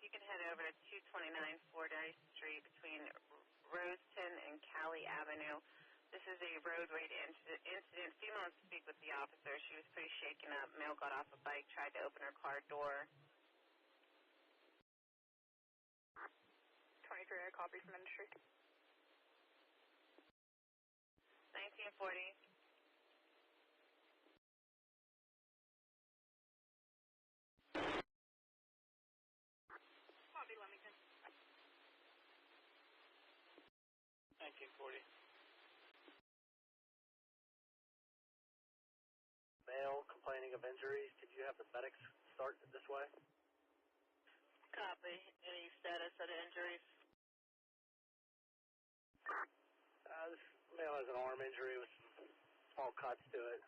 you can head over to 229 Fordyce Street between Roseton and Cali Avenue. This is a roadway incident. Female wants to speak with the officer. She was pretty shaken up. Male got off a bike, tried to open her car door. 23, I copy from industry. 1940. Copy, Leamington. 1940. Male complaining of injuries. Could you have the medics start this way? Copy. Any status of the injuries? This male has an arm injury with some small cuts to it.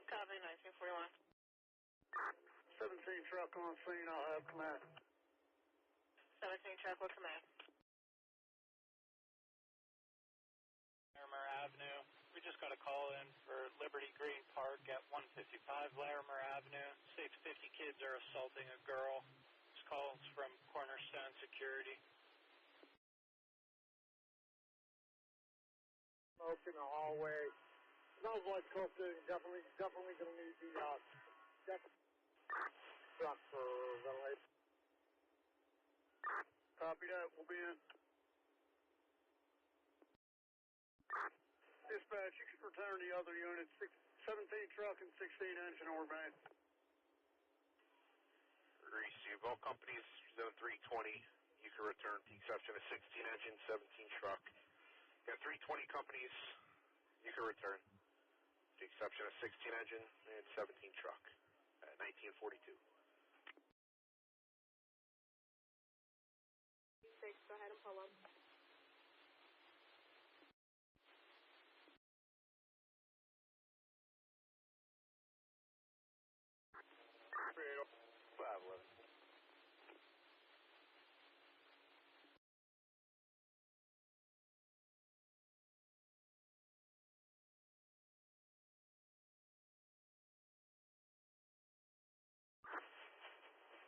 Copy, 1941. 17 truck on scene, I'll have command. 17 truck will command. Larimer Avenue. We just got a call in for Liberty Green Park at 155 Larimer Avenue. 650 kids are assaulting a girl. This call's from Cornerstone Security. Smoke in the hallway. Smells like cocaine. Definitely gonna need the truck for ventilation. Copy that. We'll be in. Dispatch, you can return the other units. 17 truck and 16 engine over man. Receive all companies, zone 320. You can return to the exception of 16 engine, 17 truck. You got 320 companies, you can return to the exception of 16 engine and 17 truck at 1942. 6, go ahead and pull up.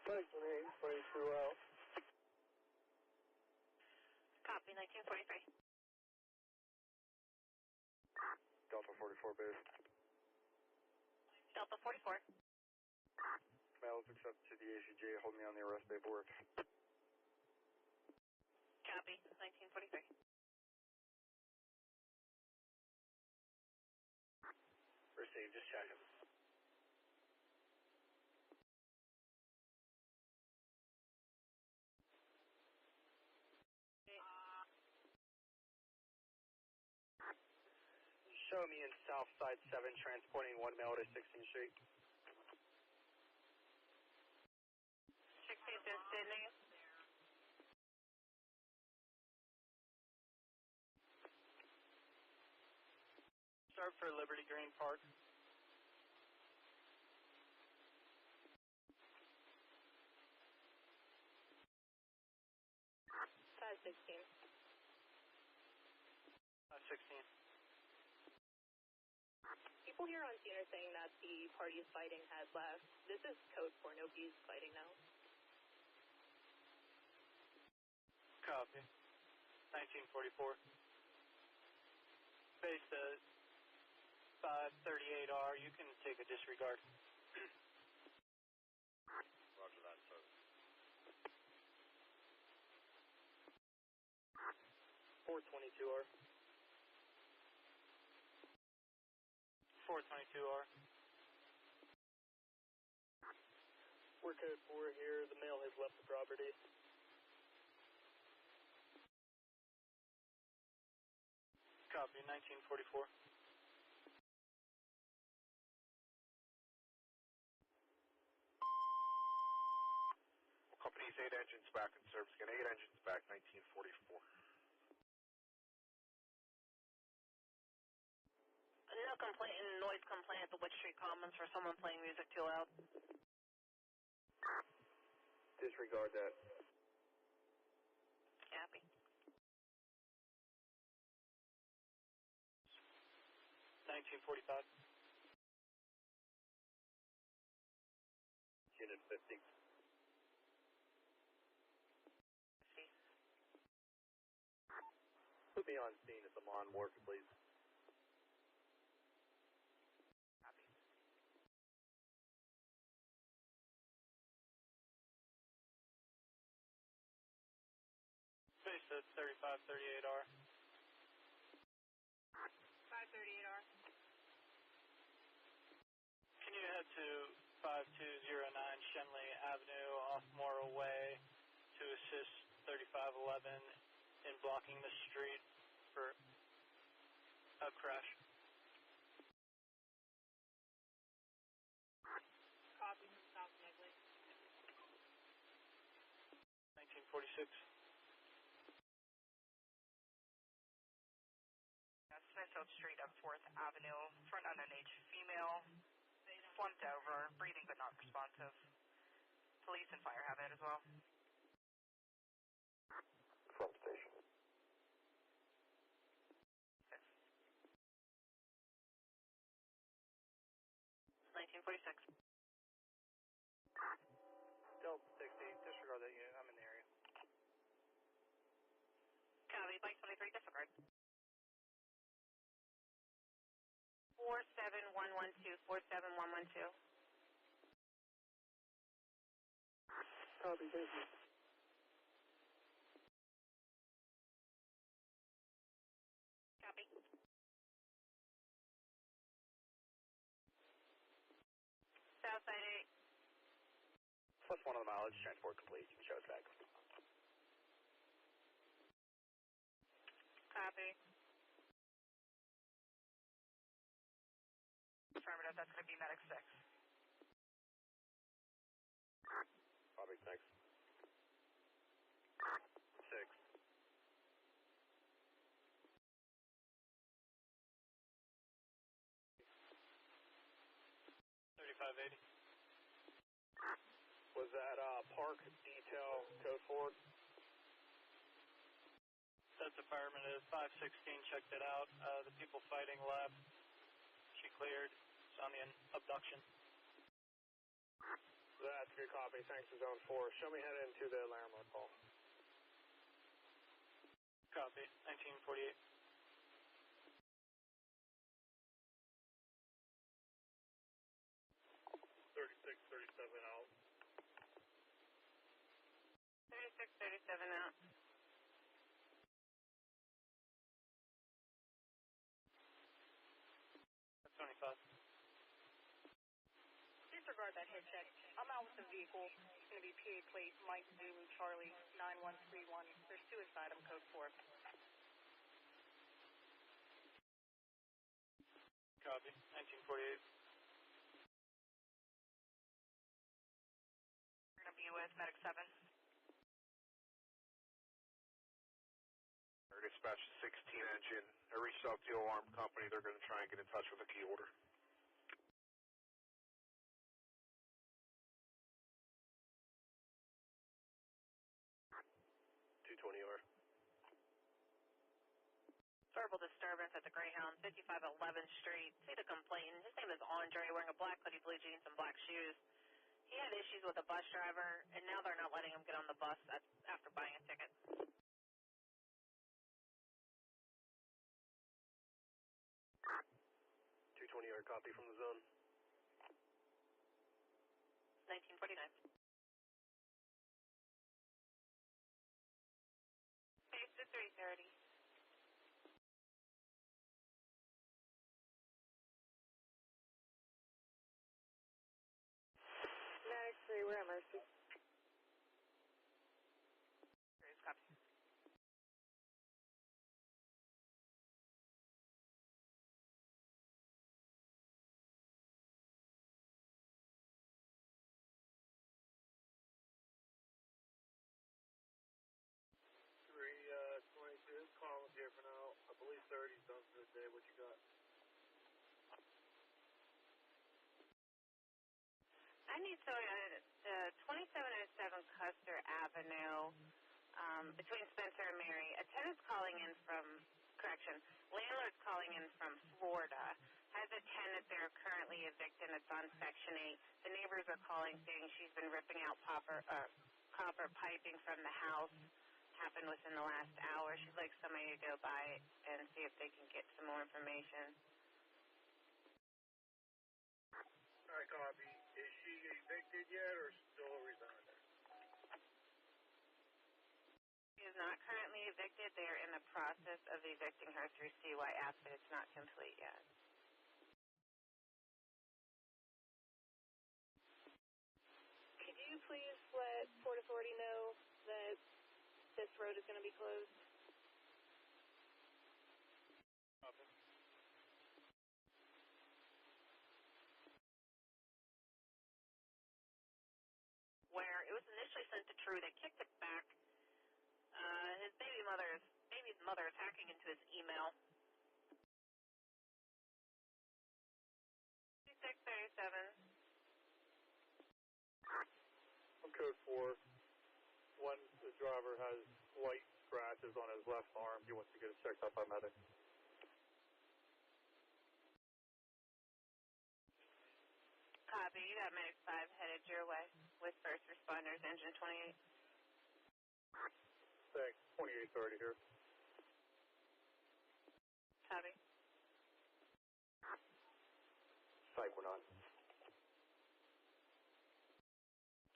Thanks, man. 22 out. Copy, 1943. Delta 44 base. Delta 44. Males accepted to the ACJ. Hold me on the arrest paperwork. Copy, 1943. Received, just checking. Show me in Southside 7, transporting 1 male to 16th Street. 16th and Sydney. Start for Liberty Green Park. Size 16. 16. People here on scene are saying that the party's fighting has left. This is code for nobody's fighting now. Copy. 1944. Base at 538R. You can take a disregard. Roger that, sir. 422R. 422R. We're code 4 here. The male has left the property. Copy, 1944. Company's 8 engines back in service. Again, 8 engines back, 1944. No noise complaint at the Wood Street Commons for someone playing music too loud. Disregard that. Copy. 1945. Unit 50. on scene at the Mon Wharf, please. Copy. Space at 3538R. 538R. Can you head to 5209 Shenley Avenue off Morrill Way to assist 3511 in blocking the street for a crash? Copy from South Negley. 1946. Smithfield Street up 4th Avenue, front unengaged female, slumped over, breathing but not responsive. Police and fire have it as well. Front station. 1946. Delta 60, disregard that unit. I'm in the area. Copy, Bike 23, disregard. 47112, 47112. Copy, thank you. Copy. Southside 8. +1 on the mileage, transport complete. Show us back. Copy. Affirmative, that's going to be Medic 6. Copy, thanks. 6. 3580. Was that park detail code 4? That's affirmative. 516 checked it out. The people fighting left. She cleared. It's on the abduction. That's a good copy. Thanks to Zone 4. Show me head into the Larimer call. Copy. 1948. out. 3637 out. That's 25. Disregard that hit check. I'm out with the vehicle. It's going to be PA plate Mike Zulu Charlie 9131. There's suicide on code 4. Copy. 1948. We're going to be with Medic 7. Dispatch 16 engine. I reached out to the alarm company. They're going to try and get in touch with a key order. Verbal disturbance at the Greyhound, 5511th Street. See the complainant. His name is Andre, wearing a black hoodie, blue jeans, and black shoes. He had issues with the bus driver, and now they're not letting him get on the bus after buying a ticket. 220-yard copy from the zone. 1949. Space to 330. Medic 3, we're at Mercy. Graves, copy. Three 22. Collins here for now. I believe 30's done for the day. What you got? I need so 2707 Custer Avenue, between Spencer and Mary. A tenant's calling in from, landlord's calling in from Florida. Has a tenant there currently evicted. It's on Section 8. The neighbors are calling saying she's been ripping out copper piping from the house. happened within the last hour. She'd like somebody to go by and see if they can get some more information. All right, copy. Is she evicted yet or still residing? She is not currently evicted. They are in the process of evicting her through CYF, but it's not complete yet. Could you please let Port Authority know that this road is going to be closed? Where it was initially sent to True, they kicked it back. His baby's mother is hacking into his email. 2637. On code 4, the driver has slight scratches on his left arm. He wants to get it checked out by medic. Copy. You got Medic 5 headed your way with first responders, engine 28. Thanks. 2830 here. Copy. Cycle 9.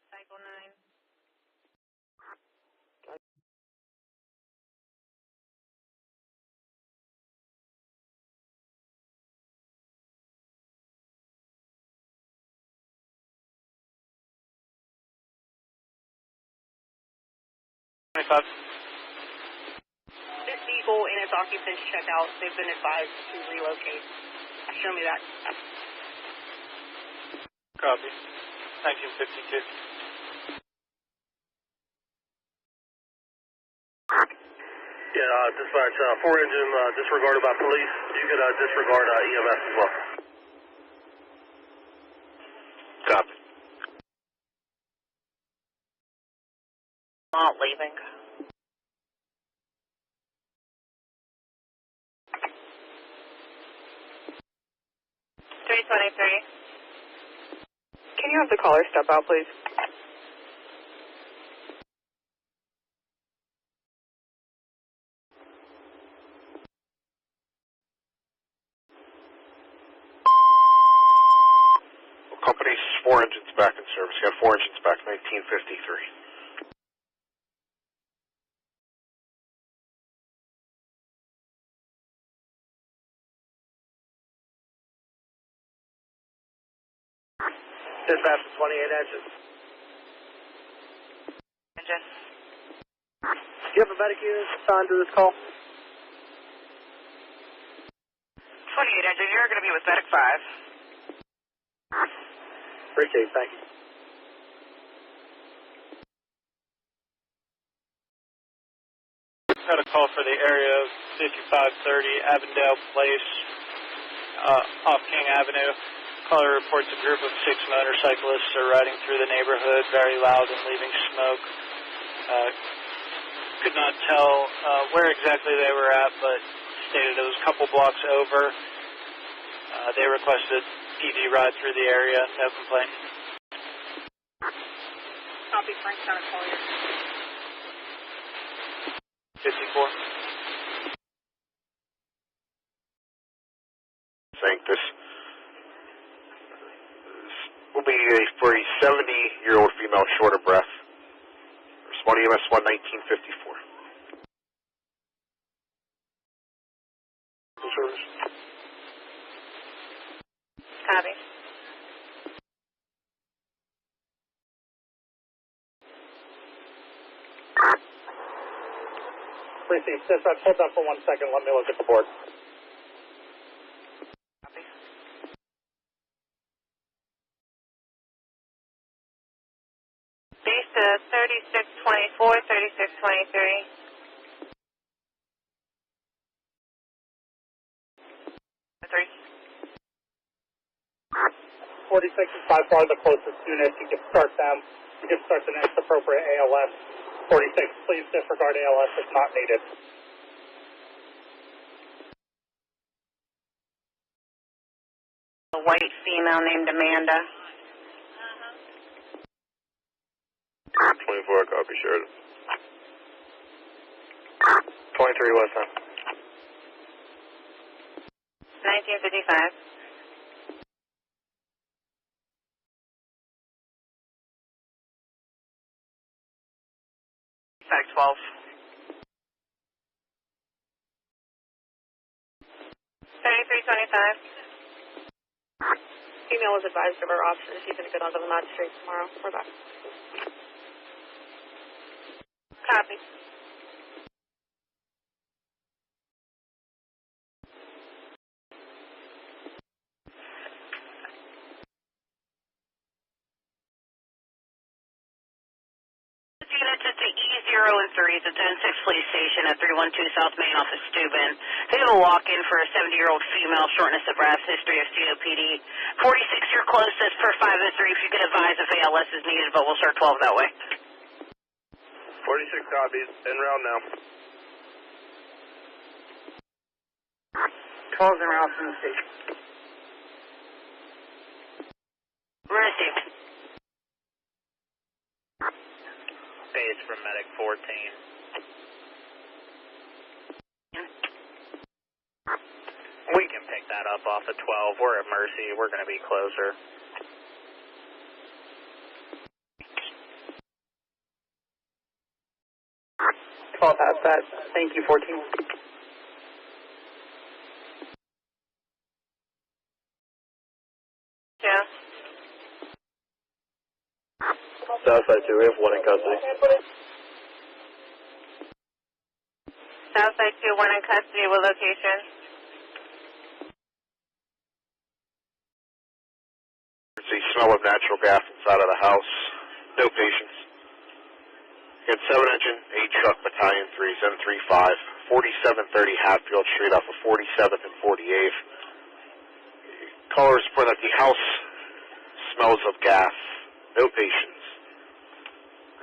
Cycle 9. This vehicle and its occupants checked out. They've been advised to relocate. Show me that. Copy. 1952. Yeah, dispatch, 4 engine disregarded by police. You could disregard EMS as well. Copy. Not leaving. Can you have the caller step out, please? Company's 4 engines back in service. You got 4 engines back, 1953. Dispatch 28 engines. Engine. Do you have a medic unit assigned to this call? 28 engine, you're going to be with Medic 5. Appreciate it, thank you. Got a call for the area of 5530 Avondale Place, off King Avenue. Caller reports a group of 6 motorcyclists are riding through the neighborhood, very loud and leaving smoke. Could not tell where exactly they were at, but stated it was a couple blocks over. They requested PD ride through the area, no complaint. Copy, Frank, trying to call you. 54. Saying this will be for a 70-year-old female short of breath. Respond EMS 1 1954. Service. Copy. Please, dispatch, hold that for 1 second. Let me look at the board. Copy. Base 3624, 3623. 46 is by far the closest unit. You can start them. You can start the next appropriate ALS. 46, please disregard ALS if not needed. A white female named Amanda. 24, copy, Sheridan. 23 West End. 1955. Fact 12. 3325. Female was advised of her options. She's going to go down to the magistrate tomorrow. We're back. Copy. Units at the E0 and 3 at the 10-6 police station at 312 South Main off of Steuben. They have a walk-in for a 70-year-old female, shortness of breath, history of COPD. 46, your closest per 5 and 3 if you can advise if ALS is needed, but we'll start 12 that way. 46 copies. En route now. 12's en route from the station. Received. Page from Medic 14. We can pick that up off of 12. We're at Mercy. We're going to be closer. Past that. Thank you, 14. Yeah. Southside 2, we have one in custody. Southside 2, one in custody. What location? There's a smell of natural gas inside of the house. No patients. Got 7-engine, 8-truck, Battalion 3, 735, 4730 Hatfield Street off of 47th and 48th. Callers report that the house smells of gas. No patients.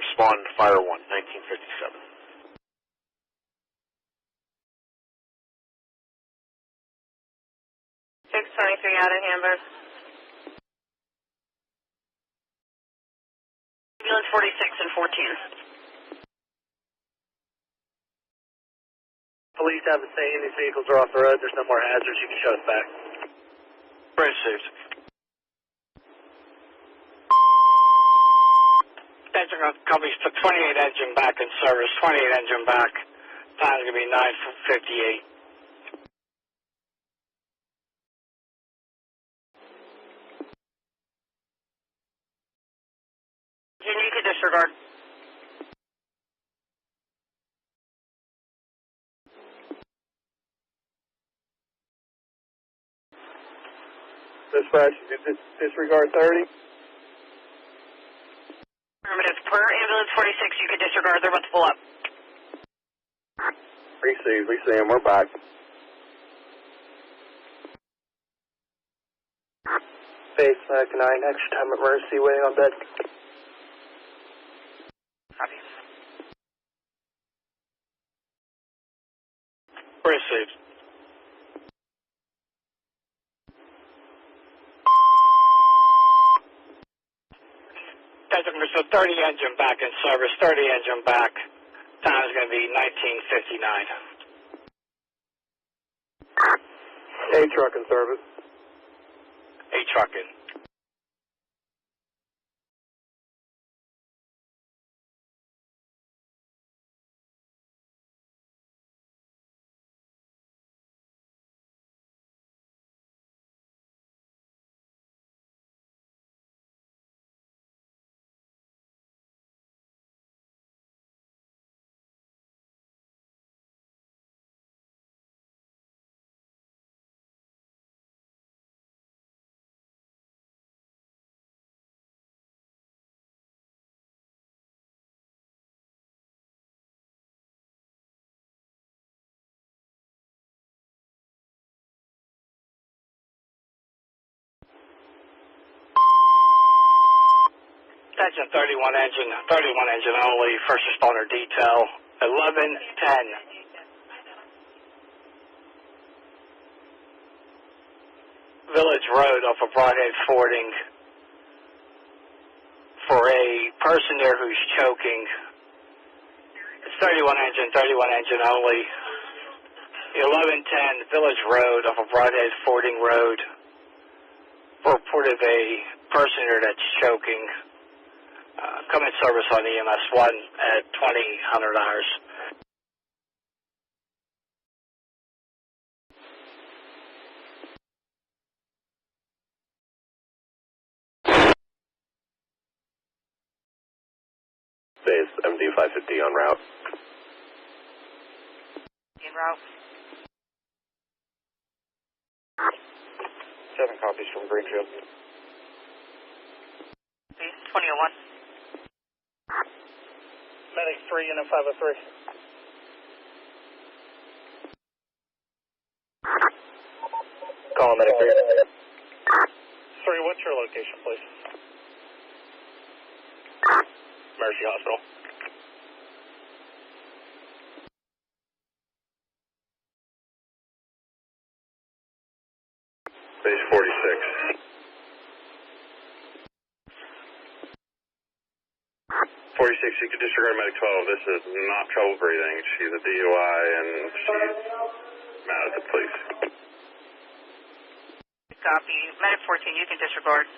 Respond to Fire 1, 1957. Out of Hamburg. Ambulance 46 and 14. Police haven't seen these vehicles are off the road. There's no more hazards. You can show us back. Received. Engine companies put 28 engine back in service. 28 engine back. Time's going to be 9:58. You can disregard. Dispatch, disregard 30. Affirmative. Per ambulance 46, you can disregard. They're about to pull up. Receive. We see him. We're back. Base Mac 9, extra time at Mercy, waiting on bed. Copy. Received. So 30 engine back in service, 30 engine back. Time is going to be 19:59. A truck in service. A truck in. Attention 31 engine only, first responder detail, 11:10. Village Road off of Broadhead Fording for a person there who's choking. 31 engine only. 1110 Village Road off of Broadhead Fording Road. Reported a person here that's choking. Come in service on EMS 1 at 2000 hours. Base MD550 en route. En route. 7 copies from Greenfield. Base 2001. Medic 3, Unit 503. Call Medic 3. 3, what's your location, please? Mercy Hospital. Base 46. 46, you can disregard Medic 12. This is not trouble breathing. She's a DUI and she's mad at the police. Copy. Medic 14, you can disregard.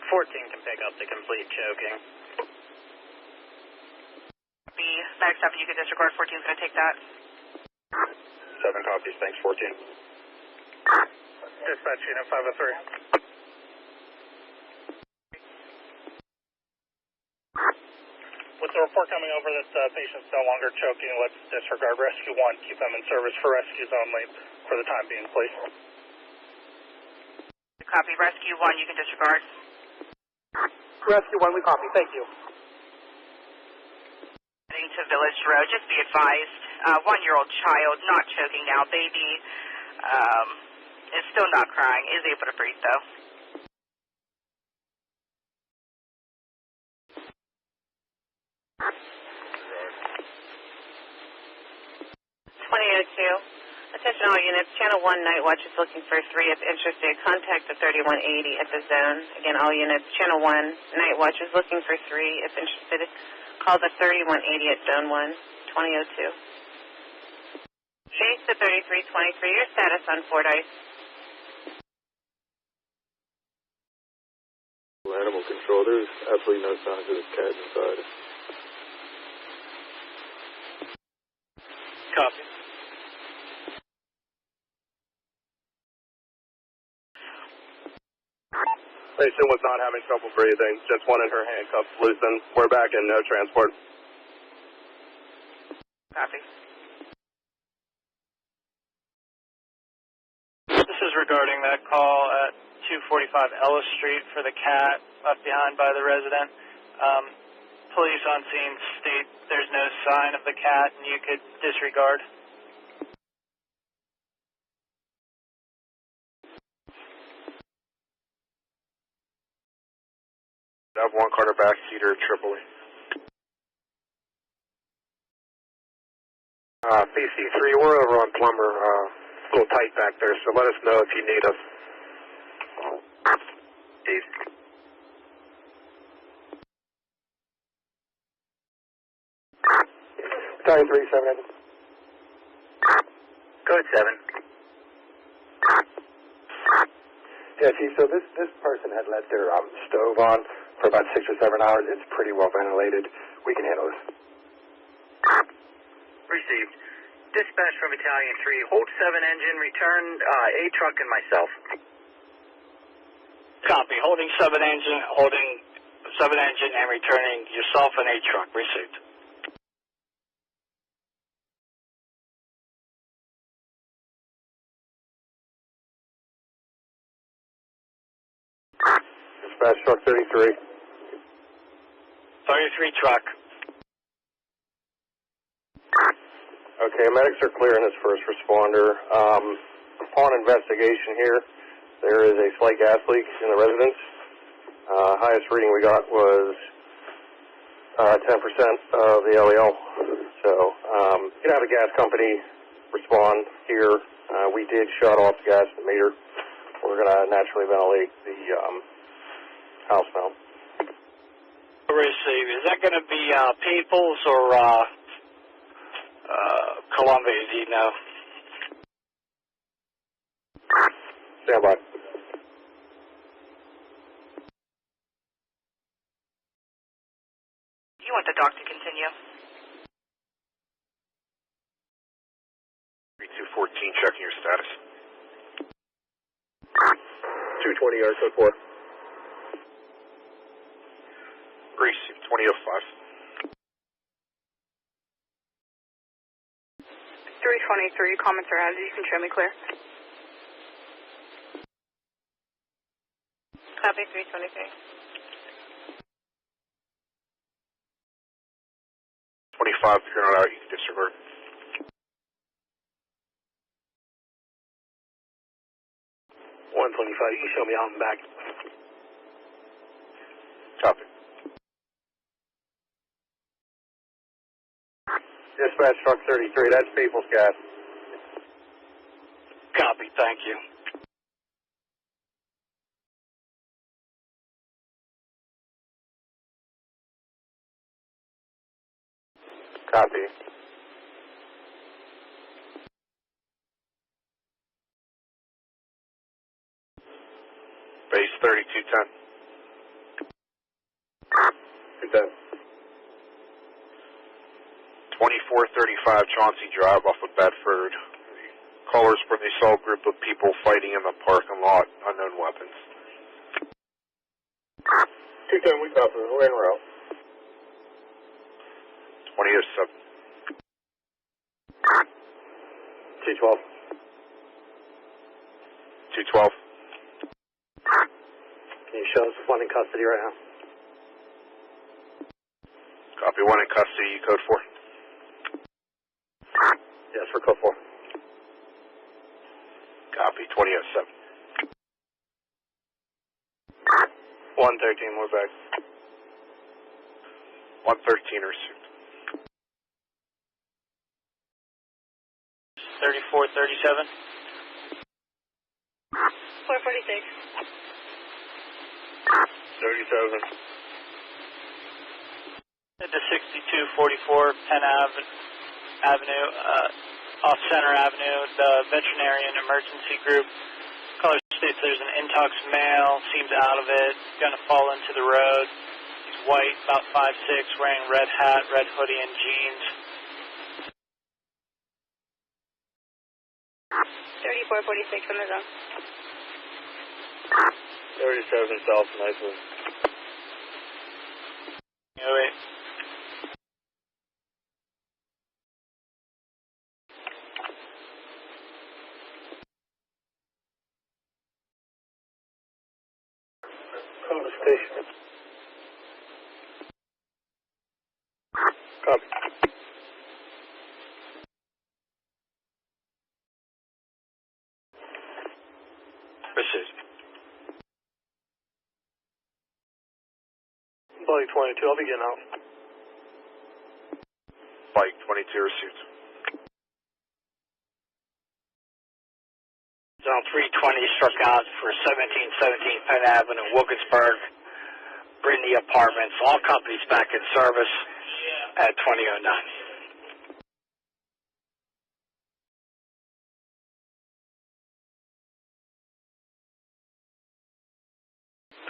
14 can pick up the complete choking. Copy. Medic 7, you can disregard. 14 is going to take that. 7 copies, thanks 14. Dispatch Unit 503. With the report coming over that the patient's no longer choking, let's disregard Rescue 1. Keep them in service for rescues only for the time being, please. Copy. Rescue 1, you can disregard. Rescue 1, we copy. Thank you. Heading to Village Road. Just be advised, 1-year-old child, not choking now. Baby is still not crying, is able to breathe though. Attention all units, Channel 1 Night Watch is looking for 3. If interested, contact the 3180 at the zone. Again, all units, Channel 1 Night Watch is looking for 3. If interested, call the 3180 at Zone 1, 2002. Chase to 3323, your status on Fordyce. Animal control, there's absolutely no signs of this cat inside. Copy. Patient was not having trouble breathing, just wanted her handcuffs loosened. We're back in, no transport. Copy. This is regarding that call at 245 Ellis Street for the cat left behind by the resident. Police on scene state there's no sign of the cat and you could disregard. I have 1 Carter backseater, Tripoli. PC3, we're over on Plumber, a little tight back there, so let us know if you need us. Steve. Battalion 3, 7. Go ahead, 7. Yeah, Chief, so this person had let their stove on for about 6 or 7 hours. It's pretty well ventilated. We can handle this. Received. Dispatch from Battalion 3. Hold 7 engine, return A truck and myself. Copy. Holding 7 engine and returning yourself and A truck. Received. Dispatch truck 33. 33 truck. Okay, medics are clearing this first responder. Upon investigation here, there is a slight gas leak in the residence. Highest reading we got was 10% of the LEL. So, you can have a gas company respond here. We did shut off the gas meter. We're going to naturally ventilate the house now. Receive. Is that going to be Peoples or Columbia? Do you know? Stand by. You want the doc to continue? 3214, checking your status. 220 yard code 4. Receive 2005. 323, comments are added. You can show me clear. Copy 323. 25, if you're not out, you can disregard. $125, you can show me out and back. Copy. Dispatch truck 33, that's People's Gas. Copy. Thank you. Copy. Base 3210. 210. 2435 Chauncey Drive off of Bedford. Callers where they saw a group of people fighting in the parking lot, unknown weapons. 210, we copy. We're en route. 2007. 212. 212. Can you show us one in custody right now? Copy, one in custody, code 4. Yes, for code 4. Copy, 2007. 113, we're back. 113 received. 3437. 446. 37. At the 6244 Penn Avenue, off Center Avenue, the Veterinarian Emergency Group. Caller states there's an intox male, seems out of it, going to fall into the road. He's white, about 5'6", wearing red hat, red hoodie, and jeans. 3446 from the zone. 37 South, nicely. Oh, wait. Come to station. Copy. Precision. Bike 22, I'll be getting out. Bike 22 received. Zone 320 struck out for 1717 Penn Avenue, Wilkinsburg, Brittany Apartments. All companies back in service at 2009.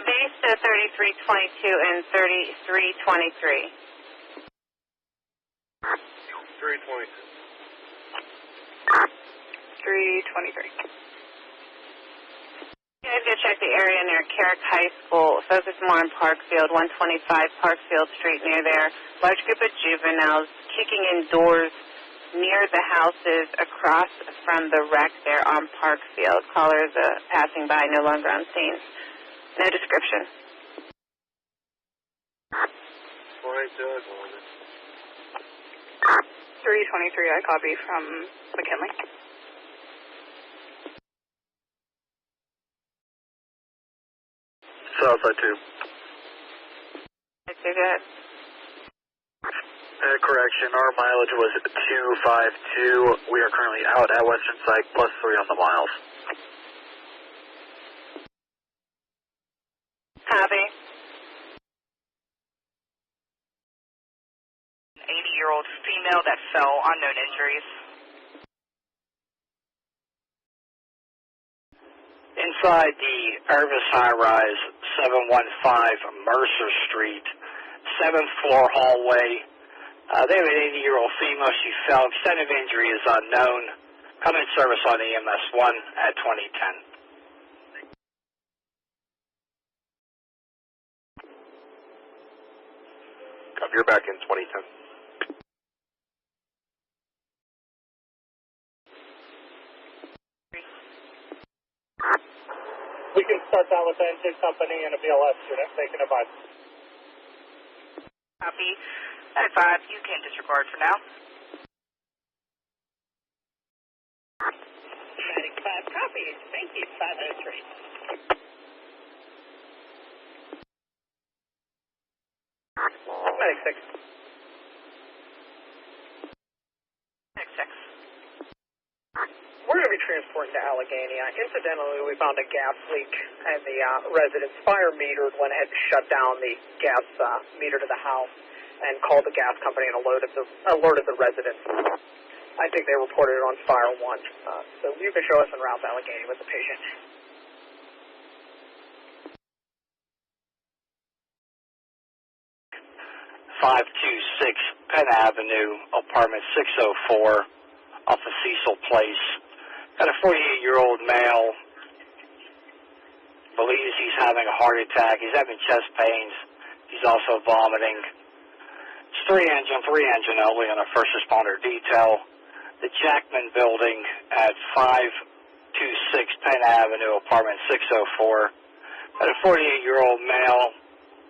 Base to 3322 and 3323. 320. 323. You guys go check the area near Carrick High School. Focus more on Parkfield, 125 Parkfield Street near there. Large group of juveniles kicking in doors near the houses across from the wreck there on Parkfield. Callers passing by, no longer on scene. No description. 323, I copy from McKinley. Southside 2. I see that. Correction, our mileage was 252. We are currently out at Western Side, +3 on the miles. Copy. fell, unknown injuries. Inside the Irvis high-rise, 715 Mercer Street, 7th floor hallway. They have an 80-year-old female. She fell. Extent of injury is unknown. Come in service on EMS 1 at 2010. Copy, you're back in 2010. We can start that with the engine company and a BLS unit making a vibe. Copy. At 5, you can disregard for now. Medic 5, copy. Thank you, 503. Medic 6. Medic 6. We're going to be transporting to Allegheny. Incidentally, we found a gas leak and the residence fire meter went ahead and shut down the gas meter to the house and called the gas company and alerted the residents. I think they reported it on Fire 1. So you can show us en route to Allegheny with the patient. Penn Avenue, apartment 604, off of Cecil Place. Got a 48-year-old male. Believes he's having a heart attack. He's having chest pains. He's also vomiting. It's three engine only on a first responder detail. The Jackman building at 526 Penn Avenue, apartment 604. Got a 48-year-old male.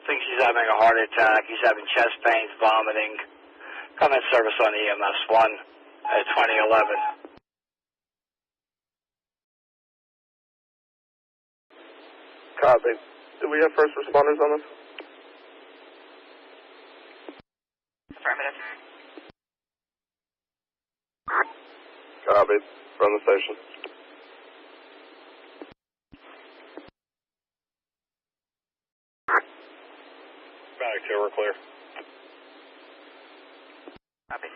Thinks he's having a heart attack. He's having chest pains, vomiting. Come in service on EMS 1 at 2011. Copy. Do we have first responders on this? Affirmative. Copy. From the station. Back to we're clear. Copy.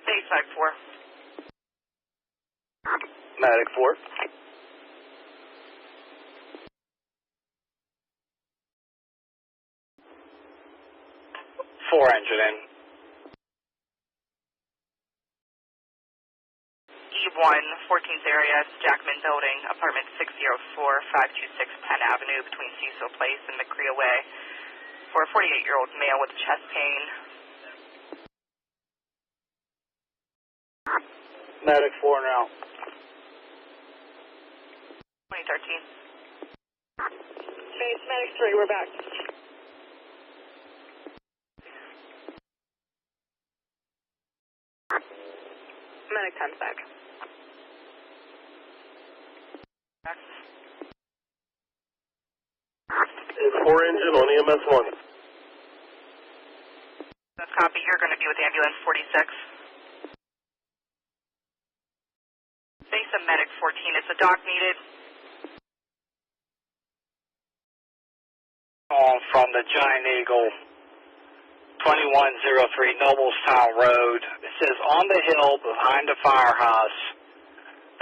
Stage 5-4. Medic 4. Four engine in. E1, 14th area, Jackman building, apartment 604, 526 Penn Avenue, between Cecil Place and McCrea Way, for a 48-year-old male with chest pain. Medic 4 now. 2013. Base Medic 3, we're back. Medic 10's back. It's 4 engine on EMS 1. That's copy. You're going to be with ambulance 46. Base of Medic 14. Is the doc needed? From the Giant Eagle, 2103 Noblestown Road. It says, on the hill behind the firehouse,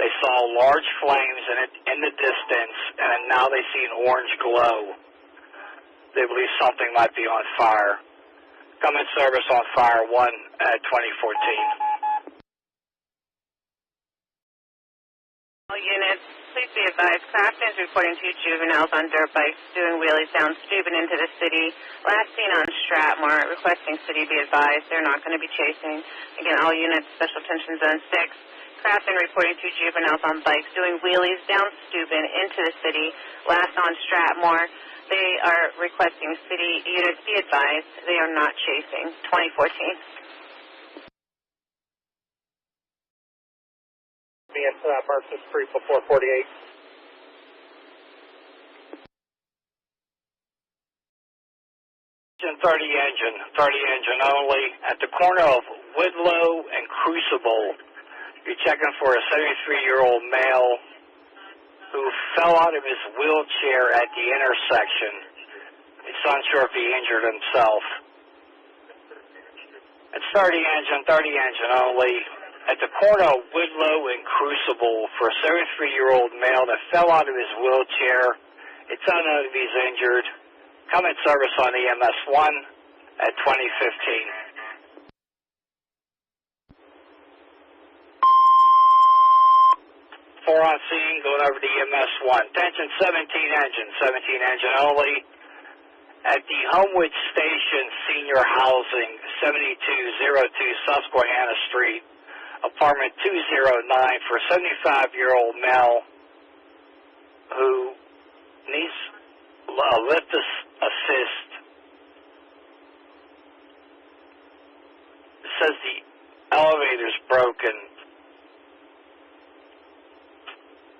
they saw large flames in the distance, and now they see an orange glow. They believe something might be on fire. Come in service on Fire 1 at 2014. All units, please be advised, Crafton is reporting 2 juveniles on dirt bikes doing wheelies down Steuben into the city. Last seen on Stratmore, requesting city be advised. They're not going to be chasing. Again, all units, Special Attention Zone 6. Crafton reporting 2 juveniles on bikes doing wheelies down Steuben into the city. Last on Stratmore, they are requesting city units be advised. They are not chasing. 2014. Be into that Mercer Street before 48. Engine 30 only. At the corner of Woodlow and Crucible, you're checking for a 73-year-old male who fell out of his wheelchair at the intersection. It's unsure if he injured himself. It's 30 engine only. At the corner of Woodlow and Crucible for a 73-year-old male that fell out of his wheelchair. It's unknown if he's injured. Come in service on EMS 1 at 2015. 4 on scene, going over to EMS 1. Attention, 17 engine only. At the Homewood Station Senior Housing, 7202 Susquehanna Street, apartment 209 for a 75-year-old male who needs lift assist. It says the elevator's broken.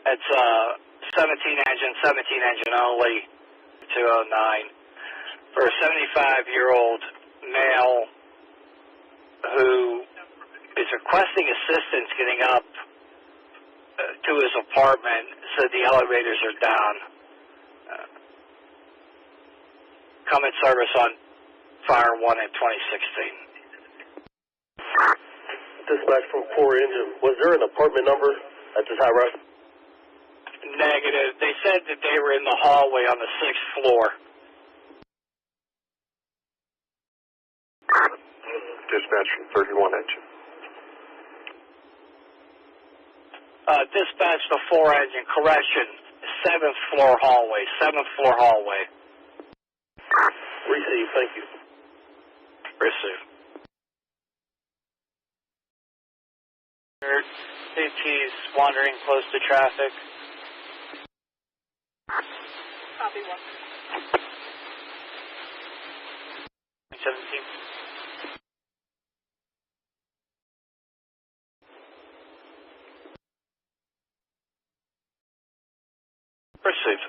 It's 17 engine only, 209. For a 75-year-old male who is requesting assistance getting up to his apartment, said the elevators are down. Come in service on Fire 1 in 2016. Dispatch from 4 engine. Was there an apartment number at this high rise? Negative. They said that they were in the hallway on the 6th floor. Dispatch from 31 engine. Dispatch the 4 engine. Correction. 7th floor hallway. 7th floor hallway. Receive. Thank you. Receive. AT's wandering close to traffic. Copy 1. 17. Received.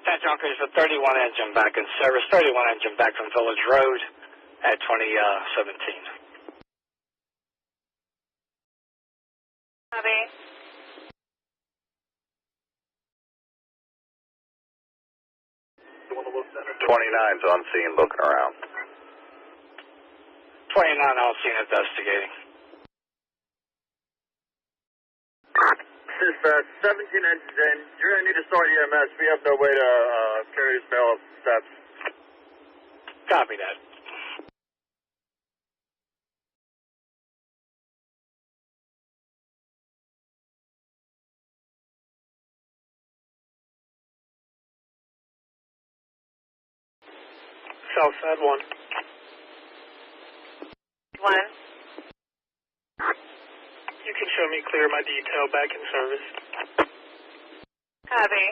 Attention, operators for 31 engine back in service. 31 engine back from Village Road at 2017. Copy. 29's on scene looking around. 29 on scene investigating. Dispatch, 17 engines in. You're going to need to start EMS. We have no way to carry this mail up the steps. Copy that. Southside 1. 1. You can show me clear my detail back in service. Copy.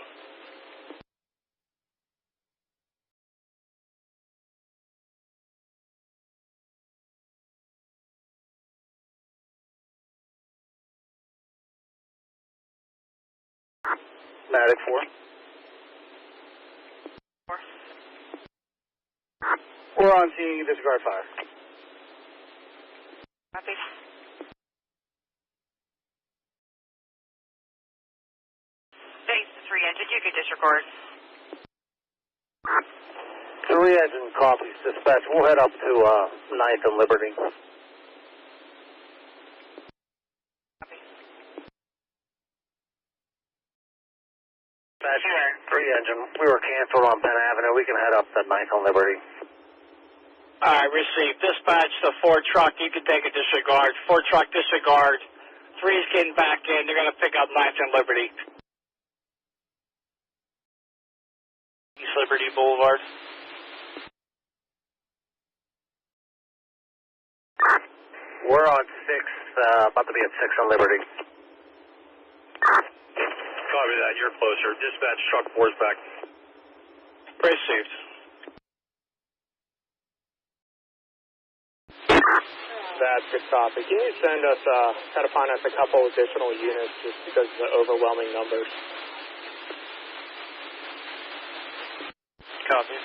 Matic 4. 4. We're on scene. Disregard fire. Copy. Base 3 engine, you can disregard. 3 engine copies. Dispatch, we'll head up to 9th and Liberty. Dispatch, 3 engine. We were canceled on Penn Avenue. We can head up to 9th and Liberty. All right, received. Dispatch the 4 truck. You can take a disregard. 4 truck disregard. 3's getting back in. They're going to pick up 9th and Liberty. East Liberty Boulevard. We're on 6th, about to be at 6th on Liberty. Copy that. You're closer. Dispatch truck 4's back. Received. That's good copy. Can you send us, try to find us a couple additional units just because of the overwhelming numbers? Copy.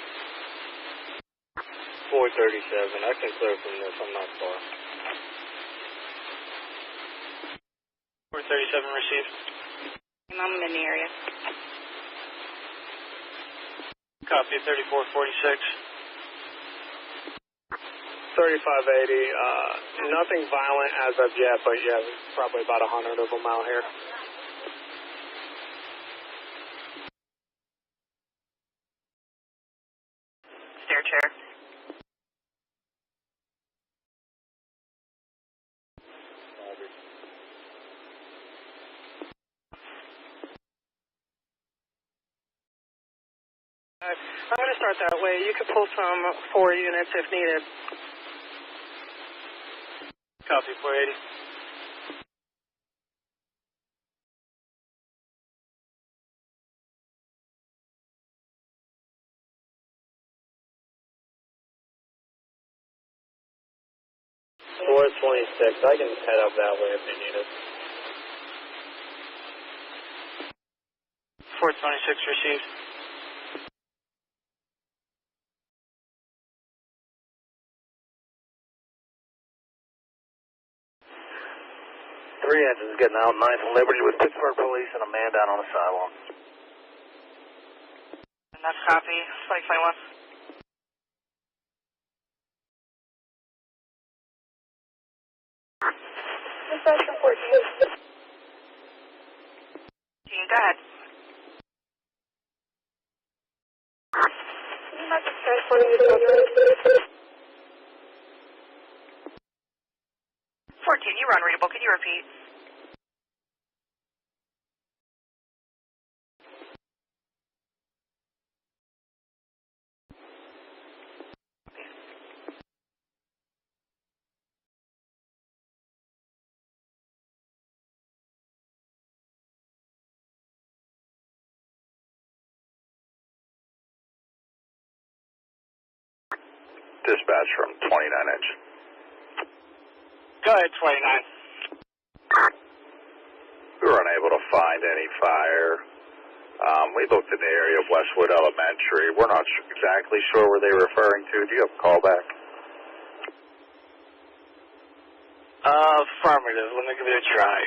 437. I can clear from this. I'm not far. 437 received. I'm in the area. Copy 3446. 3580. Nothing violent as of yet, but yeah, there's probably about 100 of them out here. Stair chair. I'm going to start that way. You could pull some 4 units if needed. Copy, 480. I can head up that way if you need it. 426 received. Three engines getting out, 9th and Liberty with Pittsburgh Police and a man down on the sidewalk. And that's copy, 2021. Dispatch report to you. Gene, go ahead. Can you message transporting your children? 14, you were unreadable. Can you repeat? Dispatch from 29 engine. Go ahead, 29. We were unable to find any fire. We looked in the area of Westwood Elementary. We're not exactly sure where they were referring to. Do you have a call back? Affirmative. Let me give it a try.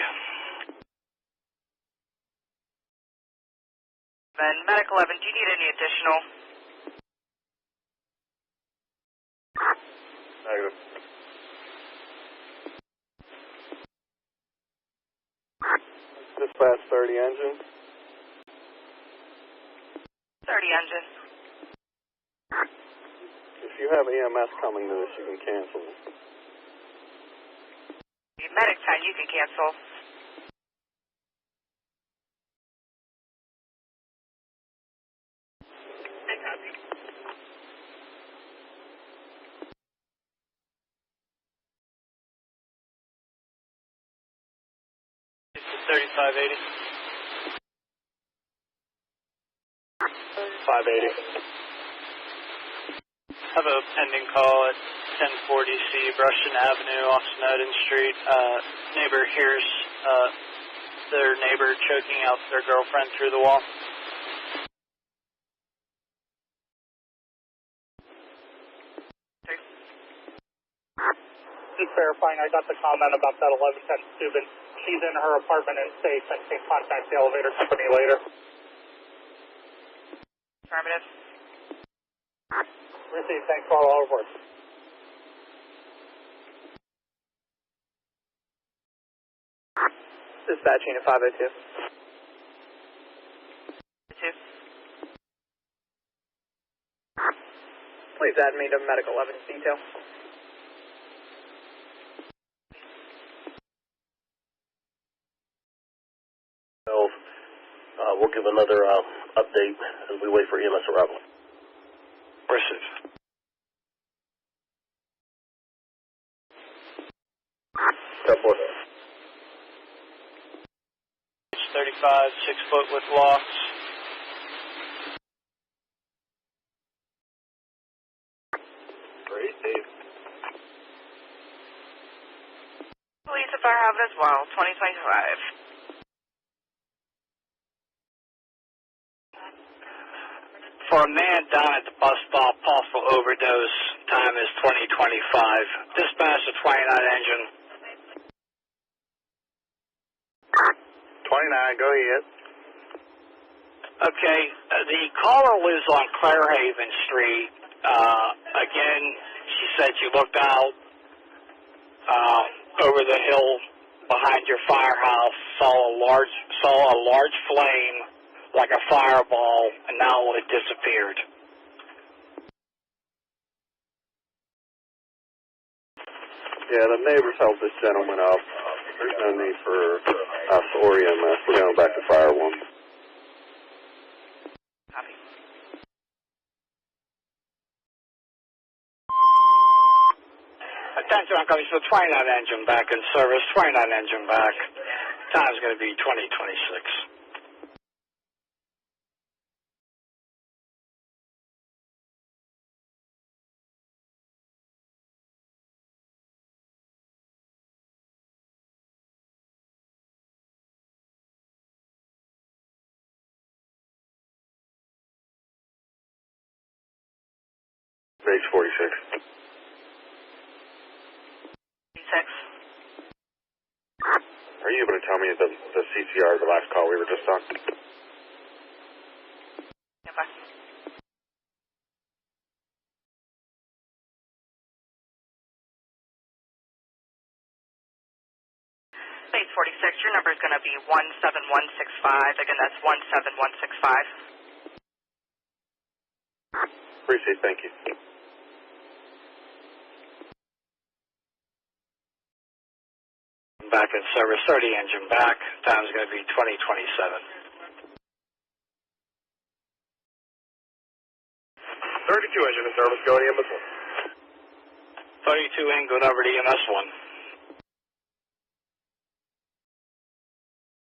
Then Medic 11, do you need any additional? Negative. Dispatch 30 engine. 30 engine. If you have EMS coming to this, you can cancel it. Medic 10, you can cancel. It's the 3580. 580. Have a pending call at 1040C Brushton Avenue off Snowden Street. Neighbor hears their neighbor choking out their girlfriend through the wall. Just verifying, I got the comment about that 1110 student. She's in her apartment and safe and can contact the elevator company later. Affirmative. Received. Thanks for all our work. Dispatch unit 502. 2. Please add me to Medic 11's detail. We'll give another update as we wait for EMS arrival. Received. Step 4. It's 35, 6 foot with locks. Great, Dave. Police and fire have it as well, 2025. For a man down at the bus stop, possible overdose. Time is 2025. Dispatch to 29 engine. 29, go ahead. Okay, the caller lives on Clarehaven Street. Again, she said she looked out over the hill behind your firehouse, saw a large flame like a fireball, and now it disappeared. Yeah, the neighbors helped this gentleman up. There's no need for us or EMS. We're going back to Fire 1. Copy. Attention, I'm coming to the 29 engine back in service. 29 engine back. Time's going to be 20:26. Page 46. 46. Are you able to tell me the CCR of the last call we were just on? Stand by. Base 46, your number is going to be 17165. Again, that's 17165. Appreciate it. Thank you. Back in service, 30 engine back. Time's going to be 20:27. 32 engine in service, go to EMS 1. 32 in, going over to EMS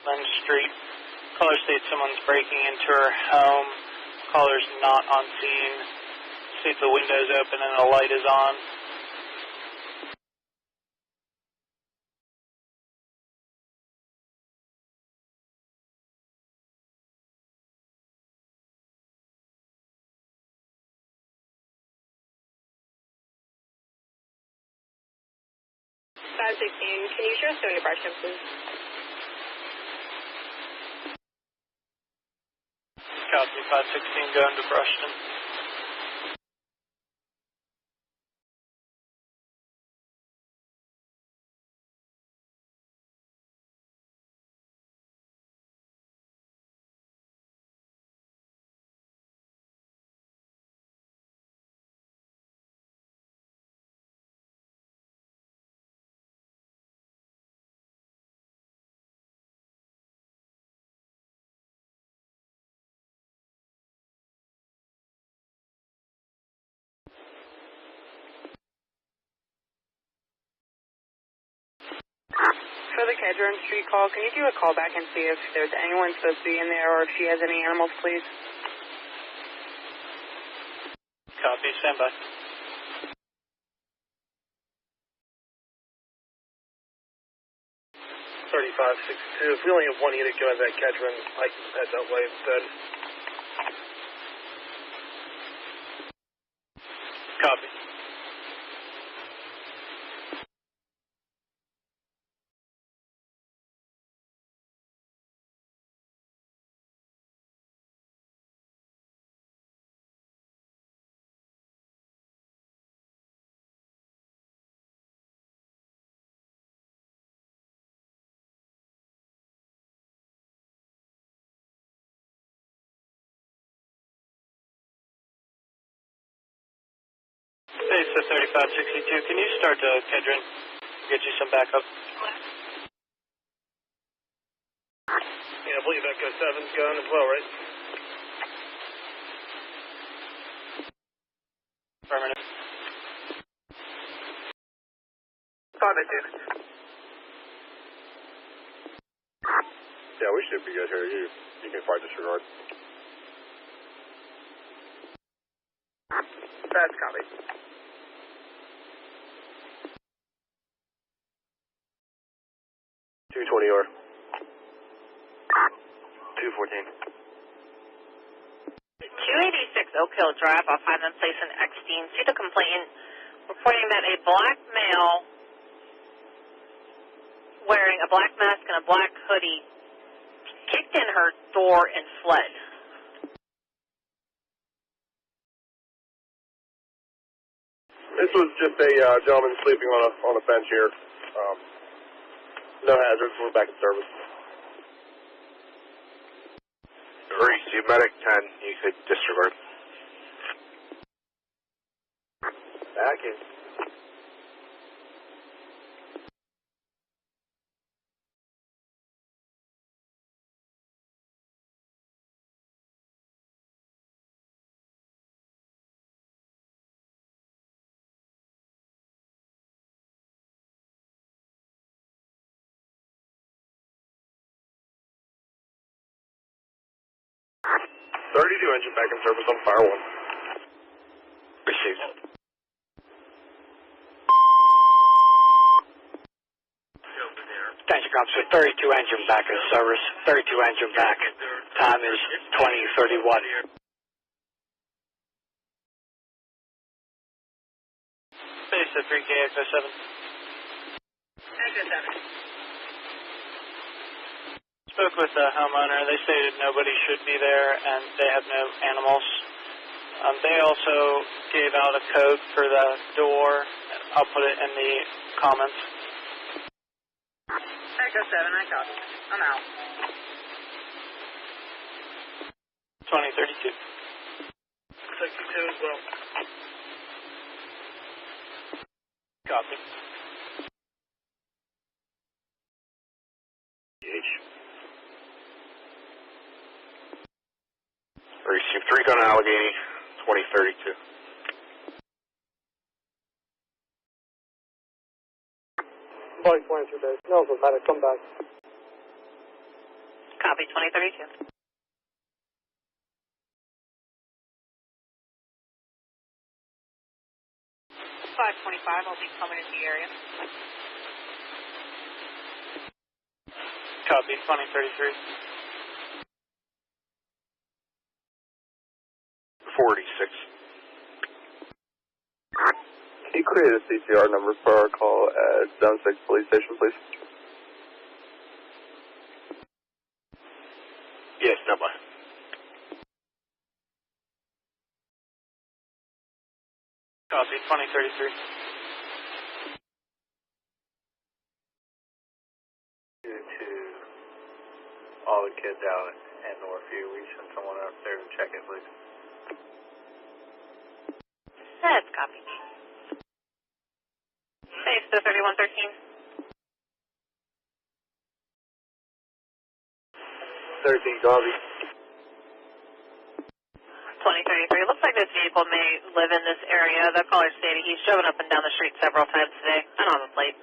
1. Lynn Street. Caller states someone's breaking into her home. Caller's not on scene. States the window's open and the light is on. Can you show us the depression, please? Copy, 516 going to Brushton. For the Kedron Street call, can you do a call back and see if there's anyone supposed to be in there or if she has any animals, please? Copy, stand by. If we only have one unit going to that Kedron, I can head that way instead. Copy. Base 3562, can you start Kedron? Get you some backup. Yeah, I believe Echo 7's going as well, right? Affirmative. Affirmative. Yeah, we should be good here. You can fly disregard. That's copy. 220 or 214. 286 Oak Hill Drive off Highland Place in Eckstein. See the complainant reporting that a black male wearing a black mask and a black hoodie kicked in her door and fled. This was just a gentleman sleeping on a bench here. No hazards. We're back in service. Reese, you medic 10. You could disregard. Back in. Engine back in service on fire 1. Received. Attention cops, so 32 engine back in service. 32 engine back. Time is 20:31. Base at 3K Echo 7. Echo 7. Spoke with the homeowner. They stated nobody should be there and they have no animals. They also gave out a code for the door. I'll put it in the comments. Echo 7, I copy. I'm out. 2032. 62 as well. Copy. Received 3 gun Allegheny, 2032. Bike 22 days. No, it matter. Come back. Copy, 2032. I'll be coming in the area. Copy, 2033. 46. Can you create a CPR number for our call at Zone 6 Police Station, please? Yes, number. Copy, 2033. All the kids out at Northview. We send someone up there to check it, please. That's copy. Base to 3113. 13, copy. 2033. Looks like this vehicle may live in this area. The caller stated he's driven up and down the street several times today. I don't have a plate.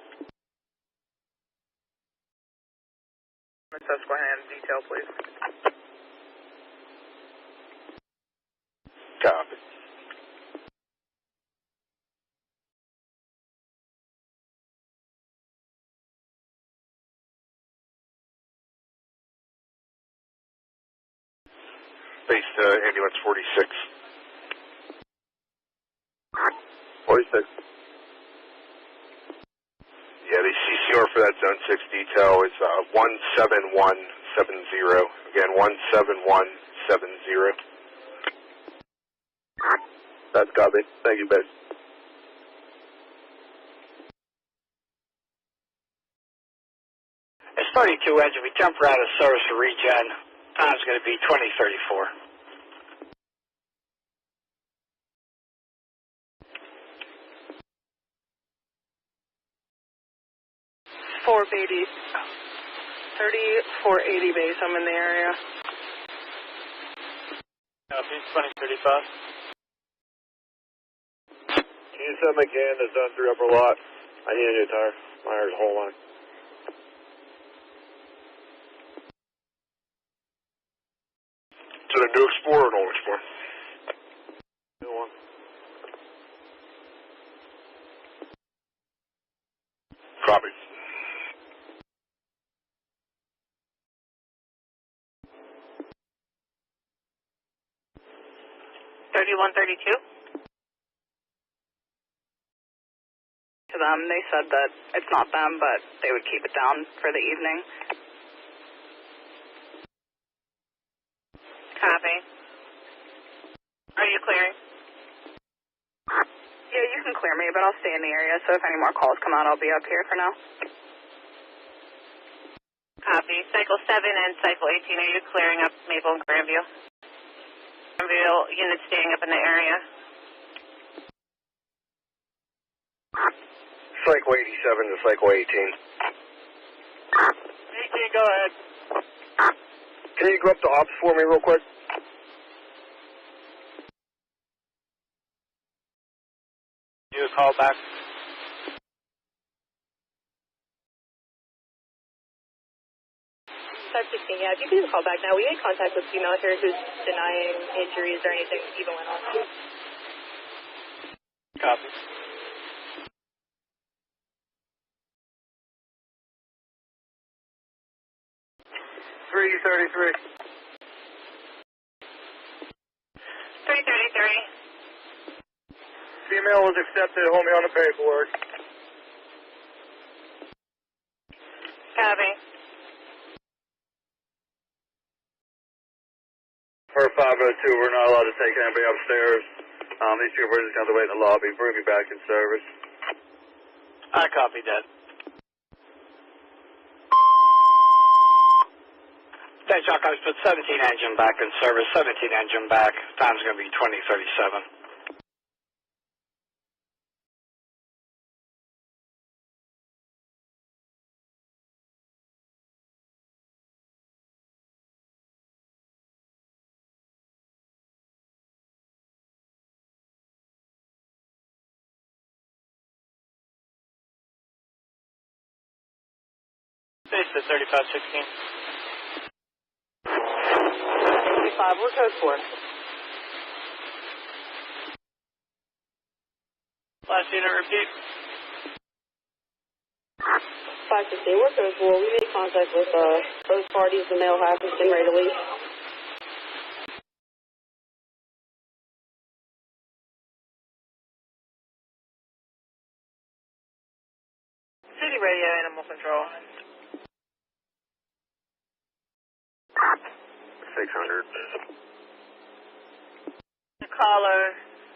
Susquehanna detail, please. Copy. Base ambulance 46. 46. Yeah, the CCR for that Zone 6 detail is 17170. Again, 17170. That's copy. Thank you, base. It's 32 engine. We jump out of service to regen. Time's going to be 20:34. .480 base. I'm in the area. Copy, 2035. Can you send McCann to Zone 3 upper lot? I need a new tire. My tire's a whole line. To the new Explorer or an old Explorer? New one. Copy. $3132. To them, they said that it's not them, but they would keep it down for the evening. Copy. Are you clearing? Yeah, you can clear me, but I'll stay in the area, so if any more calls come out, I'll be up here for now. Copy. Cycle 7 and Cycle 18, are you clearing up Maple and Grandview? Grandview units staying up in the area? Cycle 87 to Cycle 18. 18, go ahead. Can you go up to ops for me real quick? Do a call back. Type 16, yeah, if you could do a call back now. We had contact with female here who's denying injuries or anything even went on. Copy. Three 33. 333. Female was accepted. Hold me on the paperwork. Copy. For 502, we're not allowed to take anybody upstairs. These people are just going to wait in the lobby. Bring me back in service. I copied that. That Jock, I put 17 engine back in service, 17 engine back. Time's going to be 2037. Base at 3516. 35, we're code 4. Last unit, repeat. 516, we're code 4. We made contact with both parties. The male half has been ready to leave. City radio, animal control. 600. The caller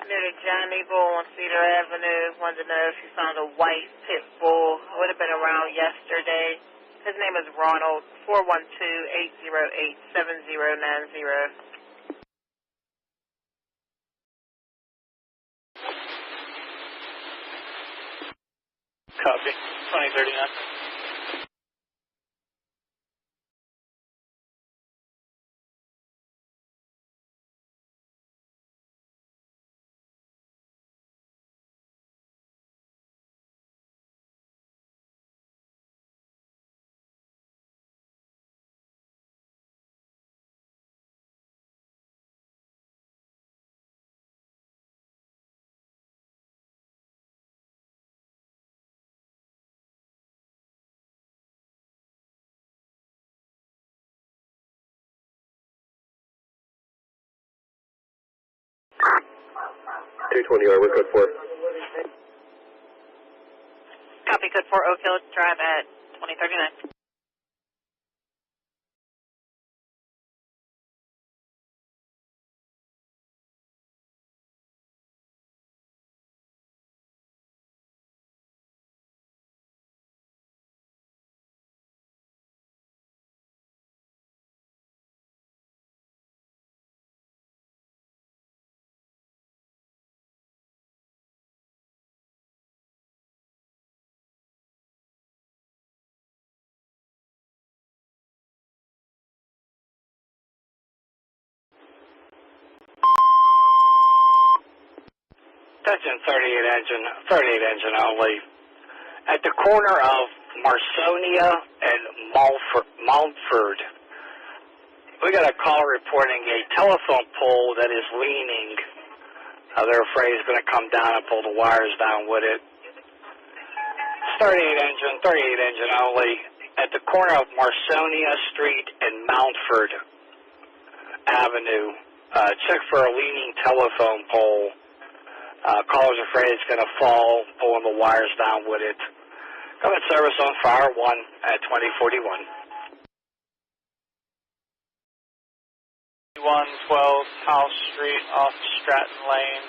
near the John Eagle on Cedar Avenue wanted to know if you found a white pit bull. Would have been around yesterday. His name is Ronald. 412-808-7090. Copy. 2039. We're code 4. Copy, code 4, Oak Hill Drive at 2039. Attention 38 engine only. At the corner of Marsonia and Mountford, we got a call reporting a telephone pole that is leaning. They're afraid it's going to come down and pull the wires down with it. 38 engine only. At the corner of Marsonia Street and Mountford Avenue, check for a leaning telephone pole. Caller's afraid it's going to fall, pulling the wires down with it. Come in service on Fire 1 at 2041. 112 House Street off Stratton Lane.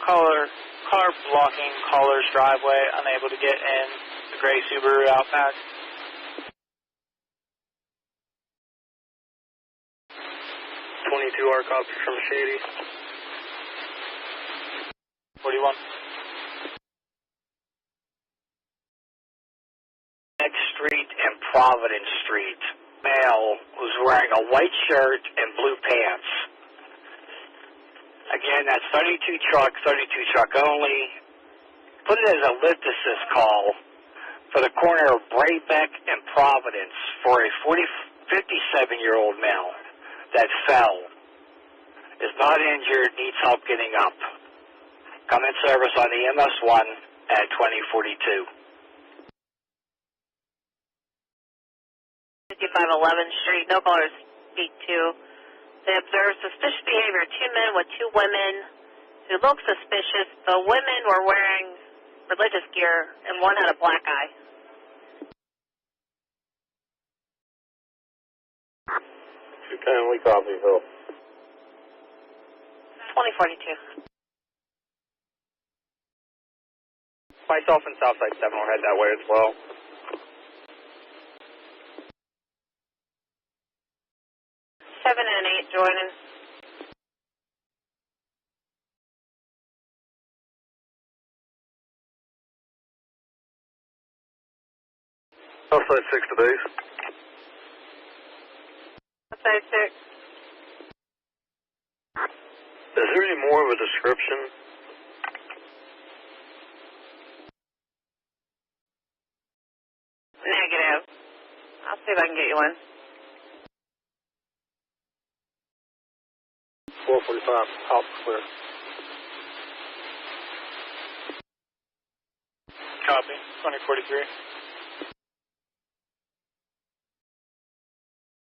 Caller Car blocking caller's driveway, unable to get in. The gray Subaru Outback. 22R copy from Shady. 41. Next Street and Providence Street. Male was wearing a white shirt and blue pants. Again, that's 32 truck only. Put it as a lift assist call for the corner of Braybeck and Providence for a 57-year-old male that fell. Is not injured, needs help getting up. Come in service on the MS1 at 2042. 5511th Street, no callers speak to. They observed suspicious behavior. 2 men with 2 women who looked suspicious. The women were wearing religious gear, and one had a black eye. We copy, Phil. 2042. Myself and Southside 7 will head that way as well. Seven and 8 joining. Southside 6 to base. Outside 6. Is there any more of a description? Negative. I'll see if I can get you one. 445, house clear. Copy. 2043.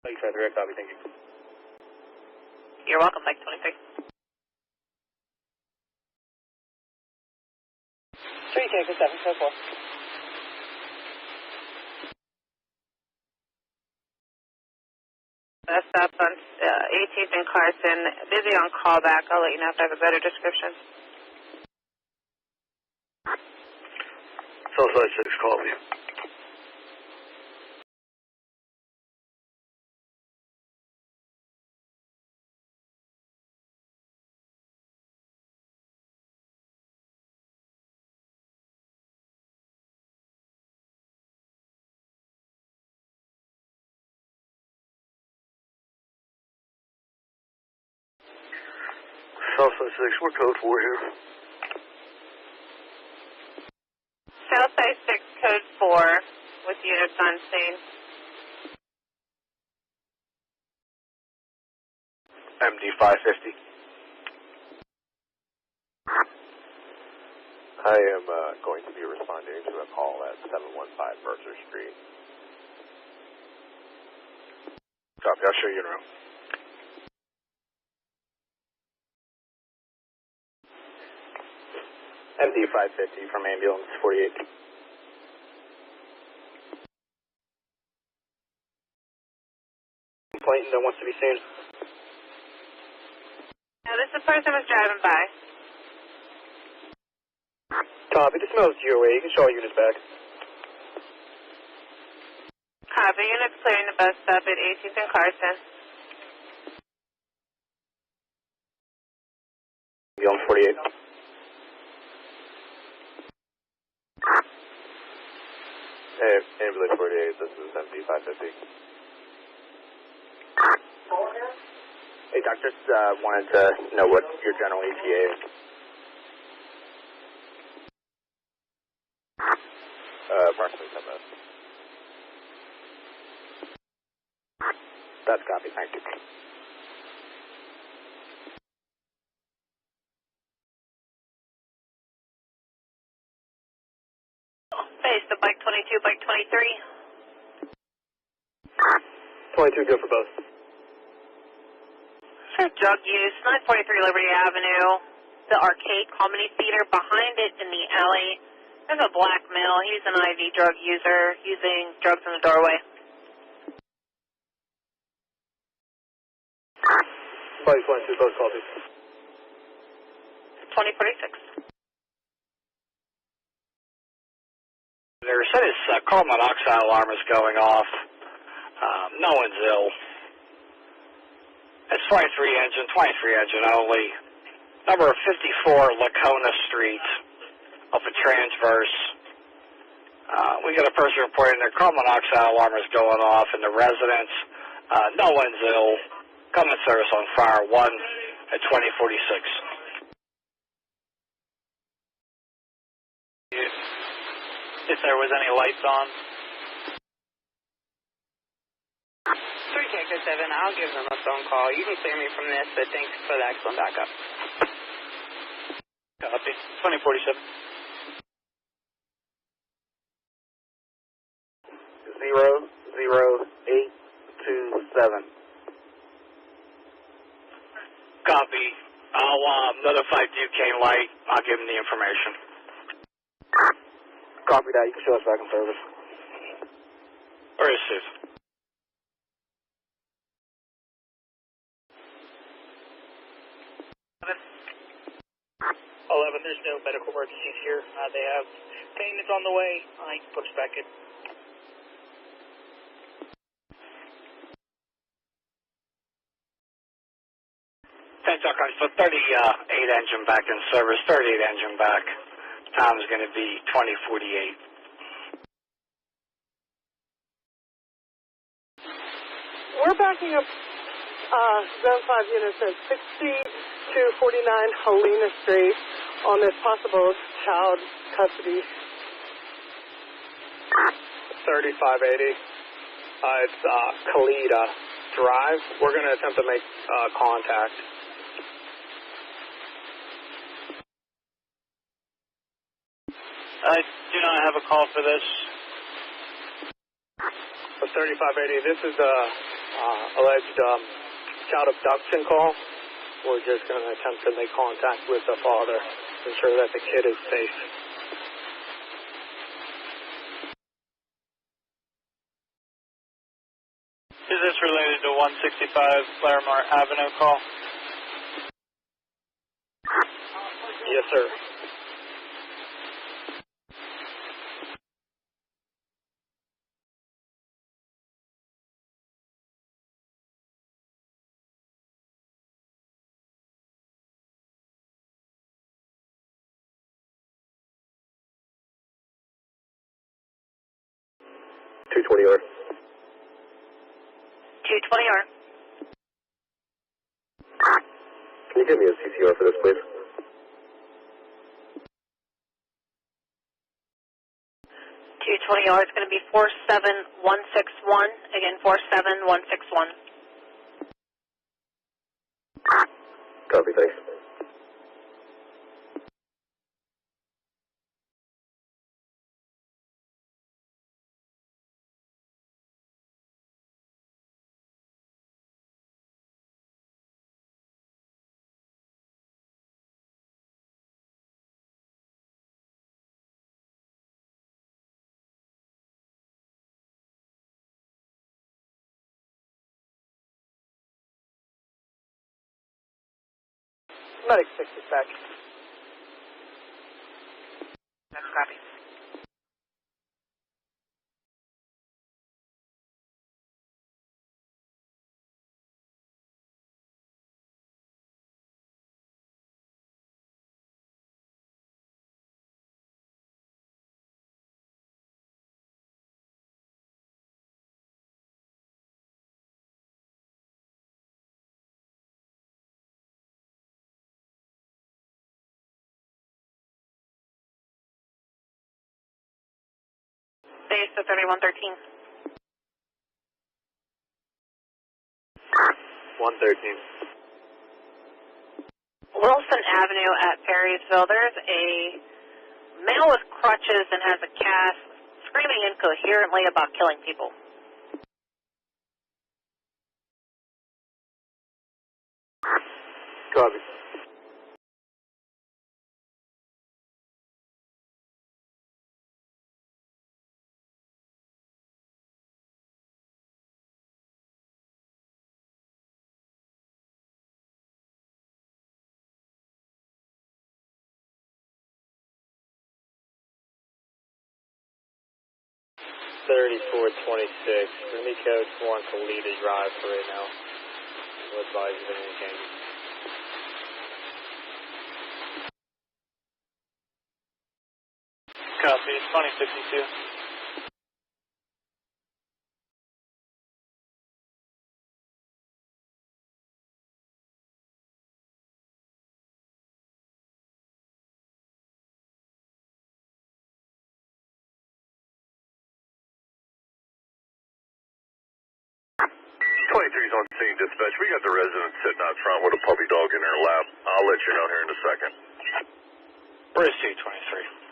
Lakeside direct copy, thank you. You're welcome, Mike 23. 3 Jacob 744. Best stop on 18th and Carson. Busy on callback. I'll let you know if I have a better description. Southside 6, call me. Southside 6, we're code 4 here. Southside 6, code 4, with units on scene. MD 550. I am going to be responding to a call at 715 Mercer Street. Copy, I'll show you in room. MD 550 from ambulance 48. Complainant that wants to be seen. Now, this person was driving by. Copy, this smells GOA. You can show all units back. Copy, units clearing the bus stop at 18th and Carson. Ambulance 48. Hey, ambulance 48, this is MD 550. Hey, doctor, wanted to know what your general ETA is. Approximately 10 minutes. That's copy, thank you. Base to bike 22, bike 23. 22, good for both. For drug use, 943 Liberty Avenue, the arcade comedy theater. Behind it in the alley, there's a black male. He's an IV drug user using drugs in the doorway. Bike 22, both copies. 2046. They said his carbon monoxide alarm is going off. No one's ill. It's 23 engine only. Number 54 Lacona Street, up at Transverse. We got a person reporting their carbon monoxide alarm is going off in the residence. No one's ill. Coming service on fire 1 at 2046. If there was any lights on. 3 Tanker 7, I'll give them a phone call. You can clear me from this, but thanks for the excellent backup. Copy. 2047. 00827. Copy. I'll notify Duquesne Light. I'll give him the information. Copy that. You can show us back in service. Where is Sid? There's no medical emergencies here. They have payments on the way. I can put us back in. So 38 engine back in service, 38 engine back. Time is going to be 2048. We're backing up Zone 5 units at 6249 Helena Street on this possible child custody. 3580. It's Kalita Drive. We're going to attempt to make contact. I do not have a call for this. 3580, this is a alleged child abduction call. We're just going to attempt to make contact with the father to ensure that the kid is safe. Is this related to 165 Larimar Avenue call? Yes, sir. $220R. 220R. Can you give me a CCR for this, please? 220R is going to be 47161. Again, 47161. Copy, thanks. Medic 6 dispatch. That's copy. Base to 3113. 113. Wilson Avenue at Perrysville. There's a male with crutches and has a cast screaming incoherently about killing people. Copy. 3426. Remy Coach wants to lead a drive for right now. We'll advise if anything changes. Copy, 2052. Is on scene, dispatch. We got the resident sitting out front with a puppy dog in her lap. I'll let you know here in a second. Where's C-23?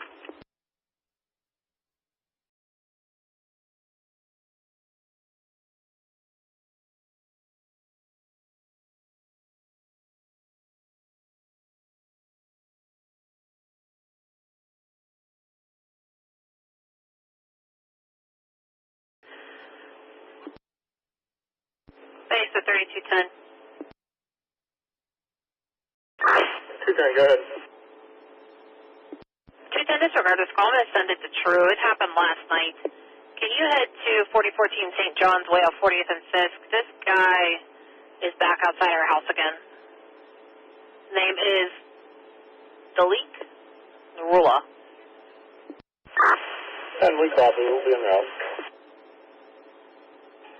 Base at 3210. 210, go ahead. 210, disregard this call. I'm going to send it to True. It happened last night. Can you head to 4014 St. John's Way off 40th and Fisk? This guy is back outside our house again. Name is Dalik Narula. And we copy. We'll be in route.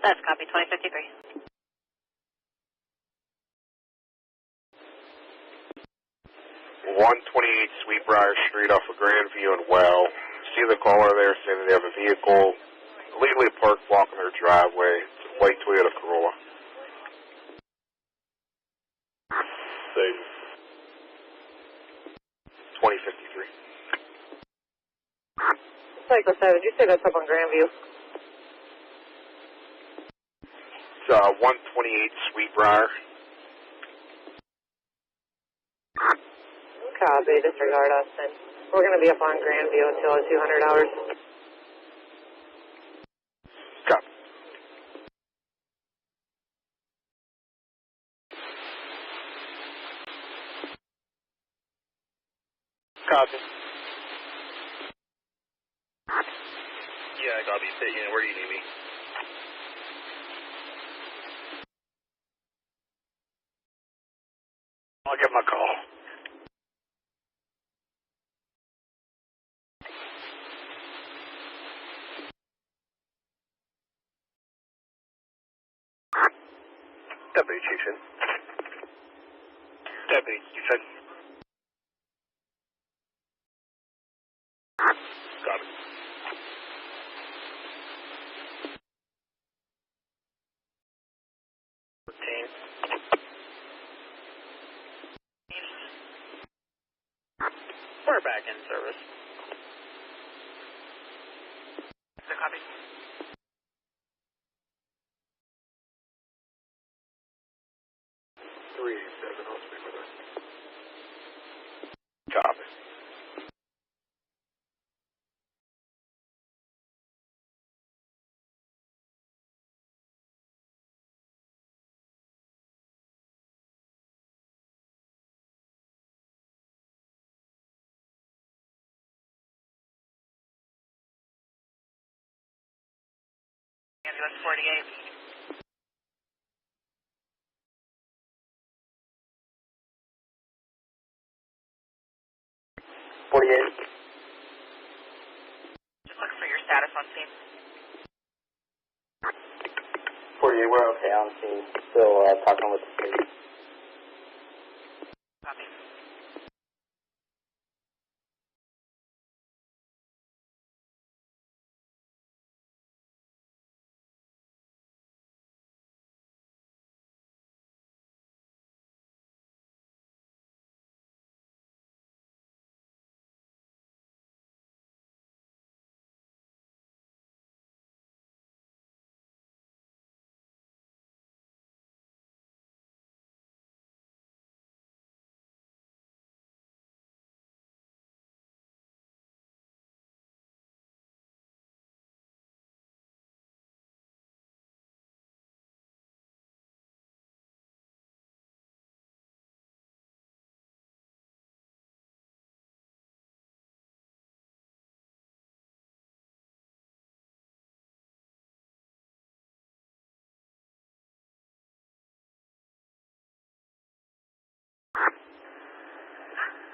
That's copy, 2053. 128 Sweetbriar Street off of Grandview and Well. See the caller there saying that they have a vehicle illegally parked blocking their driveway. It's a white Toyota Corolla. Safe. 2053. Cycle 7, did you say that's up on Grandview? It's 128 Sweetbriar. Copy, disregard us then. We're going to be up on Grandview until 200 hours. Copy. Copy. Yeah, I copy. Sit in. Where do you need me? I'll give him a call. Deputy Chieftain. Deputy, you said? Copy. We're back in service. So copy. I'll speak with her. Copy. Ambulance 48. Just looking for your status on scene. 48, we're okay on scene. Still talking with the police. Copy.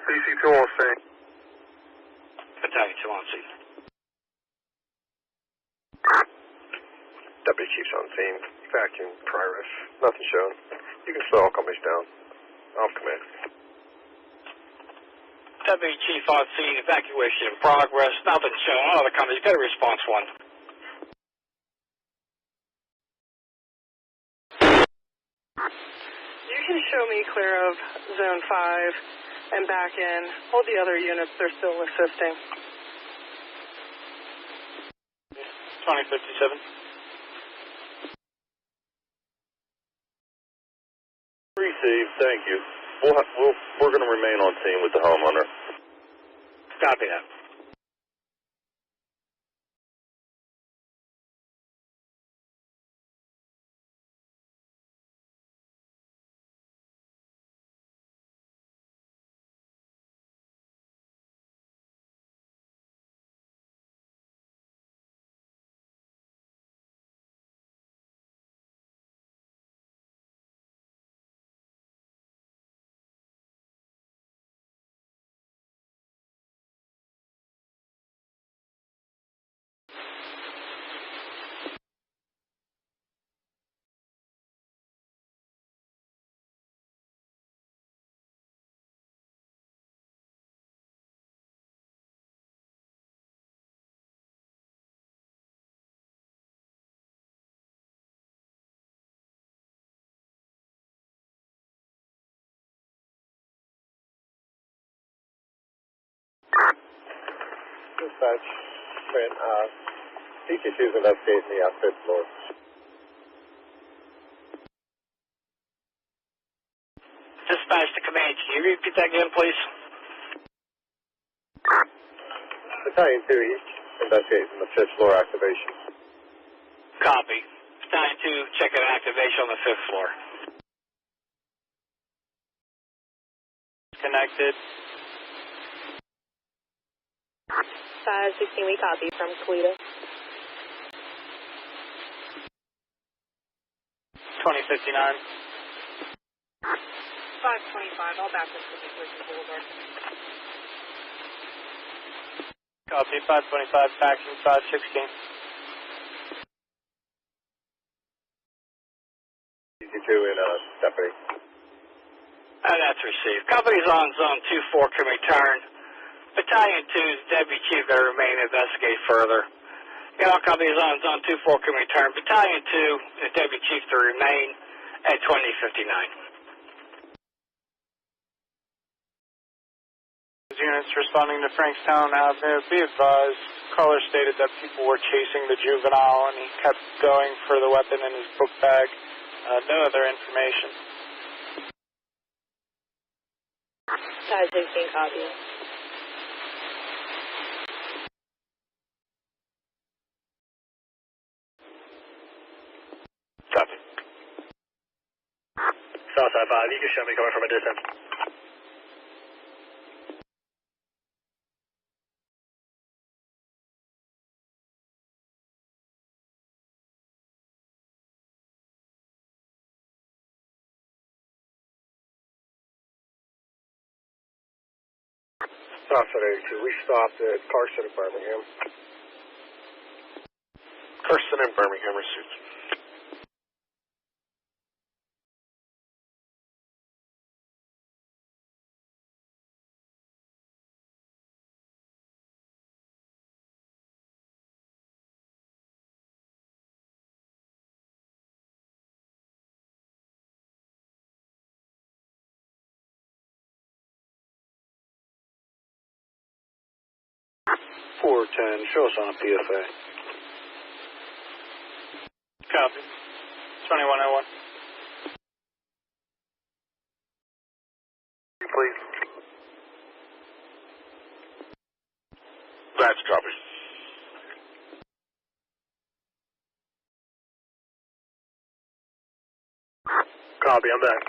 PC2 on scene. Battalion 2 on scene. Deputy Chief's on scene. Vacuum, progress. Nothing shown. You can slow all companies down. Off command. Deputy Chief on scene. Evacuation in progress. Nothing shown. All other companies. Get a response 1. You can show me clear of Zone 5 and back in. Hold the other units. They're still assisting. 2057. Received, thank you. We're going to remain on scene with the homeowner. Copy that. Dispatch, PC2 is investigating the 5th floor. Dispatch to command. Can you repeat that again, please? Battalion 2 East, investigating the 5th floor activation. Copy. Battalion 2, checking activation on the 5th floor. Connected. 516, we copy from Toledo. 2059. 525, all back to Pacific Ridge Boulevard. Copy, 525, faxing 516. PC2 in Stephanie. That's received. Companies on Zone 2-4 can return. Battalion 2's Deputy Chief going to remain and investigate further. All companies on Zone 2-4 can return. Battalion 2 and Deputy Chief to remain at 2059. Units responding to Frankstown Avenue. Be advised, caller stated that people were chasing the juvenile and he kept going for the weapon in his book bag. No other information. 516, copy. Copy. Southside 5, you can show me coming from a distance. Southside 82, we stopped at Carson in Birmingham. Carson and Birmingham received. Show us on a PFA. Copy. 2101. Please. That's copy. Copy, I'm back.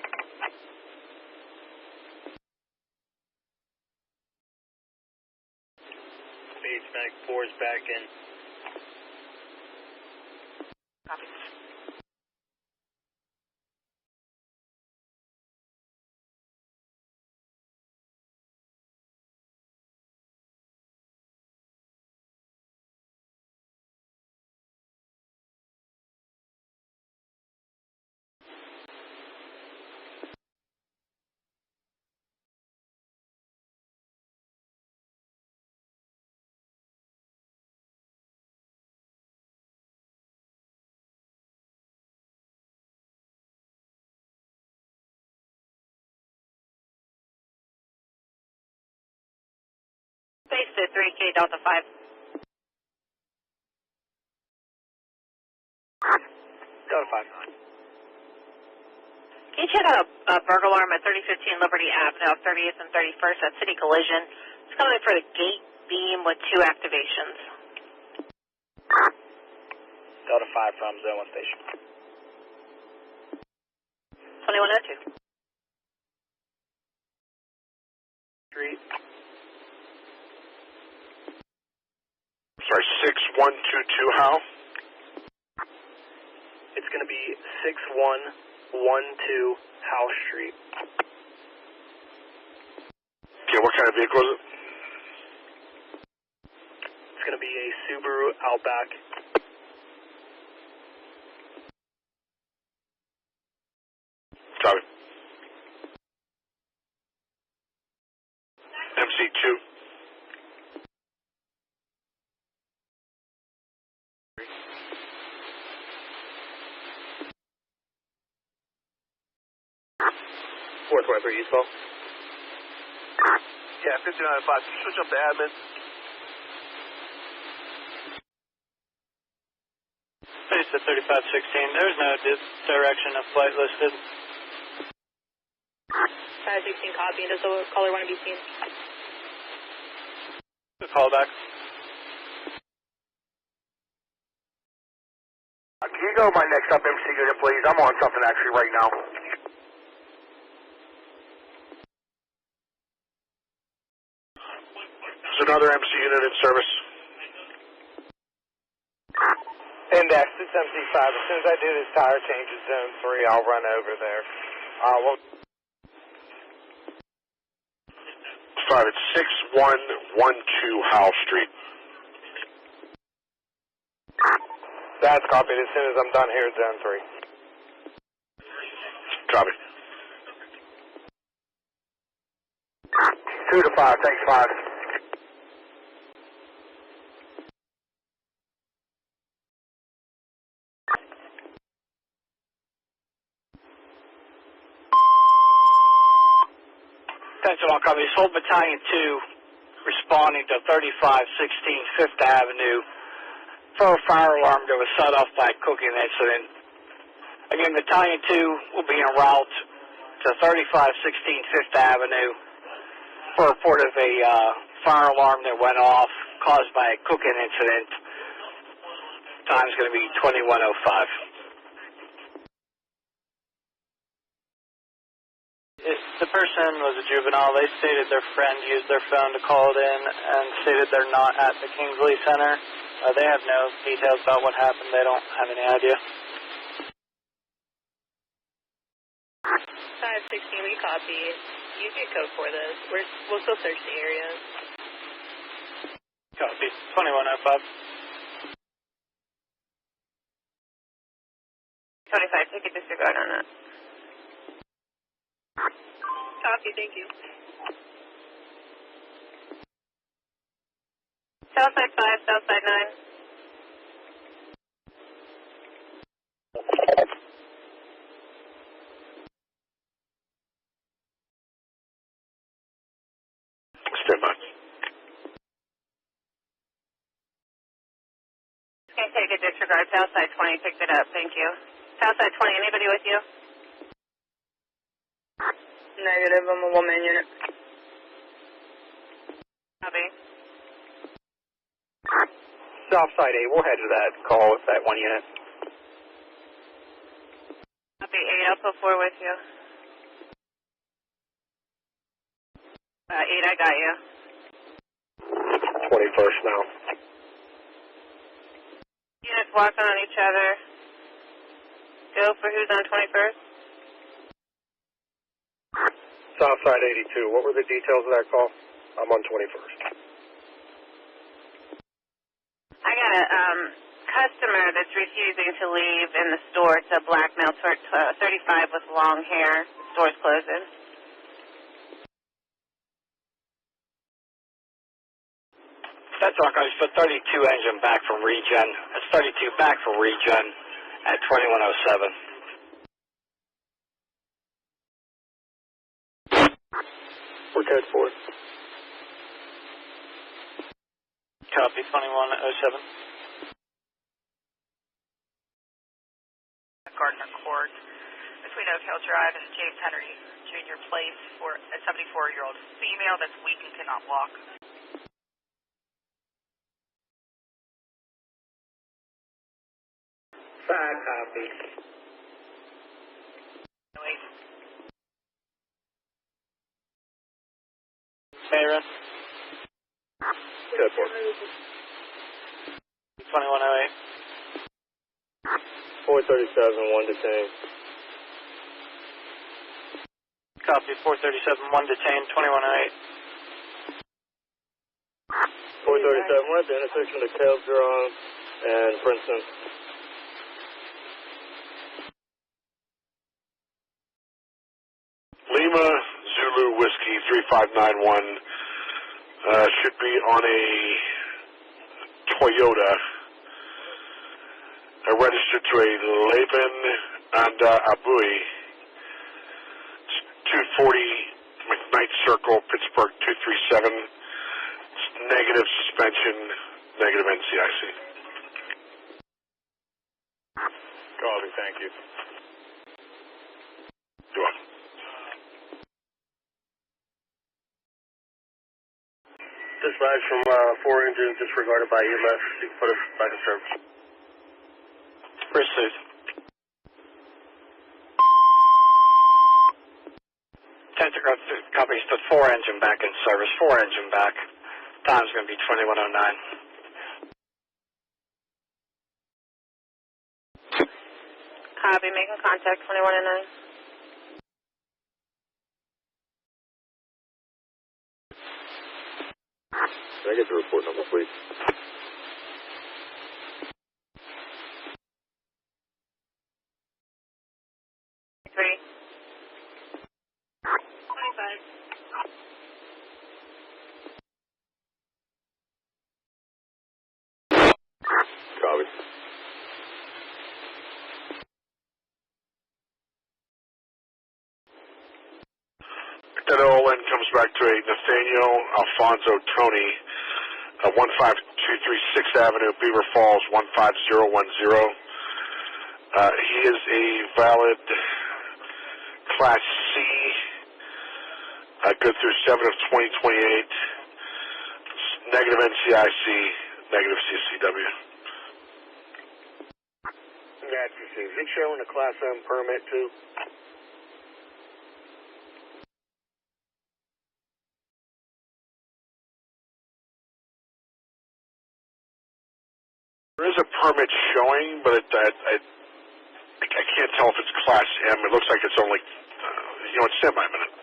Mag 4's back in. Copy. Space to 3K Delta 5. Delta 5. Can you check out a burglar alarm at 3015 Liberty Avenue, 30th and 31st at City Collision? It's coming in for the gate beam with 2 activations. Delta 5 from Zone 1 Station. 2102. Street. Sorry, 6122 how? It's going to be 6112 House Street. Okay, what kind of vehicle is it? It's going to be a Subaru Outback. Copy. MC2. Eastbound. Yeah, 5905. Switch up to admin. Space at 3516. There's no direction of flight listed. 516 copy. Does the caller want to be seen? The callback. Can you go to my next up MC unit, please? I'm on something actually right now. There's another MC unit in service. Index, it's MC5. As soon as I do this tire change at Zone 3, I'll run over there. 5, it's 6112 Howell Street. That's copied as soon as I'm done here at Zone 3. Copy. 2 to 5, thanks 5. Attention all companies, Hold Battalion 2 responding to 3516 Fifth Avenue for a fire alarm that was set off by a cooking incident. Again, Battalion 2 will be en route to 3516 Fifth Avenue for a report of a fire alarm that went off caused by a cooking incident. Time's going to be 21:05. The person was a juvenile. They stated their friend used their phone to call it in and stated they're not at the Kingsley Center. They have no details about what happened. They don't have any idea. 516, we copy. You get code for this. We'll still search the area. Copy. 2105. 25, take a disregard on that. Copy, thank you. Southside 5, Southside 9. Stand by. Okay, take a disregard. Southside 20 picked it up. Thank you. Southside 20, anybody with you? Negative, I'm a one-man unit. Copy. Southside 8, we'll head to that call with that one unit. Copy 8, I'll put 4 with you. 8, I got you. 21st now. Units walking on each other. Go for who's on 21st? Southside 82, what were the details of that call? I'm on 21st. I got a customer that's refusing to leave in the store. It's a black male, 35 with long hair. The store's closing. That's all companies, put 32 engine back from regen. That's 32 back from regen at 2107. We're code 4. Copy, 2107. Gardner Court between Oak Hill Drive and James Henry Jr. Place for a 74-year-old female that's weak and cannot walk. Copy. Mayra. 2108. 437, 1 detained. Copy, 437, 1 detained, 2108. 437, we're at the intersection of Tails Drone and Princeton. Lima Zulu Whiskey 3591 should be on a Toyota registered to a Laban and Abui. 240 McKnight Circle, Pittsburgh 237. It's negative suspension, negative NCIC. Copy, thank you. You're welcome. Dispatch from 4 engines disregarded by EMS. You can put us back in service. Pursuit. Copies put 4 engine back in service, 4 engine back. Time's going to be 2109. Copy, making contact 2109. Can I get the report number, please? Copy. That all in comes back to a Nathaniel Alfonso Tony, 15236 Avenue, Beaver Falls, 15010. He is a valid Class C, good through 7 of 2028, negative NCIC, negative CCW. That's is it showing a Class M permit too? There is a permit showing, but I can't tell if it's Class M. It looks like it's only, it's semi-minute.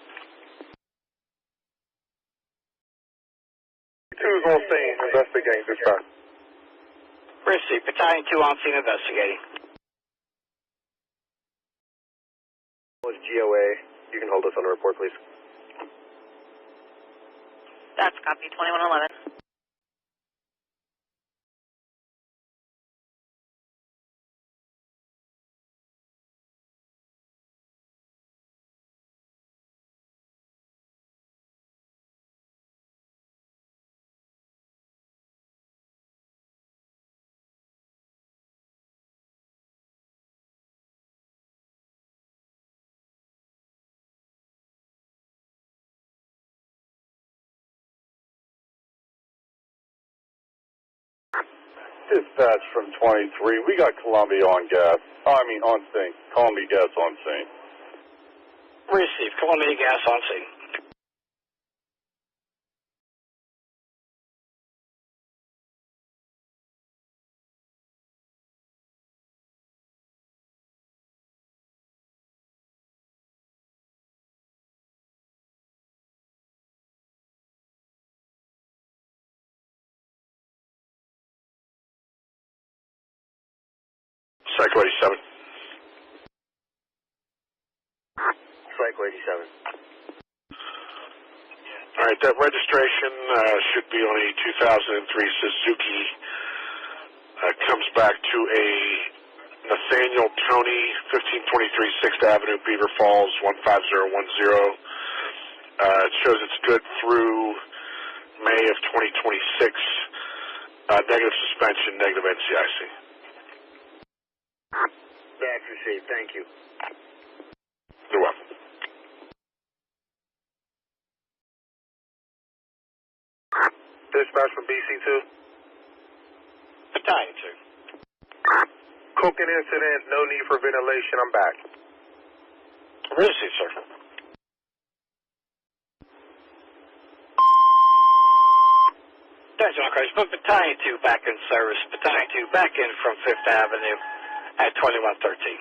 2's on scene, investigating this time. Receive, Battalion 2 on scene investigating. What's GOA? You can hold us on a report, please. That's copy, 2111. Dispatch from 23. We got Columbia on gas. On scene. Columbia gas on scene. Receive, Columbia gas on scene. Cycle 87. Cycle 87. All right, that registration should be on a 2003 Suzuki. Comes back to a Nathaniel Tony, 1523 6th Avenue, Beaver Falls, 15010. It shows it's good through May of 2026. Negative suspension, negative NCIC. That's received. Thank you. You're welcome. Dispatch from BC2. Battalion 2. Cooking incident, no need for ventilation. I'm back. Received, sir. Attention, Christ, but Battalion 2 back in service. Battalion 2 back in from 5th Avenue at 2113.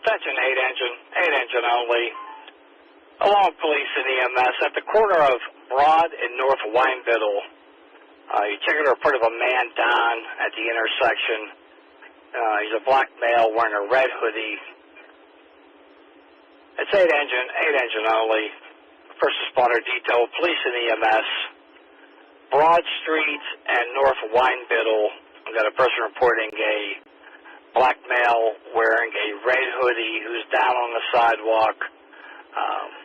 Attention, 8 engine only. Along police and EMS at the corner of Broad and North Winebiddle. You check a report of a man down at the intersection. He's a black male wearing a red hoodie. It's 8 engine only. First responder detail, police and EMS. Broad Street and North Winebiddle. We've got a person reporting a black male wearing a red hoodie who's down on the sidewalk.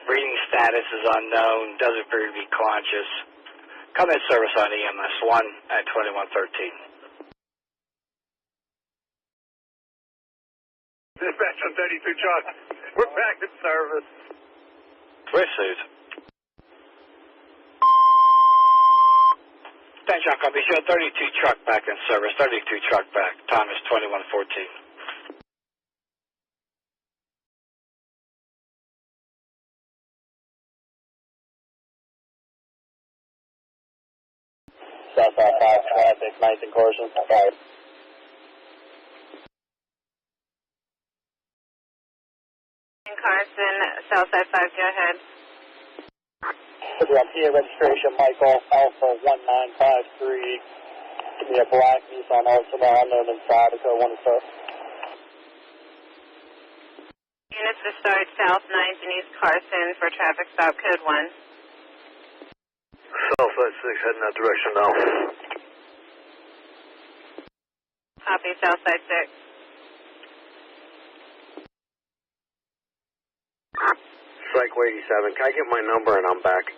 Breathing status is unknown, doesn't appear to be conscious. Come in service on EMS 1 at 2113. Dispatch from 32 Chuck. We're back in service. Received. Attention, copy. Show 32 truck back in service. 32 truck back. Time is 2114. Southbound 5 traffic, 9th and Carson. In Carson, Southside 5, go ahead. WLTA registration, Michael, Alpha 1953. Give me a black Nissan Arsenal, unknown inside, to go 1 to start. Units to start South 9th and East Carson for traffic stop code 1. Southside 6, heading that direction now. Copy, Southside 6. Cycle 87, can I get my number and I'm back?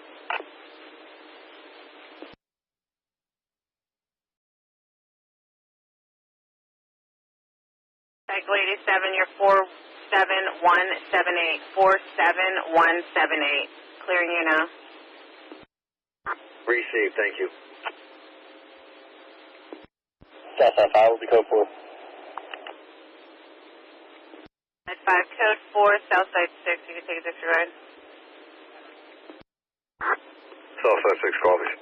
Cycle 87, you're 47178. 47178. Clearing you now. Received, thank you. Southside 5 will be code 4. At 5, code 4, Southside 6, you can take a disregard. Southside 6, copy.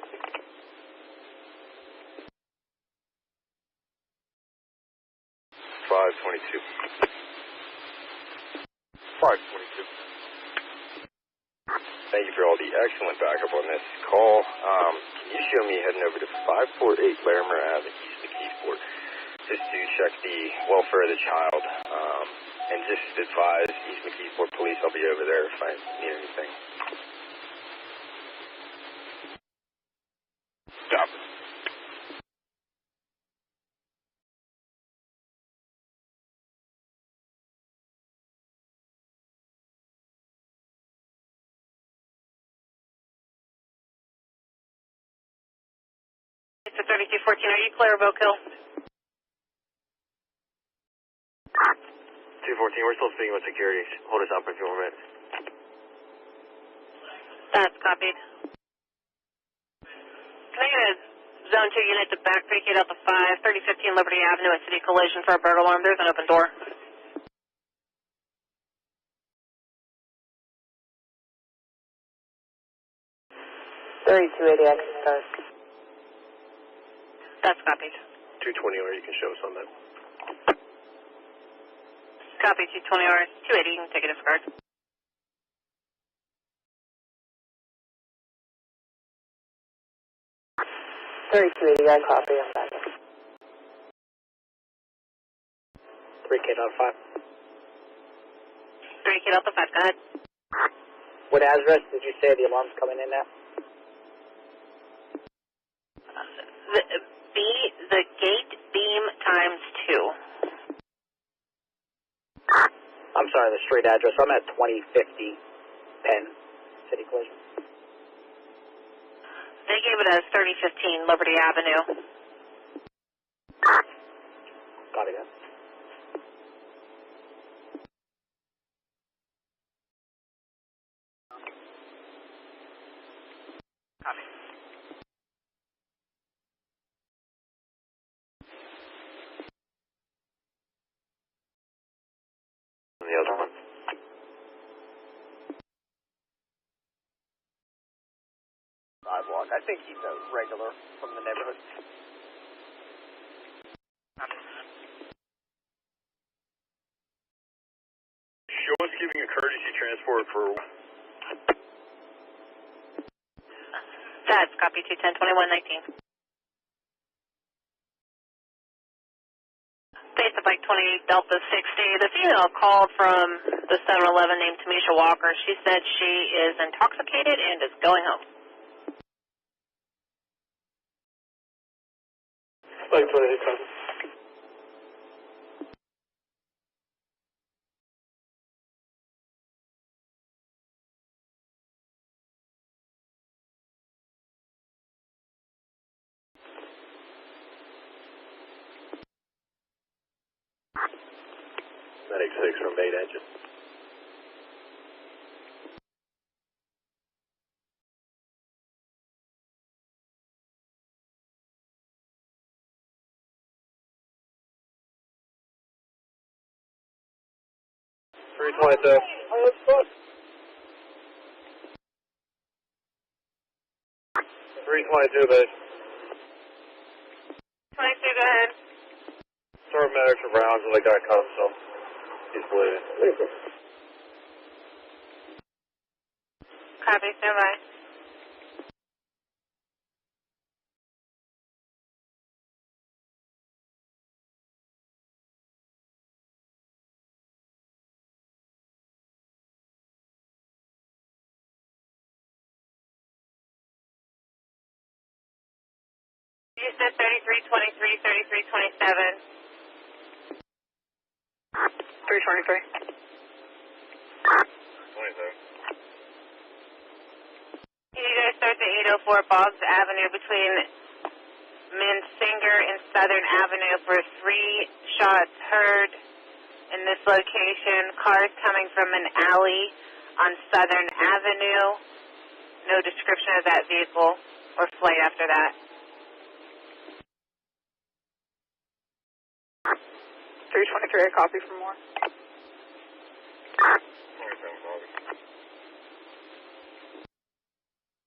Thank you for all the excellent backup on this call. Can you show me heading over to 548 Larimer Ave, East McKeesport, just to check the welfare of the child, and just advise East McKeesport Police I'll be over there if I need anything. Stop. It's a 3214. Are you clear, Oak Hill? 214, we're still speaking with security. Hold us up for a few more minutes. That's copied. Can I get a Zone 2 unit to back vacate out the 5, 3015 Liberty Avenue at City Collision for a burglar alarm? There's an open door. That's copied. 220, or you can show us on that. Copy, 220 hours, 280, you can take a disregard. I copy, I'm back. 3K out of 5. 3K out the 5, go ahead. What address did you say the alarm's coming in at? the gate beam times 2. I'm sorry, the street address. I'm at 2050 Penn City Collision. They gave it as 3015 Liberty Avenue. Copy that. Copy. The other one. Sidewalk. I think he's a regular from the neighborhood. Show us giving a courtesy transport for... That's copy 210-2119. Base of Bike 28 Delta 60. The female called from the 7-Eleven named Tamisha Walker. She said she is intoxicated and is going home. Bike 28, copy. Medic 6 from 8 engine. .322, base. 22, go ahead. Storm medics are Browns and they got cut, so he's bleeding. Copy, stand by. You said 3323, 3327. 323. 27. Can you guys start the 804 Boggs Avenue between Minsinger and Southern Avenue for 3 shots heard in this location? Cars coming from an alley on Southern Avenue. No description of that vehicle or flight after that. 323, a copy for more. 27, copy.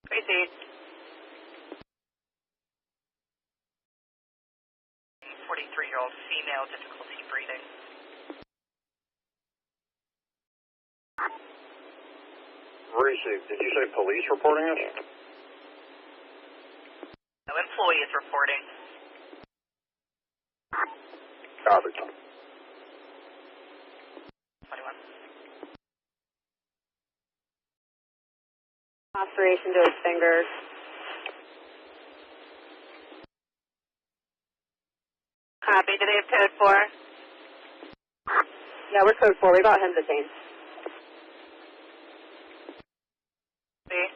Proceed. 43-year-old female, difficulty breathing. Receive. Did you say police reporting us? No, employee is reporting. Copy. 21. Laceration to his fingers. Copy. Do they have code 4? Yeah, we're code 4. We got him detained. See?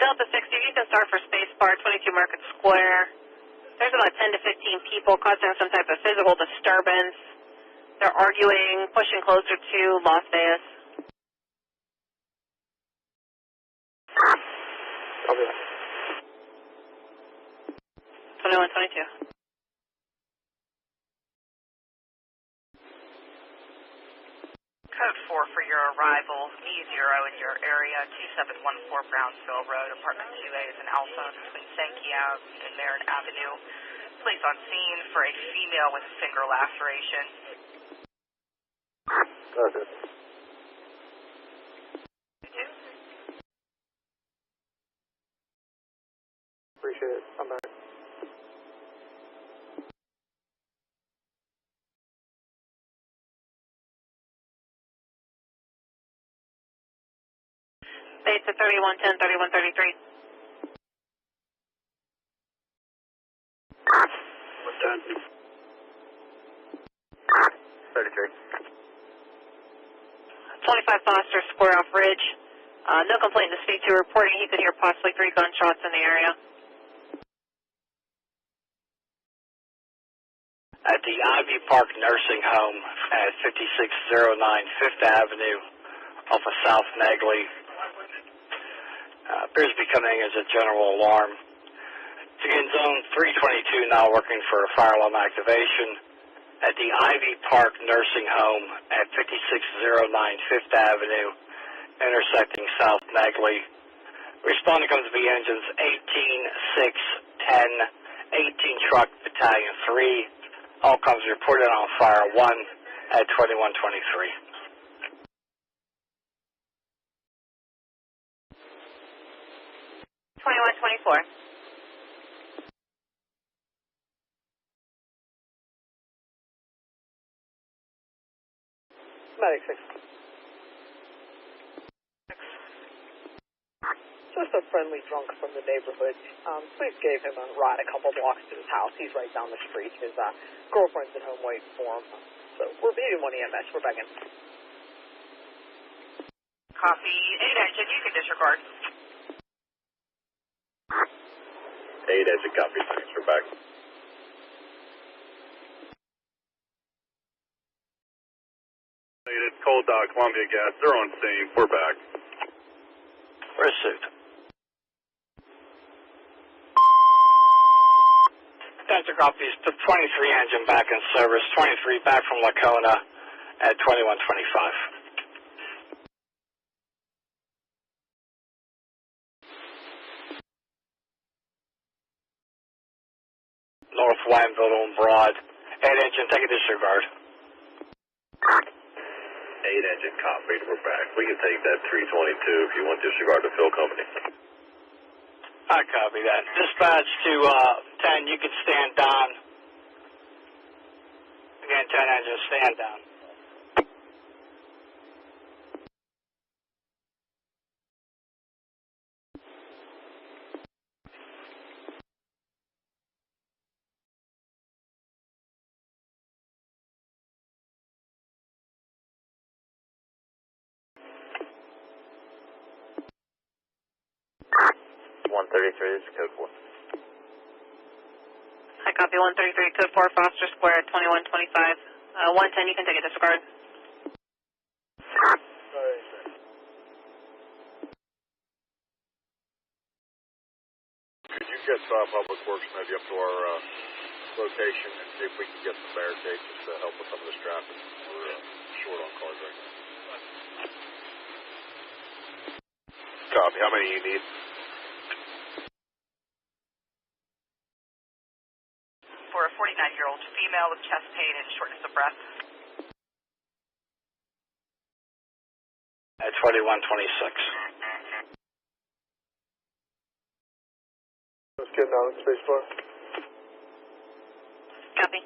Delta 60, you can start for spacebar 22 Market Square. There's about 10 to 15 people causing some type of physical disturbance. They're arguing, pushing closer to Las Vegas. Copy. 2122. Code 4 for your arrival, E0 in your area, 2714 Brownsville Road, apartment 2A is an alpha between Sankey Ave and Marin Avenue. Police on scene for a female with finger laceration. Okay. Appreciate it. I'm back. States at 3110, 3133. 33. 25 Foster Square off Ridge. No complaint to speak to. Reporting he could hear possibly 3 gunshots in the area. At the Ivy Park Nursing Home at 5609 Fifth Avenue off of South Negley. Appears to be coming as a general alarm. It's again zone 322 now working for a fire alarm activation at the Ivy Park Nursing Home at 5609 Fifth Avenue intersecting South Negley. Responding comes to be engines 18, 6, 10, 18 truck battalion 3. All comes reported on fire 1 at 2123. Medic 6. Just a friendly drunk from the neighborhood. Police gave him a ride a couple blocks to his house. He's right down the street. His girlfriend's at home waiting for him. So we're beating 1 EMS. We're begging. Copy. 8 engine, you can disregard. 8 engine, copy. Thanks, we're back. Cold Dog, Columbia Gas, they're on scene. We're back. Pursuit. Delta copies. The 23 engine back in service. 23 back from Lacona at 2125. North Wineville on Broad. 8 engine, take a disregard. 8 engine, copied. We're back. We can take that 322 if you want to disregard the fill company. I copy that. Dispatch to 10, you can stand down. Again, 10 engine, stand down. This is code 4. I copy 133, code 4, Foster Square, 2125. 110, you can take a disregard. Could you get Public Works maybe up to our location and see if we can get some barricades just to help with some of this traffic? We're short on cars right now. Copy. How many do you need? For a 49-year-old female with chest pain and shortness of breath. At 2126. Let's get down in space bar. Copy.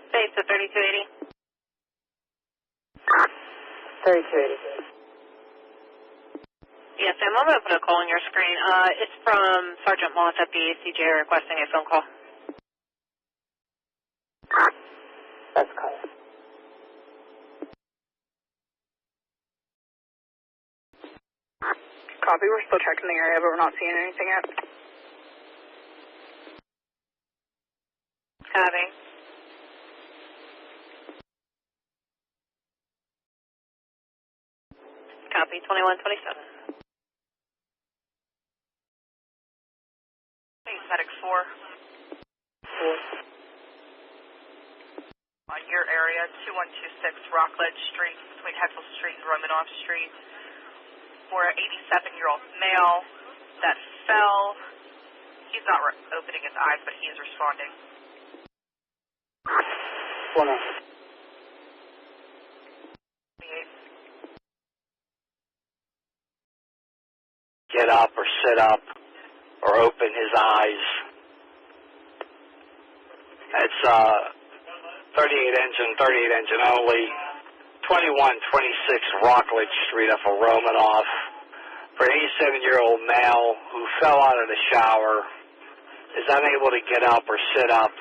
States at 3280. 3280. Yes, ma'am. I'm going to put a call on your screen. It's from Sergeant Moss at the ACJ requesting a phone call. That's correct. Copy. We're still checking the area, but we're not seeing anything yet. Copy. Copy, 2127. Medic 4. On your area, 2126 Rockledge Street, between Hetzel Street and Romanoff Street. For an 87-year-old male that fell. He's not opening his eyes, but he is responding. 1 Get up. sit up or open his eyes. It's 38 engine only, 2126 Rockledge Street off of Romanoff, for an 87-year-old male who fell out of the shower, is unable to get up or sit up,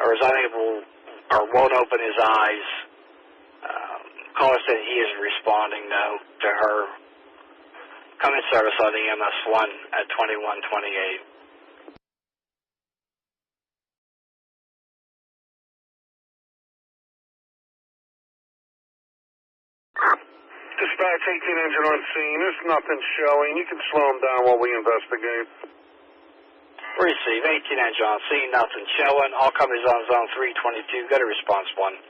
or is unable or won't open his eyes. Caller said he is responding now to her. Come in service on the EMS1 at 2128. Dispatch 18 engine on scene. There's nothing showing. You can slow them down while we investigate. Receive 18 engine on scene. Nothing showing. All companies on zone 322. Got a response 1.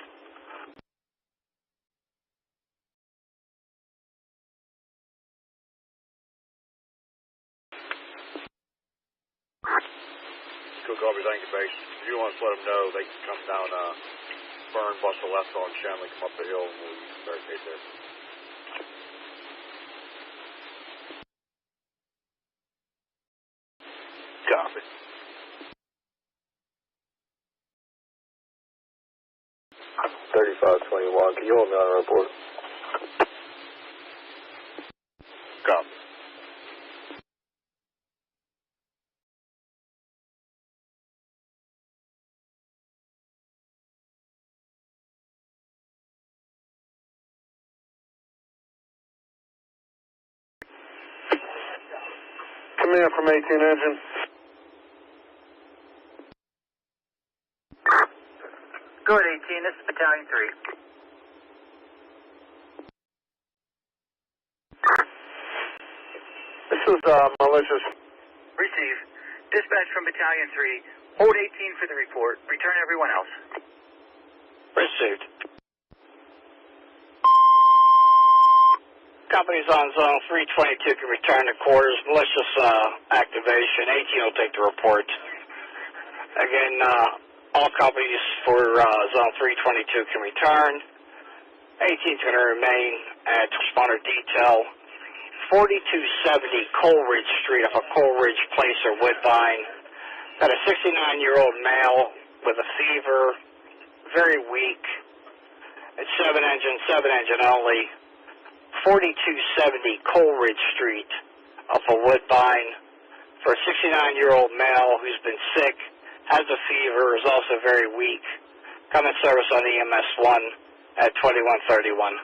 Cool copy, thank you, base. If you want to let them know, they can come down Burn, bust a left on Shanley, come up the hill, and we'll barricade there. Copy. $35.21. Can you hold me on a report? Copy. Command from 18 engine. Go ahead, 18. This is Battalion 3. This is malicious. Receive. Dispatch from Battalion 3. Hold 18 for the report. Return everyone else. Received. Companies on zone 322 can return to quarters. Malicious activation. 18 will take the report. Again, all companies for zone 322 can return. 18 is going to remain at responder detail. 4270 Coleridge Street off of Coleridge Place or Woodbine. Got a 69-year-old male with a fever, very weak. It's 7 engine only. 4270 Coleridge Street off of Woodbine for a 69-year-old male who's been sick, has a fever, is also very weak. Come in service on EMS1 at 2131.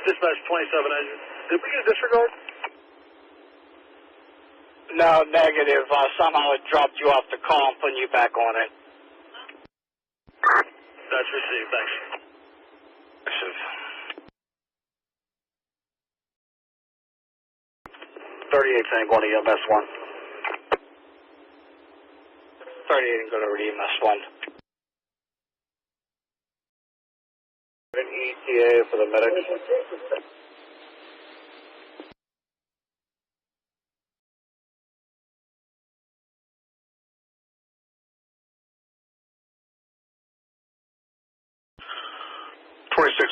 Dispatch 27 engine. Did we get a disregard? No, negative. Somehow it dropped you off the call. I'm putting you back on it. That's received. Thanks. 38 saying going to EMS1. 38 and go to EMS1. An ETA for the medics.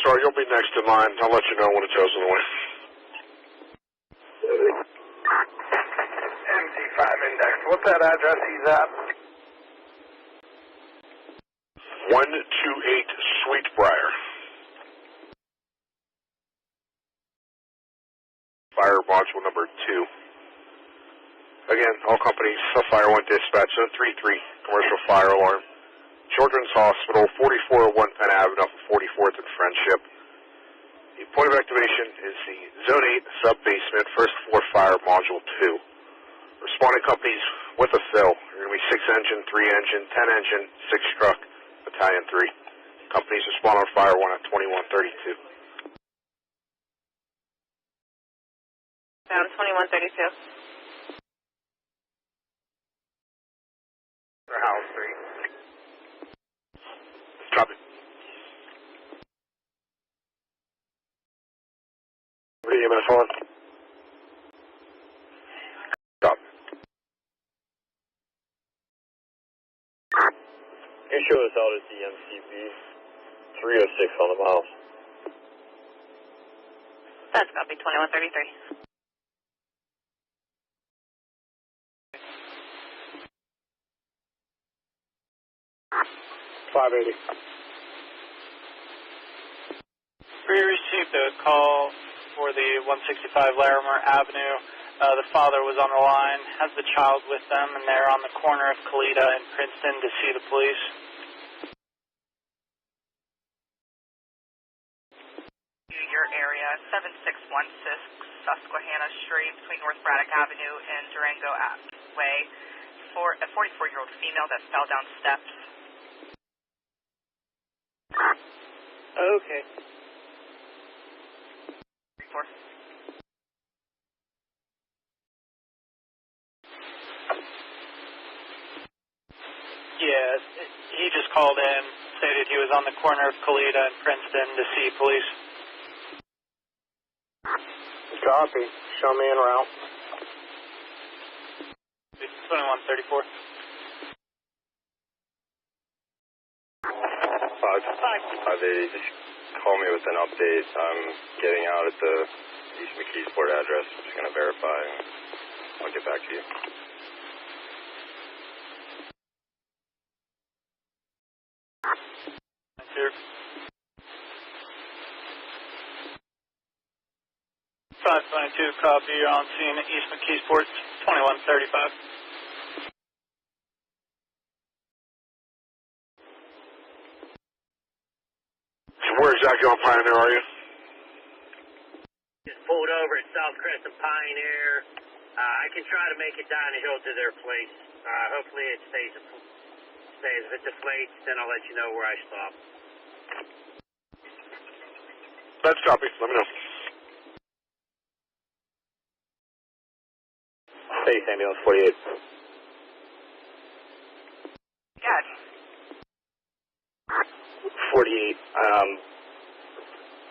You'll be next in line. I'll let you know when it goes in the way. MC5 index. What's that address he's at? 128 Sweetbriar. Fire module number 2. Again, all companies, Fire 1 dispatch, zone 33, commercial fire alarm. Children's Hospital, 4401 Penn Avenue, off of 44th and Friendship. The point of activation is the Zone 8 sub-basement, first floor fire module 2. Responding companies with a fill are going to be 6 engine, 3 engine, 10 engine, 6 truck, Battalion 3. Companies respond on Fire 1 at 2132. Down 2132. For House 3. Copy. EMS1. Copy. You show us out at the MCB 306 on the mouse. That's copy, 2133. 580. We received a call for the 165 Larimer Avenue. The father was on the line, has the child with them, and they're on the corner of Kalita and Princeton to see the police. Your area, 7616 Susquehanna Street between North Braddock Avenue and Durango Way, for a 44-year-old female that fell down steps. Okay. 4. Yeah, he just called in, stated he was on the corner of Kalita and Princeton to see police. Copy. Show me en route. 2134. 580, just call me with an update. I'm getting out at the East McKeesport address. I'm just going to verify, and I'll get back to you. Here. 522, copy. You're on scene at East McKeesport, 2135. Where exactly on Pioneer are you? Just pulled over at South Crest of Pioneer. I can try to make it down the hill to their place. Hopefully it stays. If it deflates, then I'll let you know where I stop. That's copy. Let me know. Space ambulance 48. Yes. 48.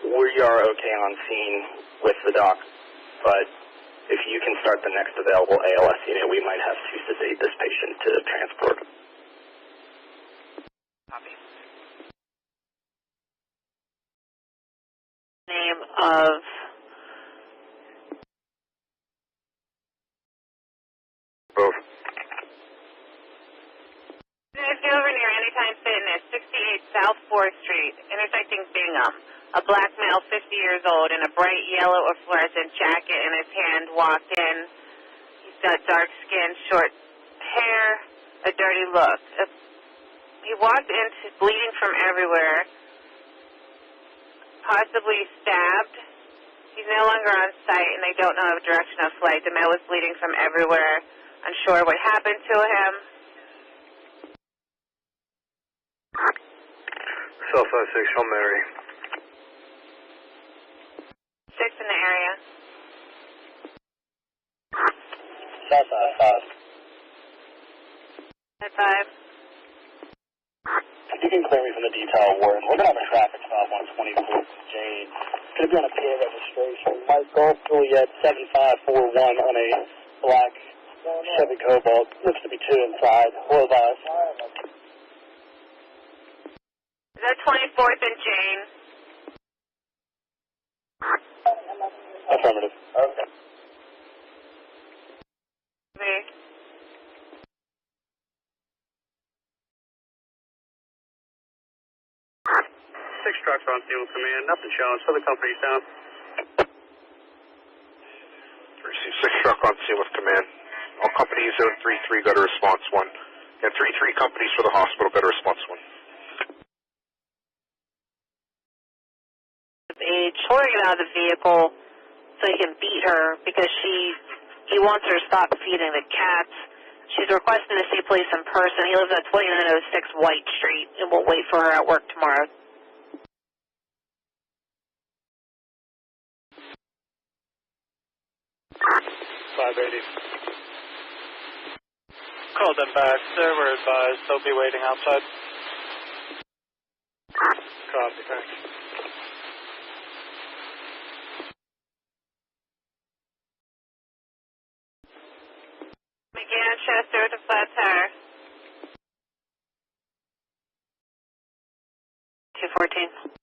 We are okay on scene with the doc, but if you can start the next available ALS unit, we might have to sedate this patient to transport. Copy. Name of Both. If you're over near Anytime Fitness, 68 South 4th Street, intersecting Bingham, a black male 50 years old in a bright yellow or fluorescent jacket in his hand walked in. He's got dark skin, short hair, a dirty look. He walked in bleeding from everywhere, possibly stabbed. He's no longer on site, and they don't know the direction of flight. The male was bleeding from everywhere, unsure what happened to him. Southside 6, Hail Mary. 6 in the area. Southside 5. At 5. If you can clear me from the detail word, we're going to have a traffic stop on 24th Jade. It's going to be on a PA registration. Mike Golf Juliet 7541 on a black Chevy Cobalt. Looks to be 2 inside. Well advised. Is that 24th and Jane? Affirmative. Okay. Me. Six trucks on field command. Nothing showing. So the company's down. Receive 6 truck on scene with command. All companies, zone 3-3, got a response 1. And 3-3 companies for the hospital, got a response 1. age, told her to get out of the vehicle so he can beat her because he wants her to stop feeding the cats. She's requesting to see police in person. He lives at 2906 White Street, and we'll wait for her at work tomorrow. Called them back. They were advised they'll be waiting outside. Copy, thanks. McGann, Chester with a flat tire. 214.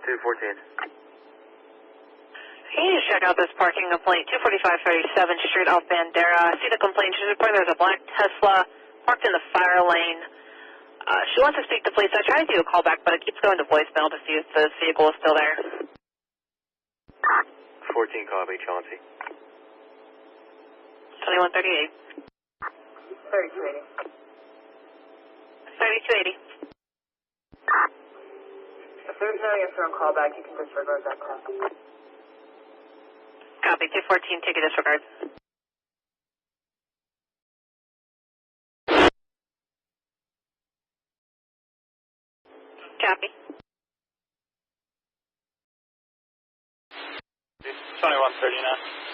214. Can you check out this parking complaint, 245 37th Street off Bandera? I see the complaint. She's reporting there's a black Tesla parked in the fire lane. She wants to speak to police. I tried to do a call back, but it keeps going to voicemail to see if the vehicle is still there. 14 copy, Chauncey. 2138. 3280. 3280. If there's no answer on callback, you can disregard that call. Copy, 214, take a disregard. Copy. 2139.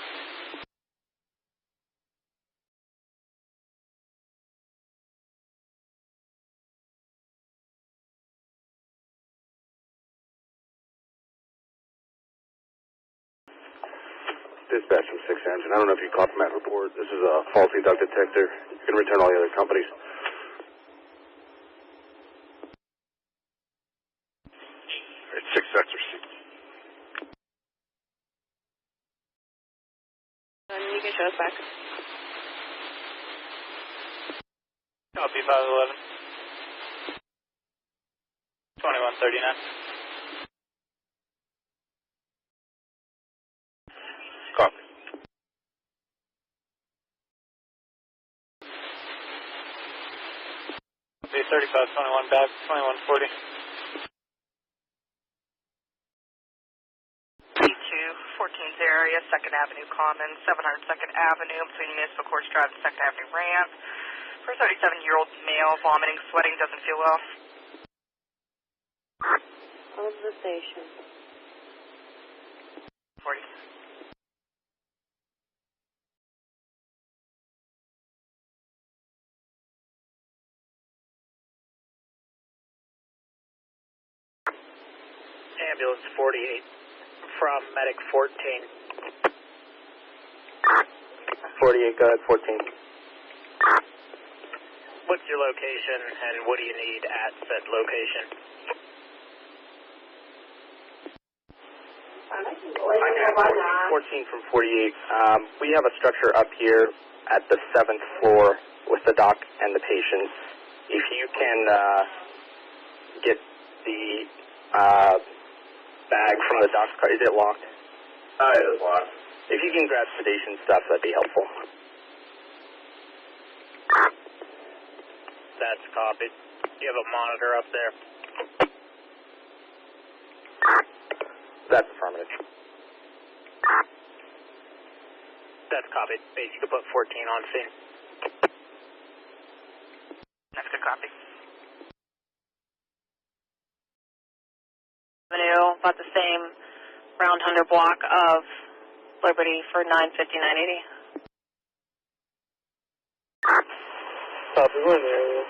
Dispatch from 6 Engine. I don't know if you caught from that report. This is a faulty duct detector. You can return all the other companies. It's 6 sectors. You can show us back. Copy 511. 2139. Copy. Copy 3521 back, 2140. P2, 14th area, 2nd Avenue Common, 702nd Avenue, between Municipal Courts Drive and 2nd Avenue Ramp. For a 37-year-old male, vomiting, sweating, doesn't feel well. Of the station. 40. Ambulance 48 from Medic 14. 48, go ahead, 14. What's your location and what do you need at said location? 14 from 48. We have a structure up here at the 7th floor with the doc and the patients. If you can get the bag from the doc's car, is it locked? It is locked. If you can grab sedation stuff, that'd be helpful. That's copied. Do you have a monitor up there? That's affirmative. That's copied. Base, you can put 14 on scene. That's good copy. Avenue, about the same round 100 block of Liberty for 95980. Copy, we're in the area.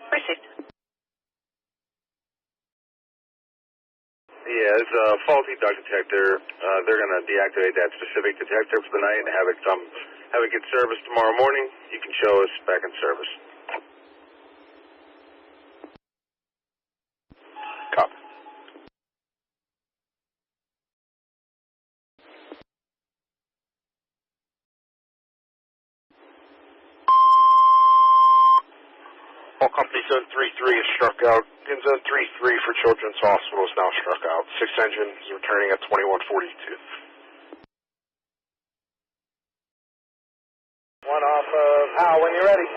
Received. Yeah, it's a faulty duct detector. They're going to deactivate that specific detector for the night and have it get serviced tomorrow morning. You can show us back in service. Copy. All company zone 3-3 is struck out. In zone 3-3 for Children's Hospital is now struck out. 6 engine is returning at 2142. One off of Hal when you're ready.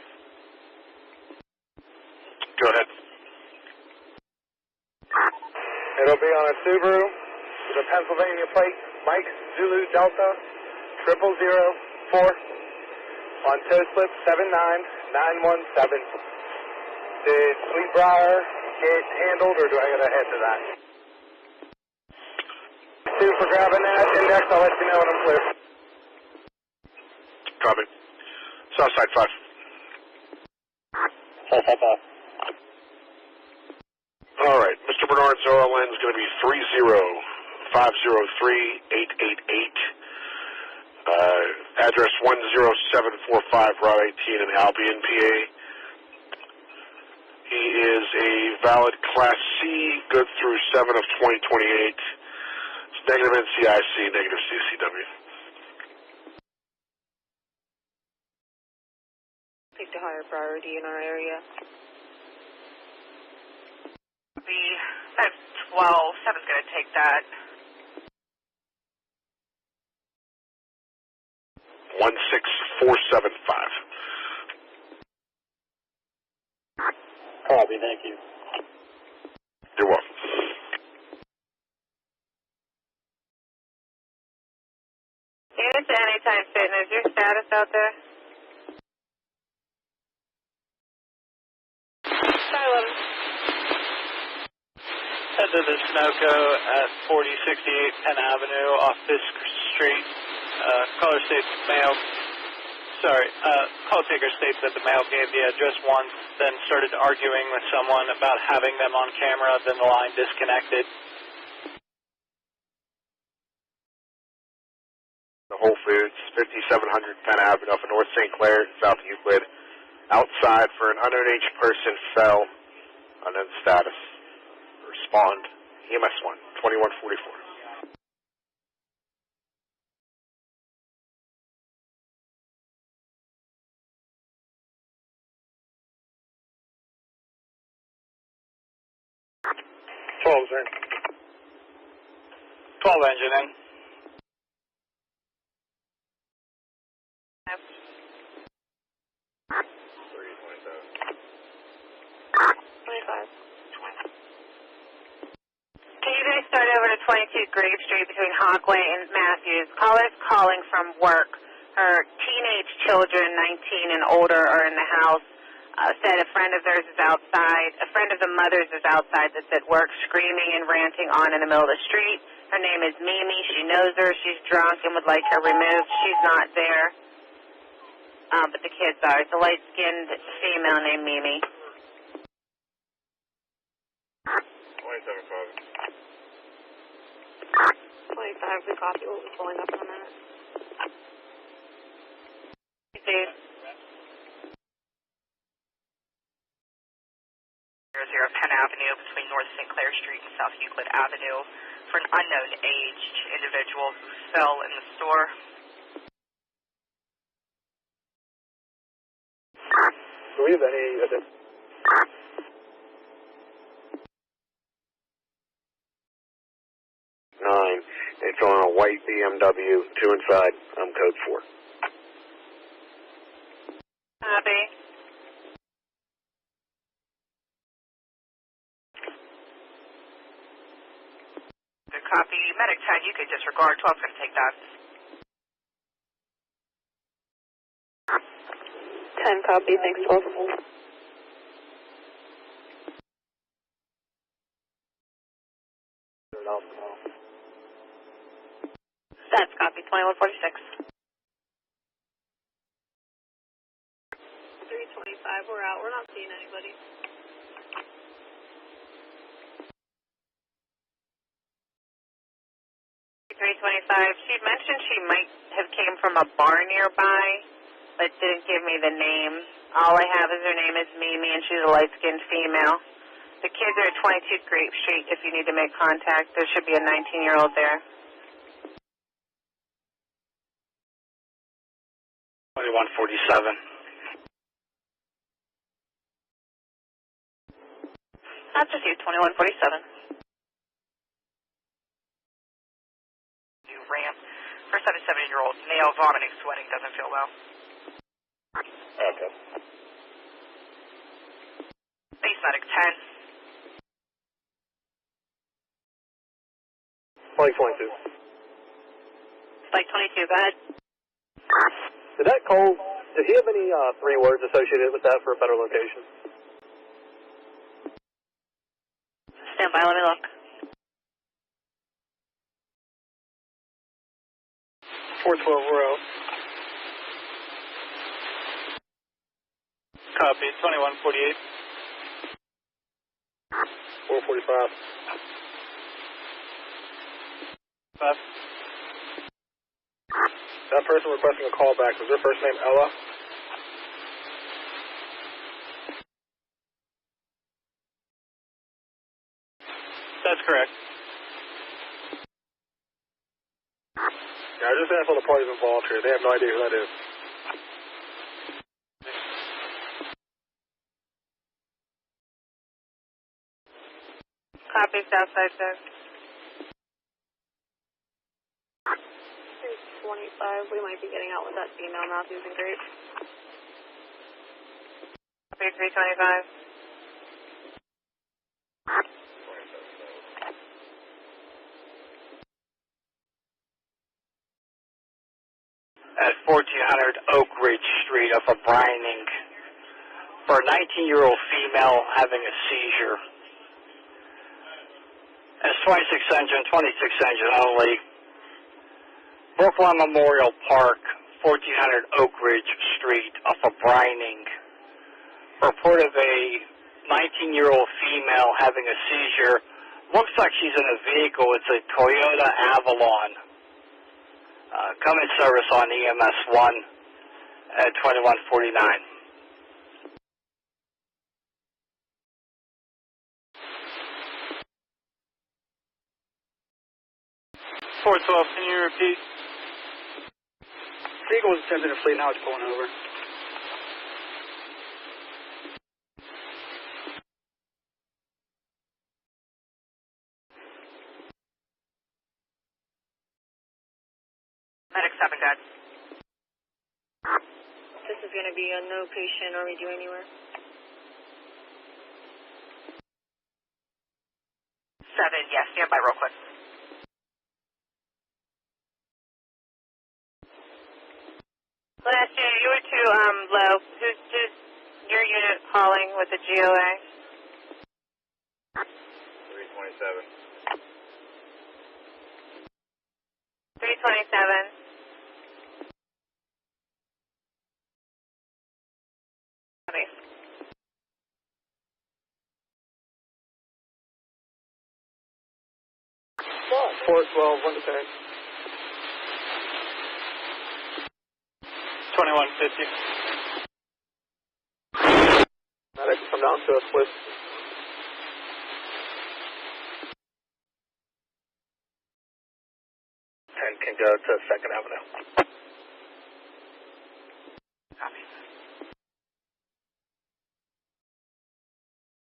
Go ahead. It'll be on a Subaru with a Pennsylvania plate, Mike Zulu Delta 0004 on tow slip 79917. Did Sweetbriar get handled, or do I gotta head to that? 2 for grabbing that. Index, I'll let you know when I'm clear. Copy. Southside 5. Southside 5. All right. Mr. Bernard's OLN is going to be 30503-888. Address 10745 Route 18 in Albion, PA. He is a valid Class C good through 7 of 2028. It's negative NCIC, negative CCW. Picked a higher priority in our area. The 512, 7's going to take that. 16475. Copy, thank you. You're welcome. Unit to Anytime Fitness, your status out there? Head to the Sunoco at 4068 Penn Avenue off Fisk Street. Caller states mail. Call taker states that the male gave the address once, then started arguing with someone about having them on camera, then the line disconnected. The Whole Foods, 5700 Penn Avenue off of North St. Clair, South Euclid. Outside for an unknown age person fell. Unknown status. Respond. EMS 1, 2144. In. 12 engine in. Can you guys start over to 22 Grave Street between Hockway and Matthews? Caller's calling from work. Her teenage children, 19 and older, are in the house. Said a friend of theirs is outside. A friend of the mother's is outside that's at work screaming and ranting on in the middle of the street. Her name is Mimi. She knows her. She's drunk and would like her removed. She's not there. But the kids are. It's a light-skinned female named Mimi. 25, we copy. We'll be pulling up on that. Steve. 00 Penn Avenue between North St. Clair Street and South Euclid Avenue for an unknown aged individual who fell in the store. Do we have any... 9. It's on a white BMW, 2 inside. I'm code 4. Copy. Good copy. Medic 10, you could disregard. 12's going to take that. 10 copy, thanks 12. That's copy, 2146. 325, we're out. We're not seeing anybody. She mentioned she might have came from a bar nearby, but didn't give me the name. All I have is her name is Mimi, and she's a light-skinned female. The kids are at 22 Grape Street if you need to make contact. There should be a 19-year-old there. 2147. That's just you, 2147. New ramp. First out of 7-year-old male vomiting, sweating, doesn't feel well. Okay. Base medic 10. Flight 22. Flight 22, go ahead. Did that call, did he have any 3 words associated with that for a better location? Stand by, let me look. 412, we're out. Copy, 2148. 445. 5. That person requesting a call back, was their first name Ella? correct. Yeah, I just asked all the parties involved here. They have no idea who that is. Copy, Southside, sir. 325, we might be getting out with that female Matthews and Grape. Copy, 325. At 1400 Oak Ridge Street up of Brining for a 19-year-old female having a seizure. It's 26 engine only. Brookline Memorial Park, 1400 Oak Ridge Street off of Brining. Report of a 19-year-old female having a seizure. Looks like she's in a vehicle. It's a Toyota Avalon. Come in service on EMS 1 at 2149. 412, can you repeat? Vehicle was attempting to flee, now it's pulling over. Medic 7, good. This is going to be a no patient or redo anywhere. 7, yes, stand by real quick. Last year, you were too low. Who's your unit calling with the GOA? 327. 327. Copy. Well, 412, when to pay. 2150. Medic, come down to us, please. And can go to 2nd Avenue. Copy.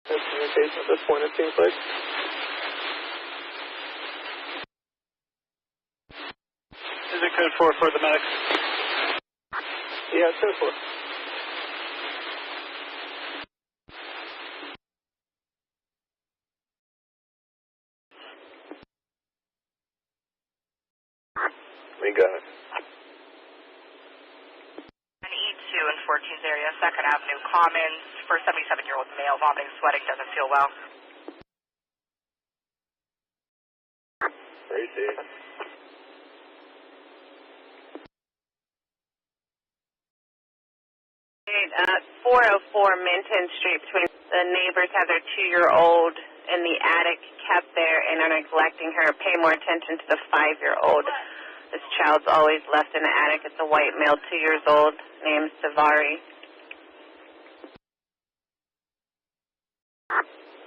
Miscommunication at this point, it seems like. Is it code 4 for the medic? Yeah, it's code 4. We got it. An E2 in 14's area, 2nd Avenue Commons for a 77-year-old male, vomiting, sweating, doesn't feel well. Very serious. 404 Minton Street. Between the neighbors have their 2-year-old in the attic kept there and are neglecting her. Pay more attention to the 5-year-old. This child's always left in the attic. It's a white male, 2 years old, named Savari.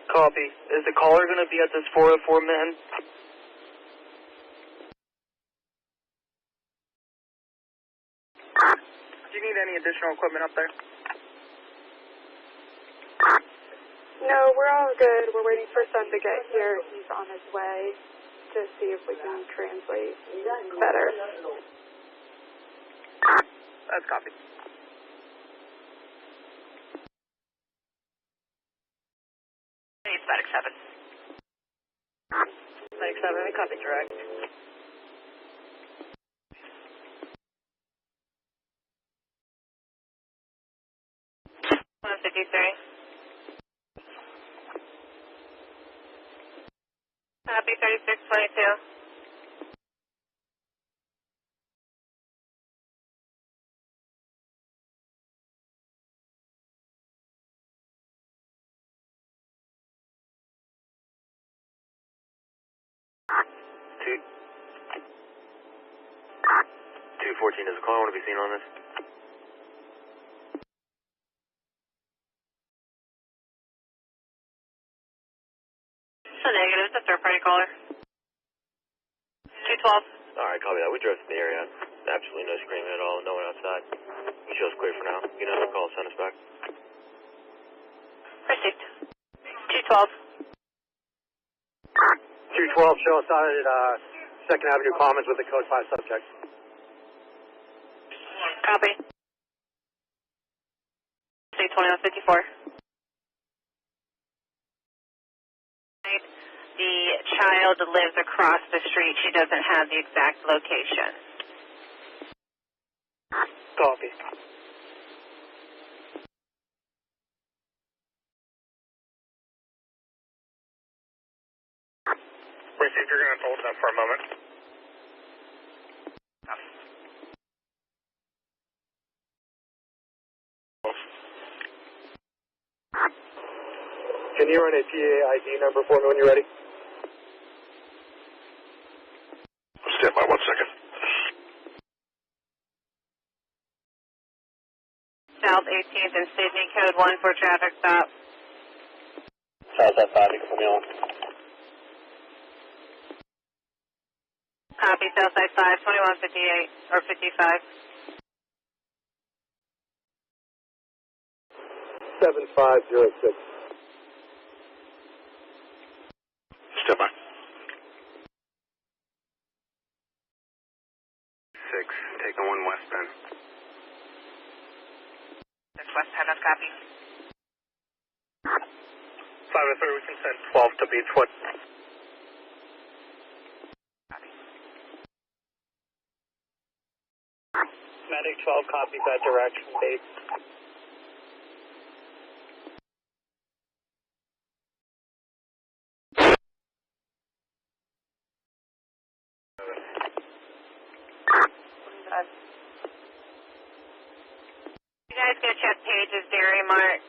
Copy. Is the caller going to be at this 404 Minton? Do you need any additional equipment up there? No, we're all good. We're waiting for Son to get here. He's on his way to see if we can translate better. That's copy. It's Medic 7. Medic 7, copy direct. 153. Copy, 3622. Two. 214, does the caller want to be seen on this? So negative, it's a third party call. area. Absolutely no screaming at all. No one outside. We show us clear for now. You know, call, send us back. Received. 212. 212, show us out at 2nd Avenue Commons with the code 5 subject. Copy. State 2154. The child lives across the street. She doesn't have the exact location. Copy. Received, you're going to hold that for a moment. Can you run a PA ID number for me when you're ready? Stand by 1 second. South 18th and Sydney, code 1 for traffic stop. Southside 5, you can put me on. Copy, Southside 5, 2158 or 55. 7506. Stand by. 6, taking 1 westbound. 6 westbound, that's copy. 503, we can send 12 to Beechwood. Medic 12 copies that direction, Dave. You guys go check Page's Dairy Mart.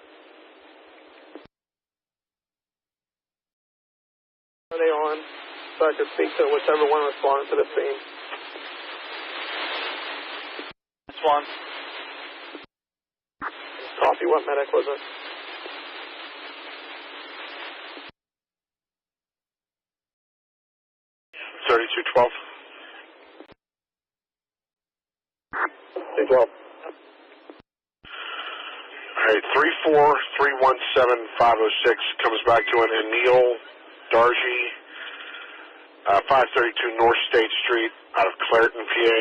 Are they on? So I can speak to whichever one responded to the scene. This one. Copy, what medic was it? $3212. 212. Alright, 34317-506 comes back to an Anil Darji, 532 North State Street out of Clareton, PA.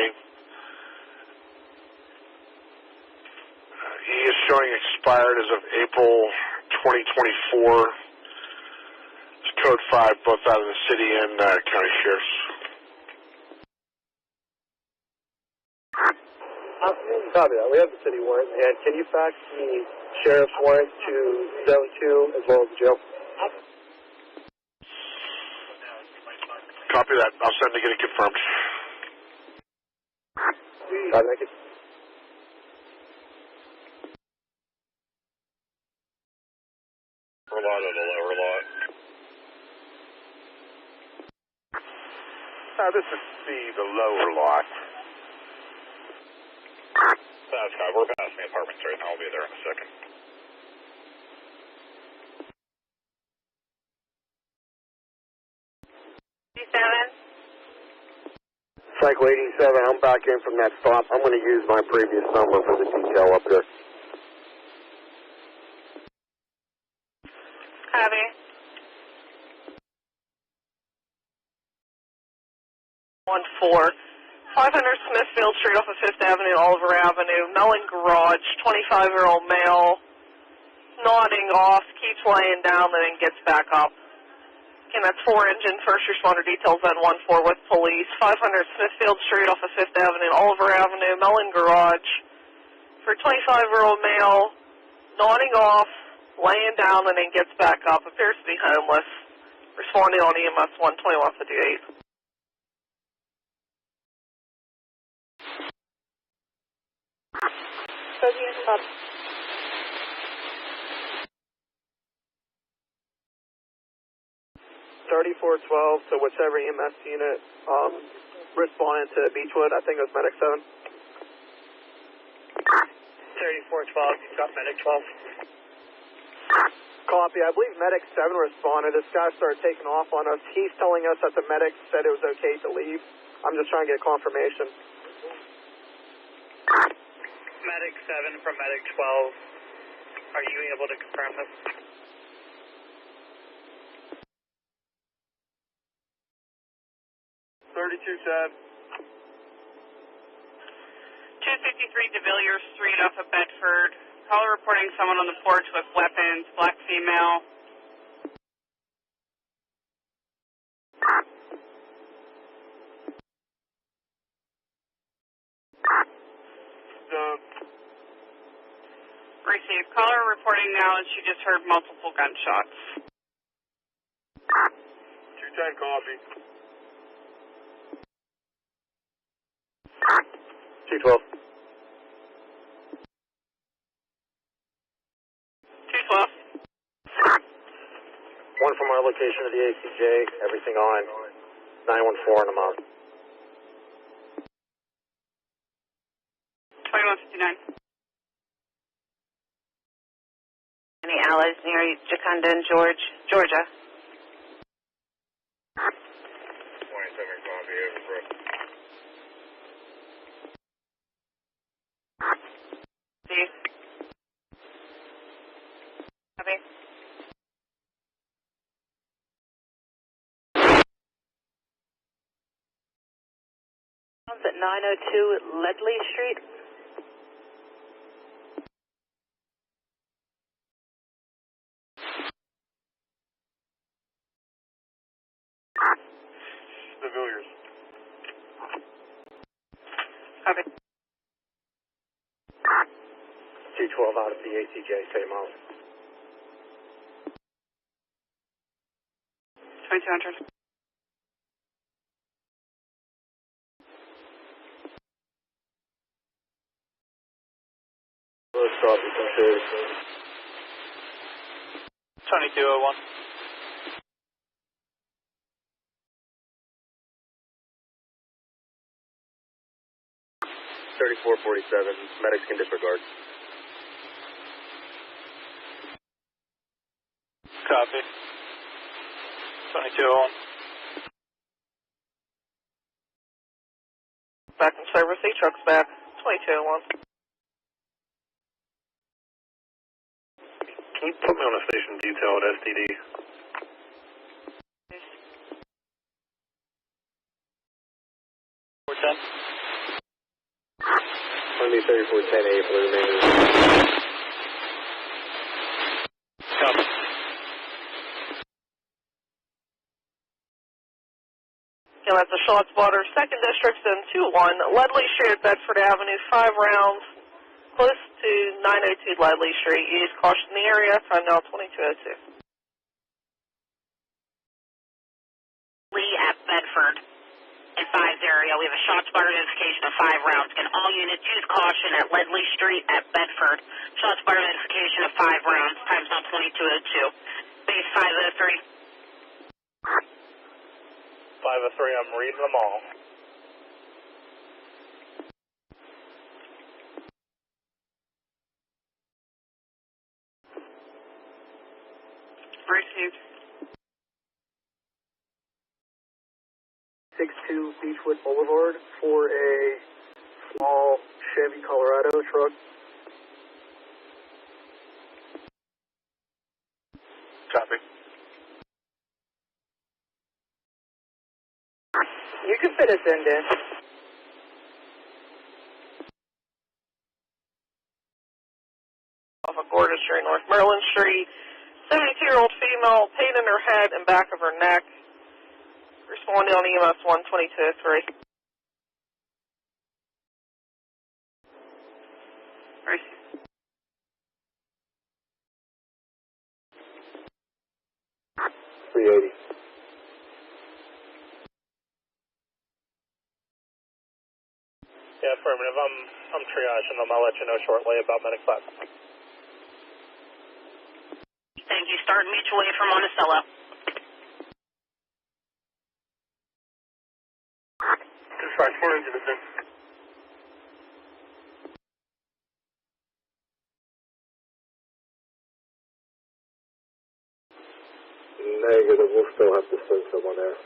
He is showing expired as of April 2024. It's code 5, both out of the city and county sheriffs. Copy that. We have the city warrant. And can you fax the sheriff's warrant to Zone 2 as well as jail? Copy that. I'll send to get it confirmed. Thank you. We're lot of the lower lot. This is the lower lot. That's fine. We're passing the apartments right now. I'll be there in a second. Cycle 87, I'm back in from that stop. I'm going to use my previous number for the detail up there. Copy. 500 Smithfield Street off of 5th Avenue, Oliver Avenue, Mellon Garage, 25-year-old male, nodding off, keeps laying down, and then gets back up. Again, that's 4 engine, first responder details at 1-4 with police. 500 Smithfield Street off of 5th Avenue, Oliver Avenue, Mellon Garage, for 25-year-old male, nodding off, laying down, and then gets back up. Appears to be homeless. Responding on EMS 12158. Unit stop. 3412 to whichever EMS unit responded to Beechwood. I think it was Medic 7. 3412, you've got Medic 12. Copy. I believe Medic 7 responded. This guy started taking off on us. He's telling us that the medic said it was okay to leave. I'm just trying to get confirmation. Medic 7 from Medic 12. Are you able to confirm this? Chad. 253 de Villiers Street off of Bedford. Caller reporting someone on the porch with weapons, black female. Received. Caller reporting now and she just heard multiple gunshots. 210 copy. 212. 212. One from our location of the ACJ, everything on. 914 on the mount. 2159. Any allies near Jacunda and Georgia? 27 copy, over, bro. See? Copy. At 902 Ledley Street. The Villiers. Copy. 212 out of the ACJ, same out. 2200. Let's stop and consider. 2201. Medics can disregard. Copy. 2201. Back in service, truck's back. 2201. Can you put me on a station detail at STD? Only 3410A for the remaining. Copy. Yeah, that's the ShotSpotter, 2nd District, and 2-1. Ledley Street, Bedford Avenue, 5 rounds, close to 902 Ledley Street. Use caution in the area, time now 2202. Lee at Bedford. Advised area, we have a ShotSpotter identification of 5 rounds. Can all units use caution at Ledley Street at Bedford? ShotSpotter identification of 5 rounds. Time's now 2202. Base 503. 503, I'm reading them all. Received. 62 Beechwood Boulevard for a small Chevy Colorado truck. Copy. You can fit us in, Dan. Off of Gordon Street, North Maryland Street. 72-year-old female, pain in her head and back of her neck. Responding on EMS 122-3. Received. 380. Yeah, affirmative. I'm triaging them. I'll let you know shortly about Medic 5. Thank you. Start mutual aid from Monticello. Dispatch 4 into the thing. Negative, we'll still have to send someone there.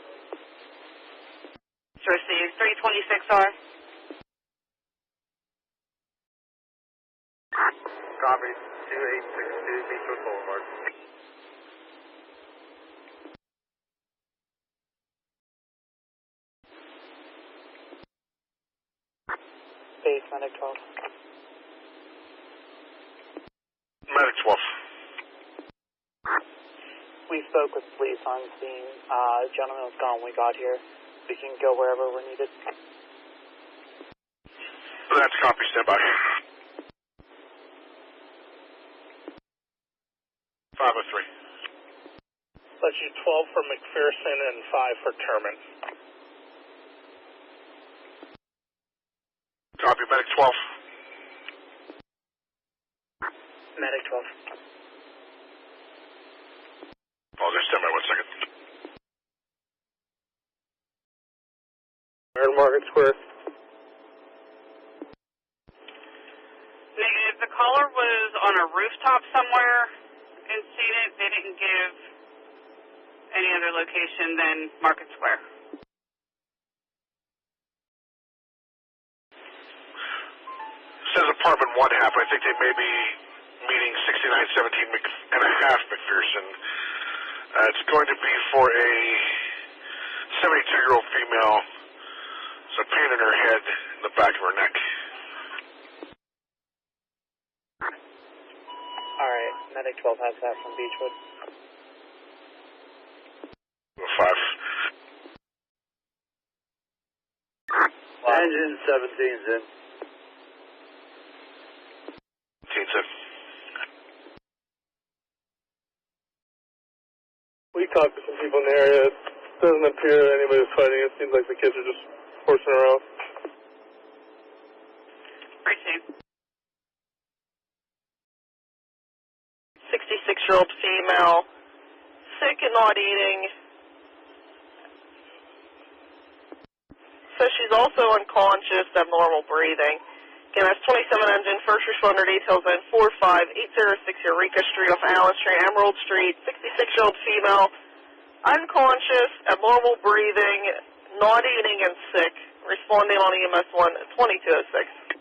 Received. 326R. Copy. 2862 Beechwood Boulevard. Base Medic 12. Medic 12. We spoke with police on scene. Gentleman was gone when we got here. We can go wherever we're needed. That's copy. Stand by. 503. Let you 12 for McPherson and 5 for Terman. Copy. Medic 12. Medic 12. Oh, just stand by 1 second. Market Square. Negative. The caller was on a rooftop somewhere and seen it. They didn't give any other location than Market Square. Says apartment 1 half. I think they may be meeting 6917 and a half McPherson. It's going to be for a 72-year-old female. There's a pain in her head in the back of her neck. Alright, Medic 12 has that from Beechwood. 5. Engine 17's in. 17's in. We talked to some people in the area. It doesn't appear that anybody's fighting. It seems like the kids are just horsing around. Appreciate it. 66-year-old female, sick and not eating. So she's also unconscious, abnormal breathing. Again, that's 27 engine, first responder details in 45806 Eureka Street off Allen Street, Emerald Street, 66-year-old female, unconscious, abnormal breathing, not eating and sick, responding on EMS 1 2206.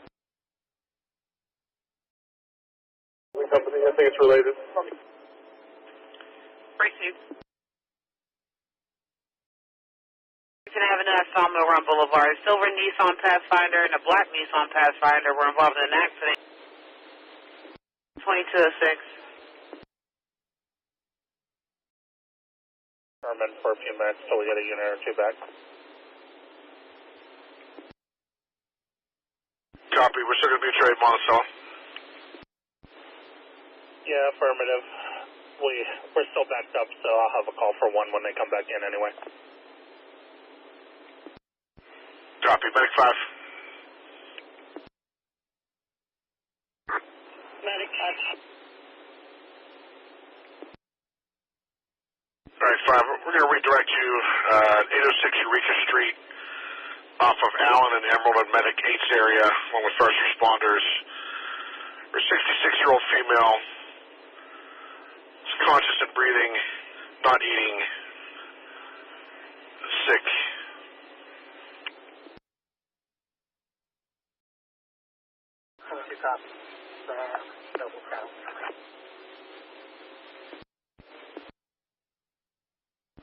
Company, I think it's related. Appreciate it. Avenue at Sawmill Run Boulevard. Silver Nissan Pathfinder and a black Nissan Pathfinder were involved in an accident. 2206. Terman for a few minutes till we get a unit or two back. Copy. We're still going to be a trade Monticello. Yeah, affirmative. We're still backed up, so I'll have a call for 1 when they come back in anyway. Copy. Medic 5. Medic 5. All right, 5. We're going to redirect you 806 Eureka Street off of Allen and Emerald and Medic 8's area, along with first responders. A 66-year-old female, conscious and breathing, not eating, sick.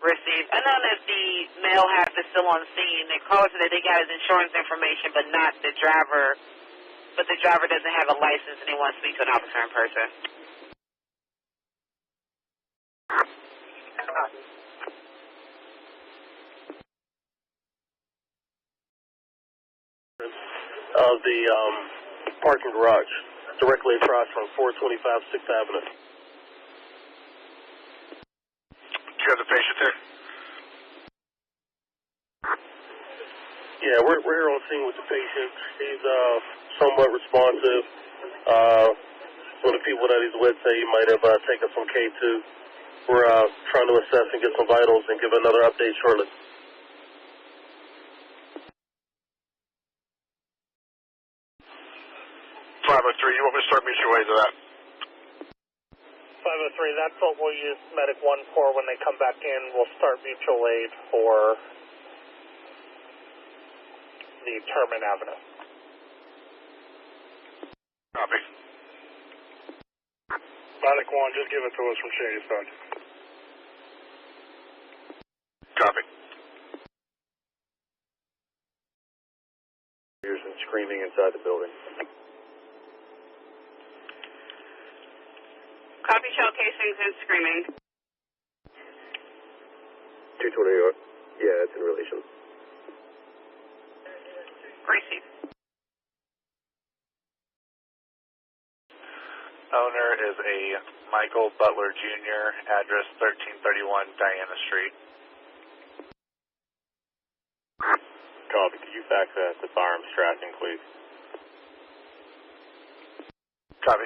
Received. I know that the male half is still on scene. They called so that they got his insurance information, but not the driver. But the driver doesn't have a license and he wants to speak to an officer in person. Of the parking garage, directly across from 425 6th Avenue. Do you have the patient there? Yeah, we're here on scene with the patient. He's somewhat responsive. One of the people that he's with say he might have taken some K2. We're trying to assess and get some vitals and give another update shortly. 503, you want me to start mutual aid to that? 503, that's what we'll use Medic 1 for when they come back in. We'll start mutual aid for the Terman Avenue. Copy. Attic 1, just give it to us from Shady's side. Copy. Here's some screaming inside the building. Copy, shell casings and screaming. 220, yeah, it's in relation. Receive. Owner is a Michael Butler Jr., address 1331 Diana Street. Copy. Could you fax that to firearms tracking, please? Copy.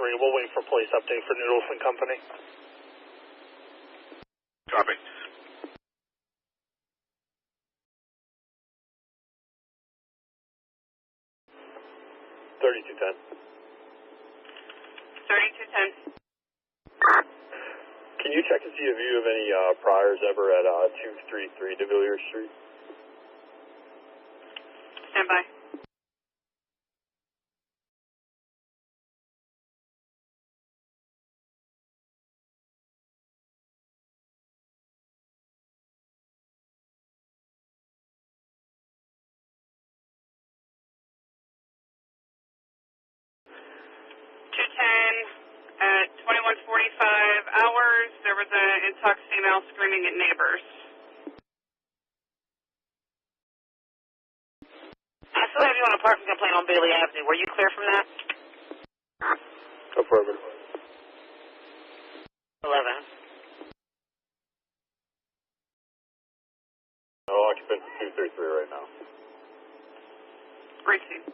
We'll wait for police update for Noodles and Company. Copy. Can you check to see a view of any priors ever at 233 De Villiers Street? Stand by. At 21:45 hours, there was an intoxicated female screaming at neighbors. I still have you on a parking complaint on Bailey Avenue. Were you clear from that? Affirmative. 11. No occupant for 233 right now. Receive.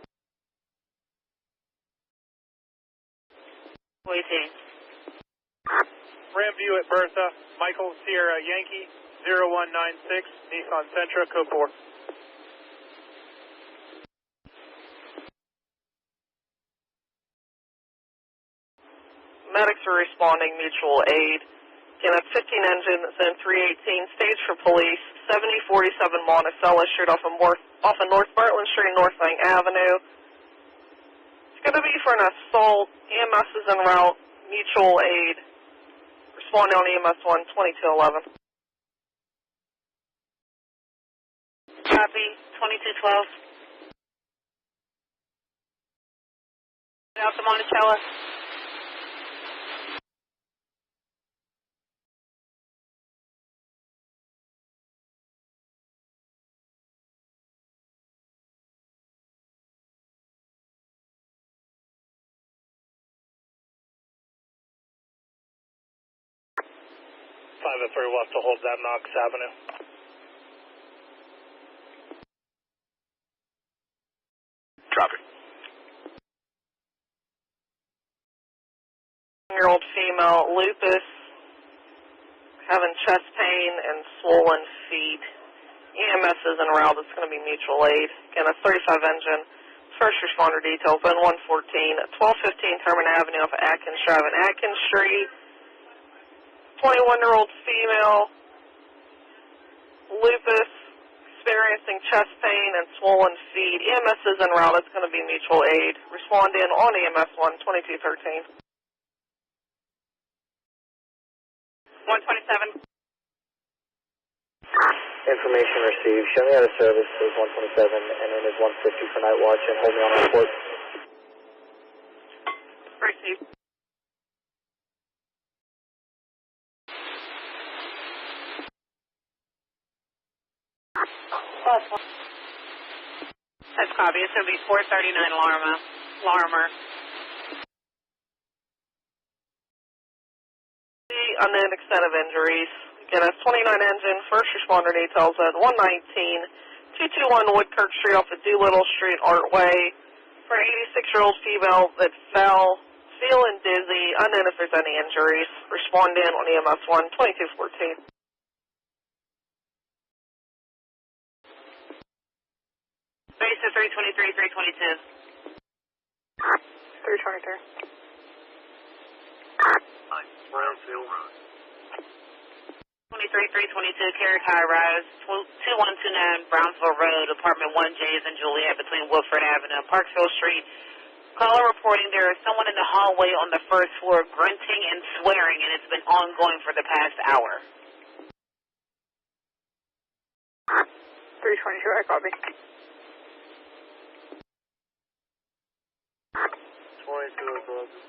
Waiting. Ram view at Bertha, Michael Sierra Yankee, 0196, Nissan Sentra, code 4. Medics are responding, mutual aid. Again, that's 15 engine, then 318, stage for police, 7047 Monticello Street off of North Bartlett Street, North Lang Avenue. It's going to be for an assault. EMS is en route, mutual aid. Responding on EMS 1, 2211. Copy, 2212. Out to Monticello. We'll have to hold that Knox Avenue. Copy. Year-old female, lupus, having chest pain and swollen feet. EMS is en route. It's going to be mutual aid. Again, that's 35 engine. First responder details, then 114, 1215 Herman Avenue off of Atkins Drive and Atkins Street. 21-year-old female, lupus, experiencing chest pain and swollen feet. EMS is en route. It's going to be mutual aid. Respond in on EMS 1, 2213. 127. Information received. Show me out of service is 127 and then is 150 for night watch and hold me on report. Received. That's copy. It's going to be 439 Larimer. Unknown extent of injuries. Again, that's 29 engine, first responder details at 119, 221 Woodkirk Street off of Doolittle Street, Artway, for an 86-year-old female that fell, feeling dizzy, unknown if there's any injuries. Respond in on EMS 1, 2214. Base of 323, 322. 323. 23-322 Carrick High Rise, 2129 Brownsville Road, Apartment 1J's and Juliet between Woodford Avenue and Parksville Street. Caller reporting there is someone in the hallway on the first floor grunting and swearing, and it's been ongoing for the past hour. 322, I copy. 22,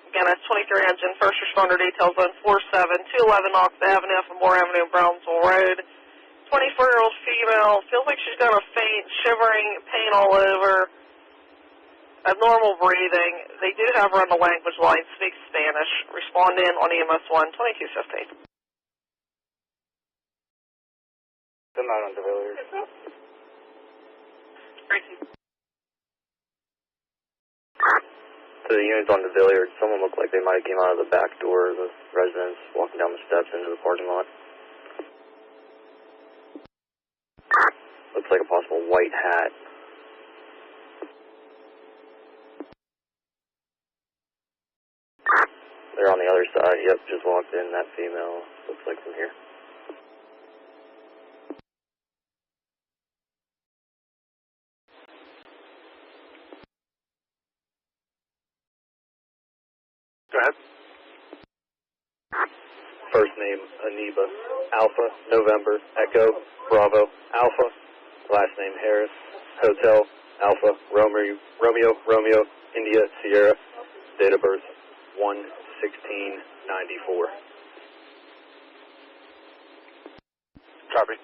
Again, that's 23 engine, first responder details on 47-211 Knox Avenue, from Moore Avenue, Brownsville Road. 24-year-old female, feels like she's got a faint, shivering, pain all over, abnormal breathing. They do have her on the language line, speaks Spanish. Respond in on EMS 1, 2250. Come out on the Villiers. To the units on the Villiers, someone looked like they might have came out of the back door of the residence, walking down the steps into the parking lot. Looks like a possible white hat. They're on the other side. Yep, just walked in. That female looks like from here. Go ahead. First name, Aniba. Alpha, November, Echo, Bravo, Alpha. Last name, Harris. Hotel, Alpha, Romeo, India, Sierra. Date of birth, 1/16/94. Copy.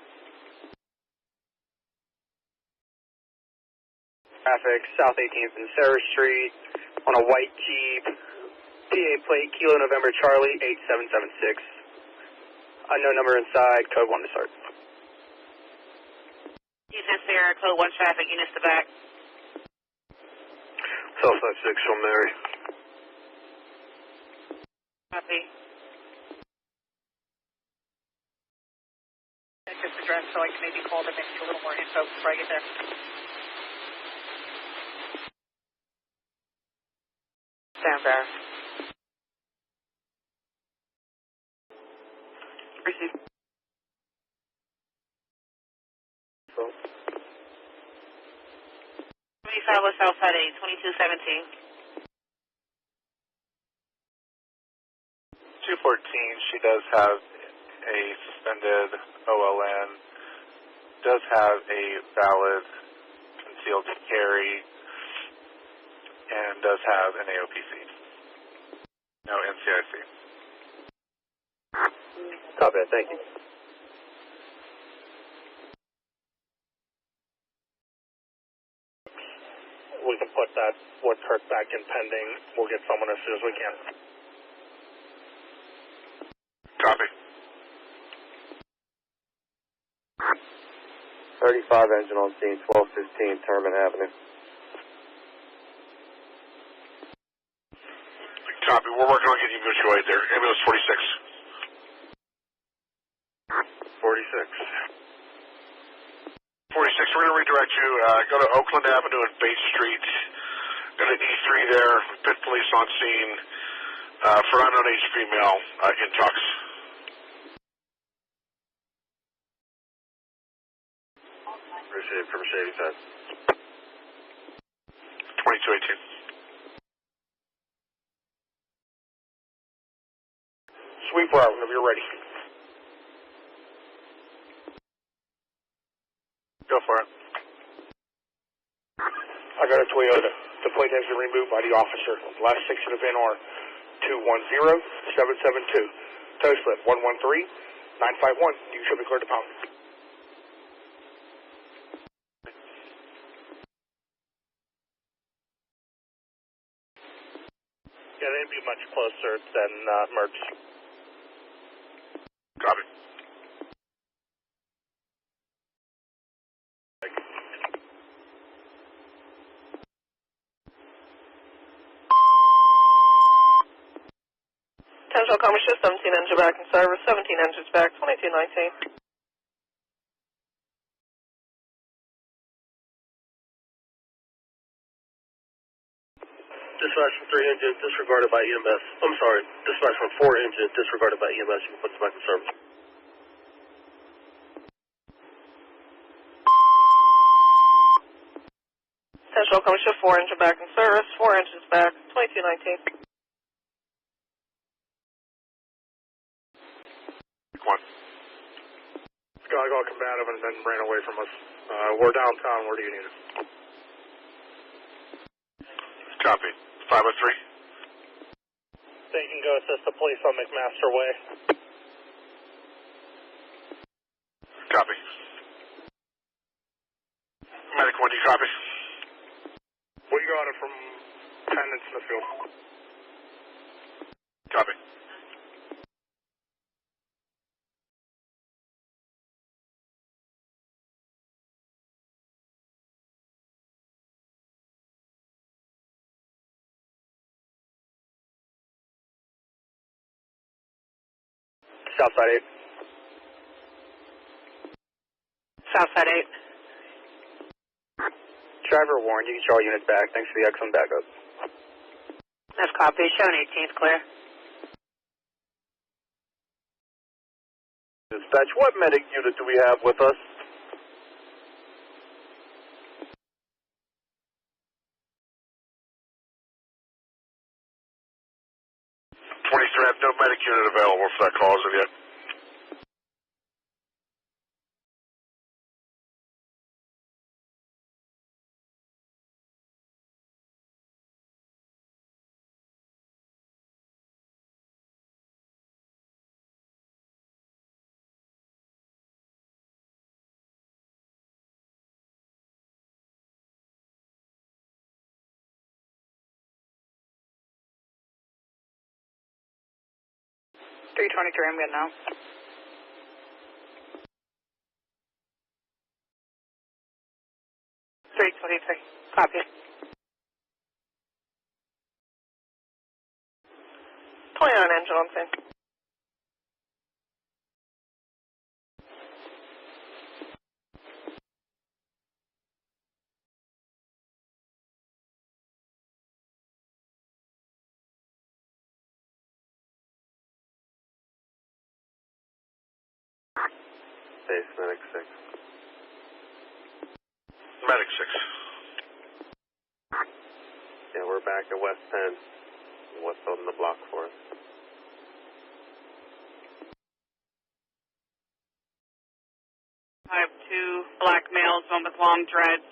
Traffic, South 18th and Sarah Street, on a white Jeep. PA plate, Kilo November Charlie, 8776. Unknown number inside, code 1 to start. Houston Sierra, code 1 traffic, units to back. Southside 6 from Mary. Copy. That's just address, so I can maybe call them and get a little more info before I get there. Stand there. Receive. So. 25 West Southside 8, 2217. 214, she does have a suspended OLN, does have a valid concealed carry, and does have an AOPC. No NCIC. Copy that, thank you. We can put that Woodkirk back in pending. We'll get someone as soon as we can. Copy. 35 engine on scene, 1215 Terman Avenue. Copy. We're working on getting you mutual aid there. Ambulance 46. 46. 46, we're going to redirect you. Go to Oakland Avenue and Bay Street. Got an E3 there. Pitt police on scene for unknown age female in Tux. Appreciate it from Shady Side. 2218. Sweeper out whenever you're ready. Go for it. I got a Toyota. The plate has been removed by the officer. Last 6 of the VIN are 210772. Tow slip 113951. You should be cleared to pound. Yeah, they'd be much closer than emergency. Copy. Potential Commerce 17 engine back in service, 17 engines back, 2219. Dispatch from 3 engine disregarded by EMS. I'm sorry, dispatch from 4 engine disregarded by EMS. You can put this back in service. Central Commission 4 engine back in service, 4 engines back, 2219. Come on. This guy got combative and then ran away from us. We're downtown. Where do you need us? Copy. 503. They can go assist the police on McMaster Way. Copy. Medic 1, do you copy? We got it from 10 in Smithfield. Copy. Southside 8. Southside 8. Driver warned, you can show all units back. Thanks for the excellent backup. That's copy. Showing 18th clear. Dispatch, what medic unit do we have with us? 23, I have no medic unit available for that call as of yet. $323, I'm good now. $323. Copy. 29 engine on scene. Base Medic 6. Medic 6. Yeah, we're back at West 10. What's on the block for us? I have 2 black males, one with long dreads,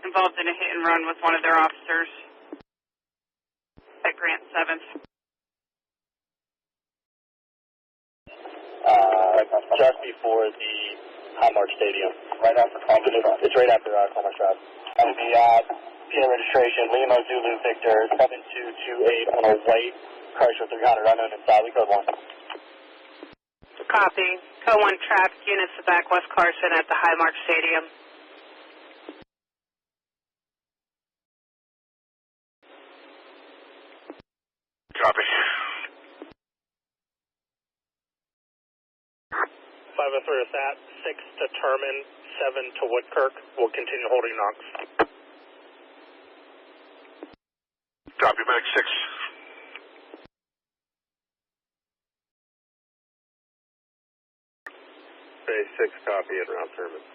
involved in a hit and run with one of their officers at Grant 7th. Just before the Highmark Stadium. Right after Commerce Drive. It's right after Commerce Drive. And the PA registration, Lima Zulu Victor 7228 on a white Chrysler 300 unknown inside. We code 1. Copy. Code 1 traffic units to back West Carson at the Highmark Stadium. Copy. 503 is at 6 to Terman, 7 to Woodkirk. We'll continue holding Knox. Copy, Medic 6. Base 6 copy at Round Terman.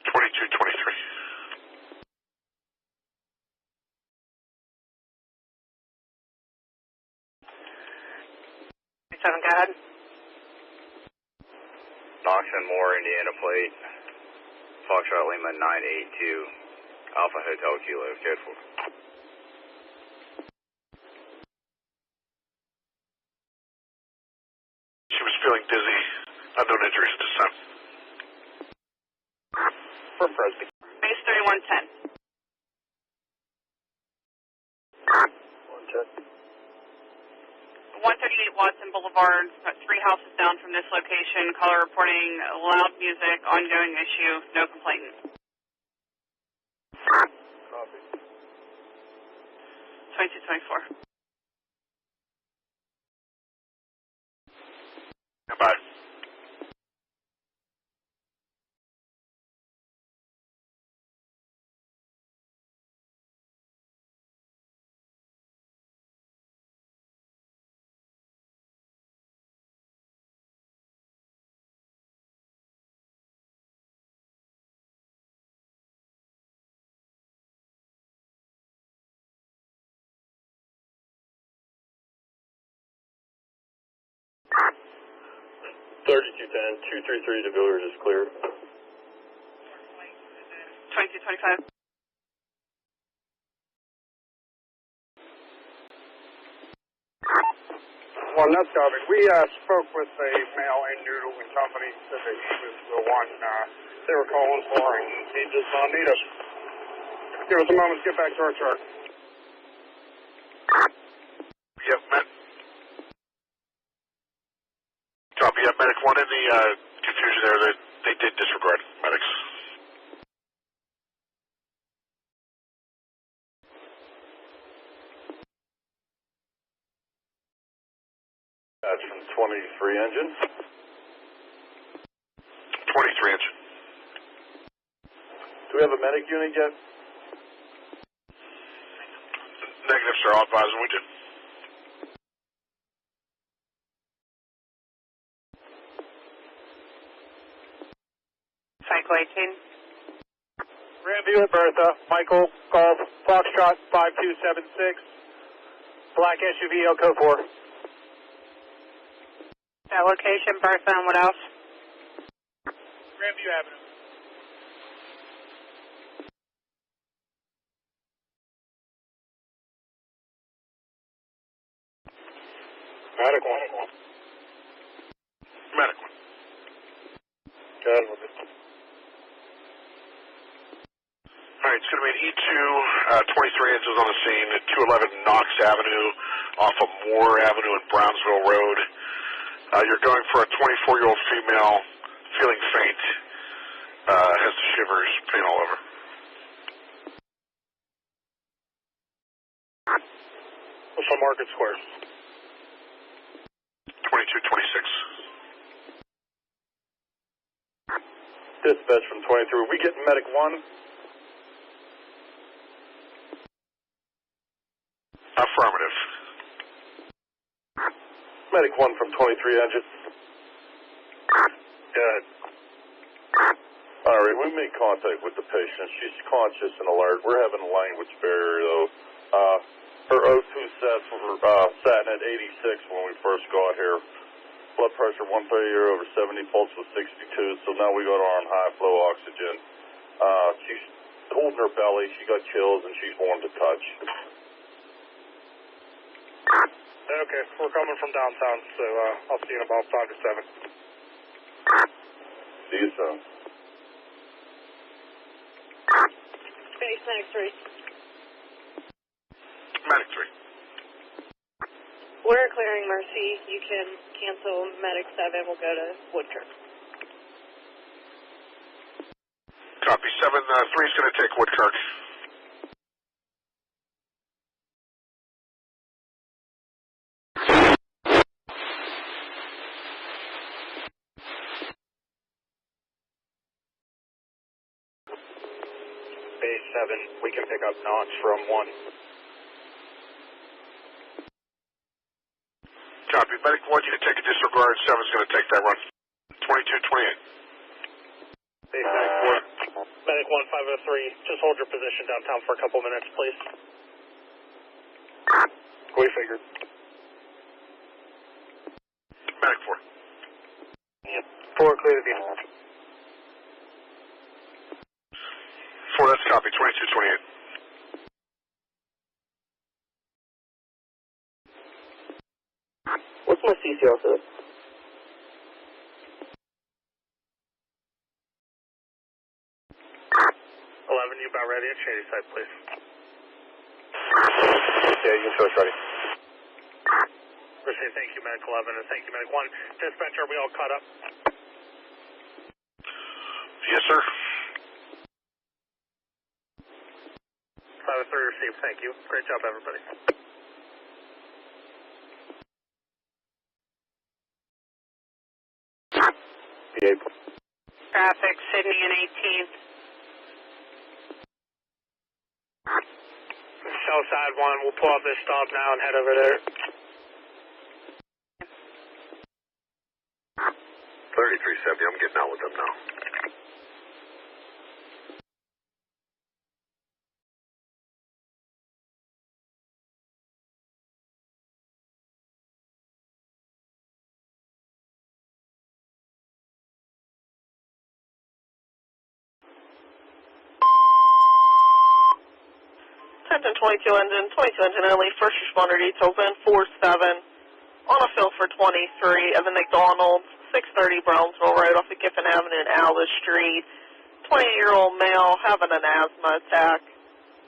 2223. 7, go ahead. Knox and Moore, Indiana plate. Foxtrot Lima 982. Alpha Hotel Kilo, code 4. She was feeling dizzy. Unknown injuries at this time. For Fresby. Base 3110. 138 Watson Boulevard, about 3 houses down from this location. Caller reporting loud music, ongoing issue, no complainant. Copy. 2224. Goodbye. 3210, 233 to Village is clear. 2225. Well, that's garbage. We spoke with a male in Noodle and Company, said that he was the one they were calling for, and he does not need us. Give us a moment to get back to our chart. Yep, copy. Yep, medic 1 in the confusion there. They did disregard medics. That's from 23 engine. 23 engine. Do we have a medic unit yet? Negative, sir. I'll advise them we do. Cycle 18. Grandview at Bertha, Michael, Golf, Foxtrot 5276, black SUV, Code 4. That location, Bertha, and what else? Grandview Avenue. Medic 1. Medic 1. Good with it. Alright, it's going to be an E2, 23 inches on the scene at 211 Knox Avenue off of Moore Avenue and Brownsville Road. You're going for a 24-year-old female, feeling faint, has the shivers, pain all over. What's on Market Square? 2226. Dispatch from 23. Are we getting medic 1? Affirmative. Medic 1 from 23 engine. Good. Alright, we made contact with the patient. She's conscious and alert. We're having a language barrier though. Her O2 sets were sat at 86 when we first got here. Blood pressure 130/70, pulse was 62, so now we got her on high flow oxygen. She's holding her belly, she got chills, and she's warm to touch. Okay, we're coming from downtown, so I'll see you in about 5 to 7. See you soon. Base Medic 3. Medic 3. We're clearing Mercy. You can cancel Medic 7. We'll go to Woodkirk. Copy. 7-3 is going to take Woodkirk. Base 7, we can pick up Knox from 1. Copy. Medic 1, you can take a disregard. 7 is going to take that run. 2228. Base Medic 4. Medic 1, 503. Just hold your position downtown for a couple minutes, please. We figured. Medic 4. Yep. 4 clear to be. 4, that's copy. 2228. What's my CCR for this? 11, you about ready at Shady Side, please. Yeah, you can show us ready. Appreciate it. Thank you, Medic 11, and thank you, Medic 1. Dispatcher, are we all caught up? Yes, sir. 503 received, thank you. Great job, everybody. Traffic, Sydney and 18th. Southside 1, we'll pull off this stop now and head over there. 3370, I'm getting out with them now. Engine 22 engine, 22 engine only, first responder details in 47 on a fill for 23 at the McDonald's, 630 Brownsville Road off of Giffen Avenue and Alice Street. 20-year-old male having an asthma attack.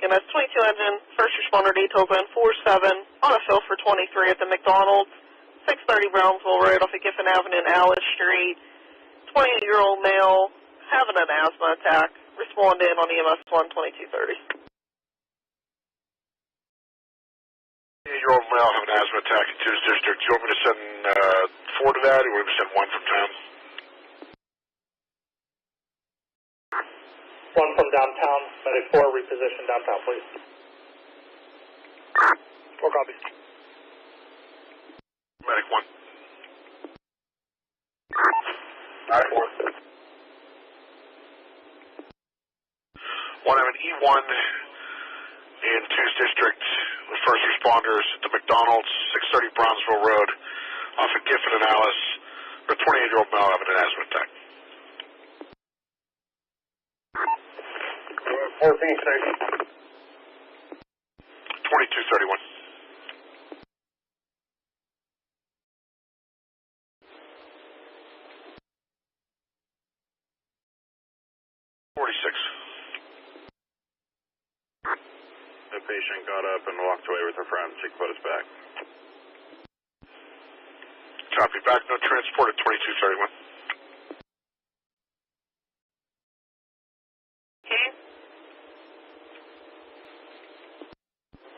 Again, that's 22 engine, first responder details in 47 on a fill for 23 at the McDonald's, 630 Brownsville Road off of Giffen Avenue and Alice Street. 28-year-old male having an asthma attack. Respond in on EMS 12230. 8-year-old male having an asthma attack in Tu's district. Do you want me to send 4 to that, or want me to send 1 from town? 1 from downtown, medic 4, reposition downtown, please. 4 copies. Medic 1. Alright, 4. 1, I have an E1 in 2's district with first responders at the McDonald's, 630 Brownsville Road, off of Giffen and Alice, for a 28-year-old male having an asthma attack. 4 Phoenix Station. 2231. 46. The patient got up and walked away with her friend. She put us back. Copy back. No transport at 2231. Okay.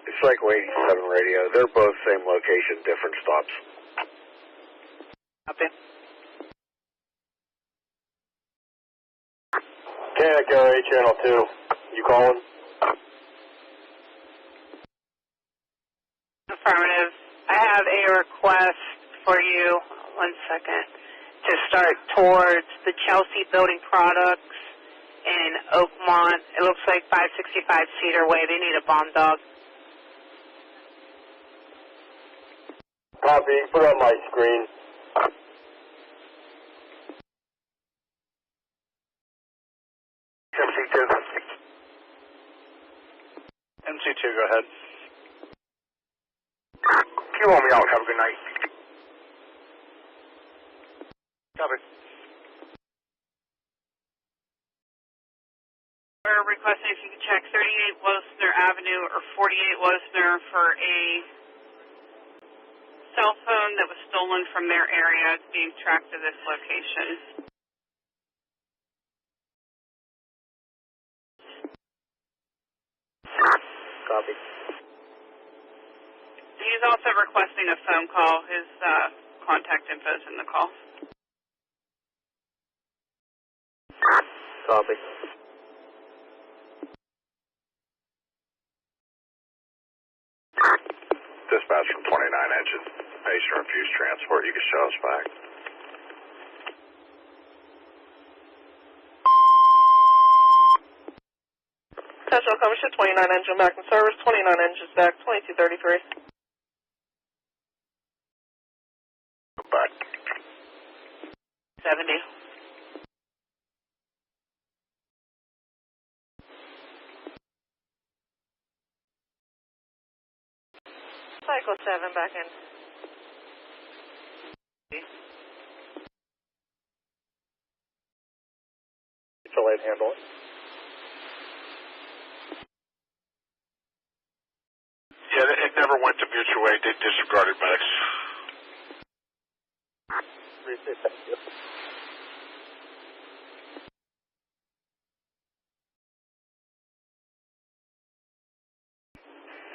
It's Cycle 87 radio. They're both same location, different stops. Copy. KRA Channel 2. You calling? Affirmative. I have a request for you, 1 second, to start towards the Chelsea Building Products in Oakmont. It looks like 565 Cedar Way. They need a bomb dog. Copy. Put on my screen. MC2. MC2, go ahead. You want me out. Have a good night. Copy. We're requesting if you could check 38 Wosner Avenue or 48 Wosner for a cell phone that was stolen from their area. It's being tracked to this location. Copy. He's also requesting a phone call. His contact info is in the call. Copy. Dispatch from 29 engine. Patient refused transport. You can show us back. Central coverage to 29 engine back in service, 29 engines back, 2233. Back. 70. Cycle 7 back in. Delayed handle it. Yeah, it never went to mutual aid. They disregarded medics.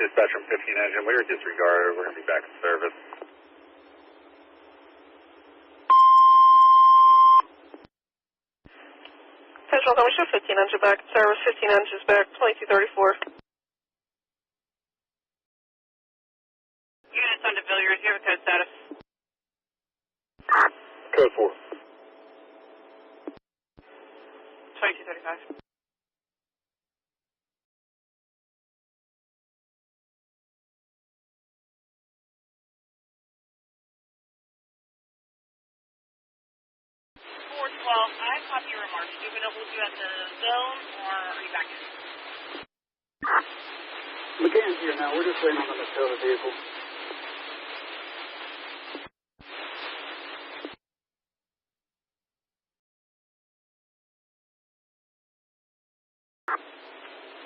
Dispatch from 15 engine. We were disregarded. We're going to be back in service. Central coverage to 15 engine back in service, 15 engines back, 2234. Units on to Villiers. You have a code status. Code 4. 2235. I copy your remarks. Are you going to hold you at the zone, or are you back in? McGann's here now. We're just waiting on them to tow the vehicle.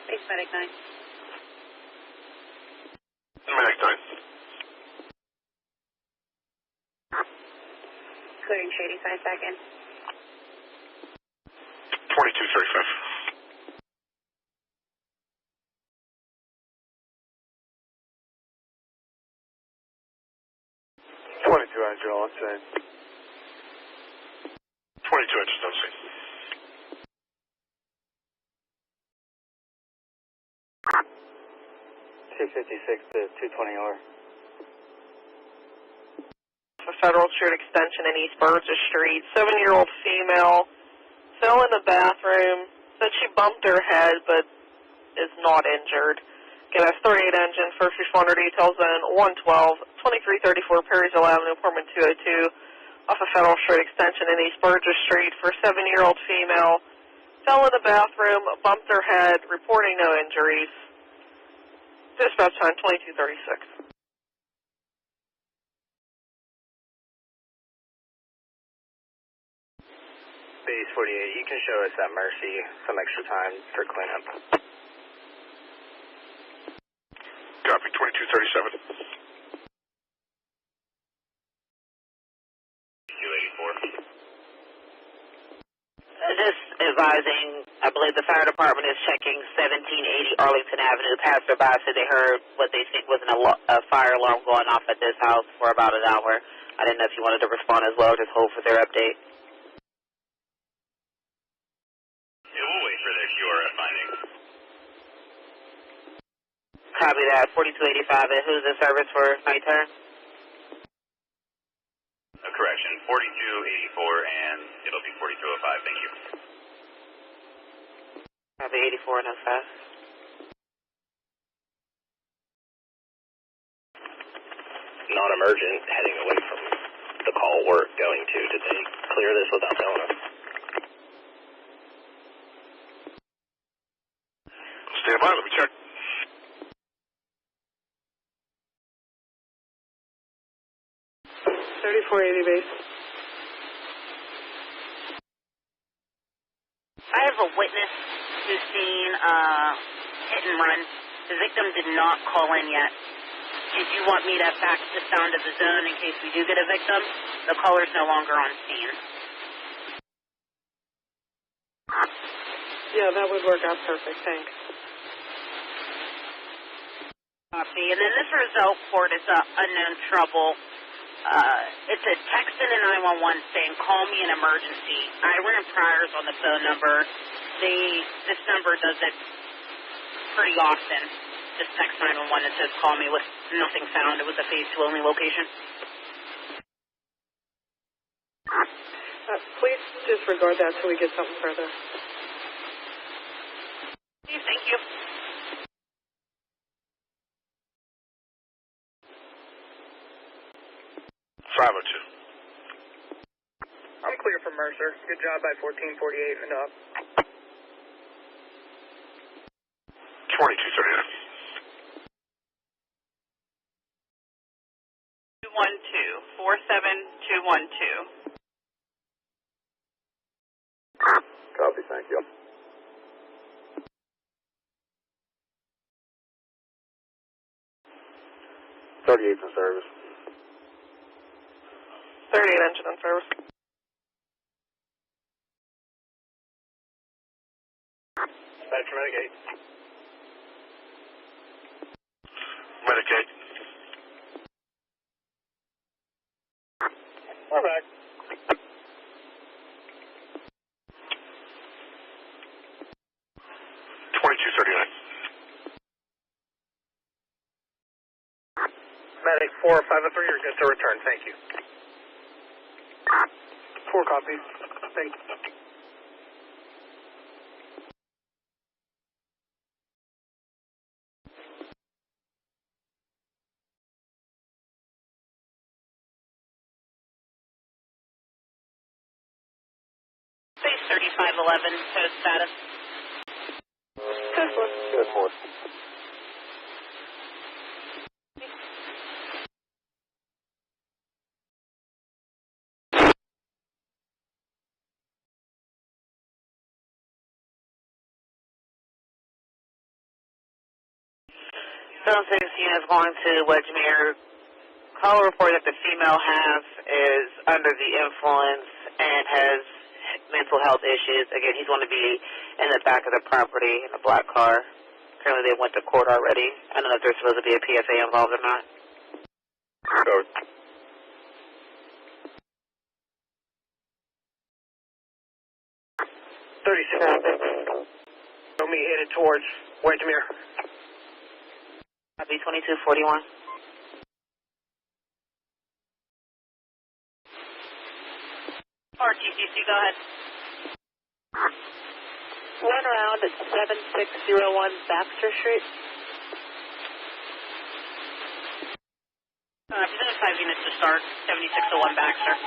Thanks, Medic 9. Medic 9. Clearing Shady Side back in. 2235. Engine on scene. 22 engines on scene. $256 to $220. For Federal Street Extension in East Burgess Street, 7-year-old female fell in the bathroom. Said she bumped her head, but is not injured. Again, that's 38 engine, first responder details in 112, 2334 Perryville Avenue, apartment 202, off of Federal Street Extension in East Burgess Street for a 7-year-old female. Fell in the bathroom, bumped her head, reporting no injuries. Dispatch time 2236. Base 48, you can show us at Mercy some extra time for cleanup. Copy, 2237. 284. Just advising, I believe the fire department is checking 1780 Arlington Avenue. Passerby said they heard what they think was a fire alarm going off at this house for about an hour. I didn't know if you wanted to respond as well or just hold for their update. Yeah, we'll wait for their QRF findings. Copy that, 4285. And who's the service for nighttime? Correction, 4284, and it'll be 4205. Thank you. Copy 84 and 05. Non-emergent, heading away from the call we're going to. Did they clear this without telling us? Stand by, let me check. Base. I have a witness who's seen hit and run. The victim did not call in yet. Did you want me to fax the sound of the zone in case we do get a victim? The caller's no longer on scene. Yeah, that would work out perfect. Thanks. Copy. And then this result port is unknown trouble. It's a text in the 911 saying, call me an emergency. I ran priors on the phone number. This number does it pretty often. Just text 911 and says, call me with nothing found. It was a phase 2 only location. Please disregard that till we get something further. Thank you. I'm clear for Mercer. Good job by 1448 and up. 2239. 47212. Copy, thank you. .38's in service. 38 engine in service. Dispatch Medic 8. Medic 8. We're back. Medic 4503, you're good to return. Thank you. 4 copies. Thank you. Base 3511, tow status. Good for Zone 6 units going to Wedgemere. Caller reported that the female half is under the influence and has mental health issues. Again, he's going to be in the back of the property in a black car. Apparently they went to court already. I don't know if there's supposed to be a PFA involved or not. 37. Show me headed towards Wedgemere. Copy 2241. RTCC, go ahead. One around at 7601 Baxter Street. Presented 5 units to start, 7601 Baxter.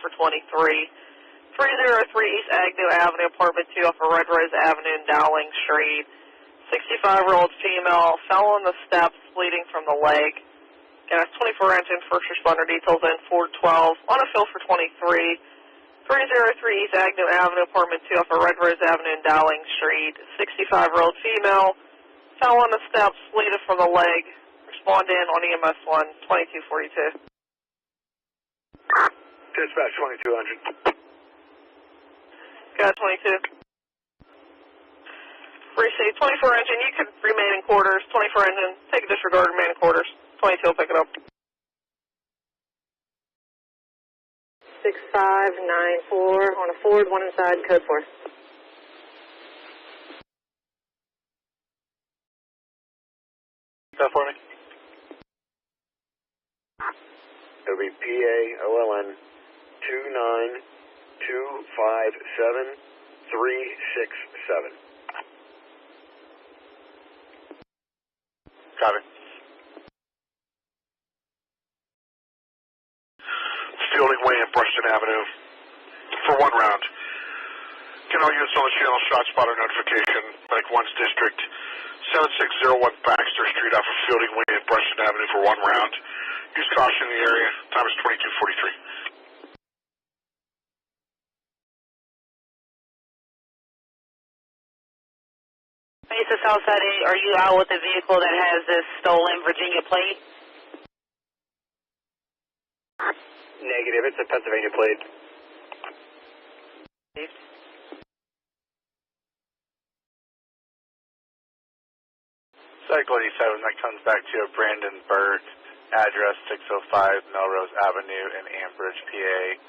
For 23. 303 East Agnew Avenue, apartment 2 off of Red Rose Avenue in Dowling Street. 65-year-old female fell on the steps, bleeding from the leg. Gas 24 engine, first responder details in 412. On a fill for 23. 303 East Agnew Avenue, apartment 2 off of Red Rose Avenue in Dowling Street. 65-year-old female fell on the steps, bleeding from the leg. Respond in on EMS 1, 2242. Dispatch 2200. Got 22. Receive 24 engine, you can remain in quarters. 24 engine, take a disregard, remain in quarters. 22 will pick it up. 6594 on a Ford, one inside, code 4. That for me? It'll be PAOLN 29257-367. Copy. Fielding Way and Brushton Avenue for 1 round. Can all units on the channel shot spotter notification, Medic 1's District 7601 Baxter Street off of Fielding Way and Brushton Avenue for 1 round. Use caution in the area. Time is 2243. Mesa Southside 8, are you out with a vehicle that has this stolen Virginia plate? Negative, it's a Pennsylvania plate. Cycle 87, that comes back to a Brandon Burt, address 605 Melrose Avenue in Ambridge, PA.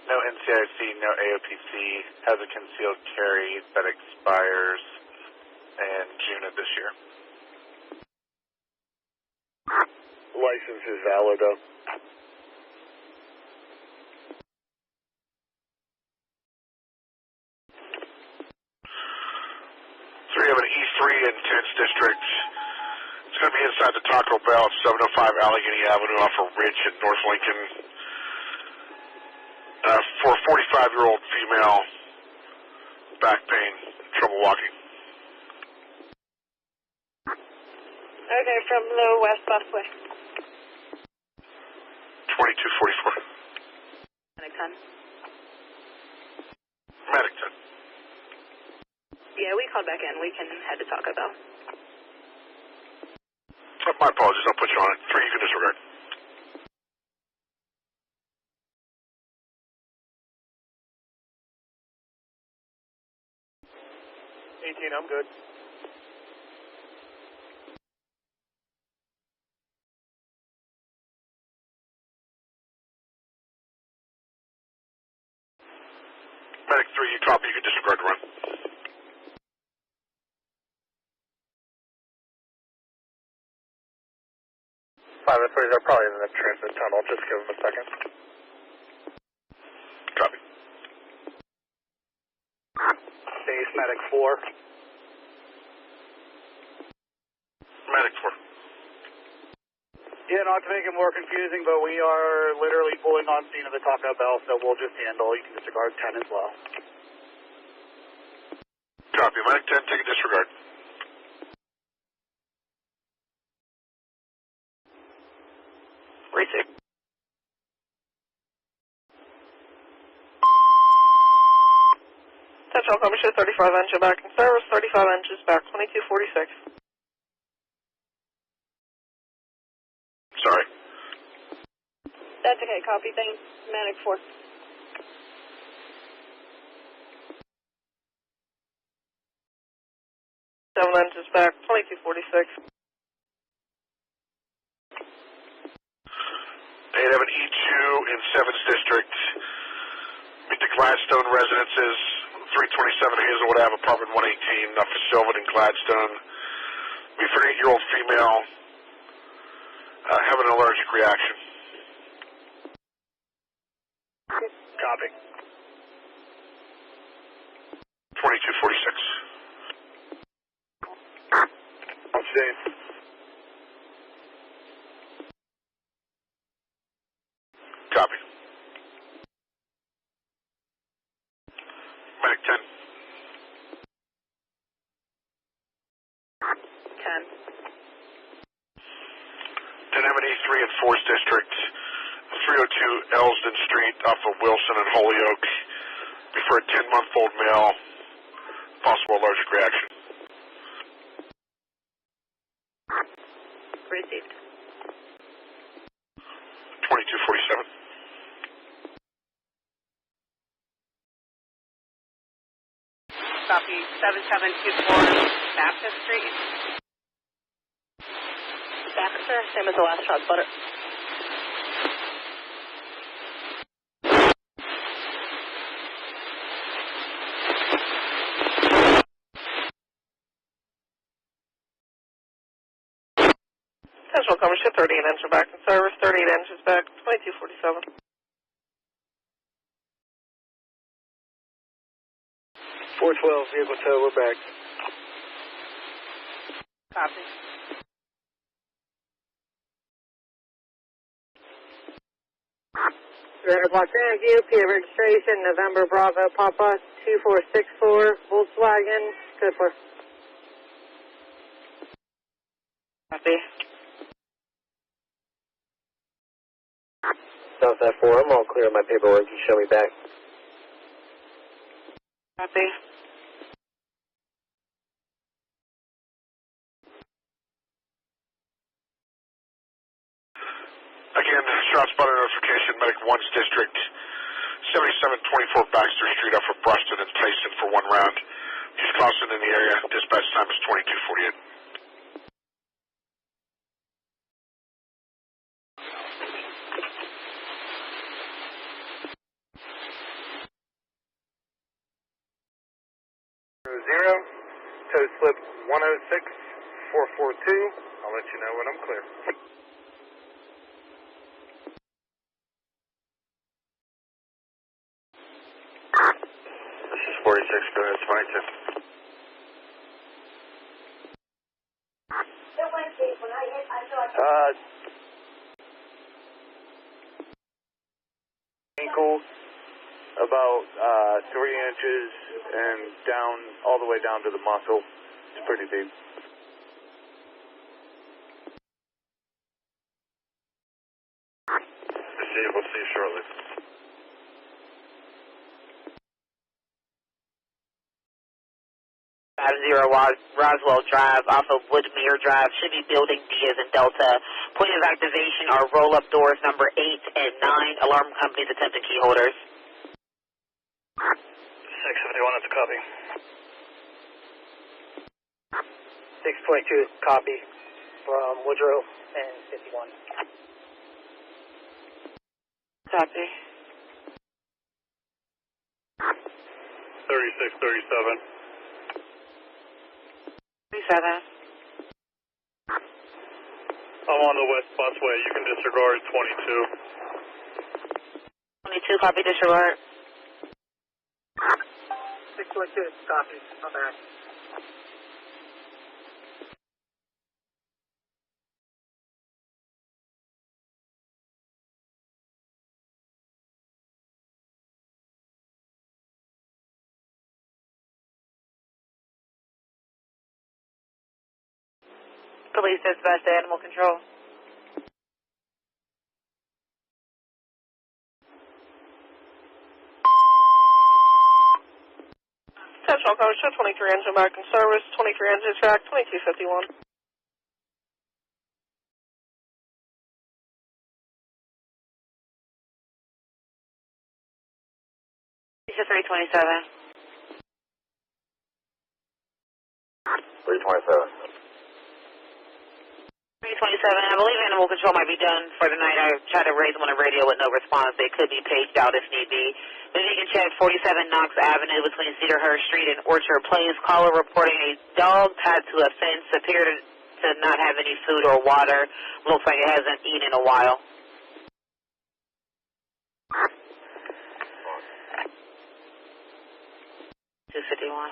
No NCIC, no AOPC, has a concealed carry that expires in June of this year. License is valid, though. So we have an E3 in 10th District. It's going to be inside the Taco Bell at 705 Allegheny Avenue off of Ridge in North Lincoln. For a 45-year-old female, back pain, trouble walking. Okay, from the West Busway. 2244. Medic 10. Medic 10. Yeah, we called back in. We can head to Taco Bell. My apologies, I'll put you on it. 3, you can disregard. I'm good. Medic 3, you copy, you can disregard the run. Five and 3, they're probably in the transit tunnel. Just give them a second. Copy. Base Medic 4. Medic 4. Yeah, not to make it more confusing, but we are literally pulling on scene of the Taco Bell, so we'll just handle. You can disregard 10 as well. Copy. Medic 10, take a disregard. Receive. Central Commission 35 engine back in service, 35 engines back, 2246. Sorry. That's okay, copy, thanks, Manic 4. Seven engines back, 2246. 811E2 in 7th District. Meet the Gladstone residences, 327 Hazelwood Ave, apartment 118, off of Sylvan and Gladstone. Meet for an 8-year-old female having an allergic reaction. Copy. 2246. Safe. Copy. Medic 10. 10. 10M&E3 in 4th District, 302 Elsden Street off of Wilson and Holyoke. Before a 10-month-old male, possible allergic reaction. Received. 2247. Copy 7724 Baptist Street. Baxter, same as the last transponder. Central Commission 38 engine back in service, 38 engines back, 2247. 412, vehicle tow, we're back. Copy. Surrender block thank you. PA registration, November Bravo Papa 2464, Volkswagen, code 4. Copy. Southside 4, I'm all clear on my paperwork. You show me back. Copy. Again, shot spotter notification, Medic 1's District, 7724 Baxter Street off of Bruston and Tyson for 1 round. He's crossing in the area. Dispatch time is 2248. Zero, tow slip 106442. I'll let you know when I'm clear. This is 46, go ahead, 22. Ankle about 3 inches and down, all the way down to the muscle. It's pretty deep. Receive, we'll see you shortly. Roswell Drive off of Woodmere Drive. Should be building D as in Delta. Point of activation are roll-up doors number 8 and 9. Alarm companies attempting key holders. 671, that's a copy. 622, copy from Woodrow and 51. Copy. 3637. 37. I'm on the west busway. You can disregard 22. 22, copy, disregard. 622, copy. I'm back. Police dispatch to animal control. Attention all callers, show 23 engine back in service, 23 engine track, 2251. 327. 327. 327. I believe animal control might be done for the night. I tried to raise them on the radio with no response. They could be paged out if need be. But if you can check 47 Knox Avenue between Cedarhurst Street and Orchard Place. Caller reporting a dog tied to a fence appeared to not have any food or water. Looks like it hasn't eaten in a while. $251.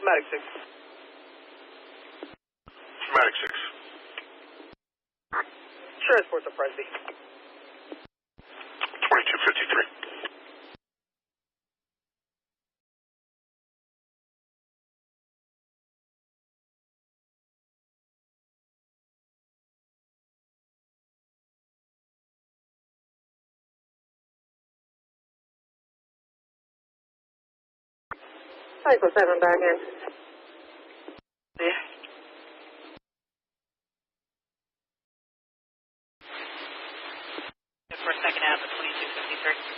Medic 6. Medic 6. Transport to Presby. 2253. Cycle 7 back in. Yeah. For a second half of 2253.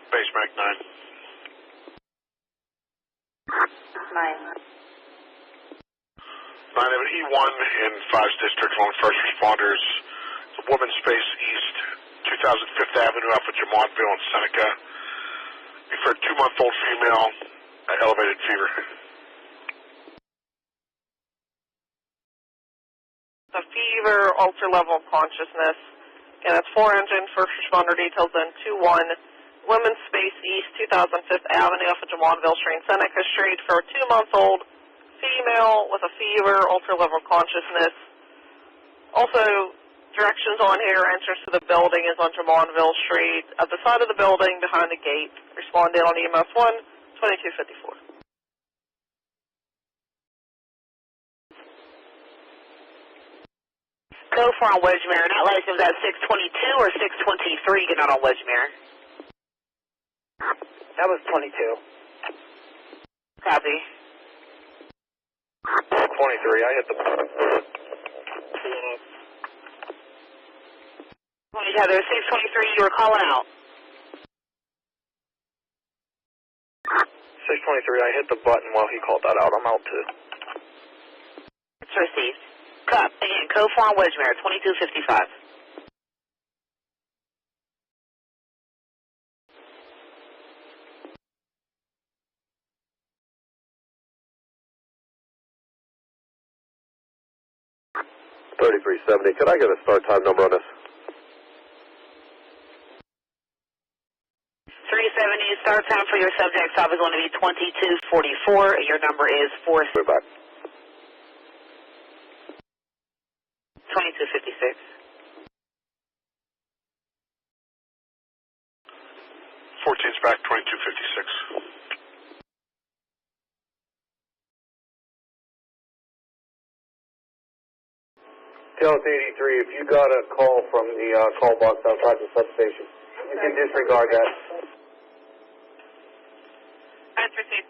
Base Mac 9. 9. 9 of an E1 in 5th District along first responders. It's a woman space east, 2005th Avenue off of Jamontville and Seneca. For a 2-month-old female, elevated fever. A fever, alter level of consciousness. And it's 4 engine, first responder details in 21. Women's space east, 2005th Avenue off of Jamontville Street, Seneca Street for a 2-month-old female with a fever, alter level of consciousness. Also, directions on here, entrance to the building is on Jamontville Street. At the side of the building, behind the gate, responded on EMS 1, 2254. Go for on Wedgemere. Not like it was at 622 or 623 getting out on Wedgemere. That was 22. Copy. 23, I hit the... 623, you were calling out. 623, I hit the button while he called that out. I'm out too. It's received. Cup, again, code 4 on Wedgemere, 2255. $33.70. Could I get a start time number on this? 370 start time for your subject stop is going to be 2244. Your number is 4. We're back. 2256. 14's back, 2256. Delta 83, if you got a call from the call box outside the substation, you can disregard that. That's received.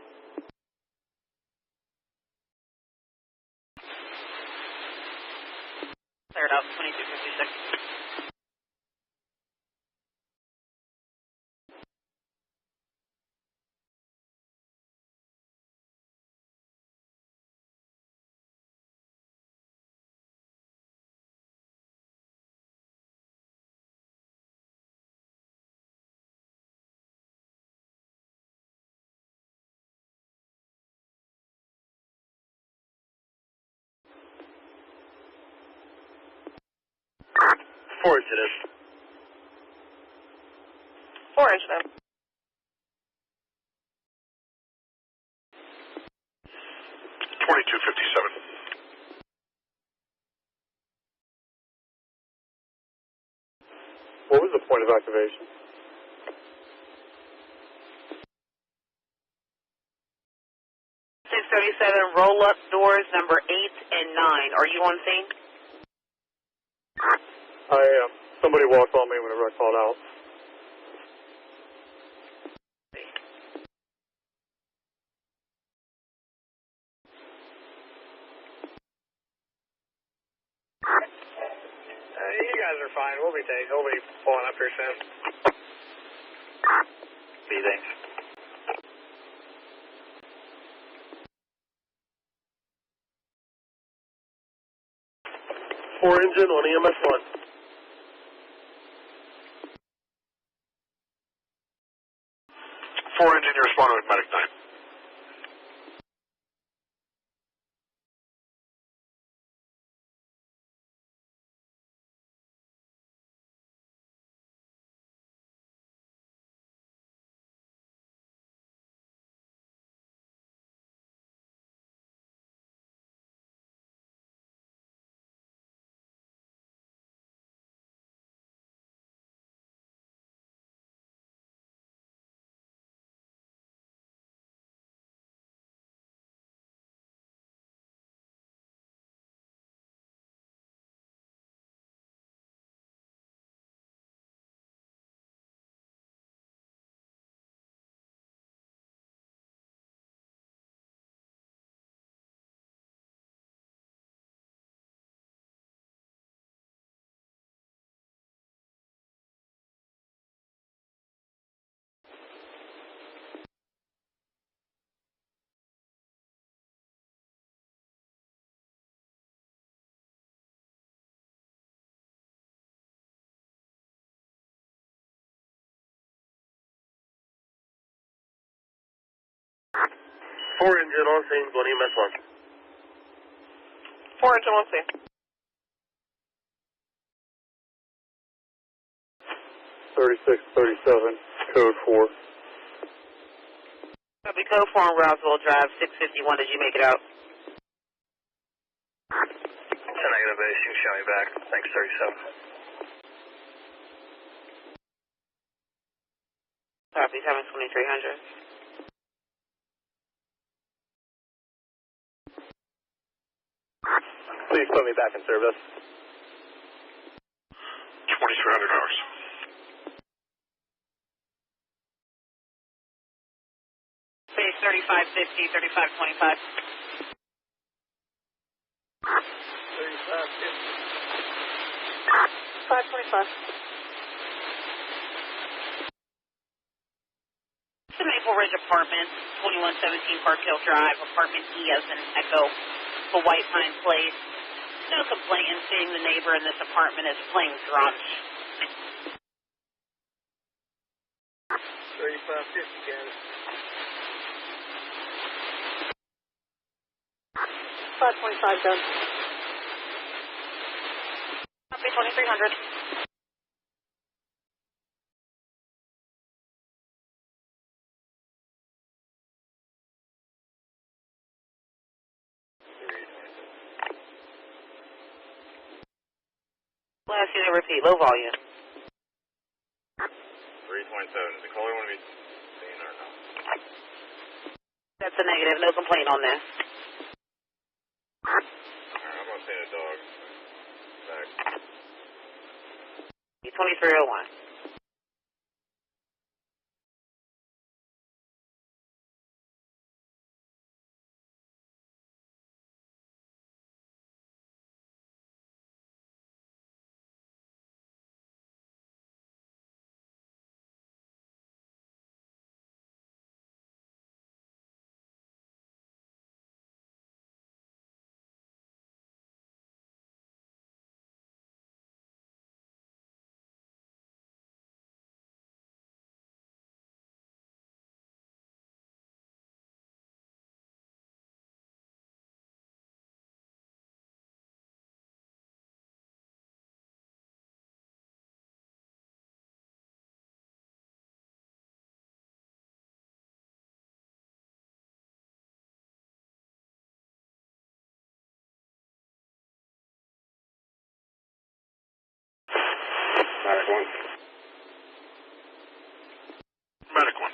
Cleared out, 2256. Four incident. 4 incident. 2257. What was the point of activation? 637, roll-up doors number 8 and 9. Are you on scene? Somebody walked on me whenever I called out. You guys are fine. We'll be pulling up here soon. Thanks. Four engine on EMS 1. Four engine, you're responding with medic 9. Four engine on scene on EMS 1. 4 engine on scene. 3637, code 4. Copy code 4 on Roswell Drive, 651. Did you make it out? It's a negative base. You can show me back. Thanks, 37. Copy, 72300. Please put me back in service. 2300 hours. Base 3550, 3525. 525. It's the Maple Ridge Apartments, 2117 Park Hill Drive, apartment E as in Echo, for White Pine Place. No complaint in seeing the neighbor in this apartment is playing drunk. 3550, Candace. 525 done. Copy, 2300. Last unit repeat, low volume. 327. Does the caller want to be seen or no? That's a negative, no complaint on this. Alright, I'm not seeing a dog. 2301. Medic 1. Medic 1.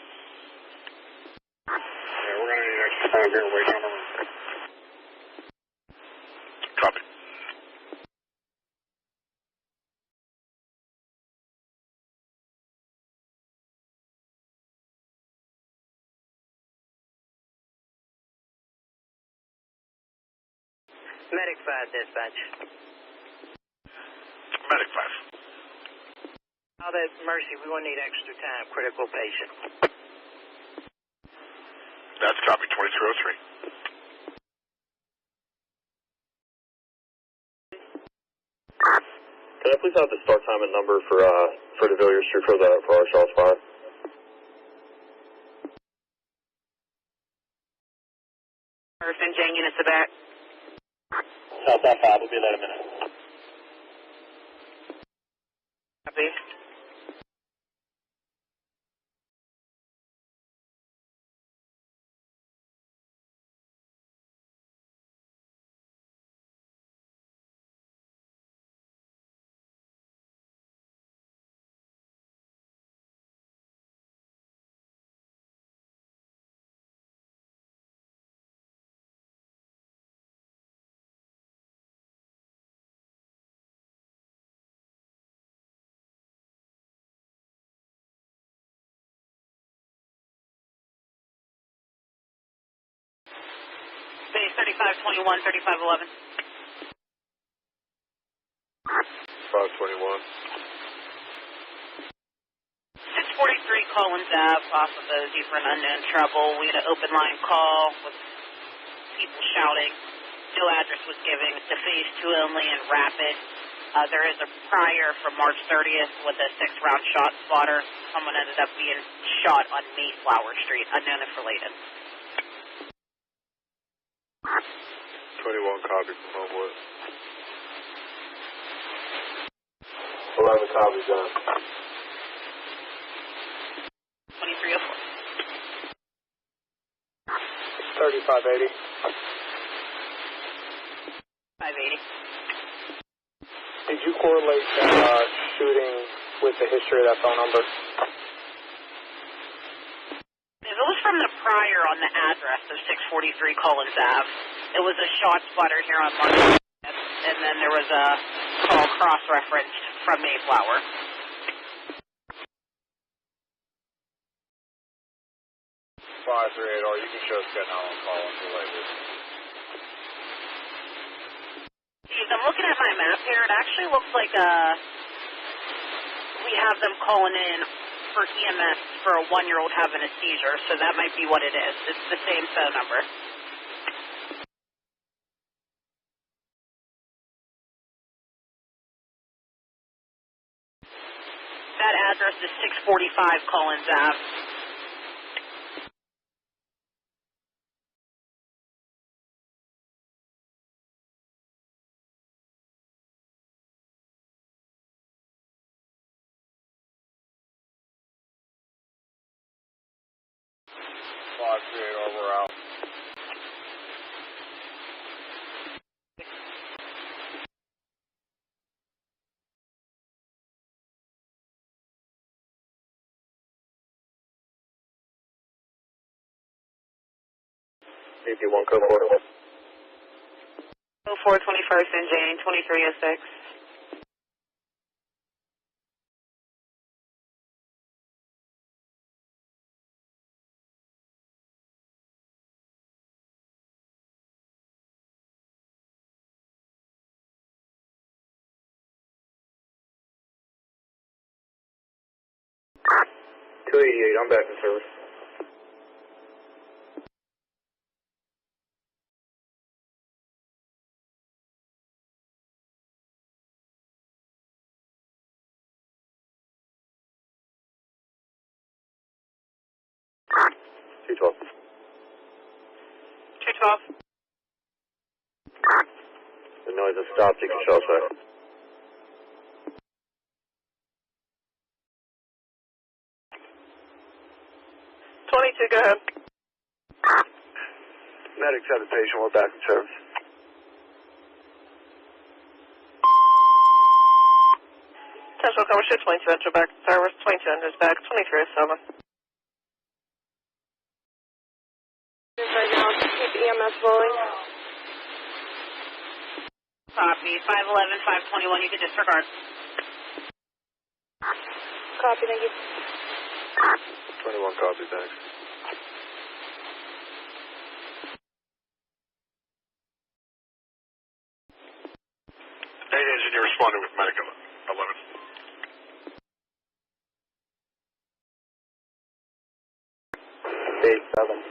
Yeah, we're going to need extra time here waiting on the room. Copy. Medic 5, dispatch. Medic 5. All that Mercy, we will need extra time. Critical patient. That's copy 2303. Can I please have the start time and number for the Villiers Street for our shots fire? Person, Jane units are back. Southbound 5, we'll be there in a minute. Copy. Base 3521, 3511. 521. 643 Collins Ave off of Ozzy for an unknown trouble. We had an open line call with people shouting. No address was given. It's a phase 2 only and rapid. There is a prior from March 30th with a 6-round shot spotter. Someone ended up being shot on Mayflower Street, unknown if related. 21 copy from Homewood. 11 copies done. 2304. 3580. 580. Did you correlate that shooting with the history of that phone number? It was from the prior on the address of 643 Collins Ave. It was a shot spotter here on March 5th, and then there was a call cross-referenced from Mayflower. Or you can show us getting out on call until later. Geez, I'm looking at my map here. It actually looks like we have them calling in for EMS for a 1-year-old having a seizure, so that might be what it is. It's the same phone number. That address is 645 Collins Ave. We're out. AP1 code 4. 04 21st and Jane 2306. 288, I'm back in service. The noise has stopped. You can show us that. 22, go ahead. Medics have the patient. We're back in service. Central cover shoot 22 enter back in service. 22 enters back. 2307. Right now, keep EMS rolling. Copy. 511, 521, you can disregard. Copy, thank you. 21 copy, thanks. Main engineer responded with medic 11. Stage 7.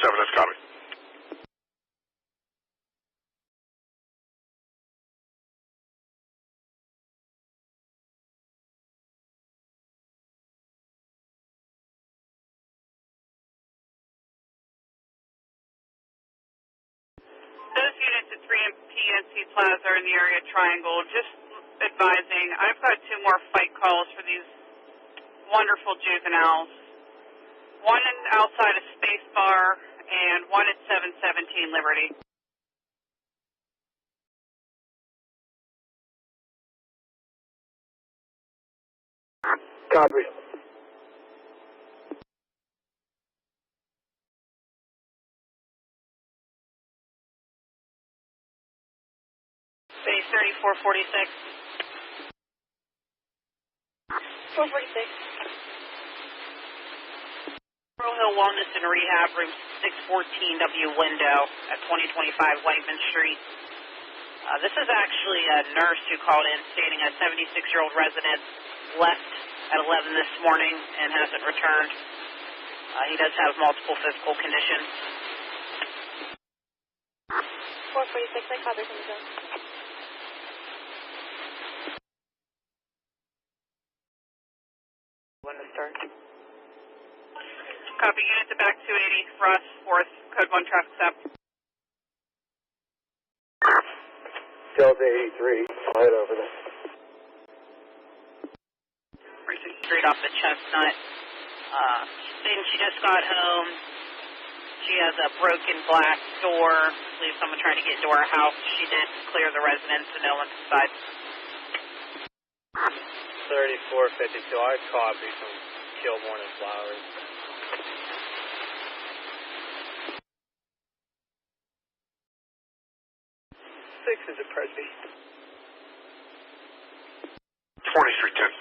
That's copy. Those units at 3 and PNC Plaza are in the area triangle. Just advising, I've got 2 more fight calls for these wonderful juveniles. One outside of Space Bar and one at 717 Liberty. Copy. Base 3446. 446. Pearl Hill Wellness and Rehab, room 614W window at 2025 Whiteman Street. This is actually a nurse who called in stating a 76-year-old resident left at 11 this morning and hasn't returned. He does have multiple physical conditions. 446, I copy from the zone. When to start? Copy, units at back 280, Ross, 4th, code 1 traffic stop. Delta 83, I'll head over there. Racing straight off the Chestnut. Saying she just got home. She has a broken glass door. I believe someone trying to get into our house. She did clear the residence and no one's inside. 3452, I copy from Kilbourne and Flowers. Six is a Presby. 2310.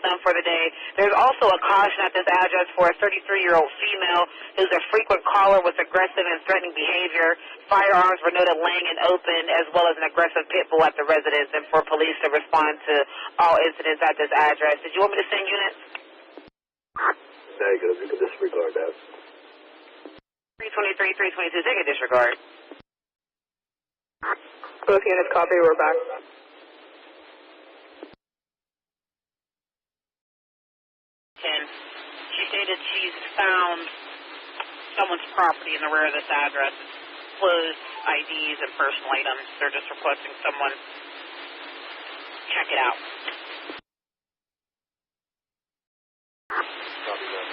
Down for the day. There's also a caution at this address for a 33-year-old female who's a frequent caller with aggressive and threatening behavior. Firearms were noted laying and open, as well as an aggressive pit bull at the residence, and for police to respond to all incidents at this address. Did you want me to send units? Negative. You can disregard that. 323, 322, take a disregard. Both units copy, we're back. She stated she's found someone's property in the rear of this address. Clothes, IDs, and personal items. They're just requesting someone check it out. Copy that.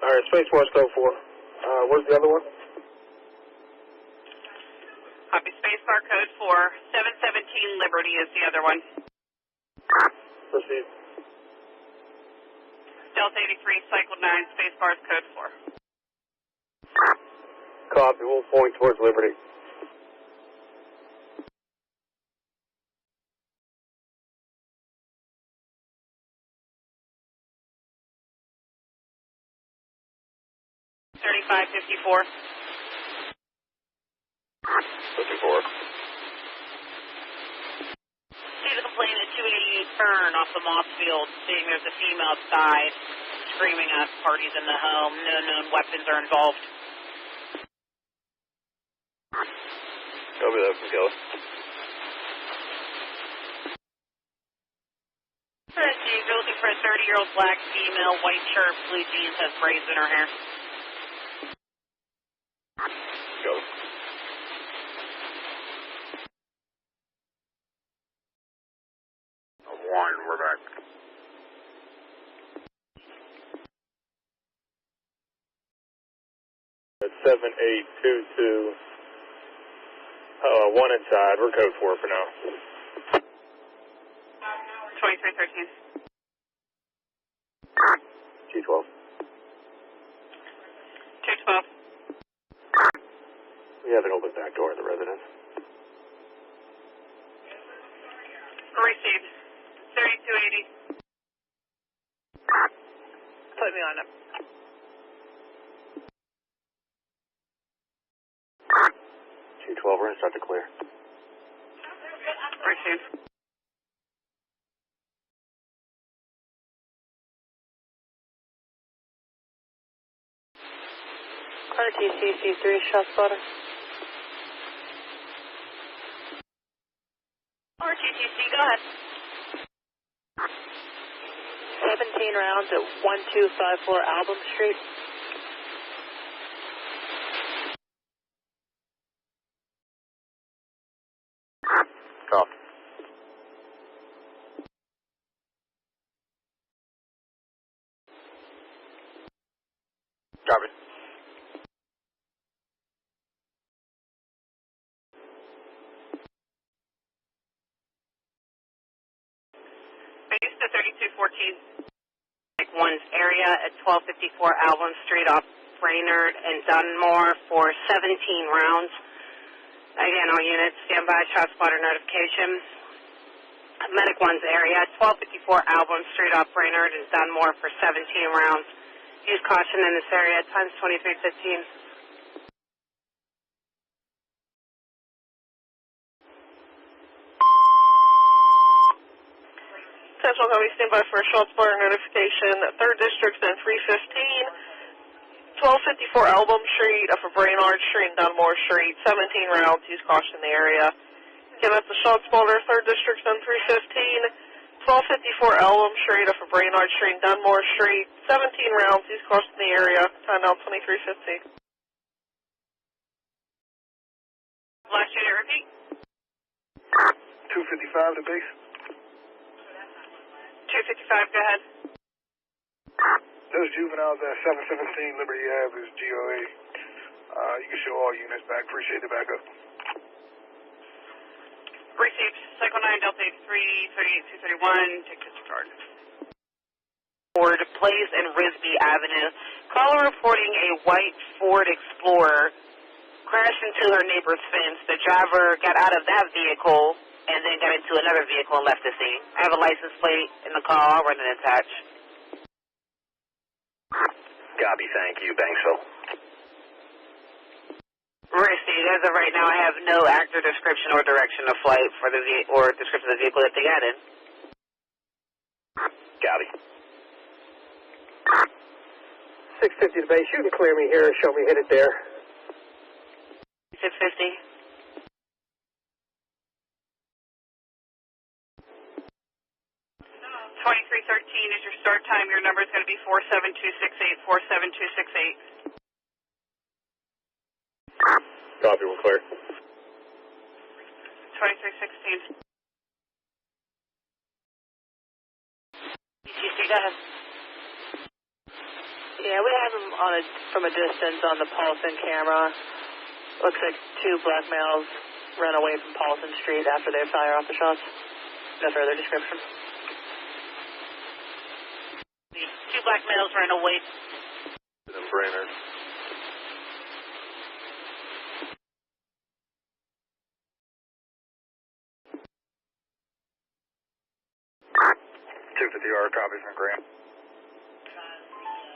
All right, Space Force Code 4. Where's the other one? Copy, Space Bar code 4. 717 Liberty is the other one. Proceed. Delta 83, Cycle 9, Space Bars, Code 4. Copy, we'll point towards Liberty. $35.54. 54. See the complaint at 288 Fern off the Moss Field, saying there's a female outside screaming at parties in the home. No known weapons are involved. Copy that from Kelly. You're looking for a 30-year-old black female, white shirt, blue jeans, has braids in her hair. Go. One, we're back. It's 7822. One inside. We're code 4 for now. 2313. G12. 212. We have an open back door in the residence. Received. 3280. Put me on it. 212, we're going to start to clear. Received. RTCC3, shot spotter. RTTC, go ahead. 17 rounds at 1254 Album Street. Copy. Copy. Base to 3214. One's area at 1254 Album Street off Brainerd and Dunmore for 17 rounds. Again, all units, stand by, shot spotter notification. Medic 1's area at 1254 Album Street off Brainerd and Dunmore for 17 rounds. Use caution in this area, times 2315. Central County, stand by for a shot spotter notification. 3rd District and 315. 1254 Album Street off of Brainerd Street and Dunmore Street. 17 rounds. Use caution in the area. Again, that's the shot spotter. 3rd District and 315. 1254 Album Street off of Brainerd Street and Dunmore Street. 17 rounds. Use caution in the area. Time down 2350. Last unit, repeat. 255 to base. 255, go ahead. Those juveniles at 717 Liberty Ave is GOA. You can show all units back. Appreciate the backup. Received. Cycle 9, Delta 83, 38, 231. Take disregard. Ford Place and Risby Avenue. Caller reporting a white Ford Explorer crashed into her neighbor's fence. The driver got out of that vehicle and then got into another vehicle and left the scene. I have a license plate in the car. I'll run it attached. Copy, thank you, Banksville. Received. As of right now, I have no actor description or direction of flight for the or description of the vehicle that they got in. Copy. 650 to base. You can clear me here and show me hit it there. 650. 2313 is your start time. Your number is going to be 47268, 47268. Copy, we're clear. 2316. BTC, go ahead. Yeah, we have them on from a distance on the Paulson camera. Looks like 2 black males ran away from Paulson Street after they fire off the shots. No further description. The 2 black males ran away. And Brainerd. $250 copies from Graham.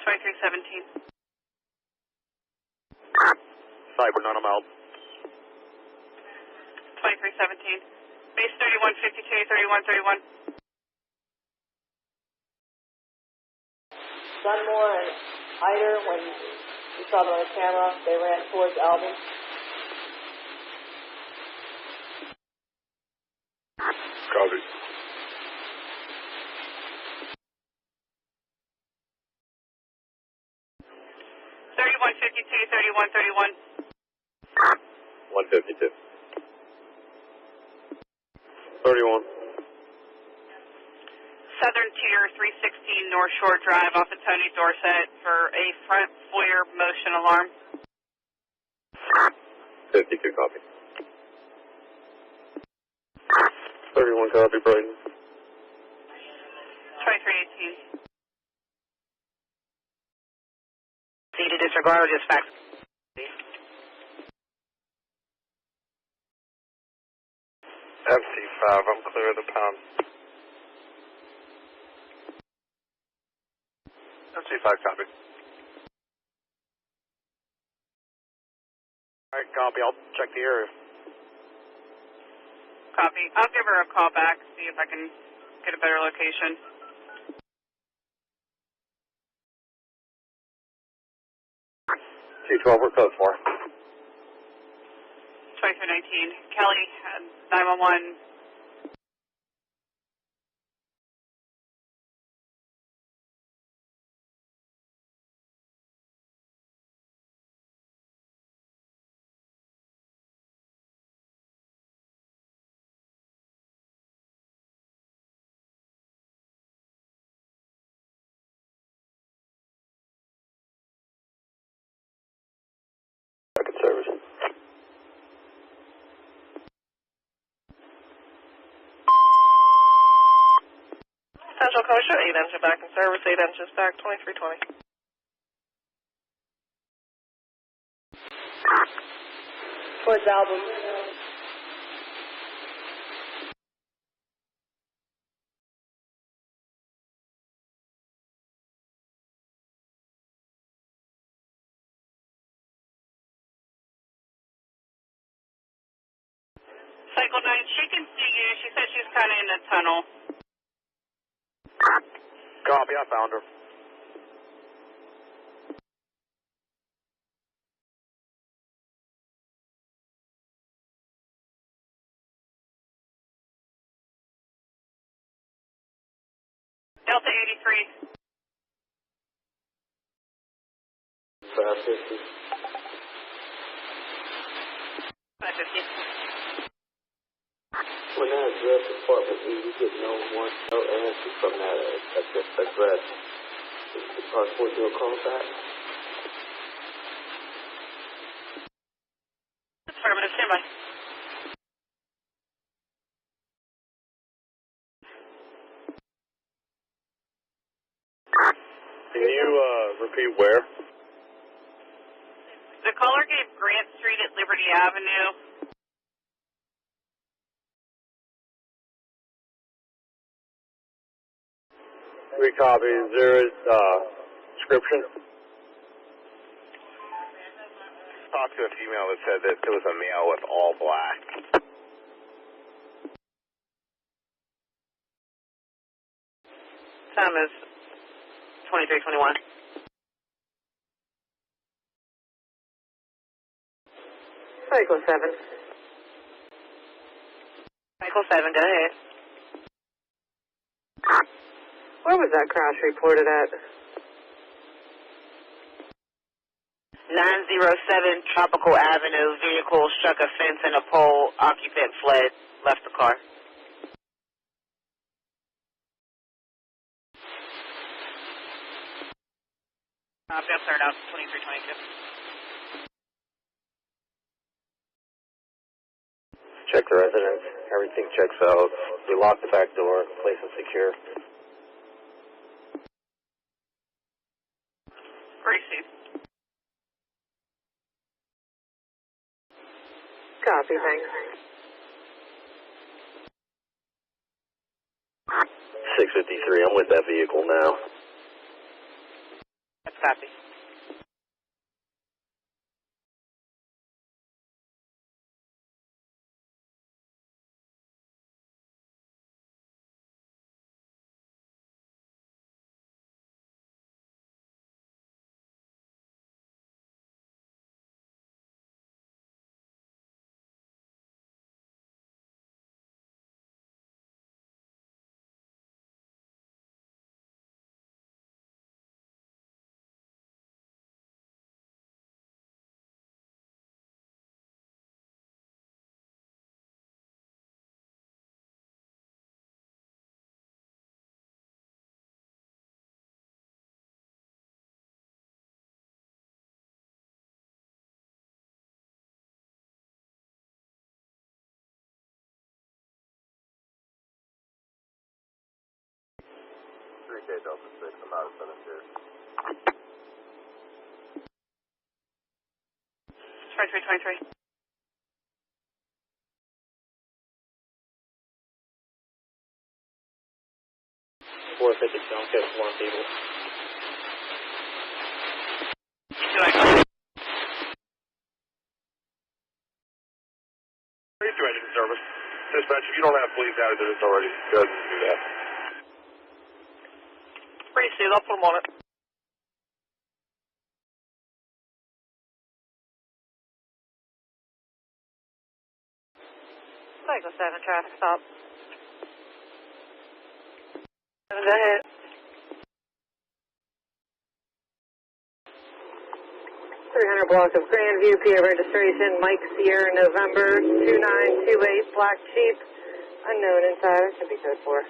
2317. Cyber, none, I'm out. 2317. Base 3152, 3131. Dunmore and Hyder, when you saw them on the camera, they ran towards Alvin. Copy. $3152, 152. 31. Southern Tier 316 North Shore Drive off of Tony Dorset for a front foyer motion alarm. 52 copy. 31 copy, Brighton. 2318. See to disregard or just fax? FC5, I'm clear of the pound. MC5 copy. Alright, copy. I'll check the area. Copy. I'll give her a call back, see if I can get a better location. T12, we're code 4. 2319. Kelly, 911. Second service. Central Coast, 8 engine back in service, 8 engines back, 2320. Towards Album. Cycle 9, she can see you. She said she's kind of in a tunnel. Copy, I found her. Delta 83. 550. 550. When that address department, we get no answer from that address. Is it possible to do a call back? Affirmative, stand by. Can you repeat where? The caller gave Grant Street at Liberty Avenue. Three copies. Is there a description? Talked to a female that said that it was a male with all black. Time is 2321. Cycle 7. Cycle 7, go ahead. Where was that crash reported at? 907 Tropical Avenue. Vehicle struck a fence and a pole. Occupant fled. Left the car. I'll start out 2322. Check the residence. Everything checks out. We lock the back door. Place it secure. Receive. Copy, thanks. 653, I'm with that vehicle now. That's copy. Delta 6, I'm out of Cemetery. 2323. Four 50, don't get one people. Engine service. Dispatch, if you don't have police out there, it's already good to do that. Receive, I'll put them on it. Cycle 7, traffic stop. 7, go ahead. 300 block of Grandview, PA registration, Mike Sierra, November 2928, Black Jeep, unknown inside, should be code 4.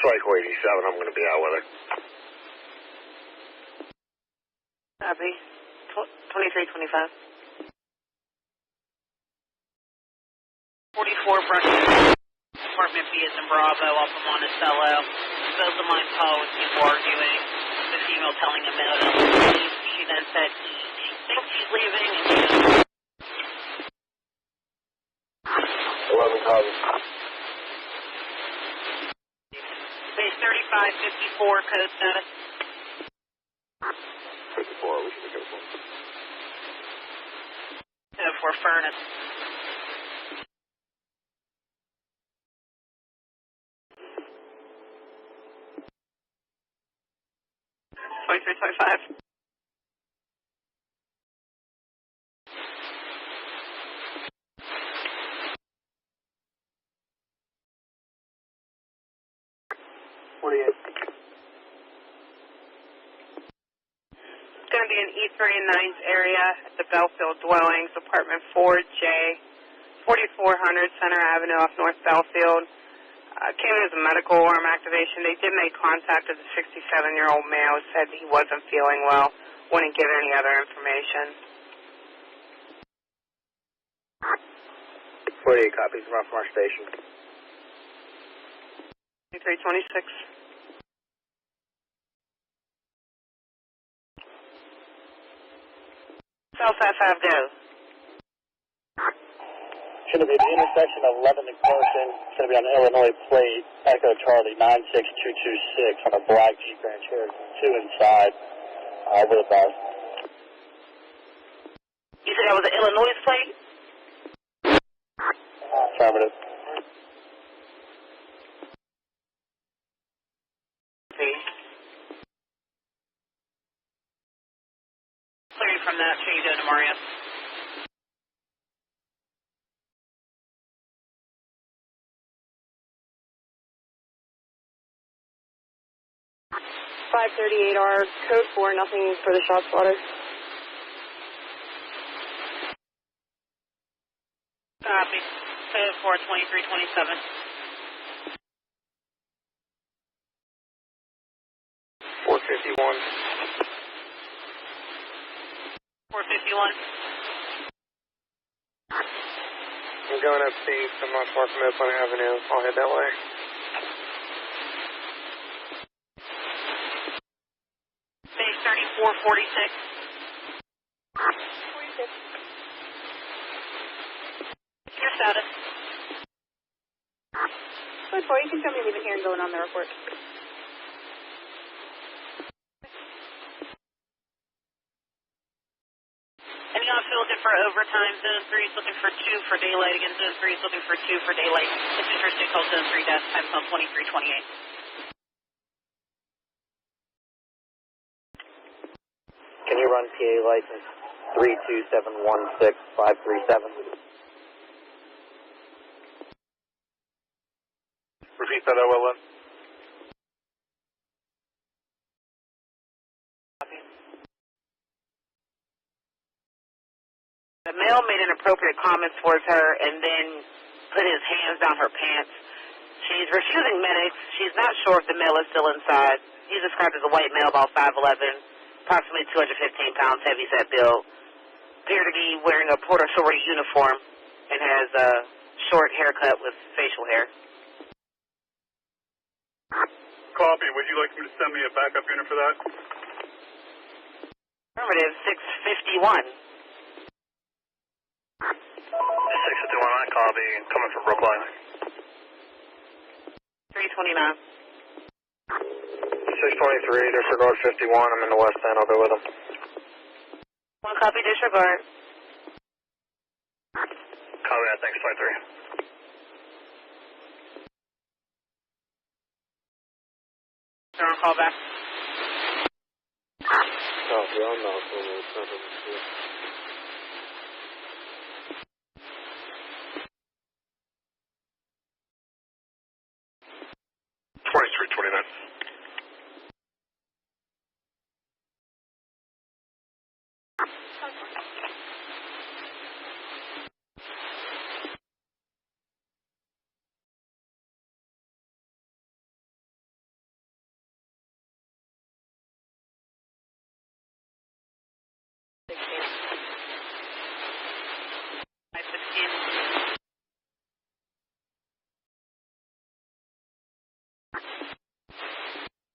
Cycle 87, I'm going to be out with it. Copy. 2325. 44 Brush. Apartment B is in Bravo, up in Monticello. Both of mine call with people arguing. The female telling him no to leave. She then said she thinks she's leaving. And 11 copies. Base 3554, code status. 54, we should be careful. Code for furnace. $23.25. It's going to be in E3 and 9's area at the Belfield Dwellings, apartment 4J, 4400 Center Avenue off North Belfield. Came in as a medical alarm activation. They did make contact with the 67-year-old male, said he wasn't feeling well, wouldn't give any other information. 48 copies from our station. 2326. South FF, go. It's going to be the intersection of 11th and Carson. It's going to be on the Illinois plate, Echo Charlie 96226 on a black Jeep Grand Cherokee, 2 inside, with a bus. You said that was an Illinois plate? Affirmative. Clearing from that, so you go to Mario. R, code 4, nothing for the shot spotter. Copy. Code 4, 2327. 451. 451. going upstate, so I'm not far from Oakland Avenue. I'll head that way. Base 3446. 46. Your status. Code 4, you can show me leaving here and going on the report. Any Unfiltered for overtime. Zone 3 is looking for 2 for daylight. Again, Zone 3 is looking for 2 for daylight. If interested, call Zone 3 dash time zone 2328. Can you run PA license 32716-537? Repeat that, OLN. The male made inappropriate comments towards her and then put his hands down her pants. She's refusing medics. She's not sure if the male is still inside. He's described as a white male, about 5'11", approximately 215 pounds, heavy-set build. Appeared to be wearing a Port Authority uniform and has a short haircut with facial hair. Copy. Would you like me to send me a backup unit for that? Affirmative, 651. 651 on copy, coming from Brookline. 329. 623, disregard 51. I'm in the west end. I'll go with them. 1 copy, disregard. Copy that, thanks, 23. Turn on call back. Copy, I'm not going to send them to 2329.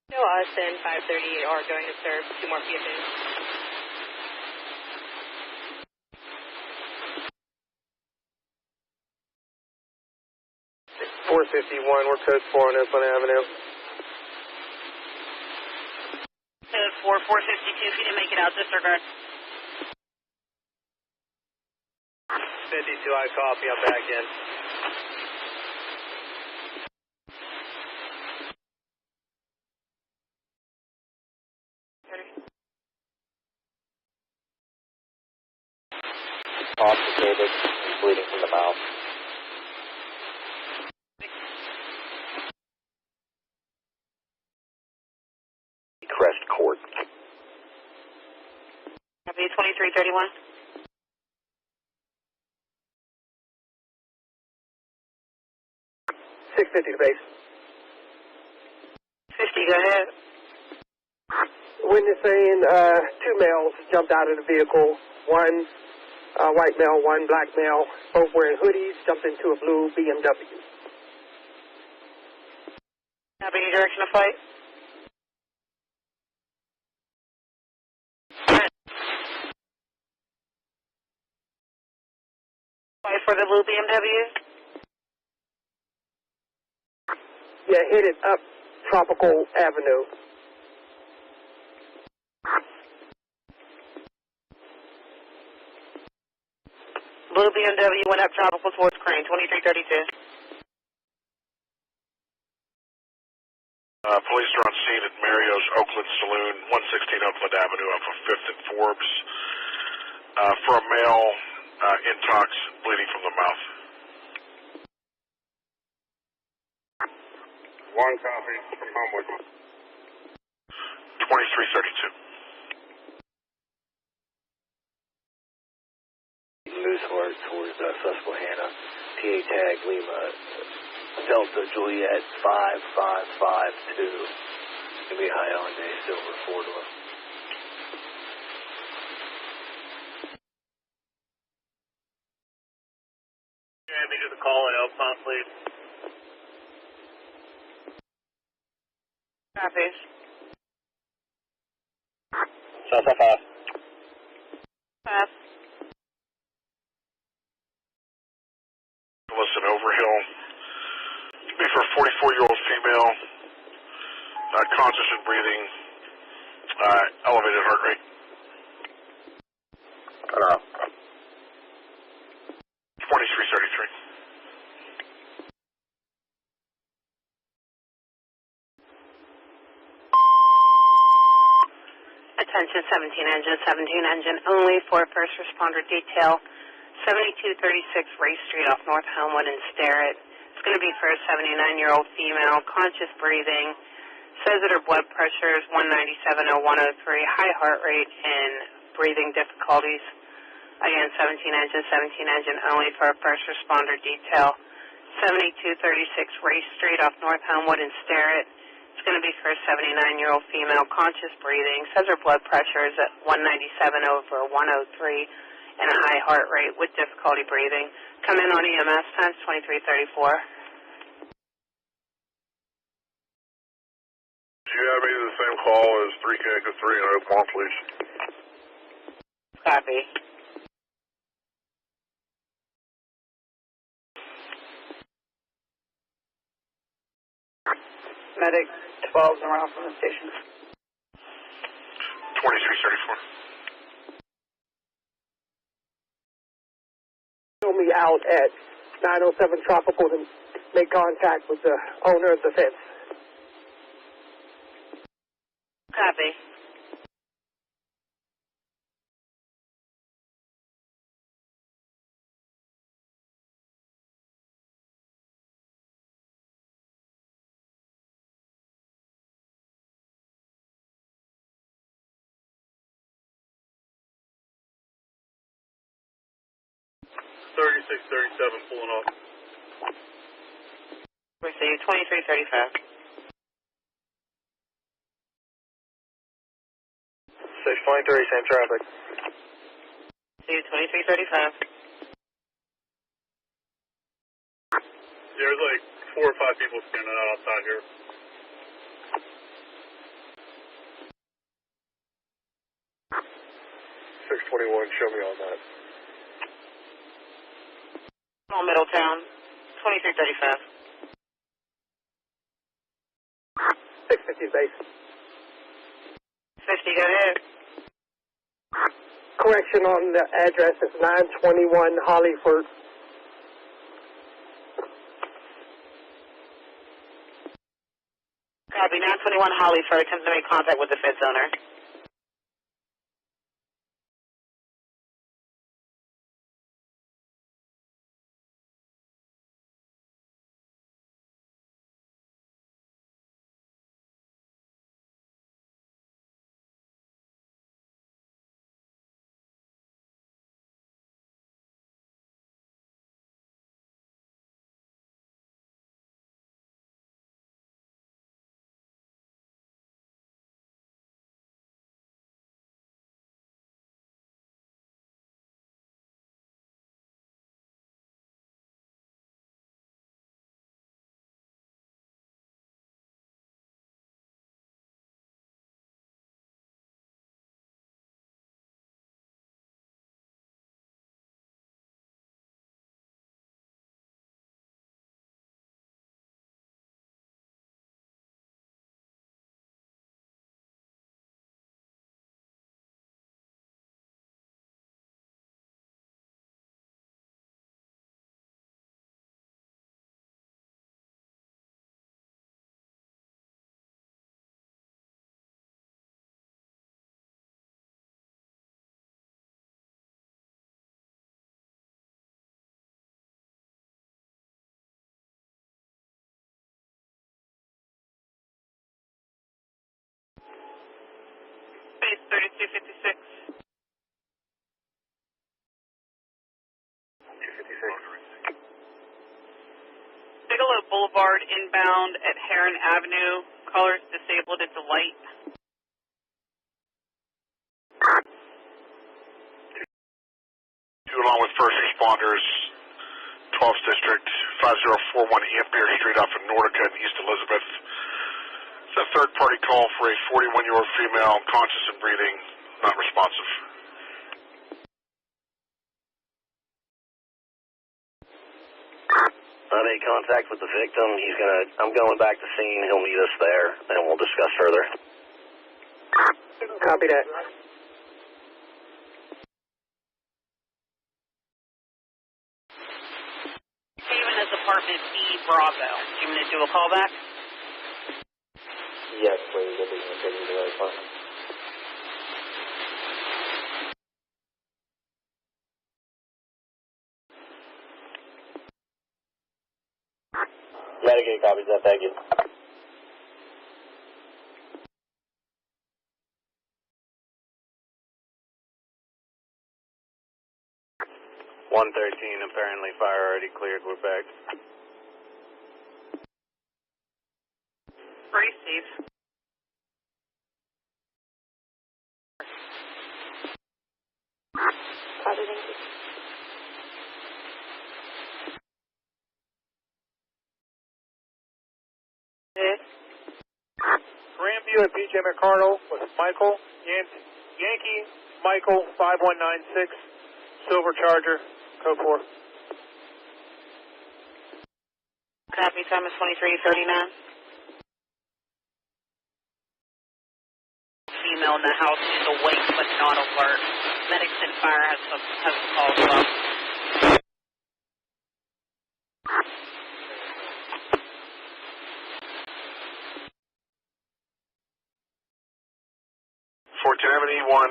No, us and 530 are going to serve 2 more PFAs. We're code 4 on Oakland Avenue. Code 4, 452. If you didn't make it out, disregard. 52, I copy. I'm back in. Complicated, bleeding from the mouth. Crest Court. Copy 2331. 650 to base. 50, go ahead. Witness saying 2 males jumped out of the vehicle. 1 white male, 1 black male, both wearing hoodies, jumped into a blue BMW. Copy your direction of flight. Flight for the blue BMW. Yeah, headed up Tropical Avenue. Blue BMW went up Tropical towards Crane, 2332. Police are on scene at Mario's Oakland Saloon, 116 Oakland Avenue off of 5th and Forbes. For a male, intox, bleeding from the mouth. 1 copy from Homewood. 2332. Moose Heart towards Susquehanna. PA tag Lima. Delta Juliet 5552. Gonna be Hyundai Silver 4-door. Andy, response lead. Copy. South 5. Pass. Listen, Overhill. Me for a 44-year-old female, conscious and breathing, elevated heart rate. 2333. Attention 17 engine only for first responder detail. 7236 Ray Street off North Homewood and Starrett. It's going to be for a 79-year-old female, conscious breathing. Says that her blood pressure is 197/103, high heart rate, and breathing difficulties. Again, 17 engine only for a first responder detail. 7236 Ray Street off North Homewood and Starrett. It's going to be for a 79-year-old female, conscious breathing. Says her blood pressure is at 197/103 and a high heart rate with difficulty breathing. Come in on EMS times 2334. Do you have me the same call as 3 Connected 3 and Oakmont, please? Copy. Medic 12's around from the station. 2334. Me out at 907 Tropical to make contact with the owner of the fence. Copy. Pulling off. Receive 2335. 623, same traffic. Receive 2335. There's like 4 or 5 people standing out outside here. Show me on that. On Middletown, 2335. 650 base. 50, go ahead. Correction on the address is 921 Hollyford. Copy, 921 Hollyford, attempting to make contact with the fence owner. Base 3256. 256. Bigelow Boulevard inbound at Heron Avenue. Callers disabled at the light. Two along with first responders, 12th District, 5041 Ampere Street off of Nordica in East Elizabeth. It's a third-party call for a 41-year-old female, conscious and breathing, not responsive. I made contact with the victim. I'm going back to scene. He'll meet us there, and we'll discuss further. Copy that. Steven is apartment B, Bravo. Do you want me to do a callback? Yes, please. If we can take you to the apartment. Medicaid copies that, thank you. 113, apparently fire already cleared. We're back. Pretty safe. Copy, thank you. Grandview at BJ McCardle with Michael, Yankee, Michael, 5196, Silver Charger, code 4. Copy, time is 23:39. Female in the house is awake but not alert. Medics and fire has called up. E1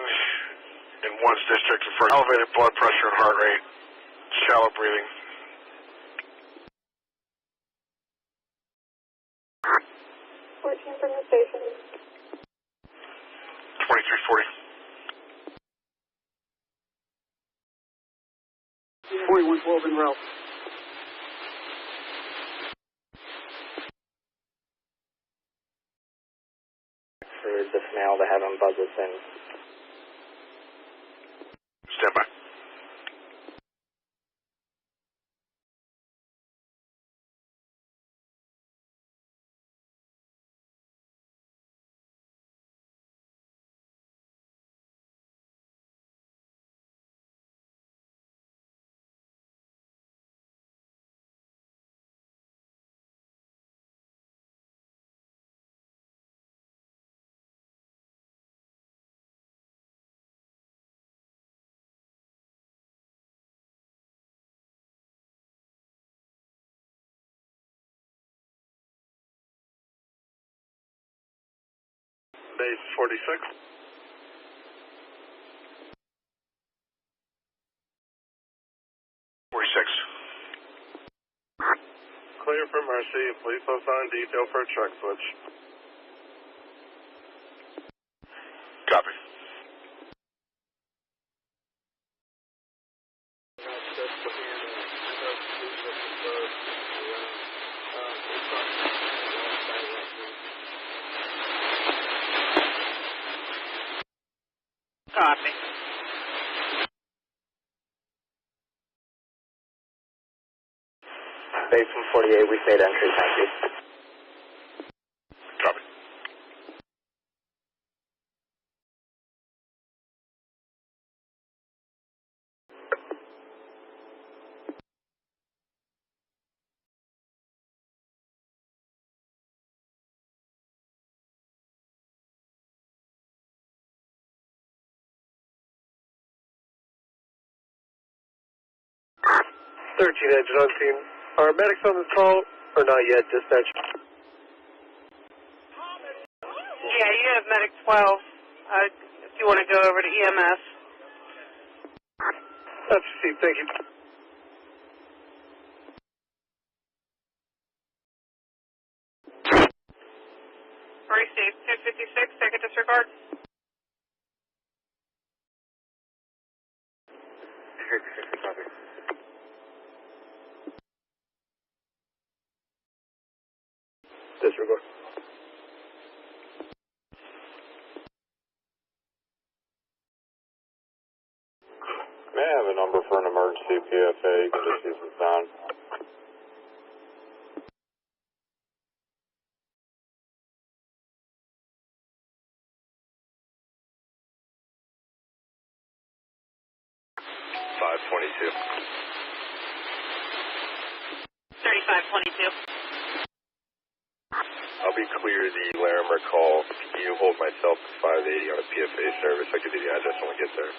in 1's district for elevated blood pressure and heart rate, shallow breathing. 14 from the station. 2340. 4112 en route. For this male to have him buzz us in. Stand by. Base 46. Clear for Mercy. Please post on detail for a truck switch. Copy. Copy. Base 148, we stayed entry, thank you. Copy. Engine on scene. Are medics on this call or not yet, dispatch? Yeah, you have medic 12. If you want to go over to EMS. That's received, thank you. Receive 256, second disregard. Disregard. May I have a number for an emergency PFA? You can just use the sound. 3522. 3522. I'll be clear the Larimer call. Can you hold myself to 580 on a PFA service? I can do the address when we get there.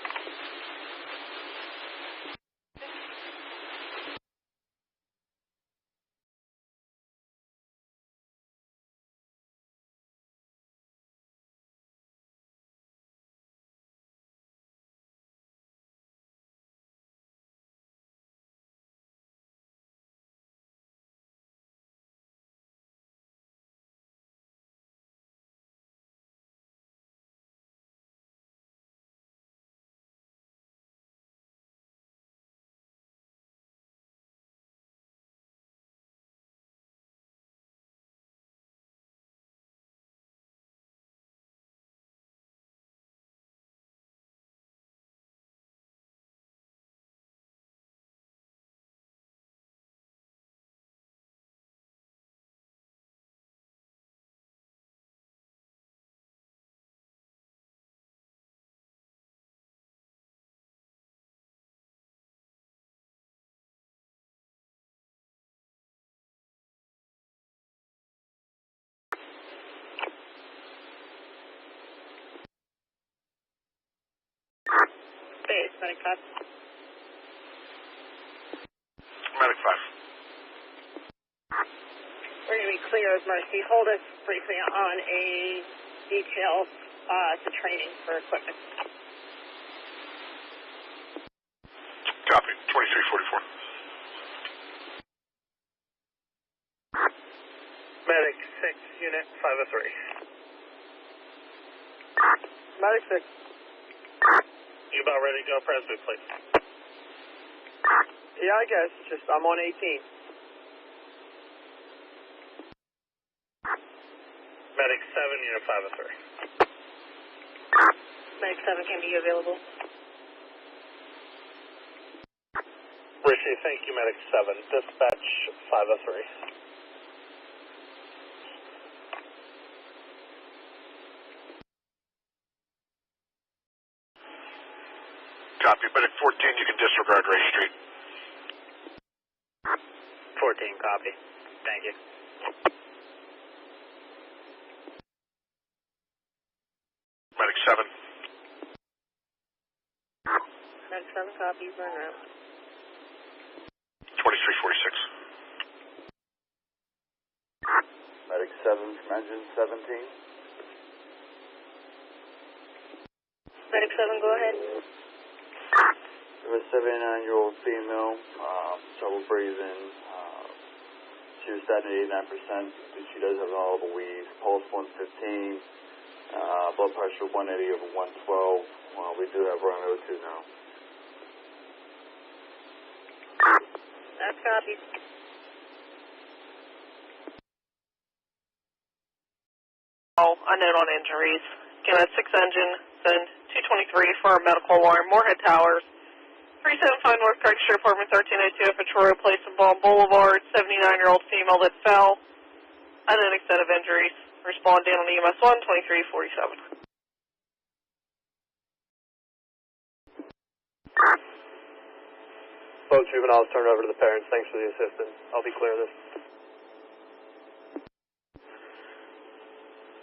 Base, Medic 5. Medic 5. We're going to be clear as Mercy. Hold us briefly on a detail to training for equipment. Copy. 2344. Medic 6, Unit 503. Medic 6. You about ready to go, Presby, please? Yeah, I guess. Just, I'm on 18. Medic 7, Unit 503. Medic 7, can be available. Rishi, thank you, Medic 7. Dispatch 503. Copy. Medic 14, you can disregard Ray Street. 14, copy. Thank you. Medic 7. Medic 7, copy. Burn route. 2346. Medic 7 from engine 17. Medic 7, go ahead. There was a 79-year-old female, trouble breathing. She was statin at 89%. She does have an audible wheeze. Pulse 115. Blood pressure 180 over 112. We do have her on O2 now. That's copied. Oh, a note on injuries. Again, at 6 engine, send 223 for a medical alarm. Moorhead Towers. 375 North Craig Street, apartment 1302 Ventura Place in Balm Boulevard. 79-year-old female that fell. Unknown extent of injuries. Respond down on EMS 1, 2347. Both juveniles turned over to the parents. Thanks for the assistance. I'll be clear of this.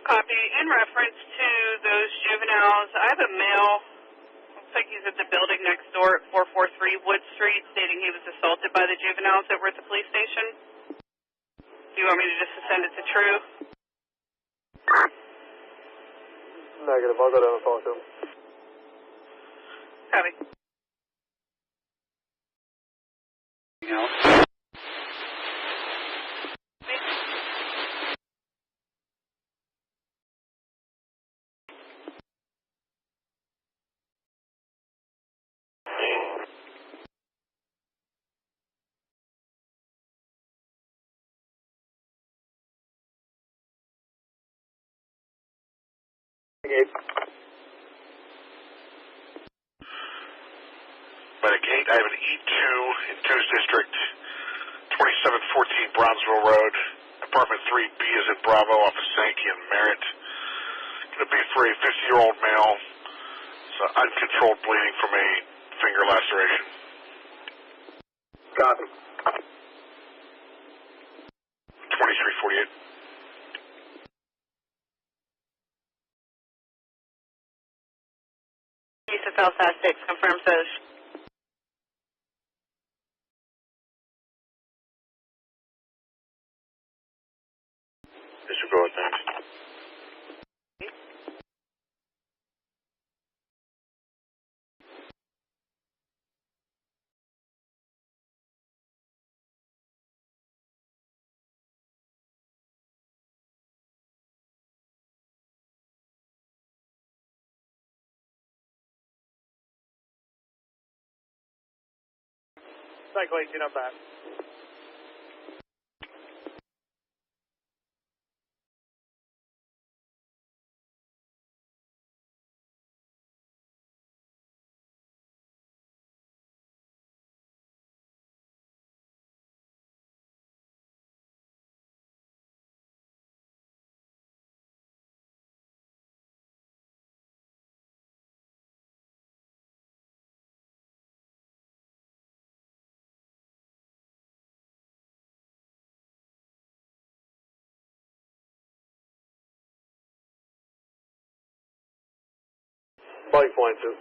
Copy. In reference to those juveniles, I have a male. Looks like he's at the building next door at 443 Wood Street, stating he was assaulted by the juveniles that were at the police station. Do you want me to just send it to True? Negative. I'll go down and talk to him. Copy. Medic 8, I have an E2 in Coast District, 2714 Brownsville Road, apartment 3B is in Bravo off of Sankey and Merritt. Going to be for a 50-year-old male. It's uncontrolled bleeding from a finger laceration. Copy. 2348. Houston Southside 6, confirm SOS. Disregard, thanks. Cycle 18, I'm back. Bike flying 2.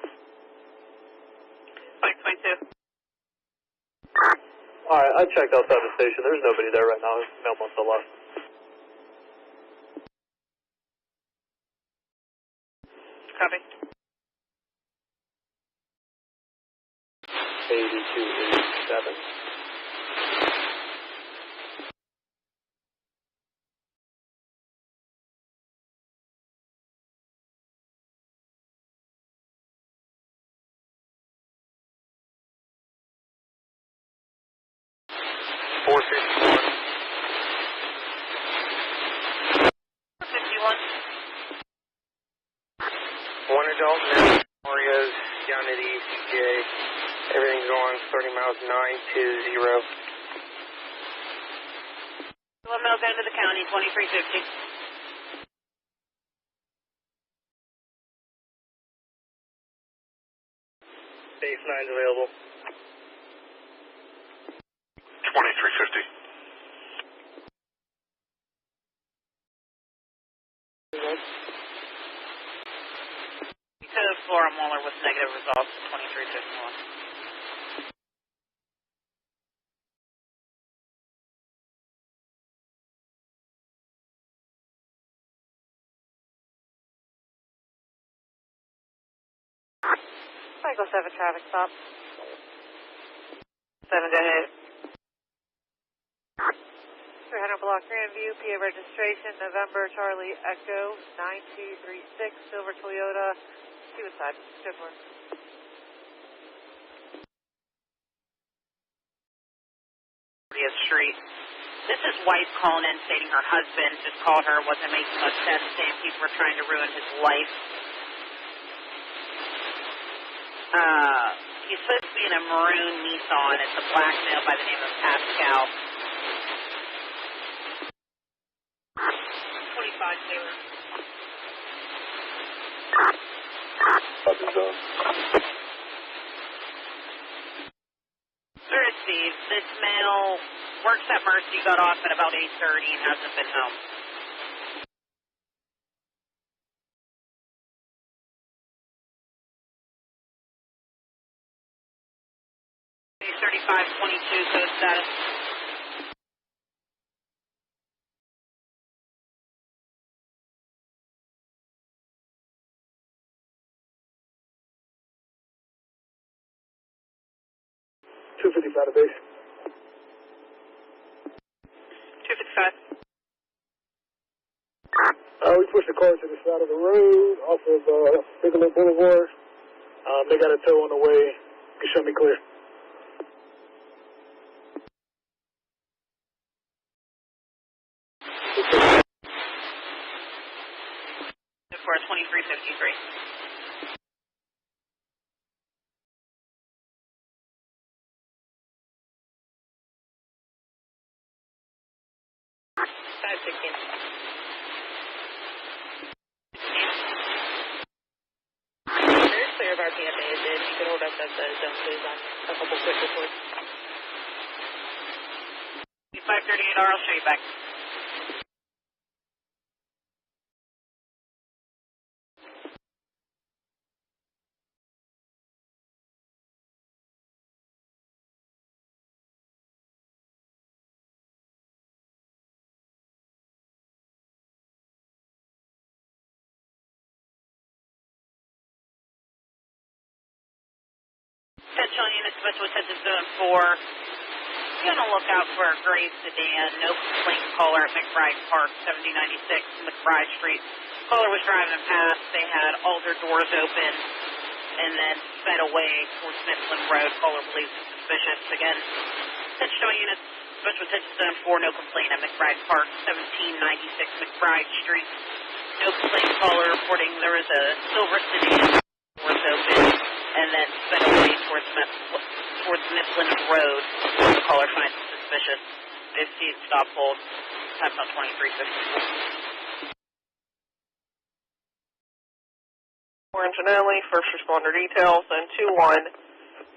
Bike 22. Alright, I checked outside the station. There's nobody there right now. Mail must have left. Copy. 8287. One adult, male, Mario's down to the ECJ. Everything's going 30 miles 920. 1 mile down to the county, 2350. Base 9's available. 2350. To Flora Mueller with negative results, 2351. Cycle 7 traffic stop. 7, go ahead. 300 block Grandview, PA registration, November Charlie Echo 9236, Silver Toyota, suicide. Go for it. Street. This is wife calling in stating her husband just called her, wasn't making much sense, saying people were trying to ruin his life. He's supposed to be in a maroon Nissan. It's a black male by the name of Pascal. 25-2. Sir, it's Steve. This male works at Mercy, got off at about 8:30 and hasn't been home. He's 3522, code status. .255 to base. 255. We pushed the car to the side of the road off of Bigelow Boulevard. They got a tow on the way. You can show me clear. For a 2353. Clear of our PFA is in. You can hold us at the zone, please, on a couple quick reports. 538R, I'll show you back. Central Unit Special Attention Zone 4. Be on the lookout for a gray sedan. No complaint caller at McBride Park, 7096 McBride Street. Caller was driving past. They had all their doors open and then sped away towards Mifflin Road. Caller believes it's suspicious. Again, Central Unit Special Attention Zone 4. No complaint at McBride Park, 1796 McBride Street. No complaint caller reporting there was a silver sedan. Doors open. And then sped away towards Mifflin Road. The caller finds it suspicious. 15 stop hold. Time's on 2350. Orange and only, first responder details, and 2-1.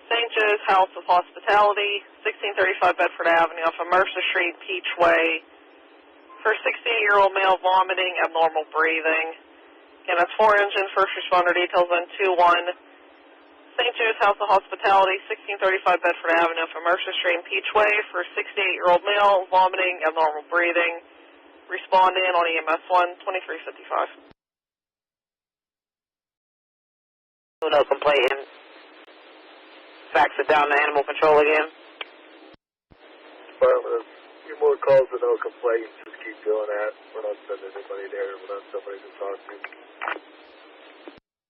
St. Joe's House of Hospitality, 1635 Bedford Avenue off of Mercer Street, Peachway. For 68-year-old male vomiting, abnormal breathing. Again, that's 4 engine, first responder details, and 2-1. St. Joe's House of Hospitality, 1635 Bedford Avenue from Mercer Street and Peachway for 68-year-old male, vomiting, abnormal breathing. Respond in on EMS 1, 2355. No complaint. Fax it down to animal control again. Affirmative. Few more calls with no complaints. Just keep doing that. We're not sending anybody there. We're not somebody to talk to.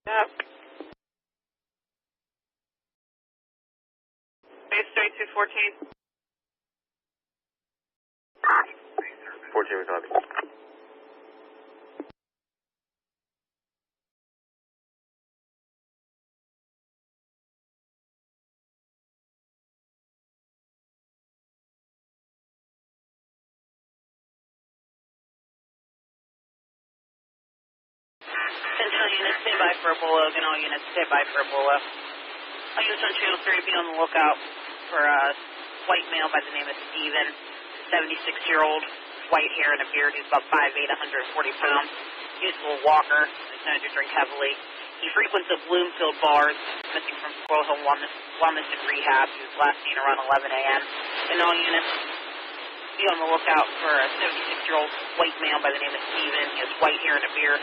Yeah. Base straight to 14. 14, we copy. Central units, stand by for Ebola. Again, all units, stand by for Ebola. All units on Channel 3, be on the lookout for a white male by the name of Steven, 76-year-old, white hair and a beard. He's about 5'8", 140 pounds. Useful walker. He's known to drink heavily. He frequents the Bloomfield bars, missing from Squirrel Hill Wellness and Rehab. He was last seen around 11 a.m. And all units, be on the lookout for a 76-year-old white male by the name of Steven. He has white hair and a beard.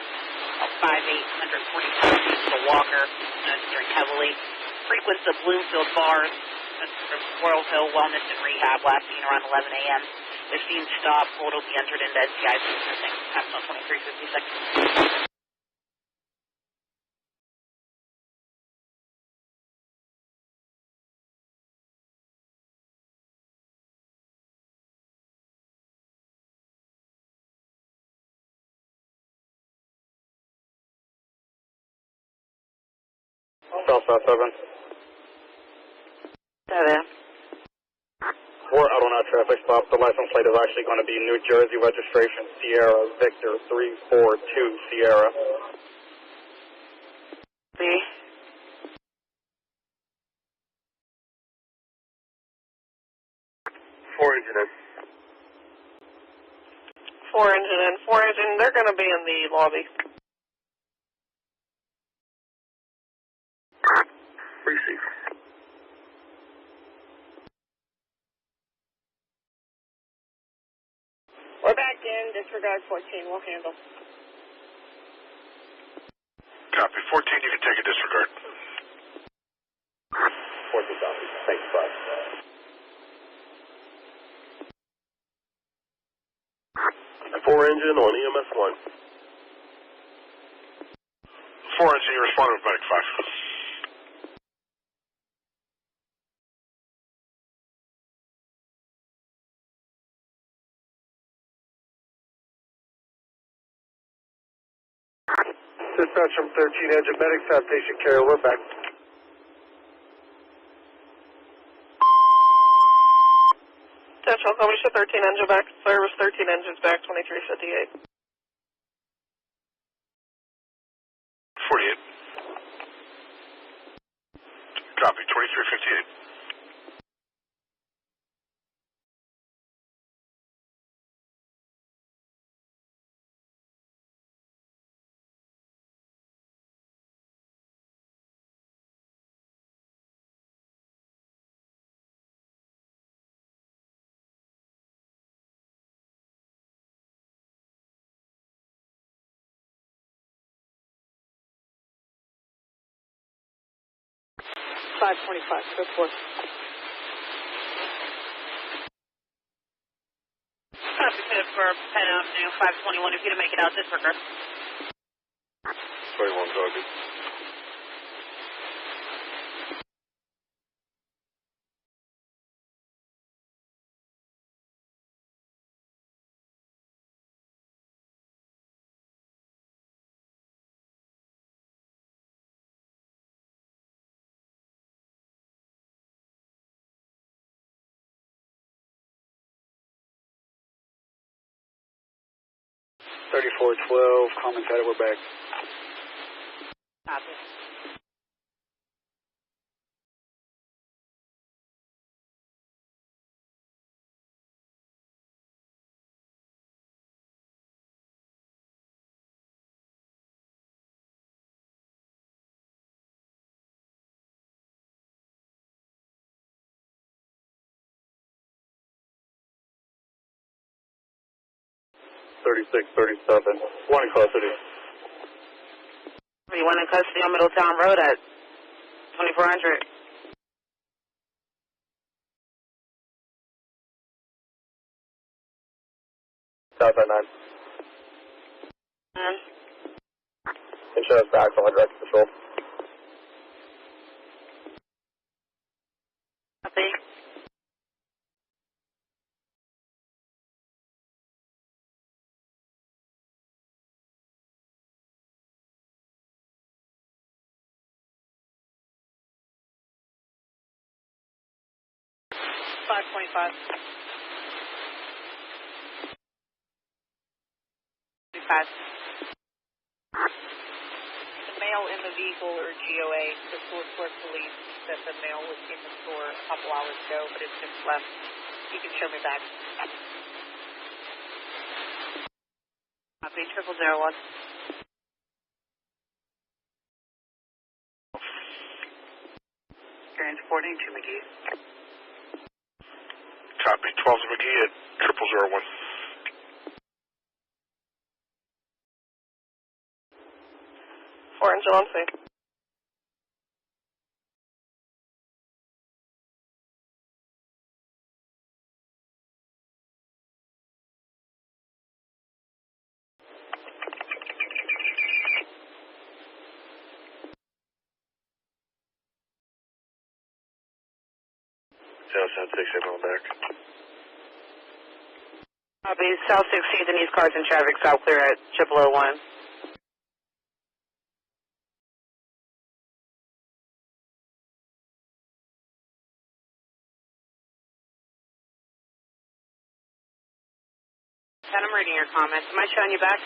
5'8", 140 pounds. He's a walker. Known to drink heavily. Frequents the Bloomfield bars, missing from Squirrel Hill Wellness and Rehab. Last seen around 11 a.m. If seen stop, hold will be entered into NCI missing. Time's on 2356. South 7. 7. 4 out on our traffic stop. The license plate is actually going to be New Jersey registration, Sierra Victor 342 Sierra. B. Four engine in. 4 engine in. 4 engine, they're going to be in the lobby. Receive. We're back in. Disregard 14. We'll handle. Copy. 14, you can take a disregard. 14 copy. Thanks, bye. 4 engine on EMS 1. 4 engine, you respond with medic 5. Dispatch from 13 engine medics have patient care. We're back. Central, call me 13 engine back. Service 13 engines back, 2358. 48. Copy. 2358. 525, code 4. Copy code for Penn Avenue, 521. If you to make it out, disregard. 21, copy. Comments had it, we're back. Copy. One in custody. You want in custody on Middletown Road at 2400. Southside 9. Insurance back on direct control. Copy. $525. The male in the vehicle or GOA, the source for police that the male was in the store a couple hours ago, but it's just left. You can show me back. Copy, 0001. Transporting to McGee. Copy, 12 to McGee at 0001. Orange on scene. South 6, going back. Copy, South 16th and East Carson traffic, south clear at 0001. And I'm reading your comments. Am I showing you back?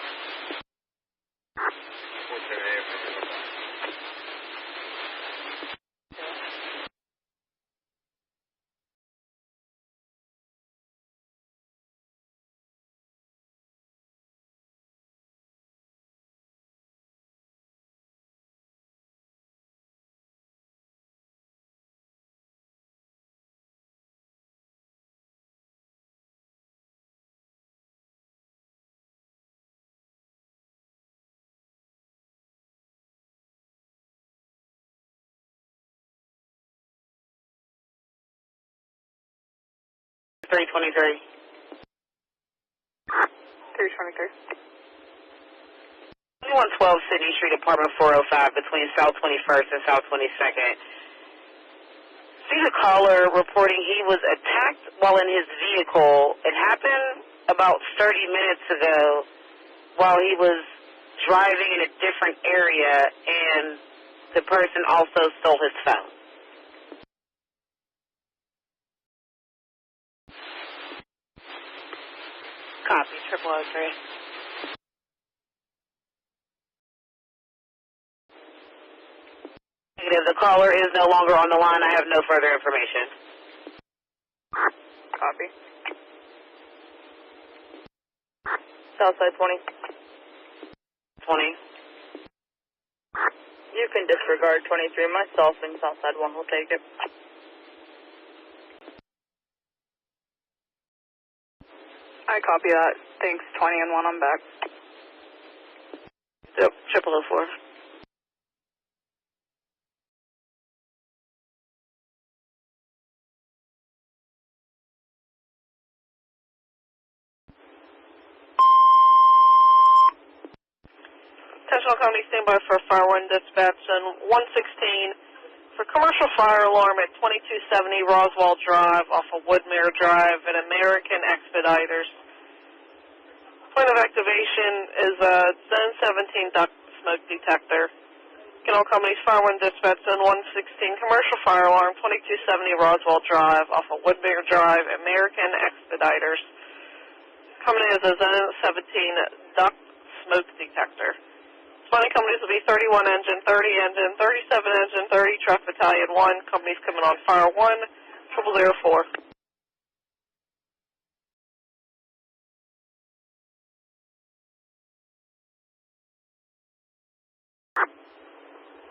Three 23. 323. 2112 Sydney Street, apartment 405, between South 21st and South 22nd. See the caller reporting he was attacked while in his vehicle. It happened about 30 minutes ago while he was driving in a different area, and the person also stole his phone. Copy, 0003. Negative, the caller is no longer on the line. I have no further information. Copy. Southside 20. 20. You can disregard 23 myself, and Southside 1 will take it. I copy that. Thanks, 20 and 1, I'm back. Yep, 0004. Attention all companies, stand by for Fire 1 dispatch on 116 for commercial fire alarm at 2270 Roswell Drive off of Woodmere Drive at American Expeditors. Point of activation is Zone 17 duct smoke detector. Again, all companies, Fire 1 dispatch Zone 116 commercial fire alarm 2270 Roswell Drive off of Woodmere Drive, American Expeditors. Coming in as a Zone 17 duct smoke detector. Responding companies will be 31 engine, 30 engine, 37 engine, 30 truck battalion 1. Companies coming on Fire 1, 0004.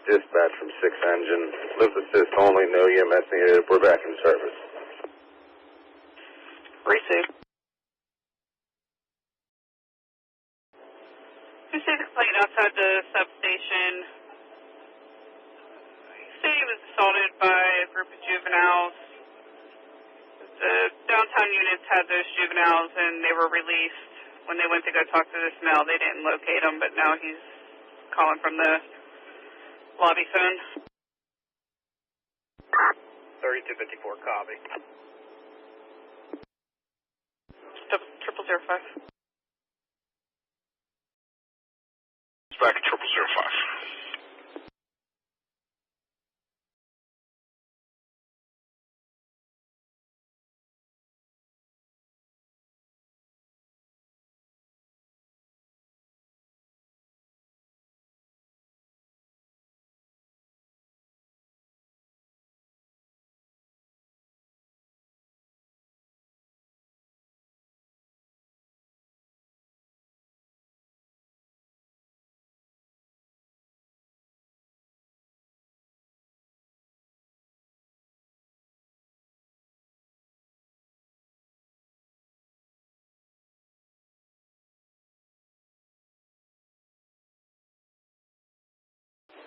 Dispatch from 6 engine. Lift assist only, no EMS needed. We're back in service. Receive. You see the complaint outside the substation. He said he was assaulted by a group of juveniles. The downtown units had those juveniles and they were released. When they went to go talk to this male, they didn't locate him, but now he's calling from the lobby phone. 3254, copy. 0005. It's back at 0005.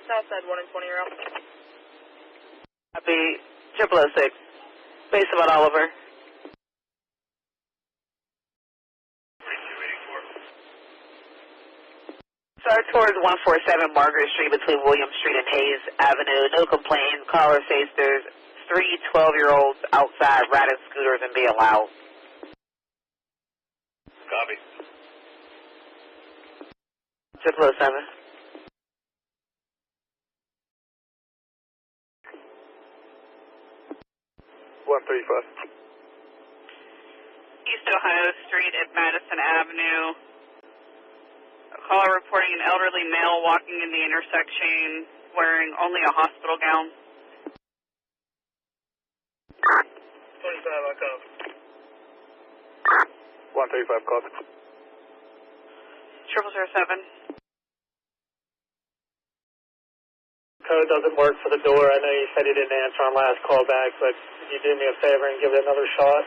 Southside 1 and 20 are out. Copy 0006. Base about Oliver. Start towards 147 Margaret Street between William Street and Hayes Avenue. No complaint. Caller says there's 3 12-year-olds outside riding scooters and being loud. Copy. 007. 135. East Ohio Street at Madison Avenue. A caller reporting an elderly male walking in the intersection wearing only a hospital gown. 25, I copy. 135, copy. 0007. Code doesn't work for the door. I know you said you didn't answer on last call back, but could you do me a favor and give it another shot?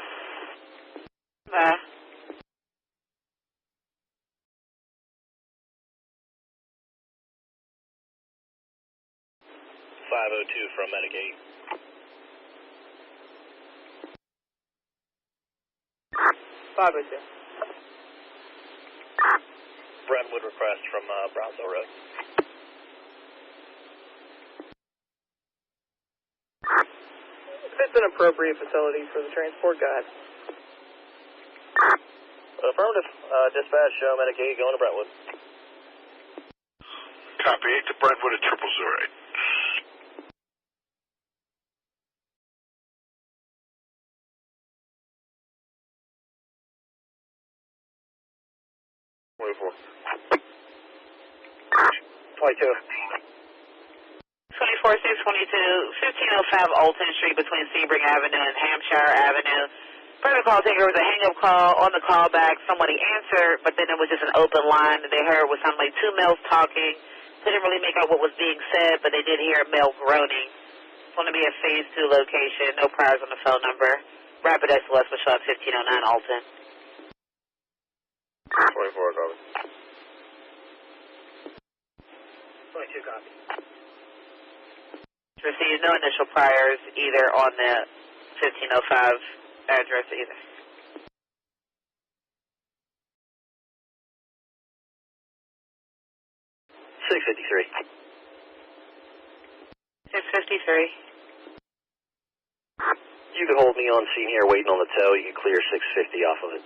502 from Medicaid. 502. Brentwood request from Brownsville Road. If it's an appropriate facility for the transport, go ahead. Affirmative. Dispatch, Medicaid, going to Brentwood. Copy 8 to Brentwood at 0008. Four. 24-622, 1505 Alton Street between Sebring Avenue and Hampshire Avenue. Protocol taker was a hang-up call. On the call back, somebody answered, but then it was just an open line that they heard was sounding like two males talking. Couldn't really make out what was being said, but they did hear a male groaning. It's going to be a phase 2 location. No priors on the phone number. Rapid SOS will show up 1509 Alton. 24, copy. 22, copy. Received no initial priors either on the 1505 address either. 653. 653. You can hold me on scene here waiting on the tow. You can clear 650 off of it.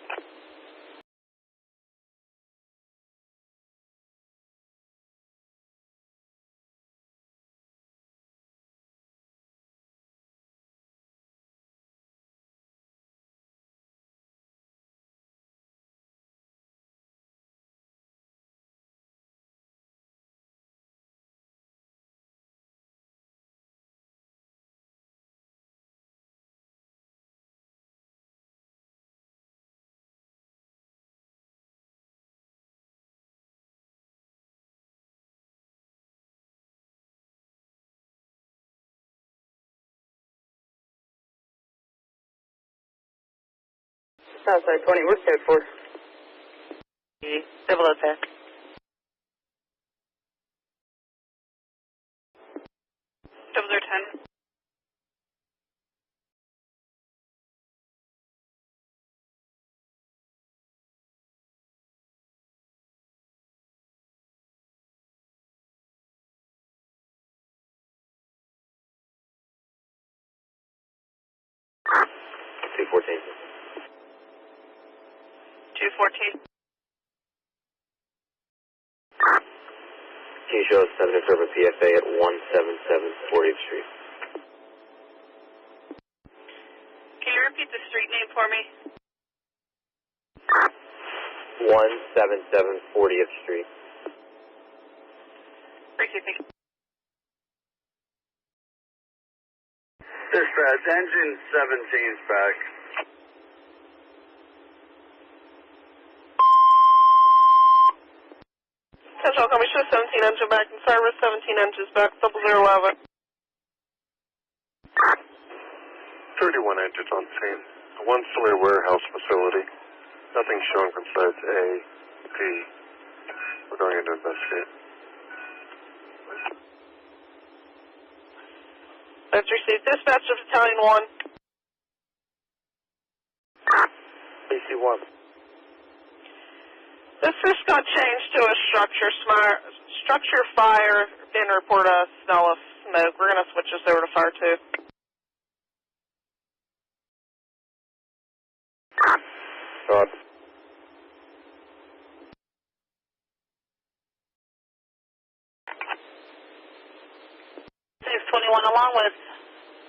Southside 20, what's code for? 010. Double 10. $214. 214. Can you show us 7 serve a PFA at 177 40th Street? Can you repeat the street name for me? 177 40th Street. Receiving. Dispatch, engine 17's back. Central, can we show 17 engine back in service, 17 engines back, 0011. 31 engines on scene. A one-story warehouse facility. Nothing showing from sites A, D. We're going into investigate. That's received. Dispatch of Battalion 1. BC-1. This just got changed to a structure fire. Didn't report a smell of smoke. We're going to switch this over to fire 2. Stop. 621 along with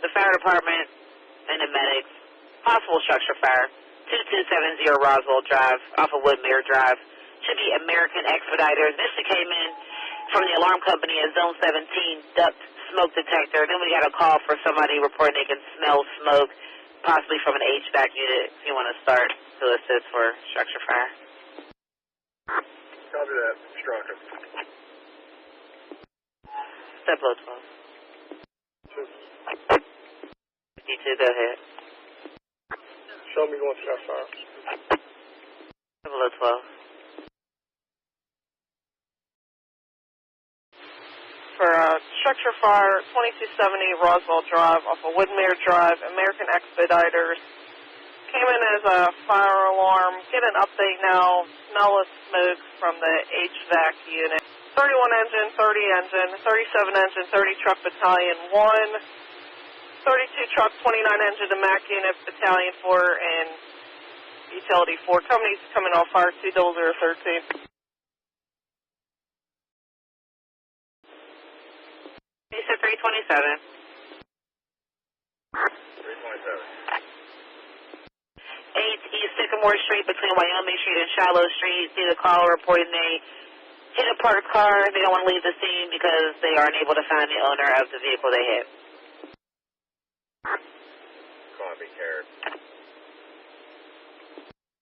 the fire department and the medics. Possible structure fire. 2270 Roswell Drive off of Woodmere Drive. Should be American Expeditors. This came in from the alarm company at Zone 17 duct smoke detector. Then we got a call for somebody reporting they can smell smoke, possibly from an HVAC unit. If you want to start to assist for structure fire. Copy that. Structure. Step low 12. 52, go ahead. Show me going structure fire. Step low 12. For structure fire, 2270 Roswell Drive off of Woodmere Drive, American Expeditors. Came in as a fire alarm. Get an update now. Smell of smoke from the HVAC unit. 31 engine, 30 engine, 37 engine, 30 truck battalion 1, 32 truck, 29 engine to MAC unit, battalion 4, and utility 4. Companies coming off fire 20013. You said 327. 327. 8 East Sycamore Street between Wyoming Street and Shiloh Street. See the caller reporting they hit a parked car. They don't want to leave the scene because they are unable to find the owner of the vehicle they hit. Copy, Karen.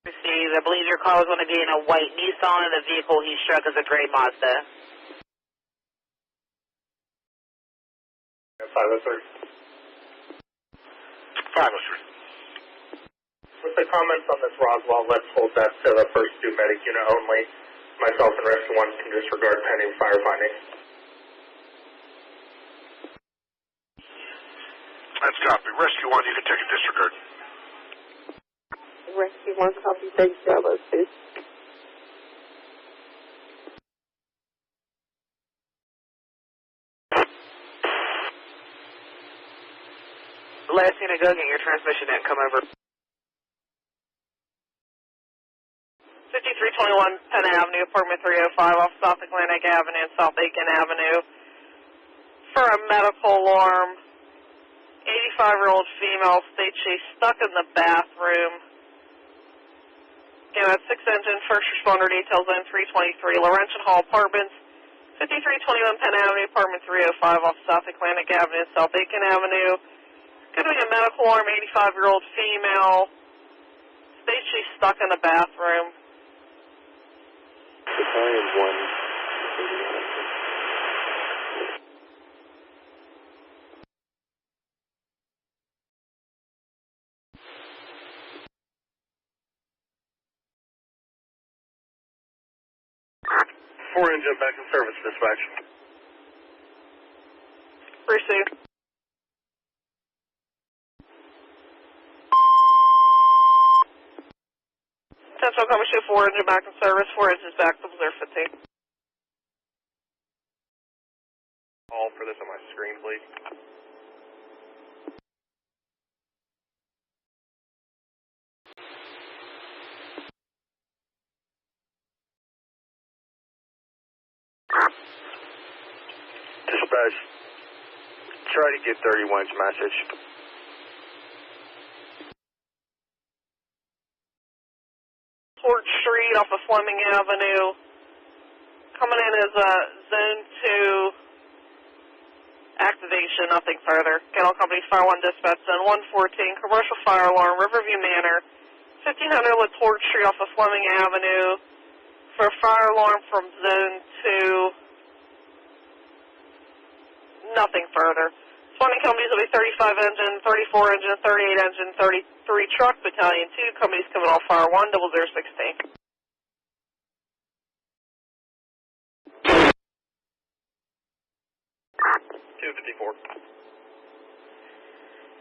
Received. I believe your call is going to be in a white Nissan and the vehicle he struck is a gray Mazda. 503. 503. With the comments on this Roswell, let's hold that to the first 2 medic unit only. Myself and Rescue 1 can disregard pending fire findings. That's copy. Rescue 1, you can take a disregard. Rescue 1, copy, thanks, Bravo 2. Last unit, go get your transmission didn't come over. 5321 Penn Avenue, apartment 305 off South Atlantic Avenue and South Aiken Avenue. For a medical alarm, 85-year-old female states she's stuck in the bathroom. Again, that's 6-engine, first responder details in 323 Laurentian Hall Apartments, 5321 Penn Avenue, apartment 305 off South Atlantic Avenue and South Aiken Avenue. Going to be a medical alarm, 85-year-old female states she's stuck in the bathroom. Battalion 1. Four engine back in service, dispatch. Received. Central coming shoot 4 engine back in service, 4 engines back, 0015. All for this on my screen, please. Dispatch, try to get 31's message. Fort Street off of Fleming Avenue. Coming in as a Zone 2 activation, nothing further. Kennel Company Fire 1 dispatch, Zone 114, commercial fire alarm, Riverview Manor, 1500 LaTorch Street off of Fleming Avenue for a fire alarm from Zone 2. Nothing further. Responding companies will be 35 engine, 34 engine, 38 engine, 33 truck, Battalion 2. Companies coming off Fire 1, 0016. 254. Do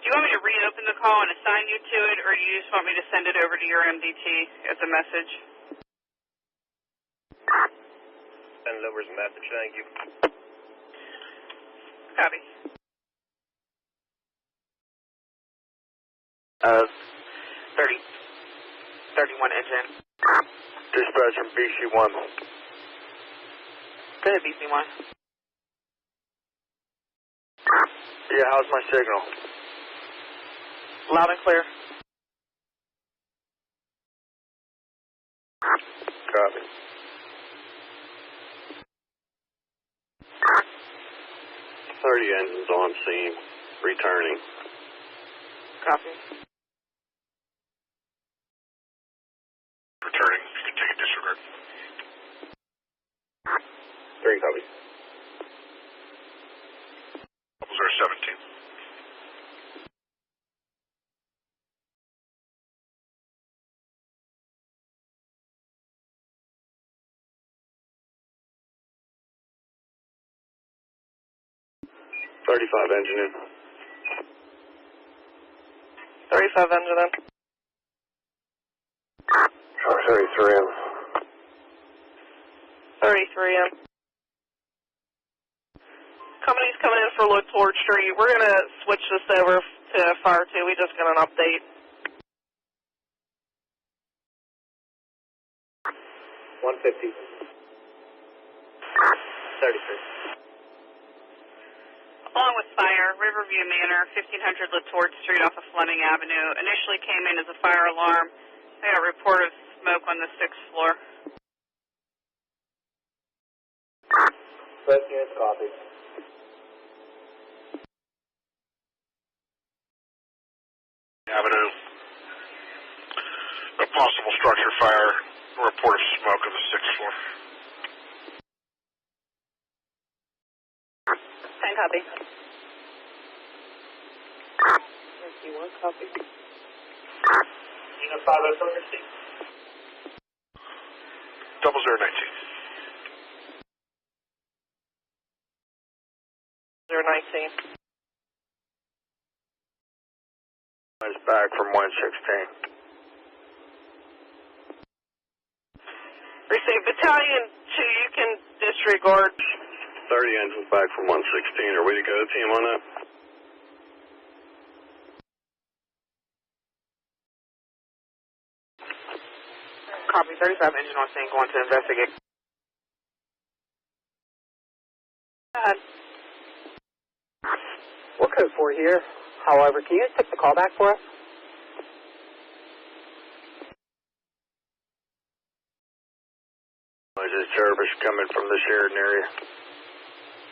you want me to reopen the call and assign you to it, or do you just want me to send it over to your MDT as a message? Send it over as a message, thank you. Copy. 31 engine. Dispatch from BC1. Go ahead, BC1. Yeah, how's my signal? Loud and clear. Copy. Engines on scene, returning. Copy. Returning, you can take a disregard. 3 copy. 0017. Engine in. 35 engine in. 33 in. 33 in. Company's coming in for LaTorch Street. We're going to switch this over to Fire 2. We just got an update. 150. 33. Along with fire, Riverview Manor, 1500 LaTorch Street off of Fleming Avenue. Initially came in as a fire alarm. I got a report of smoke on the 6th floor. Both units copied. Avenue. A possible structure fire. A report of smoke on the 6th floor. 10 copy. 51 copy. Unit 5 over C. 0019. 019. It's back from 116. Receive Battalion 2, you can disregard. 30 engines back from 116. Are we to go, team, on that? Copy, 35 engine on scene, going to investigate. Go ahead. We're code 4 here. However, can you just take the call back for us? There's a service coming from the Sheridan area.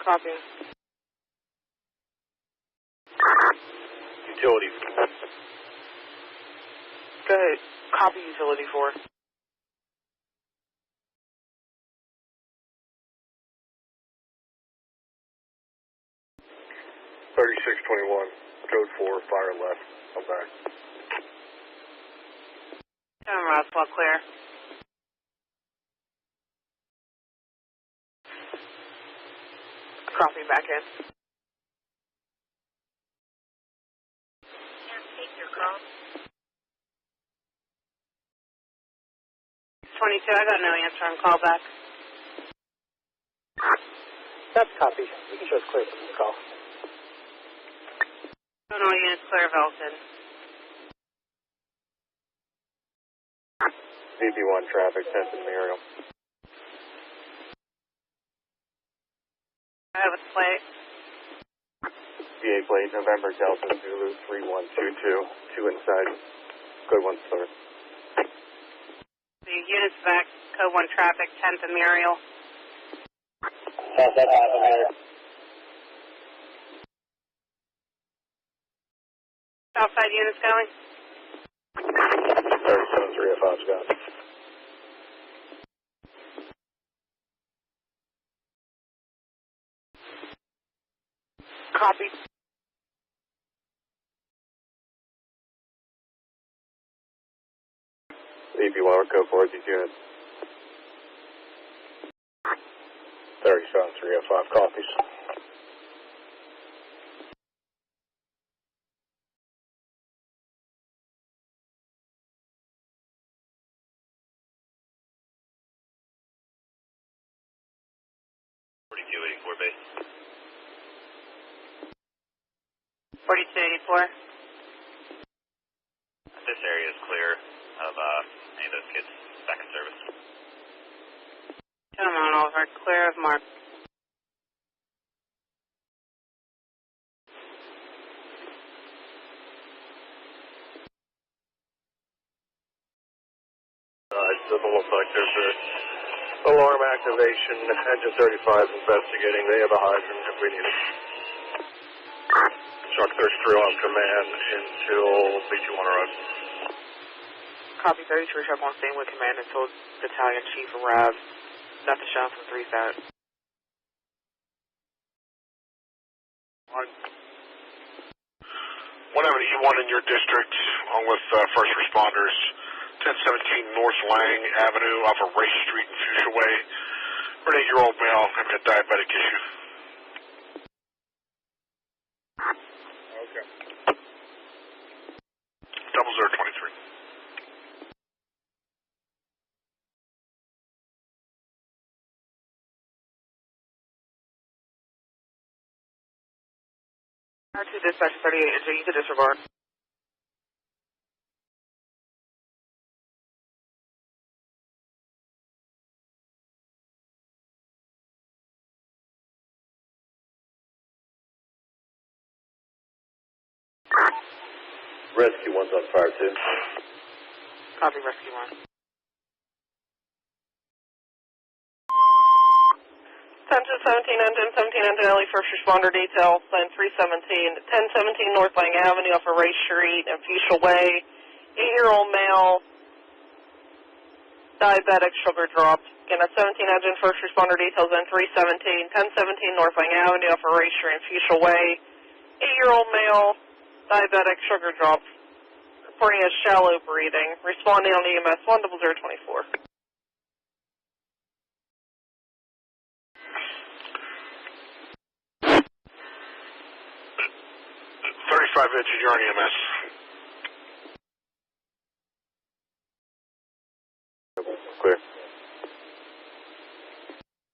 Copy. Utilities. Go ahead. Copy utility 4. Code 4, fire left. I'm back. Roswell, clear. Copy, back in. Can't take your call. 22, I got no answer on call back. That's copy. You can just clear from the call. All units clear, Velton. VP1 traffic, 10th and Muriel. I have a plate. VA plate, November Delta Zulu 3122. 2 inside. Code 1 start. The units back, code 1 traffic, 10th and Muriel. That's happened here. Southside units going? 37305's got it. Copy. VP1, code 4, these units. 37305 copies. base. 4284. This area is clear of any of those kids back in service. Gentlemen, over, clear of Mark. It doesn't look like there's a alarm activation. Engine 35 is investigating. They have a hydrant if we need it. Truck 33 on command until B21 arrives. Copy 33, Shep on scene with command until Battalion Chief arrives. Nothing shown from 3 South. Whenever E1 in your district, along with first responders, 1017 North Lang Avenue off of Race Street in Fuchsia Way. For an 8-year-old male having a diabetic issue. Okay. 0023. R2 dispatch 38, so you can disregard. Rescue 1's on fire too. Copy, Rescue 1. 10-17 engine, 17 engine LE first responder detail, plan 317, 1017 North Lang Avenue off of Race Street and Fuchsia Way. 8-year-old male, diabetic, sugar dropped. Again, that's 17 engine first responder details, then 317, 1017 North Lang Avenue off of Race Street and Fuchsia Way. 8-year-old male, diabetic, sugar dropped. Reporting as shallow breathing. Responding on EMS 10024. 35 engine, you're on EMS. Clear.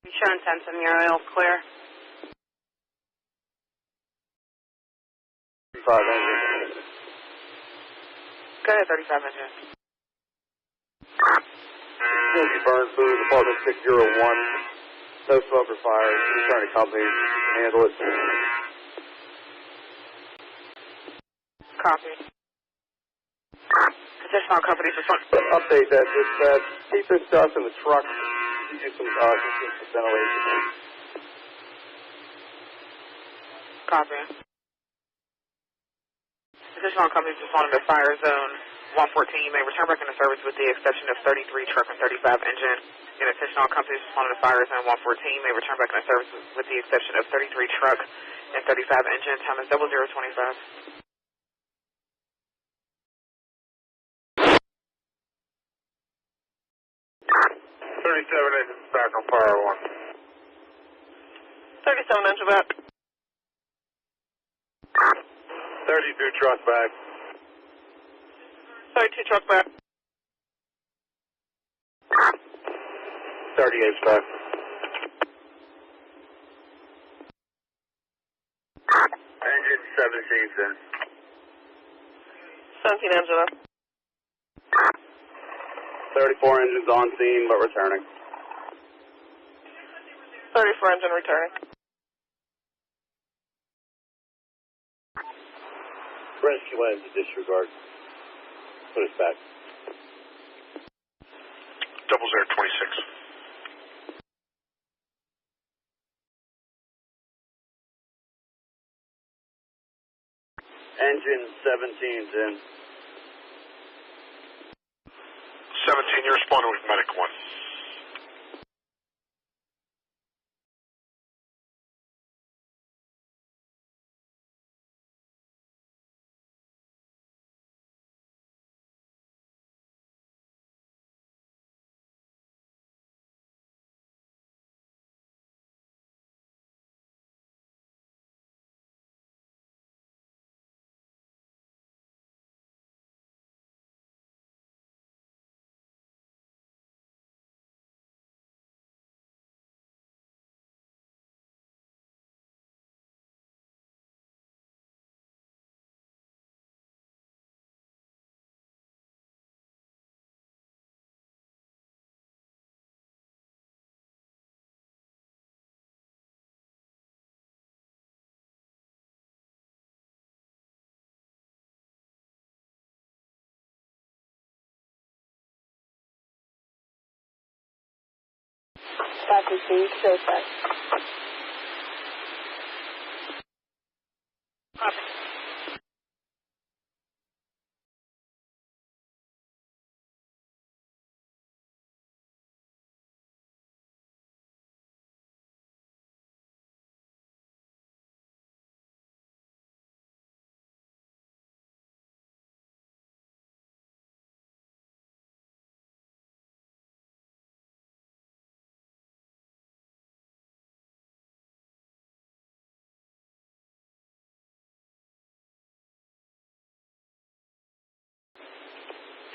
You showing 10 to Muriel, clear. 5 engine. Go ahead, 35 engine. Smoky Burn Food, apartment 601. No smoke or fire. Return to company. Handle it. Copy. Additional companies just want Update that. Just keep this stuff in the truck. Use some ventilation. copy. Additional companies just wanted to fire zone 114. You may return back into service with the exception of 33 truck and 35 engine. And additional companies just wanted to fire zone 114. You may return back into service with the exception of 33 truck and 35 engine. Time is 0025. 37 engines back on fire 1. 37 engine back. 32 truck back. 32 truck back. 38 back. Engine 17's in. 17 engine up. 34 engines on scene, but returning. 34 engine returning. Rescue lines to disregard. Put us back. 0026. Engine 17's in. 17, you're responding with Medic 1. Copy, please. Show set.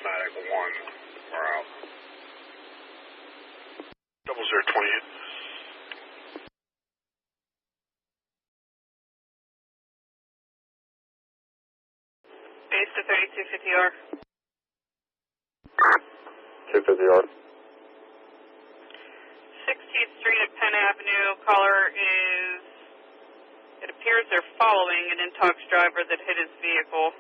Medic 1, we're out. 0028. Base to 3250R. 250R. 16th Street at Penn Avenue. Caller is, it appears they're following an Intox driver that hit his vehicle.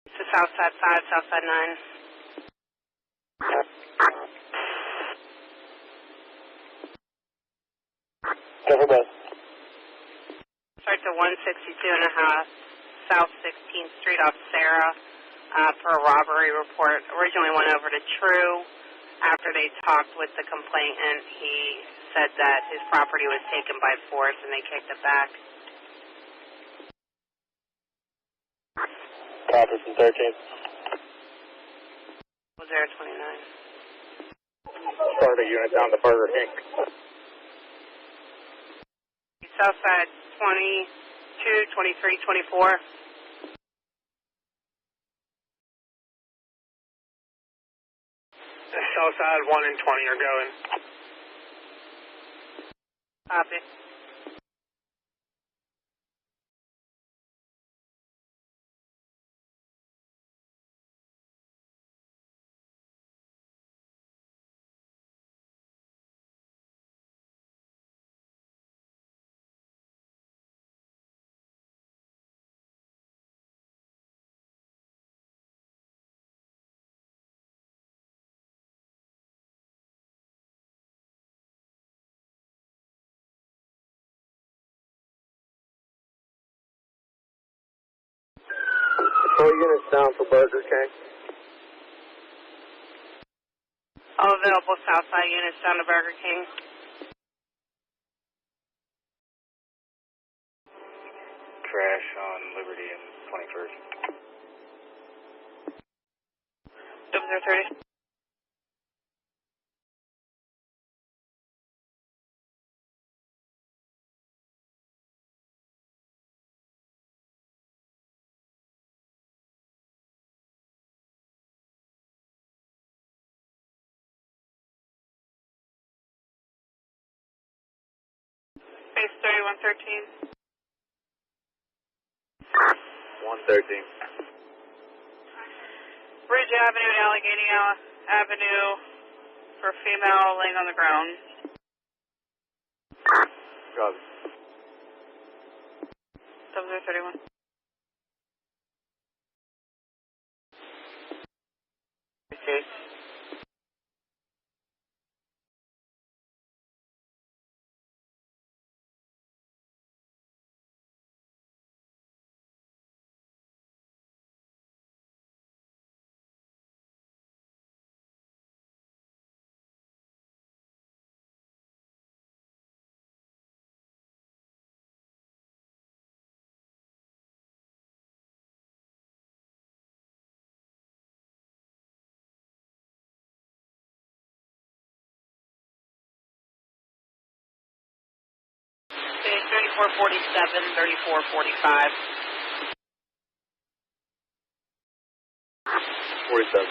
It's the Southside 5, Southside 9. Cover both. Start to 162.5 South 16th Street off Sarah for a robbery report. Originally went over to True. After they talked with the complainant, he said that his property was taken by force and they kicked it back. Copy from 13th. 029. Start a unit down to Burger King. Southside 22, 23, 24. Southside 1 and 20 are going. Copy. All units down for Burger King. All available Southside units down to Burger King. Crash on Liberty and 21st. 0030. Base 3113. 113. Ridge Avenue and Allegheny Avenue for a female laying on the ground. Copy. 0031. Okay. Base 3447, 3445. 47.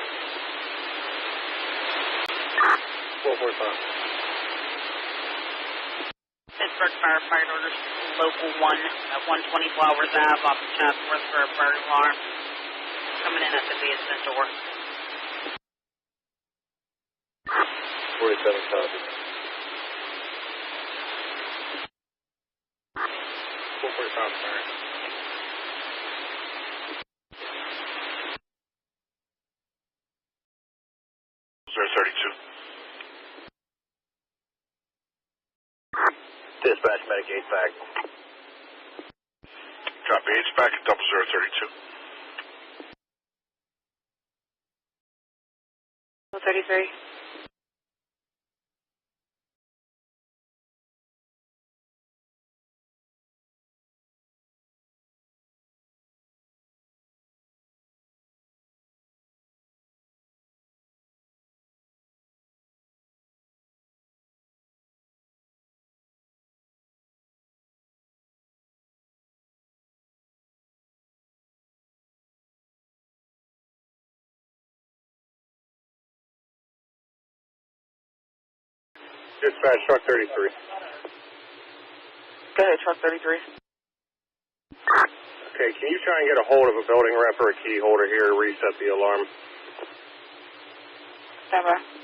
445. Pittsburgh firefighters, local 1 at 120 Flowers Ave, off of Chatsworth for a burn alarm. Coming in at the basement door. 47 copy. 445, sorry. Dispatch, Medicaid back. Copy, it's back at 0032. 33. Dispatch, truck 33. Go ahead, truck 33. Okay, can you try and get a hold of a building rep or a key holder here to reset the alarm? Stand by.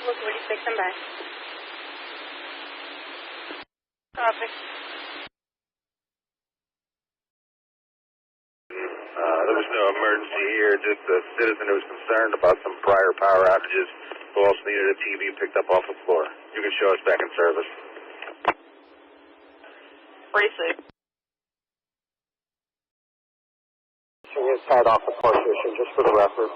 Look, 46, I'm back. Copy. There was no emergency here, just a citizen who was concerned about some prior power outages who also needed a TV picked up off the floor. You can show us back in service. Pretty safe. Can you start off the partition just for the record.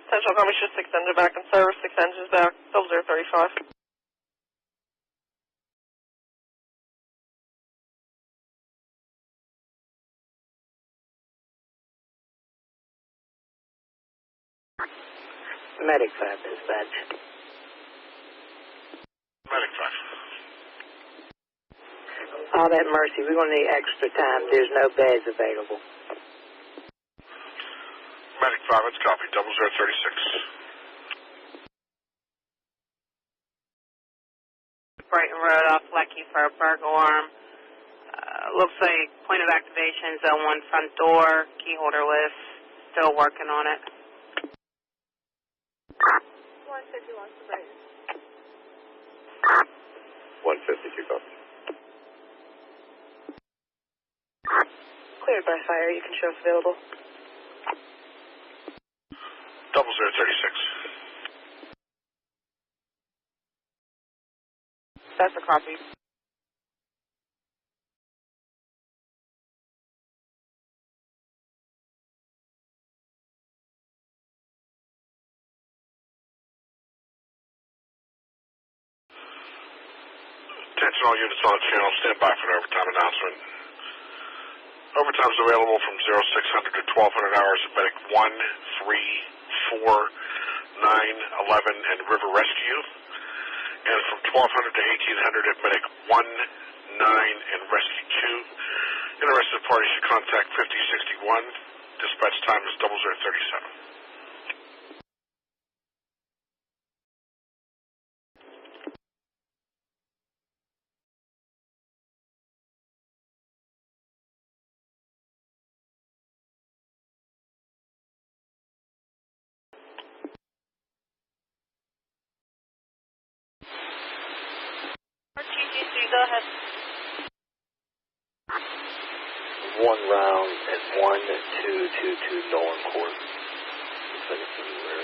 Central Commerce, just 6 engine back in service, 6 engines back, 0035. Medic 5 dispatch. Medic 5. All that mercy, we're going to need extra time. There's no beds available. Medic 5, let's copy, 0036. Brighton Road off Lecky for a burglar alarm. Looks like point of activation, zone 1 front door, key holder list, still working on it. 151 for Brighton. 152 copy. Cleared by fire, you can show us available. 0036. That's a copy. Attention all units on the channel, stand by for an overtime announcement. Overtime is available from 0600 to 1200 hours at Medic 1, 3, 4, 9, 11, and River Rescue. And from 1200 to 1800 at Medic 1, 9, and Rescue 2. Interested parties should contact 5061. Dispatch time is 0037. Go ahead. 1 round at 1222 Nolan Court. Looks like it's anywhere.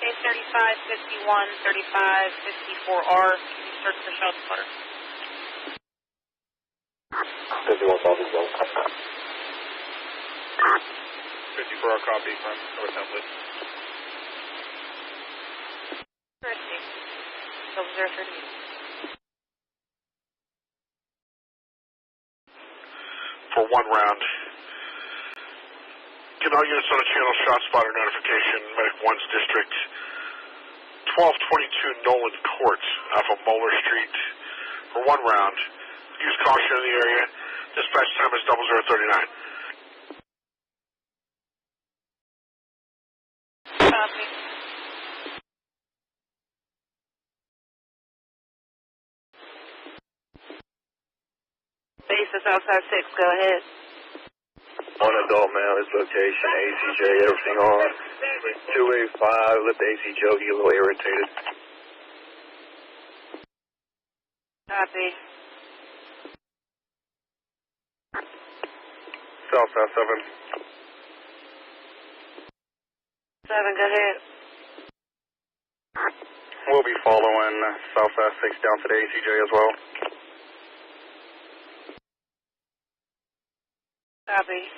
Case 3551, 3554R, search for shelter flutter. 51,000 zone. 54R copy from North Template. Christy, 0038. For 1 round. Get all units on the channel, shot spotter notification, Medic 1's district, 1222 Nolan Court off of Moeller Street. For 1 round. Use caution in the area. Dispatch time is 0039. Copy. Base is outside 6, go ahead. 1 adult male, his location, ACJ, everything on. 285, let the ACJ get a little irritated. Copy. South 7. 7, go ahead. We'll be following South 6 down to the ACJ as well. Copy.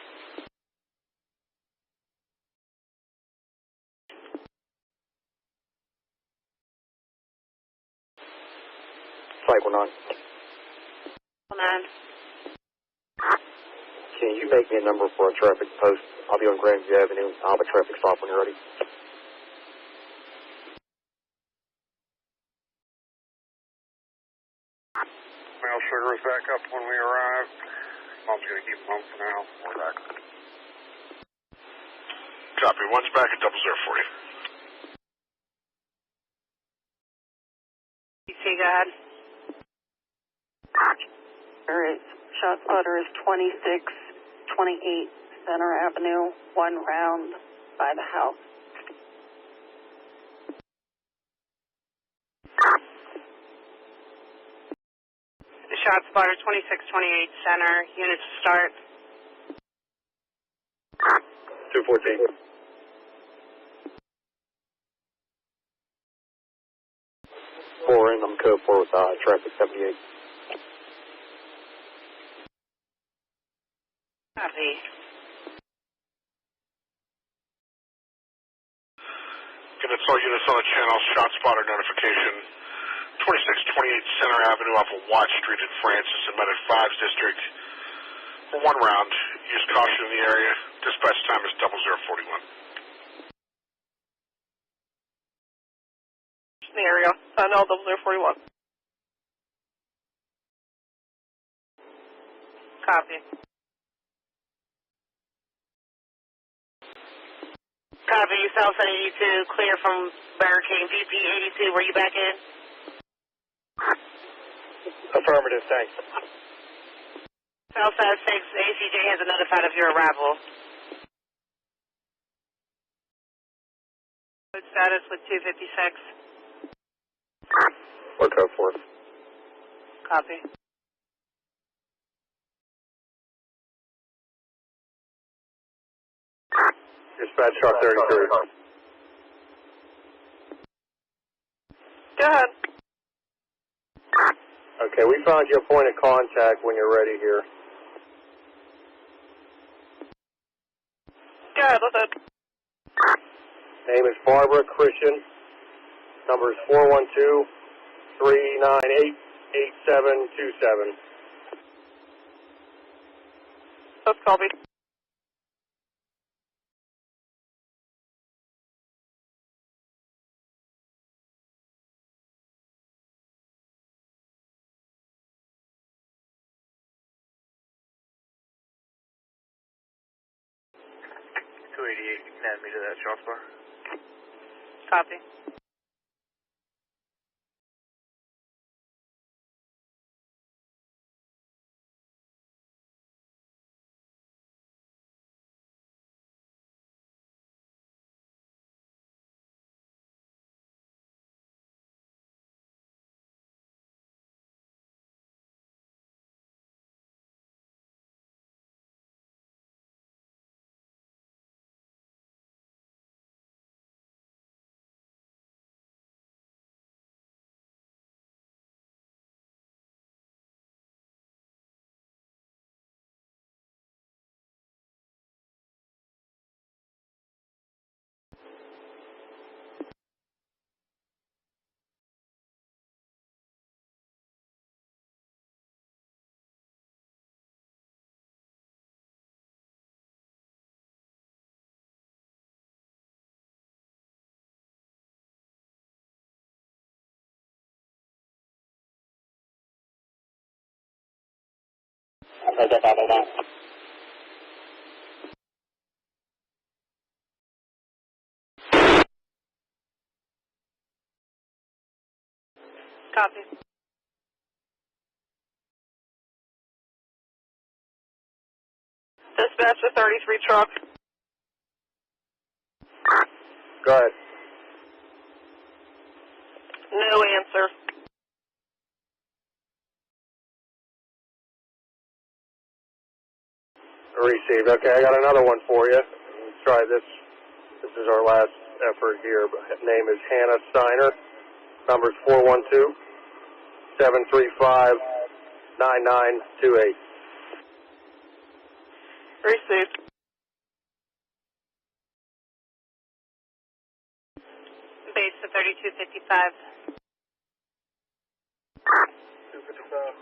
Flight 19. 9. Can you make me a number for a traffic post? I'll be on Grandview Avenue. I'll have a traffic stop when you're ready. Mail sugar is back up when we arrive. Mom's going to keep them home for now. We're back. Copy. 1's back at 0040. PC, go ahead. All right, shot spotter is 2628 Center Avenue, 1 round by the house. The shot spotter 2628 Center, units start. 214. 4 in, I'm code 4 with traffic 78. Copy. Units, all units on the channel, shot spotter notification. 2628 Center Avenue off of Watt Street in Francis in Medic 5's district. For 1 round, use caution in the area. Dispatch time is 0041. In the area, no, 0041. Copy. Copy, Southside 82, clear from barricade VP 82. Were you back in? Affirmative, thanks. Southside 6, ACJ has been notified of your arrival. Status with 256. What code 4? Copy. Dispatch shot 33. Go ahead. Okay, we found your point of contact when you're ready here. Go ahead with it. Name is Barbara Christian. Number is 412-398-8727. That's copy. You can add me to that shot bar. Copy. Copy. Dispatcher 33 truck. Go ahead. No answer. Received. Okay, I got another one for you. Let's try this. This is our last effort here. Name is Hannah Steiner. Number is 412-735-9928. Received. Base to 3255. 255.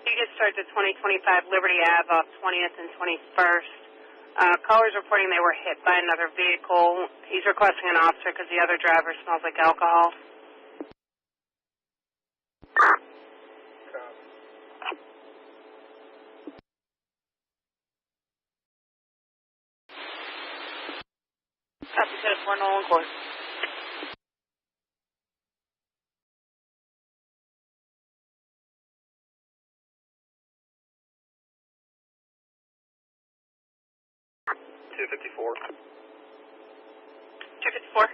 You just started the 2025 Liberty Ave off 20th and 21st. Callers reporting they were hit by another vehicle. He's requesting an officer because the other driver smells like alcohol. Copy to 4 Nolan Court. 254. 254.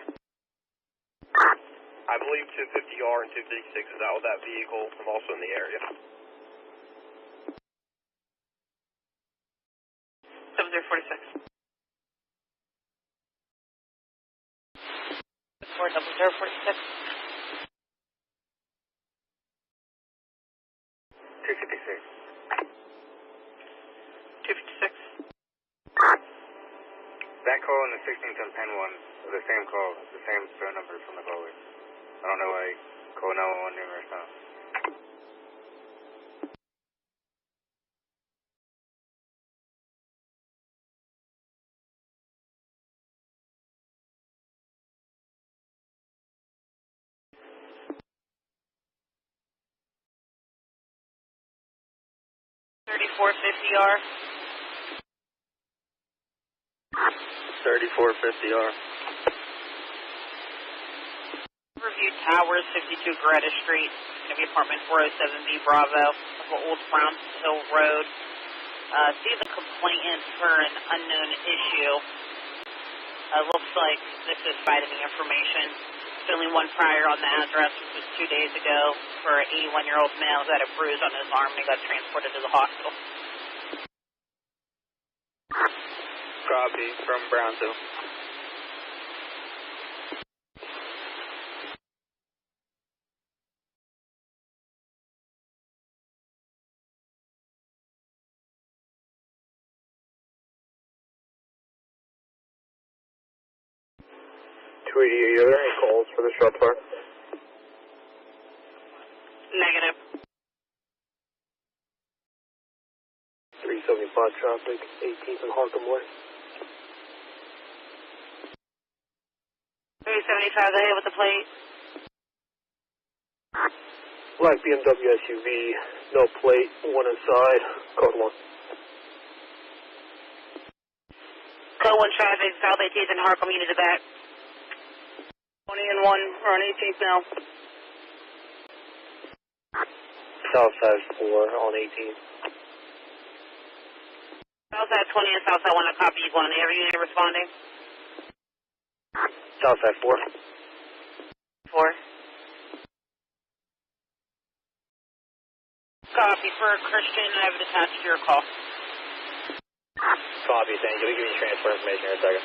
I believe 250R and 256 is out with that vehicle. I'm also in the area. 7046. 40046. 256. 256. That call and the 1610 pen one are the same call, the same phone number from the caller. I don't know why I call 911 numerous times. $34.50R. 3450R. Review Towers, 52 Greta Street, going to be apartment 407B Bravo, Old Brown Hill Road. See the complainant for an unknown issue. Looks like this is vitamin information. There's only one prior on the address, which was 2 days ago, for an 81-year-old male who had a bruise on his arm and he got transported to the hospital. Copy from Brownsville. Are there any calls for the shop car? Negative. 375 traffic, 18th and Harkham Way. 375 ahead with the plate. Black BMW SUV, no plate, one inside, code 1. Code 1 traffic, South 18th and Harkham, unit to back. 20 and 1, we're on 18th now. Southside 4 on 18th. Southside 20 and Southside 1, a copy. You going to every unit responding? Southside 4. 4. Copy for Christian, I have it attached to your call. Copy, thank you. We'll give you transfer information in a second.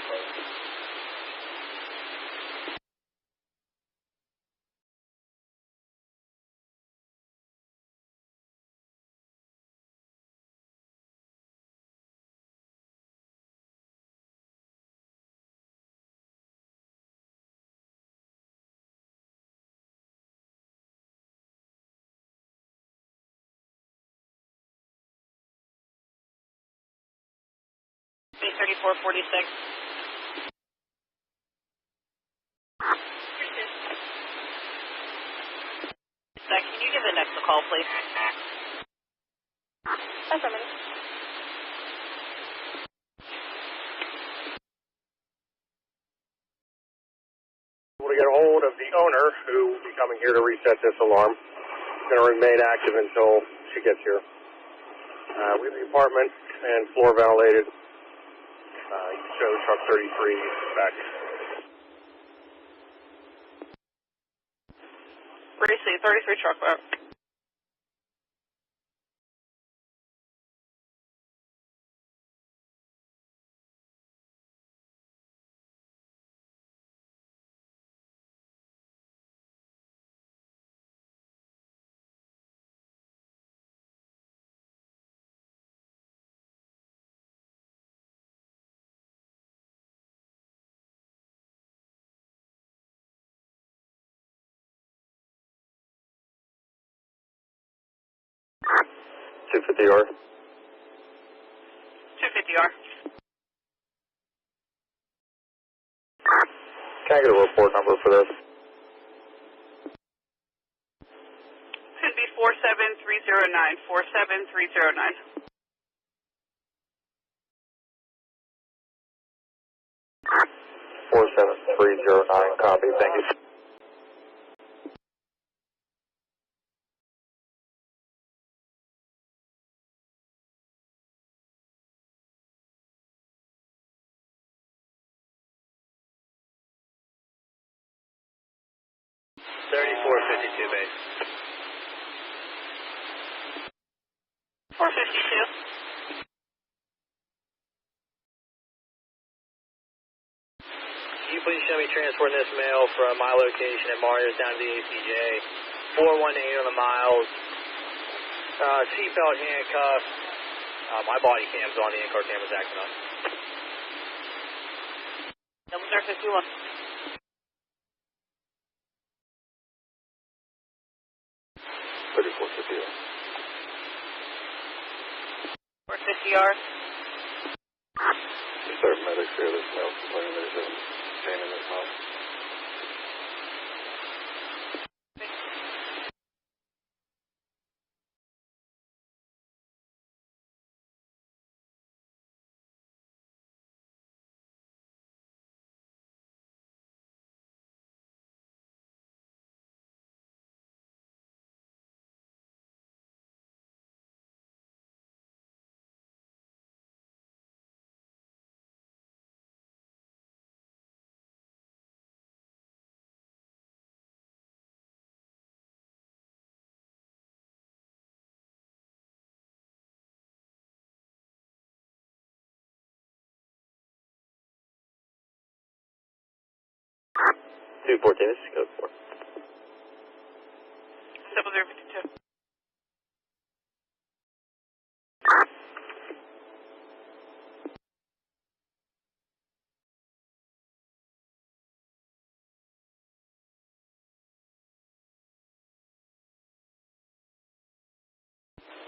$34.46. Can you give the next a call, please? Affirmative. We're going to get a hold of the owner who will be coming here to reset this alarm. It's going to remain active until she gets here. We have the apartment and floor ventilated. You can show truck 33 back. Gracie, 33 truck back. $250R. 250R. Can I get a report number for this? Should be 47309. 47309. 47309. Copy. Thank you. 3452 base. 452. Can you please show me transporting this mail from my location at Mario's down to the APJ? 418 on the miles. Seatbelt, handcuffs. My body cam's on, the in-car camera's acting up. Double 51. 450 yards. Start medics here, this mail complaining there's a pain in his mouth. .214, this is code 4. 0052.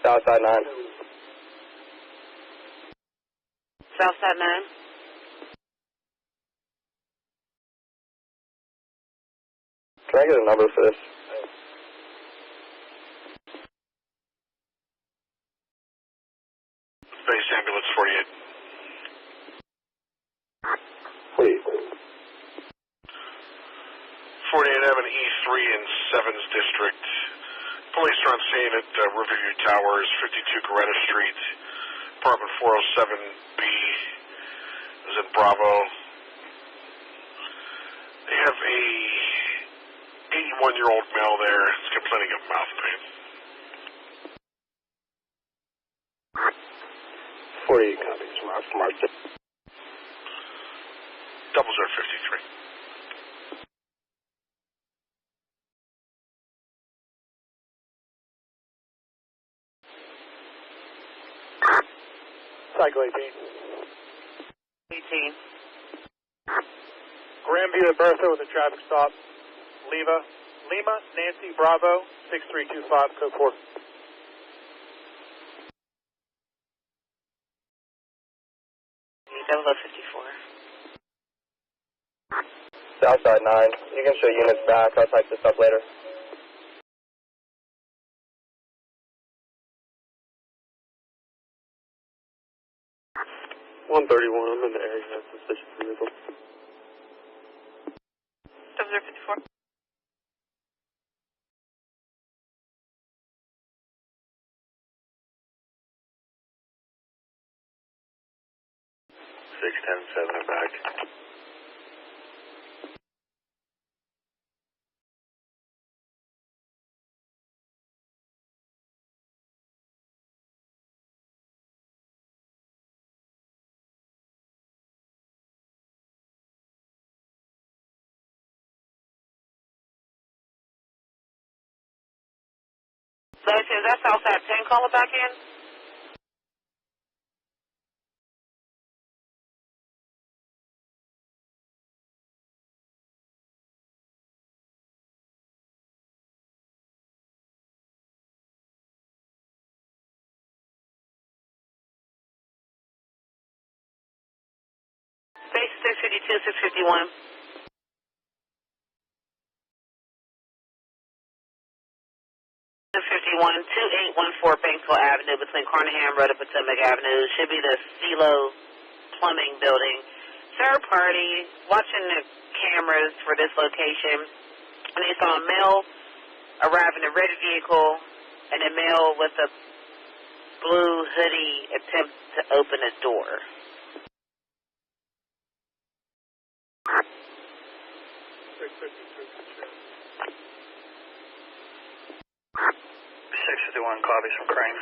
Southside 9. Southside 9. Can I get a number for this? Base ambulance 48. 48 Avenue E3 in 7's District. Police are on scene at Riverview Towers, 52 Coretta Street. Apartment 407B is in Bravo. They have a 81-year-old male there. He's complaining of mouth pain. 48 copies from our 0053. Cycle 18. 18. Grandview at Bertha with a traffic stop. Lima, Nancy, Bravo, 6325, code 4. Double 54. Southside 9. You can show units back. I'll type this up later. I'm in the area. Suspicious vehicle. 0054. Back. So is that Southside 10 calling back in? Space 652, 651. 2814 Banksville Avenue between Carnahan Road and Potomac Avenue. Should be the Silo Plumbing Building. Third party, watching the cameras for this location, and they saw a male arrive in a red vehicle and a male with a blue hoodie attempt to open a door. 51 copies from Crane.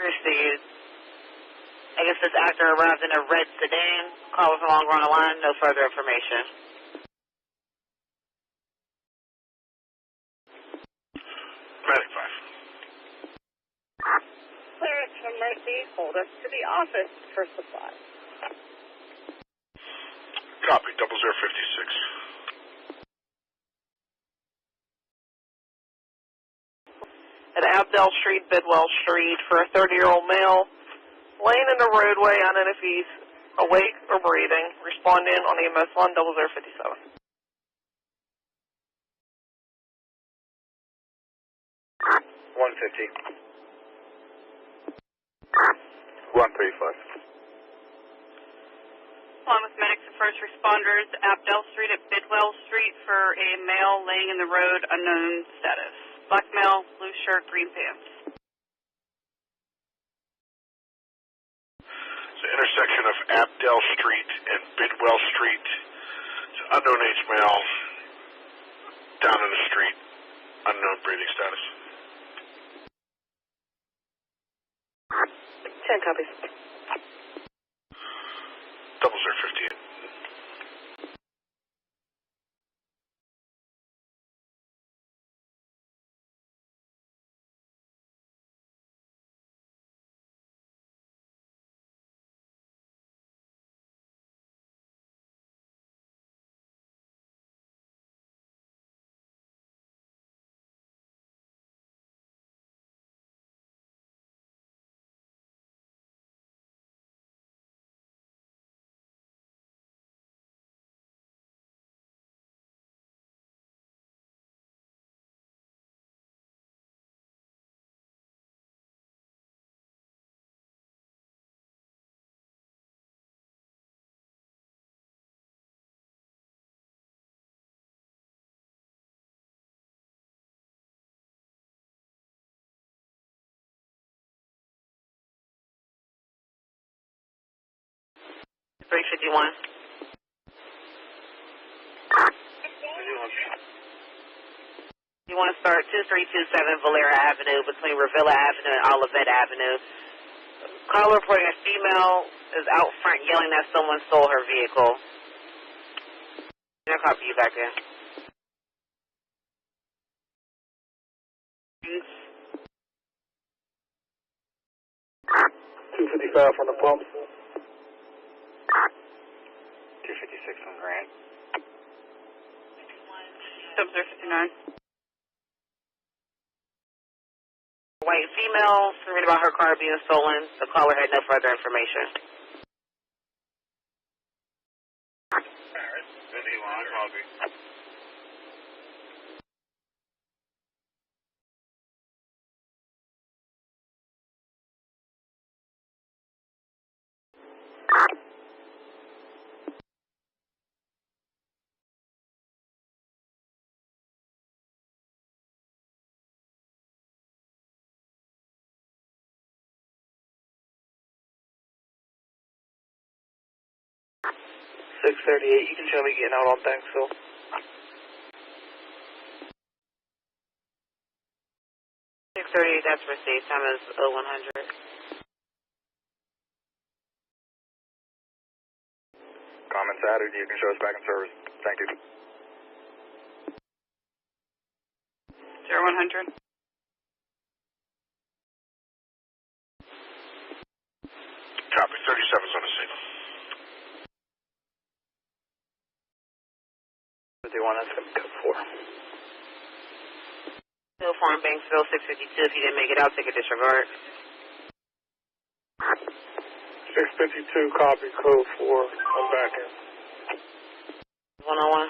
Received. I guess this actor arrived in a red sedan. Call was no longer on the line. No further information. Medic 5. Clearance from Mercy. Hold us to the office for supply. Copy, 0056. At Abdel Street, Bidwell Street, for a 30-year-old male, laying in the roadway, I don't know if he's awake or breathing. Respond in on EMS 10057. 150. 135. Along with medics and first responders, Abdel Street at Bidwell Street for a male laying in the road, unknown status. Black male, blue shirt, green pants. It's the intersection of Abdel Street and Bidwell Street. It's an unknown age male down in the street, unknown breathing status. 10 copies. 0058. Three 51. You want to start 2327 Valera Avenue between Revilla Avenue and Olivet Avenue. Caller reporting a female is out front yelling that someone stole her vehicle. I'll copy you back in. $255 from the pump. 256 on Grant. 0059. White female, screaming about her car being stolen. The caller had no further information. Alright, 51, copy. $638, you can show me getting out on Banksville. 638, that's received. Time is 0100. Comments added, you can show us back in service. Thank you. 0100. Copy, 37's on the scene. 51, that's going to be code 4. Hill Farm, Banksville, 652. If you didn't make it out, take a disregard. 652, copy, code 4. I'm back in. 101.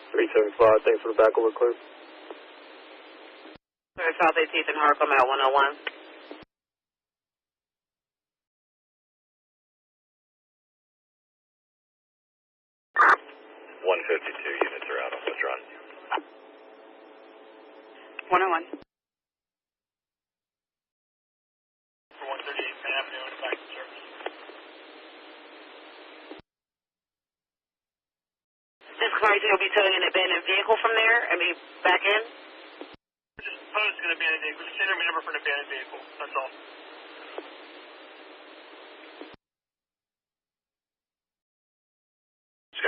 $375, thanks for the back over clear. South 18th and Harcum at 101. abandoned vehicle. Just enter my number for an abandoned vehicle. That's all.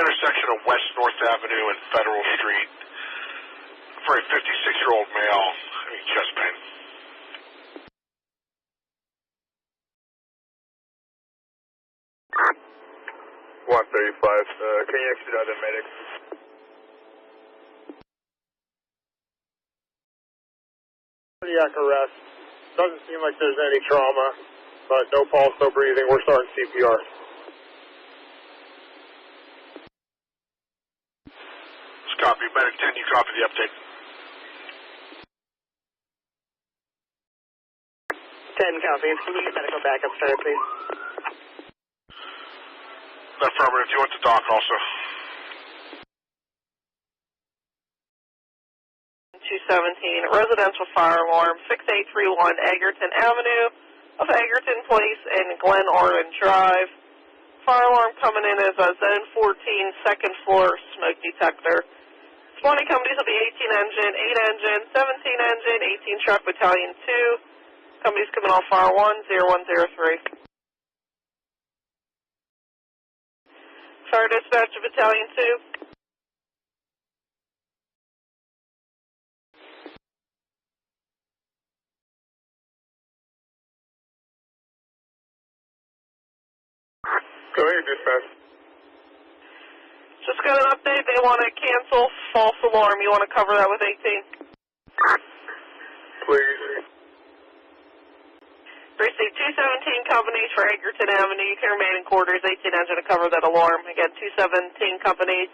Intersection of West North Avenue and Federal Street for a 56-year-old male having chest pain. Can you exit out of medic? Cardiac arrest. Doesn't seem like there's any trauma, but no pulse, no breathing. We're starting CPR. Copy. Medic 10, you copy the update. 10 copy. Can you get medical backup started, please? Affirmative. You want the doc also? 217, residential fire alarm, 6831 Egerton Avenue of Egerton Place and Glen Arden Drive. Fire alarm coming in as a zone 14, second floor smoke detector. Spawning companies will be 18 engine, 8 engine, 17 engine, 18 truck battalion 2. Companies coming off fire 10103. Fire dispatch of battalion 2. Go ahead, dispatch. Just got an update. They want to cancel false alarm. You want to cover that with 18? Please. Received 217 companies for Egerton Avenue. You can remain in quarters. 18 engine to cover that alarm. Again, 217 companies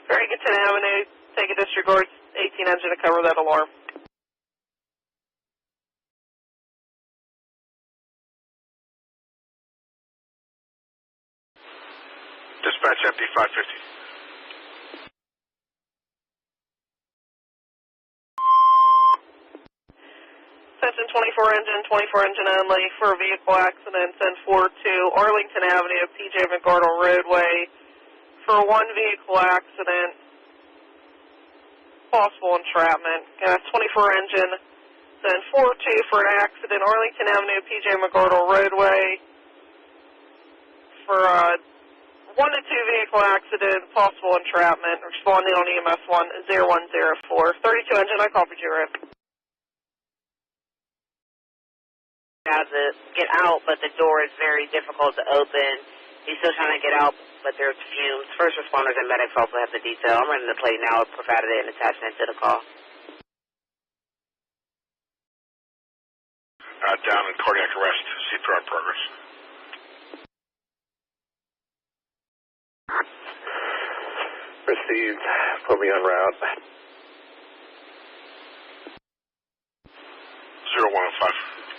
for Egerton Avenue. Take a disregard. 18 engine to cover that alarm. Dispatch empty 550. Attention 24 engine only for a vehicle accident. Send 4 to Arlington Avenue, PJ McArdle Roadway for one vehicle accident. Possible entrapment. And that's 24 engine. Send 4-2 for an accident. Arlington Avenue, PJ McArdle Roadway for a 1 to 2 vehicle accident. Possible entrapment. Responding on EMS 10104. 32 engine, I copied you, Rick. Now to get out, but the door is very difficult to open. He's still trying to get out, but there's fumes. First responders and medics also have the detail. I'm running the plate now, provided an attachment to the call. Down in cardiac arrest, CPR in progress. Received. Put me on route. 0105.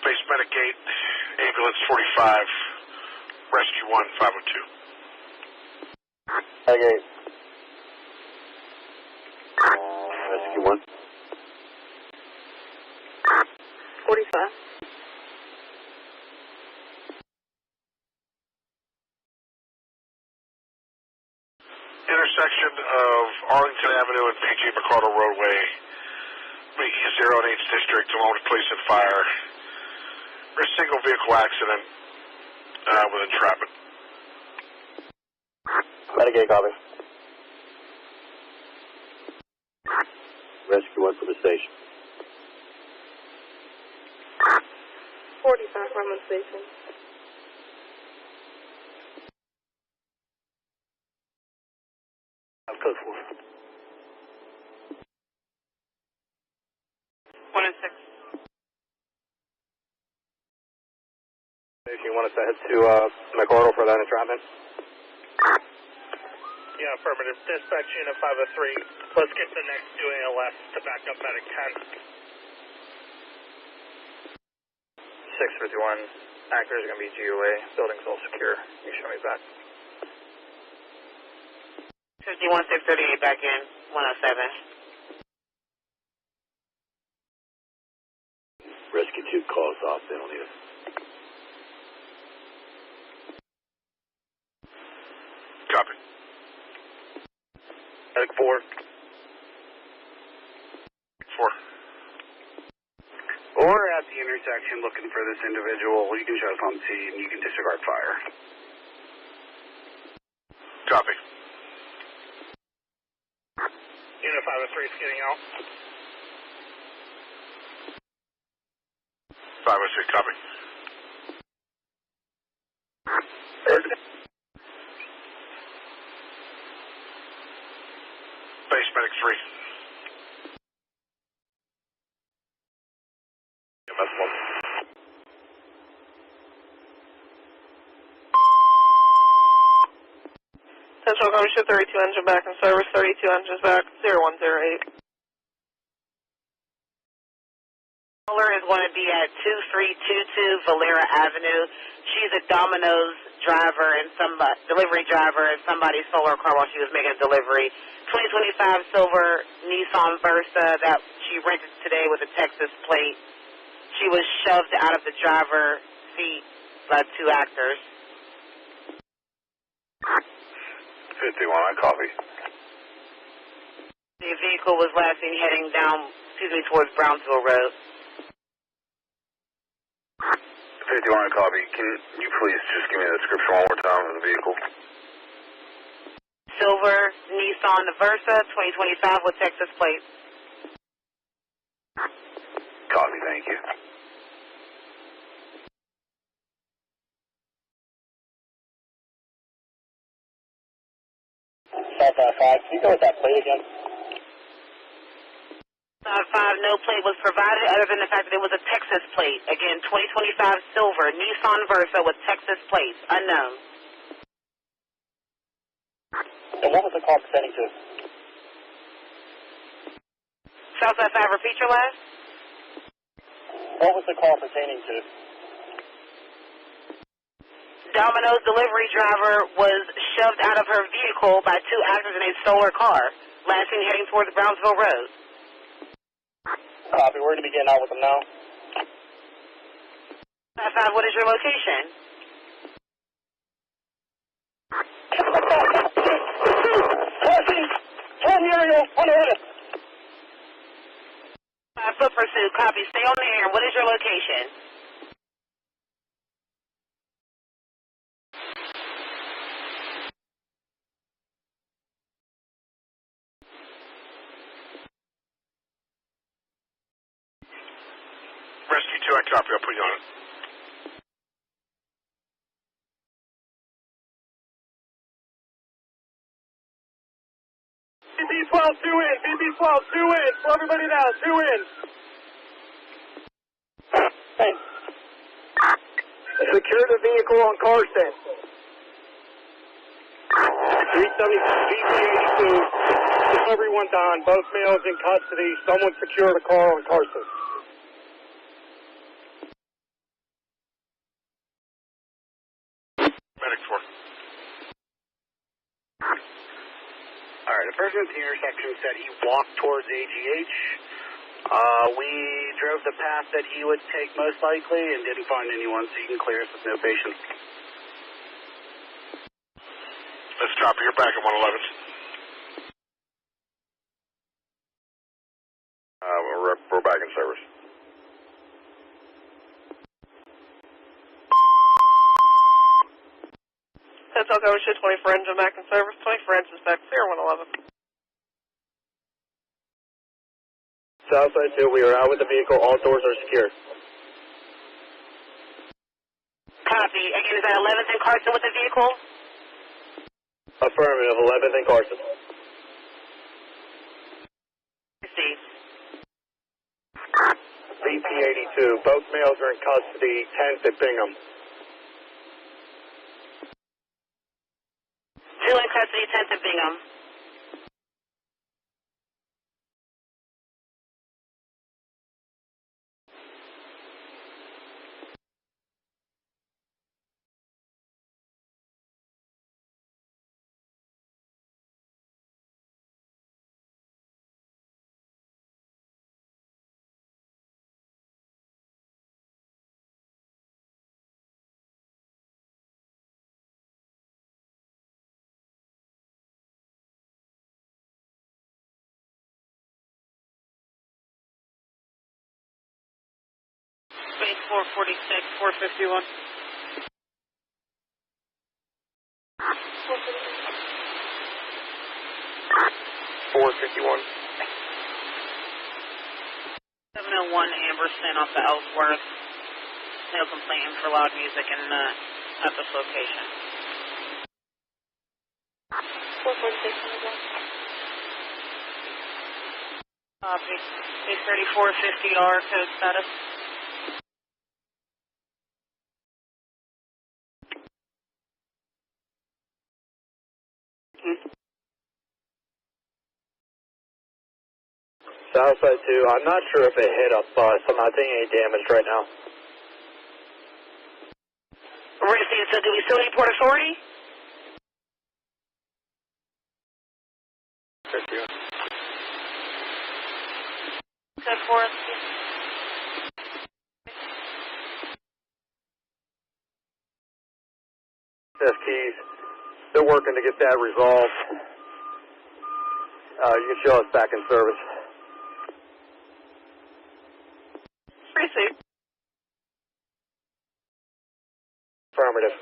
Base medic 8, ambulance 45, rescue 1, 502. Okay. Rescue 1. 45. Intersection of Arlington Avenue and PG McArdle Roadway, making a 0 and 8th district, along with police and fire. For a single vehicle accident with entrapment. Medicaid copy. Rescue 1 for the station. 45 from the station. Code 4. 1 and 6. If you want us to head to McArdle for that entrapment. Yeah, affirmative. Dispatch unit 503. Let's get the next 2 ALS to back up medic 10. 651. Actors are going to be GOA. Building's all secure. You show me back. 51638 back in, 107. Rescue 2 calls off, they don't need it. Copy. Medic 4. 4. Or at the intersection looking for this individual, you can show us on scene, you can disregard fire. Copy. Unit 503 is getting out. 506, copy. Base medic 3. MS 1. Central Commission 32 engine back in service, 32 engines back, 0108. Caller is going to be at 2322 Valera Avenue. She's a Domino's driver and delivery driver and somebody's solar car while she was making a delivery. 2025 silver Nissan Versa that she rented today with a Texas plate. She was shoved out of the driver's seat by 2 actors. 51, I copy. The vehicle was last seen heading down, towards Brownsville Road. 51, I copy. Can you please just give me the description one more time of the vehicle? Silver Nissan Versa, 2025 with Texas plates. Copy, thank you. Southbound 5, can you go with that plate again? 5, no plate was provided other than the fact that it was a Texas plate. Again, 2025 silver Nissan Versa with Texas plates, unknown. And what was the call pertaining to? Southside 5, repeat your last? What was the call pertaining to? Domino's delivery driver was shoved out of her vehicle by 2 actors in a solar car, last seen heading towards Brownsville Road. Copy, we're going to be getting out with them now. 5, what is your location? Crossing, turn the aerial, on the minute. 5 foot pursuit, copy, stay on the air. What is your location? Rescue 2, I copy. I'll put you on it. BB-12, 2 in. BB-12, 2 in. Slow everybody down. 2 in. Hey. Secure the vehicle on Carson. 370 BB-82. Everyone down. Both males in custody. Someone secure the car on Carson. Medic 4. All right, the person at the intersection said he walked towards AGH. We drove the path that he would take most likely and didn't find anyone, so you can clear us with no patients. Let's copy. You're back at 111. We're back in service. Central Commission 24 engine back in service, 24 engines back, 0111. Southside 2, we are out with the vehicle. All doors are secure. Copy. Again, is that 11th and Carson with the vehicle? Affirmative, 11th and Carson. Steve. BP-82, both males are in custody, 10th at Bingham. 2 in custody, 10th at Bingham. Space 446, 451. 451. 701 Amberson off the Ellsworth. No complaint for loud music at this location. 446. Copy. A3450R code status. Southside 2, I'm not sure if it hit a bus. I'm not taking any damage right now. Racing, so do we still need Port Authority? Code 4. Keys, they're working to get that resolved. You can show us back in service. Received. Affirmative.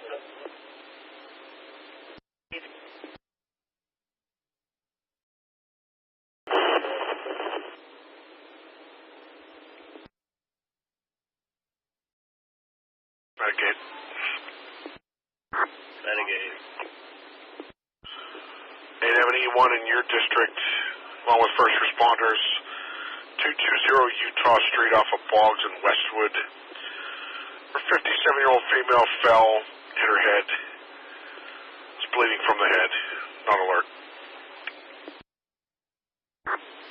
Medicaid. Medicaid. 8M&E1 in your district, along with first responders, 220 Utah Street off of Boggs and Westwood. A 57-year-old female fell, hit her head. Is bleeding from the head. Not alert.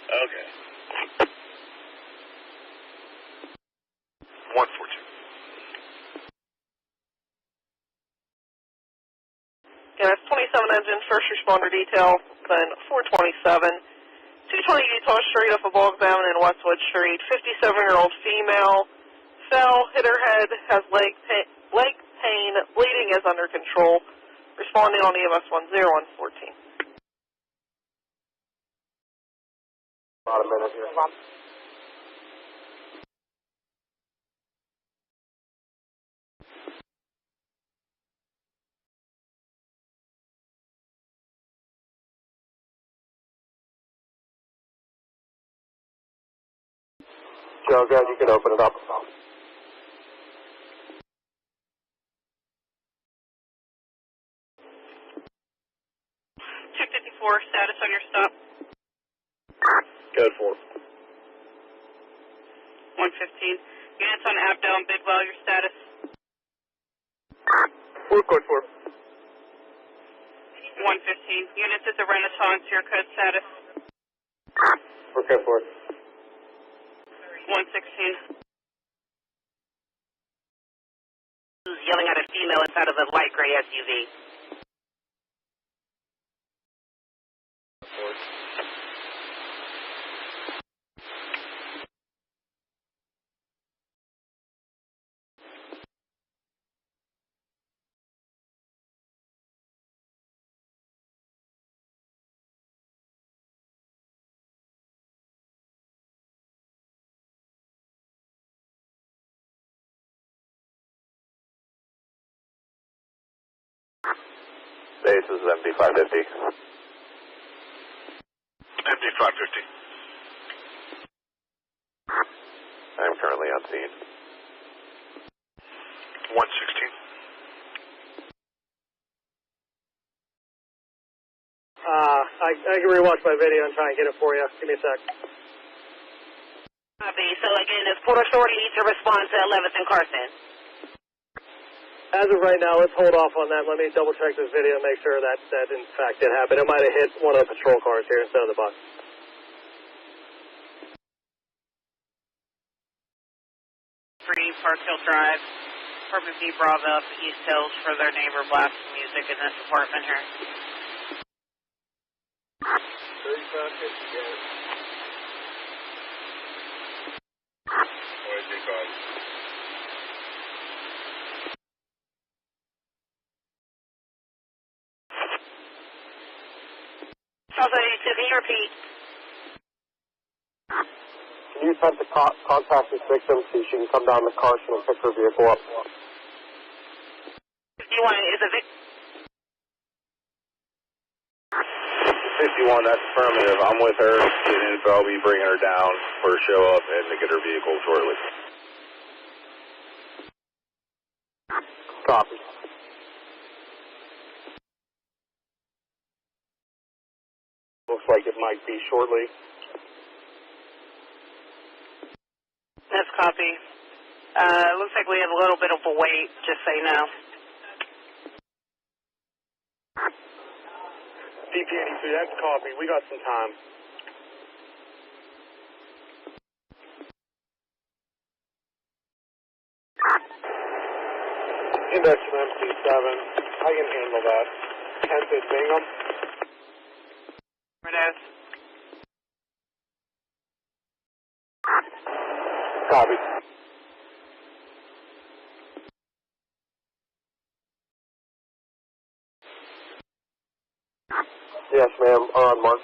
Okay. 142. Yeah, that's 27 engine, first responder detail, then 427. 220 Utah Street off of Boggs Avenue and Westwood Street. 57-year-old female fell, hit her head, has leg pain, bleeding is under control. Responding on EMS 10114. About a minute here. Joe, good, you can open it up. 254, status on your stop. Code 4. 115. Units on Abdel and Bigwell, your status. 4 code 4. 115. Units at the Renaissance, your code status. 4 code 4. 116. Who's yelling at a female inside of a light gray SUV? Base is MD550. MD550. I'm currently on scene. 116. I can rewatch my video and try and get it for you. Give me a sec. Copy. So again, this Port Authority needs to respond to 11th and Carson. As of right now, let's hold off on that. Let me double check this video and make sure that in fact did happen. It might have hit one of the patrol cars here instead of the bus. Park Hill Drive, Apartment B Bravo up East Hills for their neighbor blasting music in this apartment here. 3550. Also, can you repeat? Can you attempt to contact this victim so she can come down to Carson and pick her vehicle up? You want is a victim? 51, that's affirmative. I'm with her. Get info. I'll be bringing her down for a show up and to get her vehicle shortly. Copy. Looks like it might be shortly. That's copy. Looks like we have a little bit of a wait, just so you know. DP82, that's copy. We got some time. Index from MC7. I can handle that. Tented Bingham. Copy. Yes, ma'am. On mark.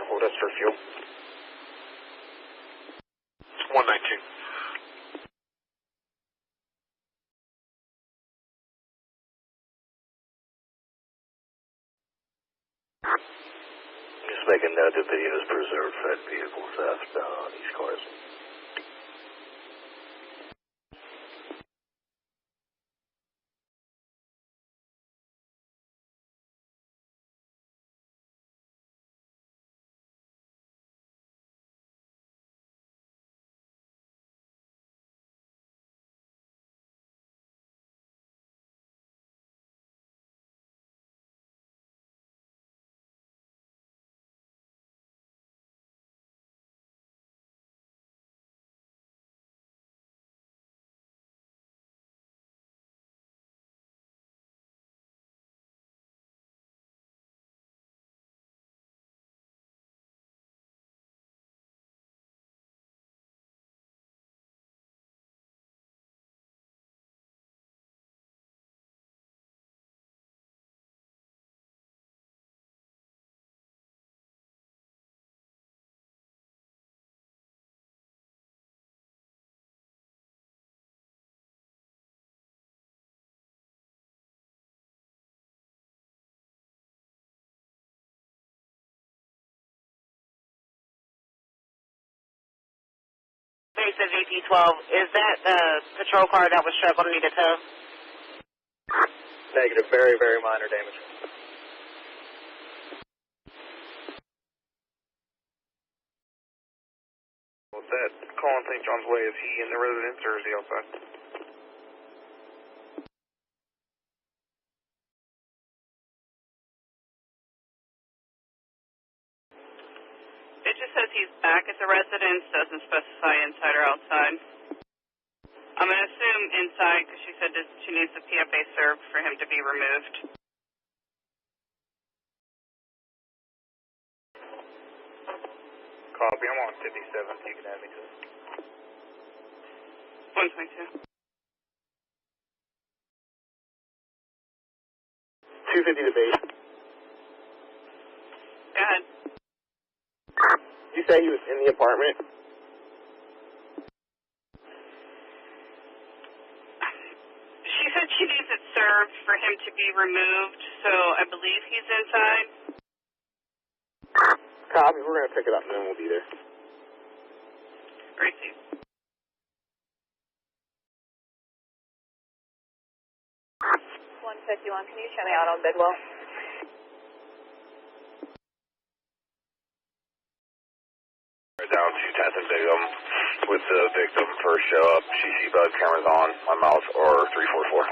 Hold us for fuel. 119. Just making note that videos preserved fed vehicle theft on these cars. Base of VP12, is that the patrol car that was struck underneath the tow? Negative. Very, very minor damage. What's that? Calling St. John's Way. Is he in the residence or is he outside? It just says he's back at the residence, doesn't specify inside or outside. I'm going to assume inside because she said that she needs the PFA served for him to be removed. Copy. I'm on 57. You can add me to it. 122. 250 to base. Go ahead. You say he was in the apartment? She said she needs it served for him to be removed, so I believe he's inside. Copy. We're going to pick it up and then we'll be there. Receive. 151, can you show me out on Bidwell? Down to 10th and Bigham with the victim first show up. CC bug cameras on my mouth or 344.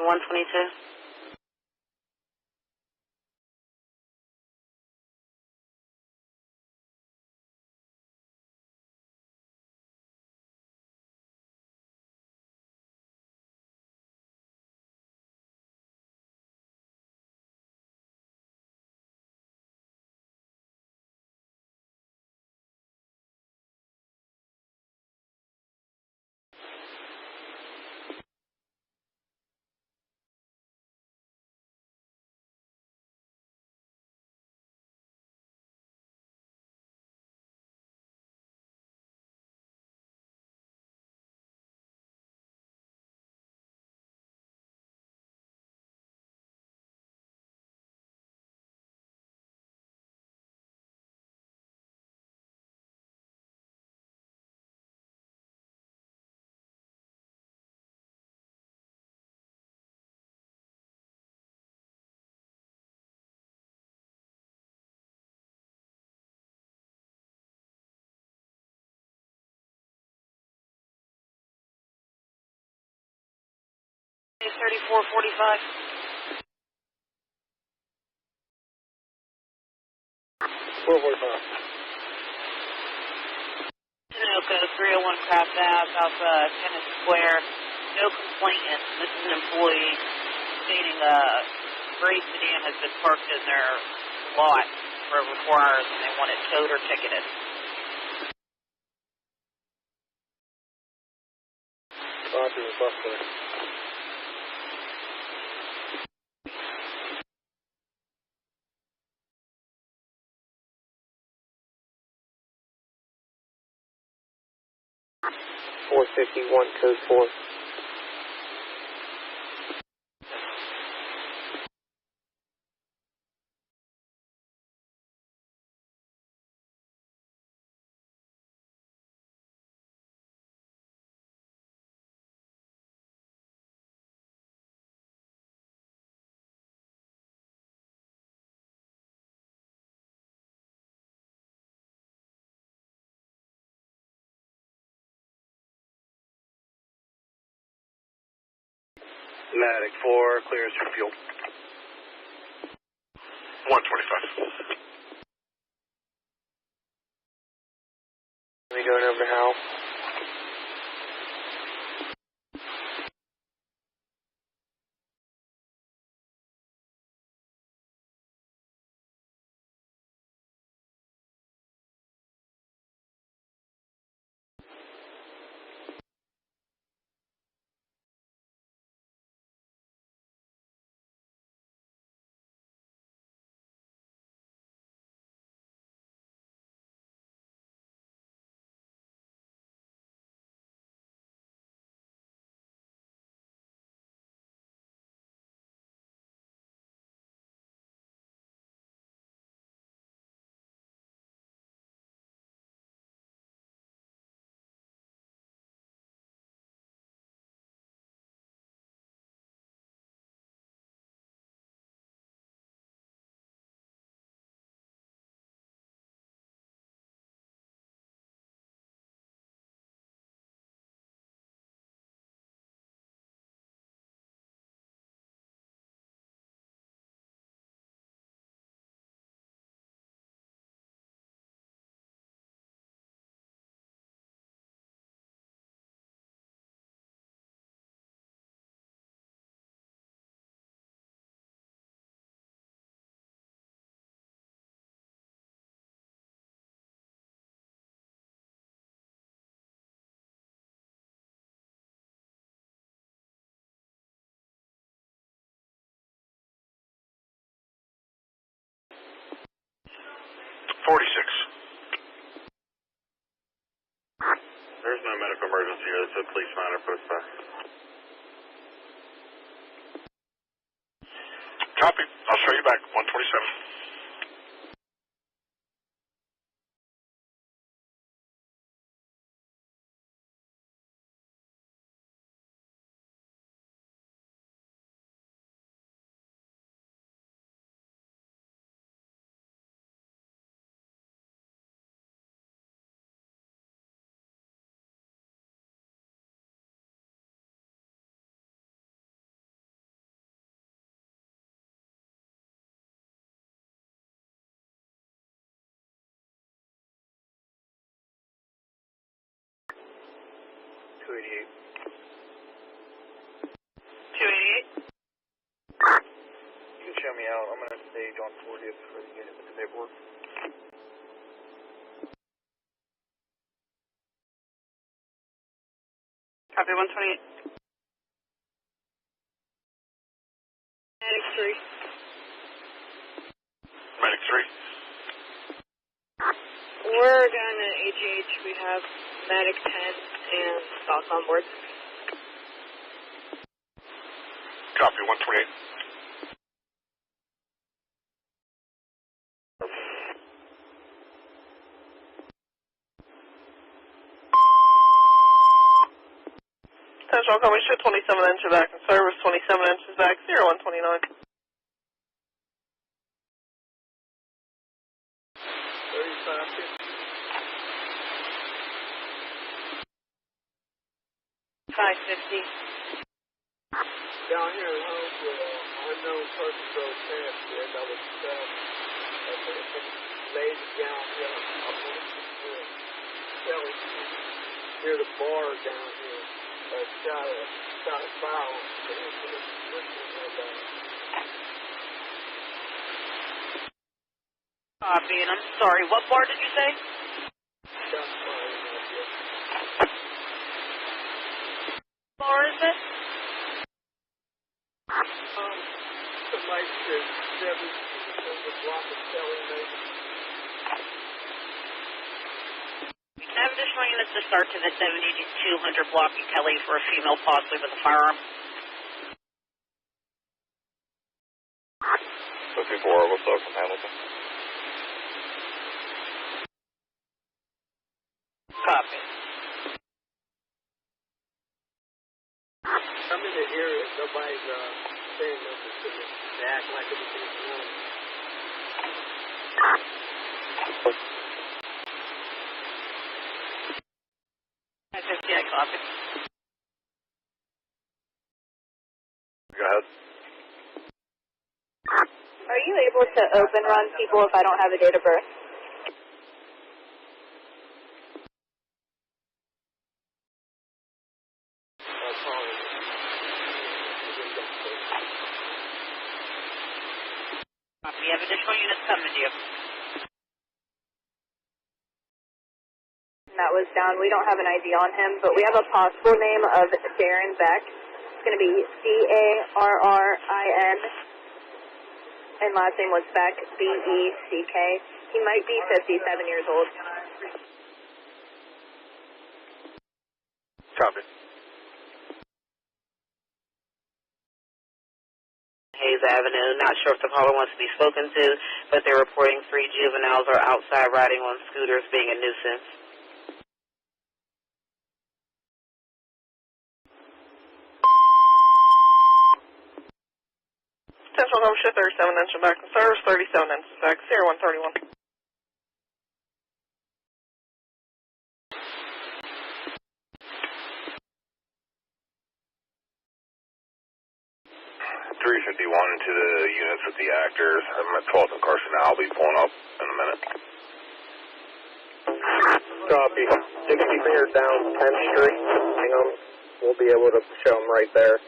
122. It's 3445. Sunoco, 301 Craft Ave, off Kenneth Square. No complainant. This is an employee stating a gray sedan has been parked in their lot for over 4 hours and they want it towed or ticketed. Copy, Buster. Code 4. Matic 4, clears for fuel. 125. We going over to Hal? There's no medical emergency here. It's a police matter. Put us back. Copy. I'll show you back. 127. 288. 288? You can show me out. I'm going to stage on 40th for the unit with the paperwork. Copy 128. Medic 3. Medic 3. We're down at AGH. We have Medic 10 and stock on board. Copy 128. Central Company ship 27 inches back in service, 27 inches back, 0129. 550. Down here in Huntsville, unknown person drove past there that was laid down here up on Kelly near the bar down here. Shot a foul. Copy, and I'm sorry, what bar did you say? Bar is it? Somebody said 7 the block of Kelly, maybe. I have additional units to start to the 7200 block in Kelly for a female possibly with a firearm. 54, what's up from Hamilton? Copy. I'm in the area, nobody's saying nothing to me. They act like everything's wrong. I copy. Go ahead. Are you able to open run people if I don't have a date of birth? We have additional units coming to you. That was down. We don't have an ID on him, but we have a possible name of Darren Beck. It's going to be Carrin, and last name was Beck, B-E-C-K. He might be 57 years old. Copy. Hayes Avenue. Not sure if the caller wants to be spoken to, but they're reporting 3 juveniles are outside riding on scooters being a nuisance. Central Company ship 37 inches back in service, 37 inches back, 0131. To the units with the actors. I'm at 12th and Carson now. I'll be pulling up in a minute. Copy. 60 meters down 10th Street. Hang on. We'll be able to show them right there.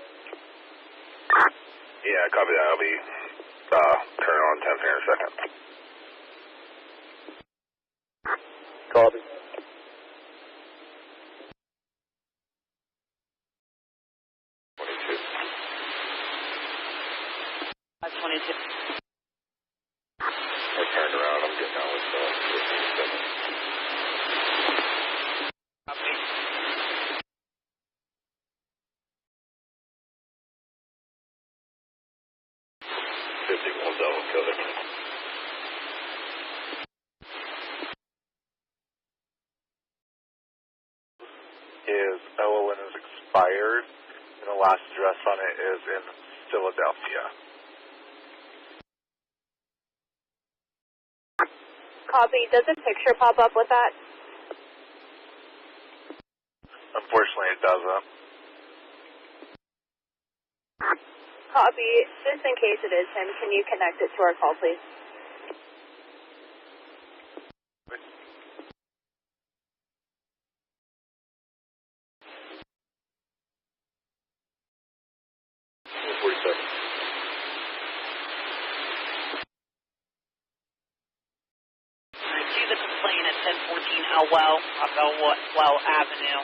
Yeah, copy that. I'll be turning on 10th here in a second. Copy. 22. I turned around. I'm getting out with 15 seconds. Copy. His LON is expired, and the last address on it is in Philadelphia. Copy. Does a picture pop up with that? Unfortunately, it doesn't. Copy. Just in case it is him, can you connect it to our call, please? I see the complaint at 1014 Elwell off Elwell Avenue.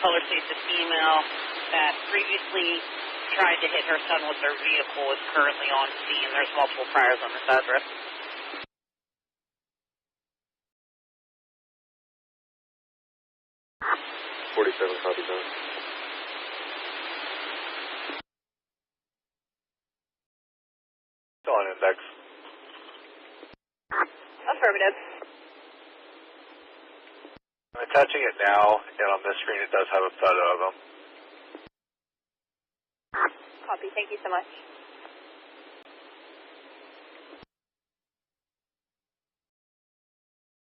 Color states a female that previously tried to hit her son with their vehicle is currently on scene. There's multiple priors on this address. Copy that. Still on index. Affirmative. I'm attaching it now, and on this screen it does have a photo of him. Copy. Thank you so much.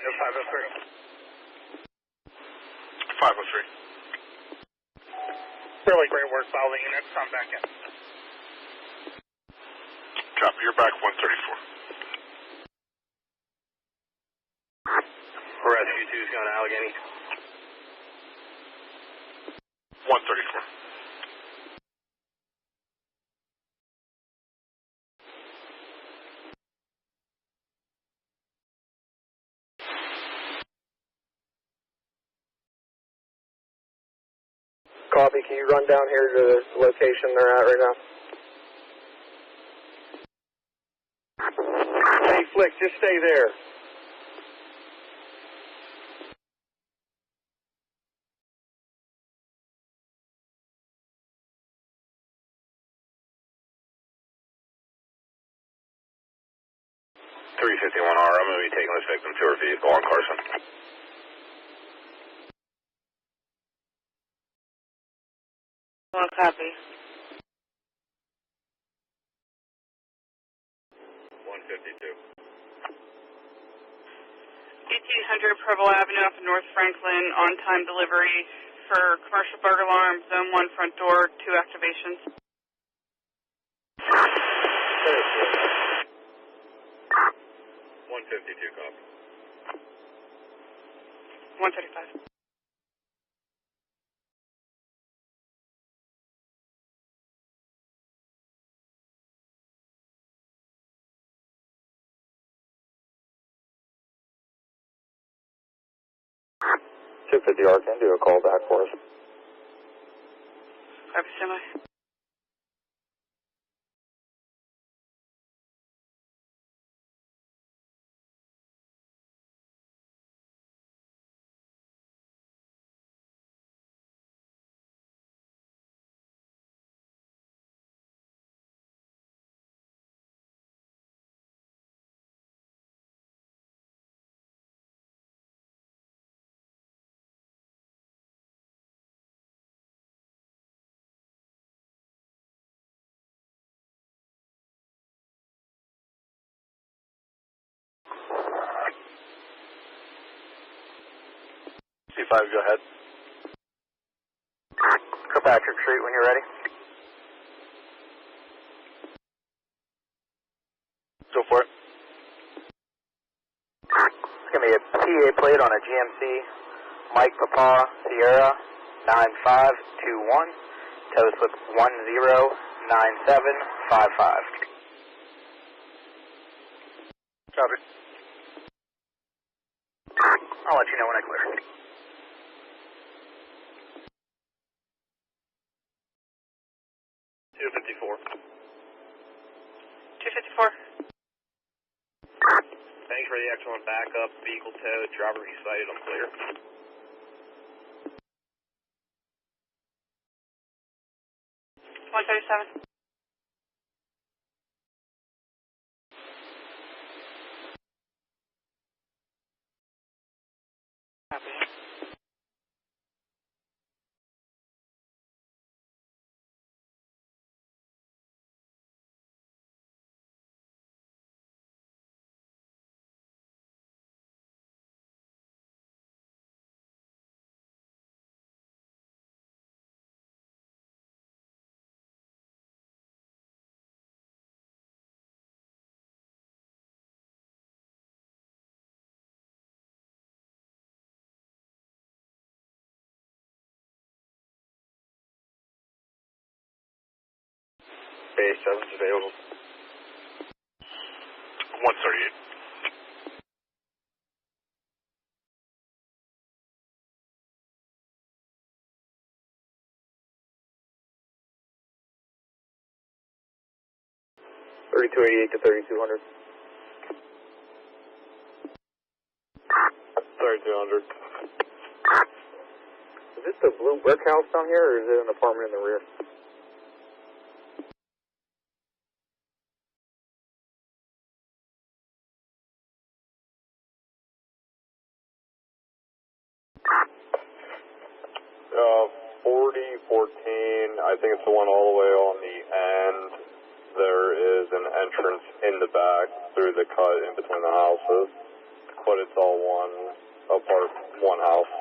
No 503. 503. Really great work, file the units. I'm back in. Copy, you're back 134. Rescue 2 is going to Allegheny. 134. Copy, can you run down here to the location they're at right now? Hey, Flick, just stay there. R. I'm going to be taking this victim to her vehicle on Carson. One copy. 152. 1800 Preble Avenue off of North Franklin, on-time delivery for commercial burglar alarm, zone 1 front door, 2 activations. 152, copy. 135. R, can do a call back for us. Copy, semi. C5, go ahead. Kirkpatrick Street when you're ready. Go for it. It's going to be a PA plate on a GMC Mike Papa Sierra 9521. Tow slip 109755. Copy. I'll let you know when I clear. 254. 254. Thanks for the excellent backup. Vehicle towed. Driver recited. I'm clear. 137. Copy. base, 7's available. 138. $3288 to 3200. 3200. Is this the blue brick house down here, or is it an apartment in the rear? Uh, 4014, I think it's the one all the way on the end. There is an entrance in the back through the cut in between the houses, but it's all one house.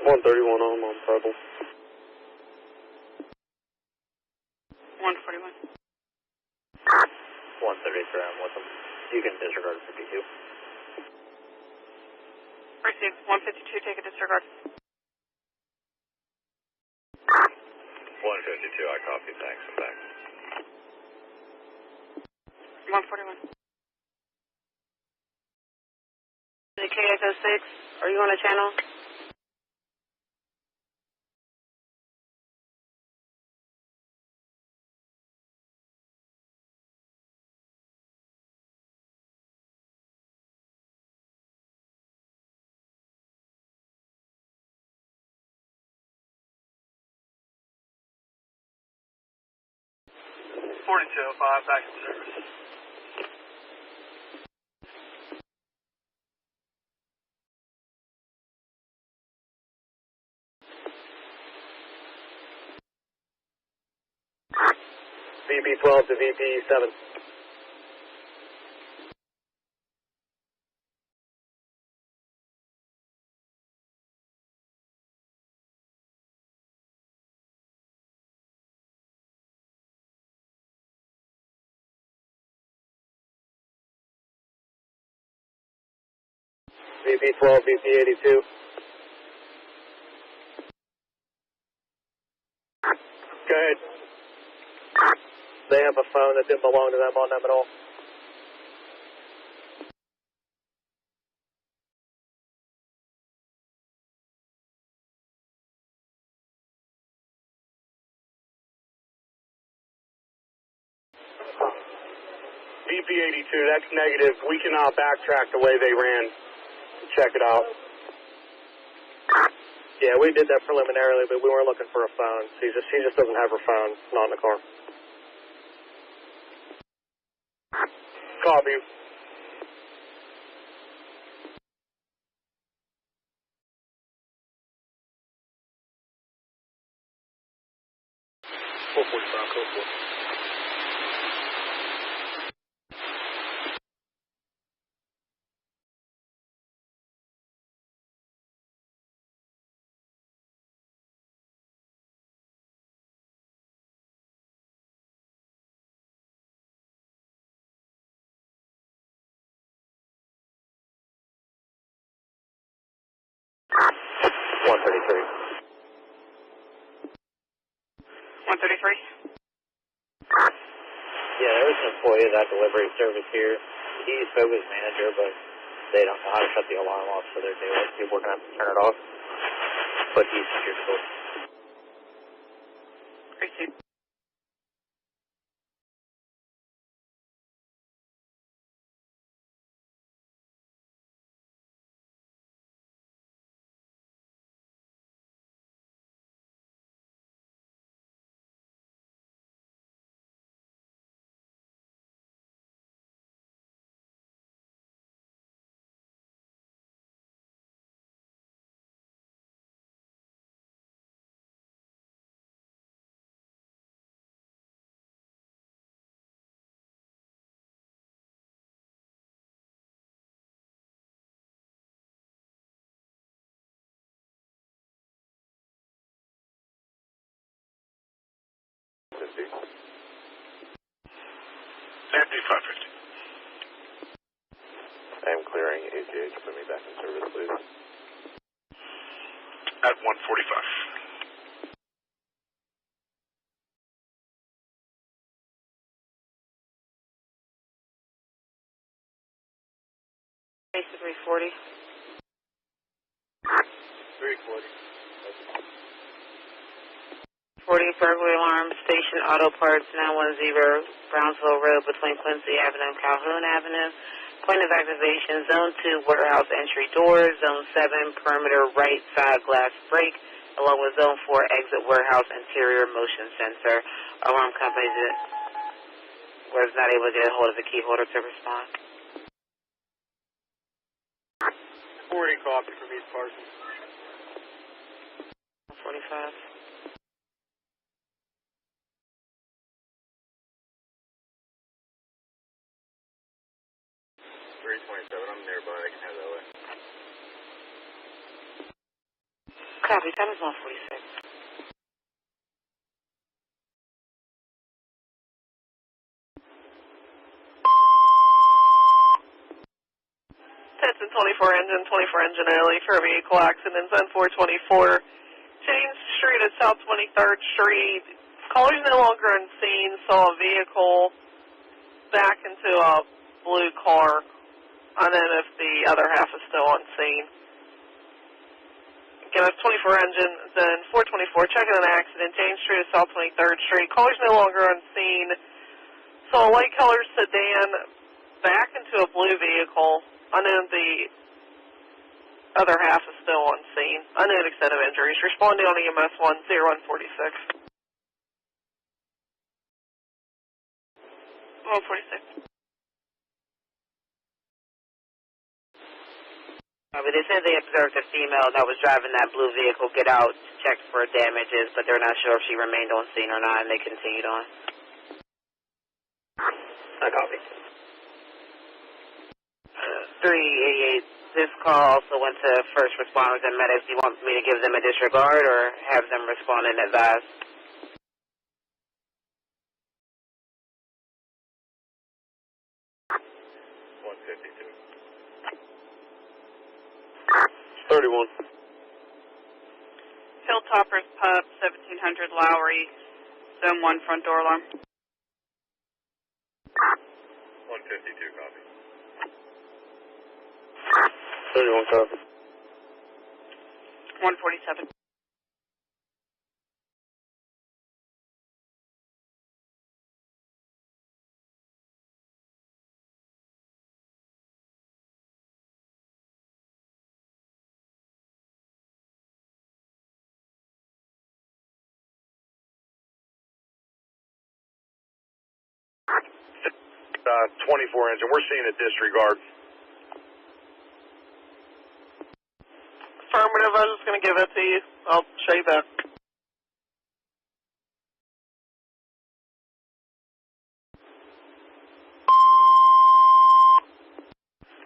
$131 on Purple. 141. 133, I'm with them. You can disregard 52. Received. 152, take a disregard. 152, I copy. Thanks. I'm back. 141. The KXO6, are you on the channel? Back in service. VP12 to VP7. VP12, VP82. Go ahead. They have a phone that didn't belong to them on them at all. VP82, that's negative. We cannot backtrack the way they ran. Check it out. Yeah, we did that preliminarily, but we weren't looking for a phone. She just doesn't have her phone. Not in the car. Copy. 133. 133? Yeah, there was an employee of that delivery service here. He spoke with his manager, but they don't know how to shut the alarm off, so they're doing it. People are going to have to turn it off. But he's secured the door. Received. Sandy 550. I am clearing AGH. Put me back in service, please. At 145. Base 340. 340. 40 burglary alarm, station auto parts 910, Brownsville Road between Quincy Avenue and Calhoun Avenue. Point of activation, Zone 2 warehouse entry door, Zone 7 perimeter right side glass break, along with Zone 4 exit warehouse interior motion sensor. Alarm company was not able to get a hold of the key holder to respond. 40 copy from East Parsons. 45. 327, I'm nearby. I can have that way. Copy, time is 146. Attention 24 engine alley for a vehicle accident, Zone 424. James Street at South 23rd Street. Callers no longer unseen, saw a vehicle back into a blue car. I don't know if the other half is still unseen. Again, that's 24 engine, then 424, checking an accident, James Street at South 23rd Street. Callers no longer unseen. Saw a light colored sedan back into a blue vehicle. Unknown, the other half is still unseen. Unknown extent of injuries. Responding on EMS 10146. 146. But they said they observed a female that was driving that blue vehicle get out to check for damages, but they're not sure if she remained on scene or not, and they continued on. I copy. 388, this call also went to first responders and medics. Do you want me to give them a disregard or have them respond and advise? Hilltoppers Pub, 1700 Lowry, Zone 1 front door alarm. 152 copy. 31 copy. 147. Uh, 24 engine. We're seeing a disregard. Affirmative, I was just going to give it to you. I'll show you back.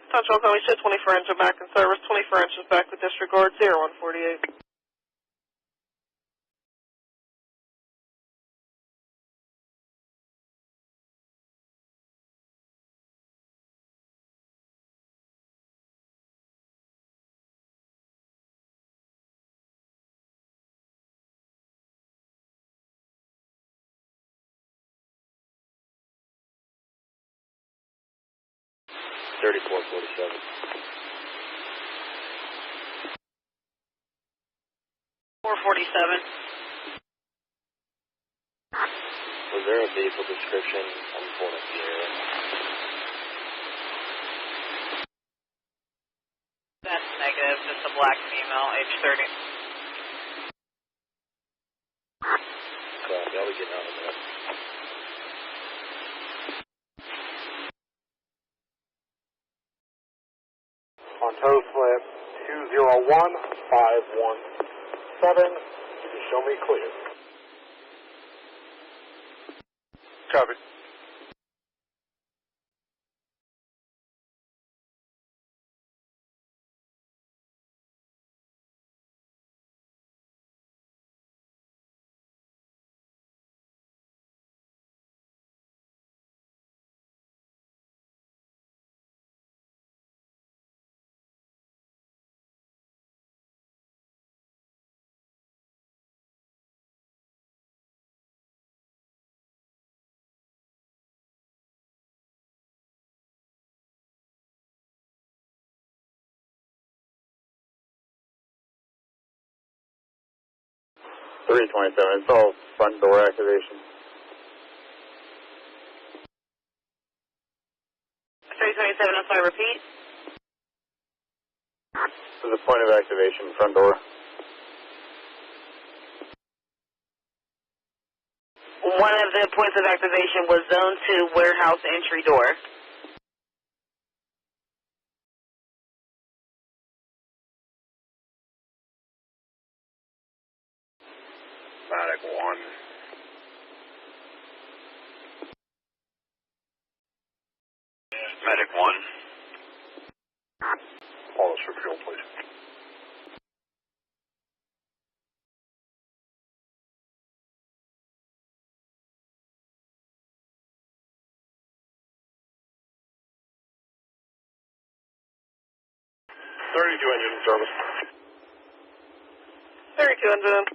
Touch on County Shit, 24 engine back in service, 24 inches back with disregard, 0148. 3447. 447. Was there a vehicle description? I'm pulling up the area. That's negative, just a black female, age 30. Copy, I'll be getting out of that. On tow slip 201517, you can show me clear. Copy. It's all front door activation. 327, I'm sorry, repeat. This is a point of activation, front door. One of the points of activation was Zone 2 warehouse entry door. Medic 1. Medic 1. Call us for fuel, please. Engine in service. 32 engine.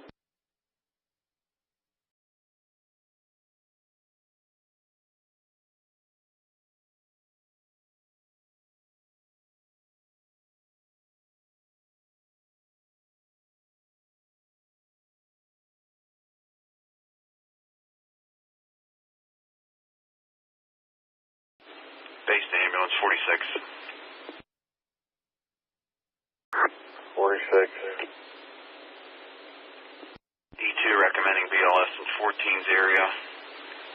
Base to ambulance 46. 46. E2 recommending BLS in 14's area.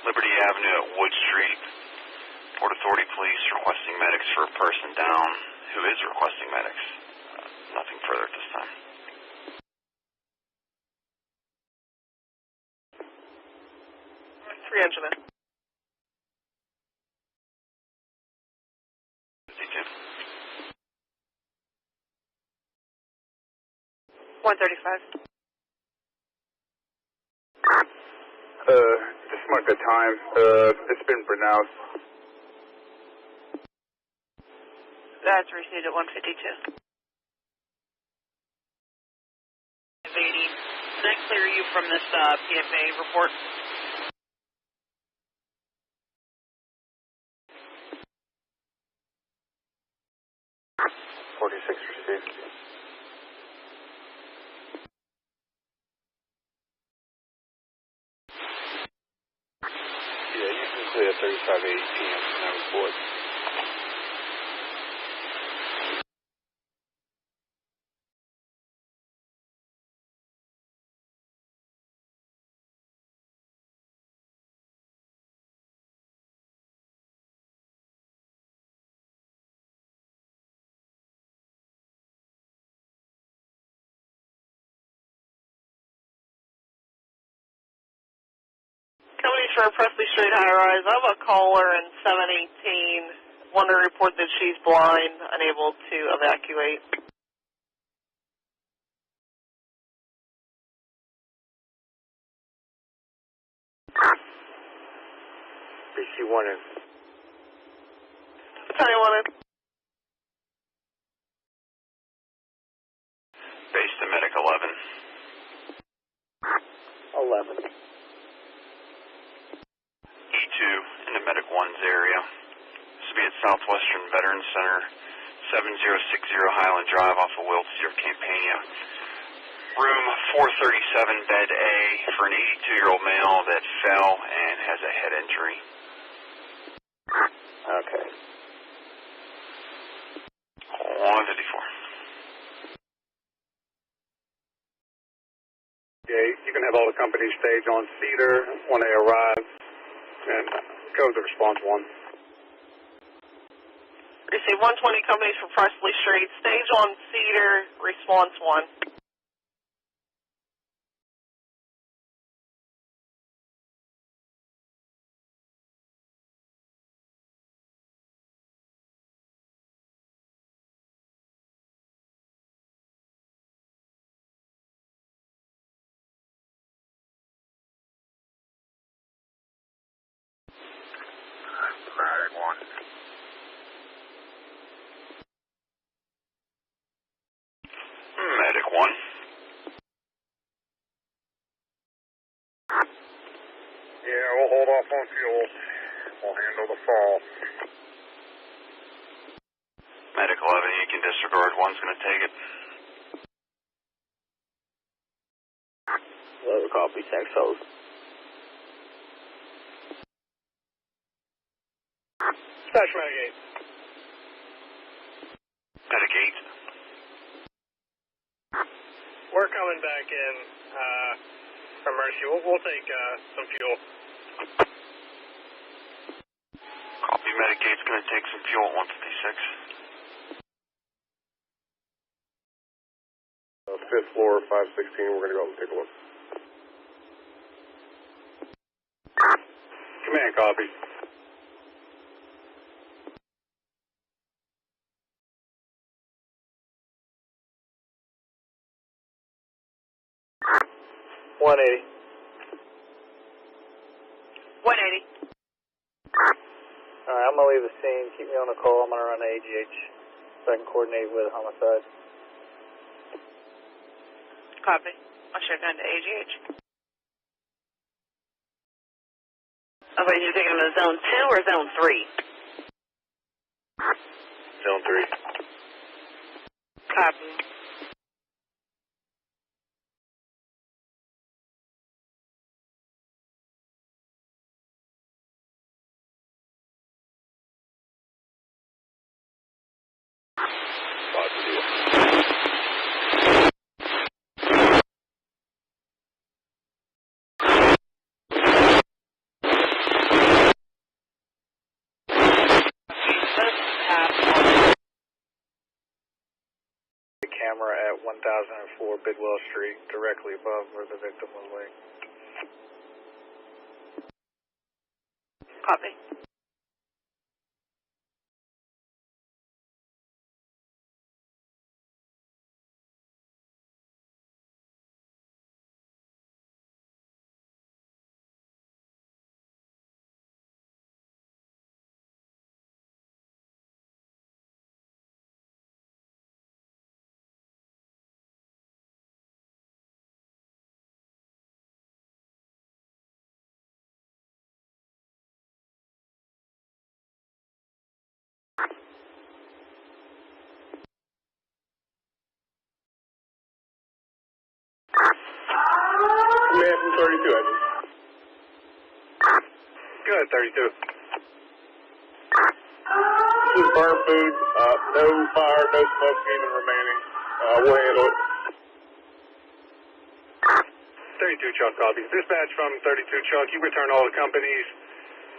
Liberty Avenue at Wood Street. Port Authority Police requesting medics for a person down. Who is requesting medics? Nothing further at this time. Three engine in. 135. Just mark the time. It's been pronounced. That's received at 152. 80. Does that clear you from this PFA report? Received. Yeah, you can clear 3580 p.m. from that report. Company for Presley Street High Rise. I have a caller in 718. Want to report that she's blind, unable to evacuate. BC1 in. Battalion 1 in. Base to medic 11. 11. E2 into medic 1's area. This will be at Southwestern Veterans Center. owner, 7060 Highland Drive off of Wiltshire of Campania. Room 437, bed A, for an 82-year-old male that fell and has a head injury. Okay. 154. Yeah, you can have all the companies stage on Cedar when they arrive, and code the response 1. Receive 120 companies for Presley Street, stage on Cedar, response 1. Medic 1. Medic 1. Yeah, we'll hold off on fuel. We'll handle the fall. Medic 11, you can disregard. One's going to take it. Level copy, sex host. Dispatch Medic 8. Medic 8. We're coming back in from Mercy. We'll take some fuel. Copy, Medic 8's going to take some fuel at 156. 5th floor, 516. We're going to go up and take a look. Command copy. $180. 180. Alright, I'm going to leave the scene. Keep me on the call. I'm going to run the AGH so I can coordinate with homicide. Copy. I'll shut down to AGH. Okay, you're taking them to zone 2 or zone 3? Zone 3. Copy. Camera at 1004 Bidwell Street, directly above where the victim was laying. Copy. Command from 32, engine. Good, 32. This is burn food. No fire, no smoke even remaining. We'll handle it. 32 Chuck copy. Dispatch from 32 Chuck. You return all the companies.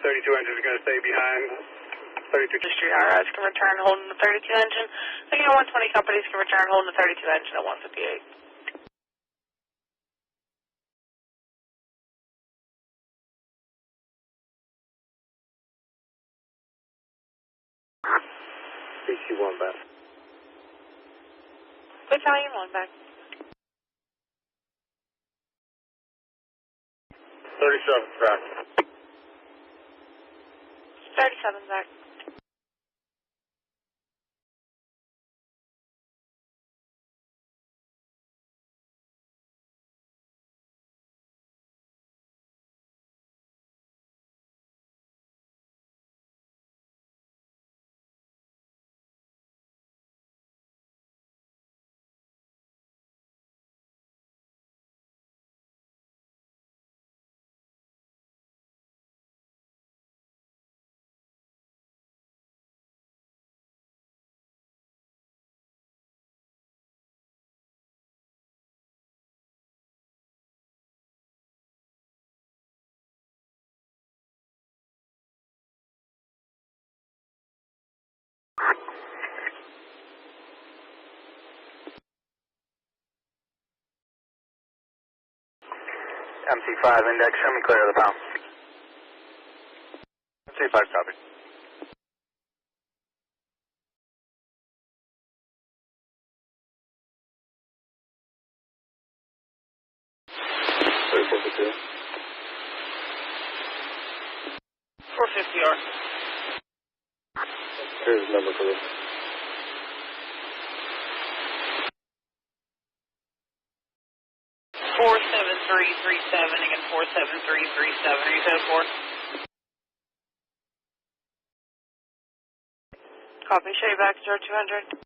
32 engines are going to stay behind. 32 Street IRS can return holding the 32 engine. Again, 120 companies can return holding the 32 engine at 158. BC1 back. Battalion 1 back. 37 back. 37 back. MC5 index, show me clear of the pound. MC5 copy. $450R. Here's the number for this. Again, 47337. Are you code 4? Copy. Show you back 0200.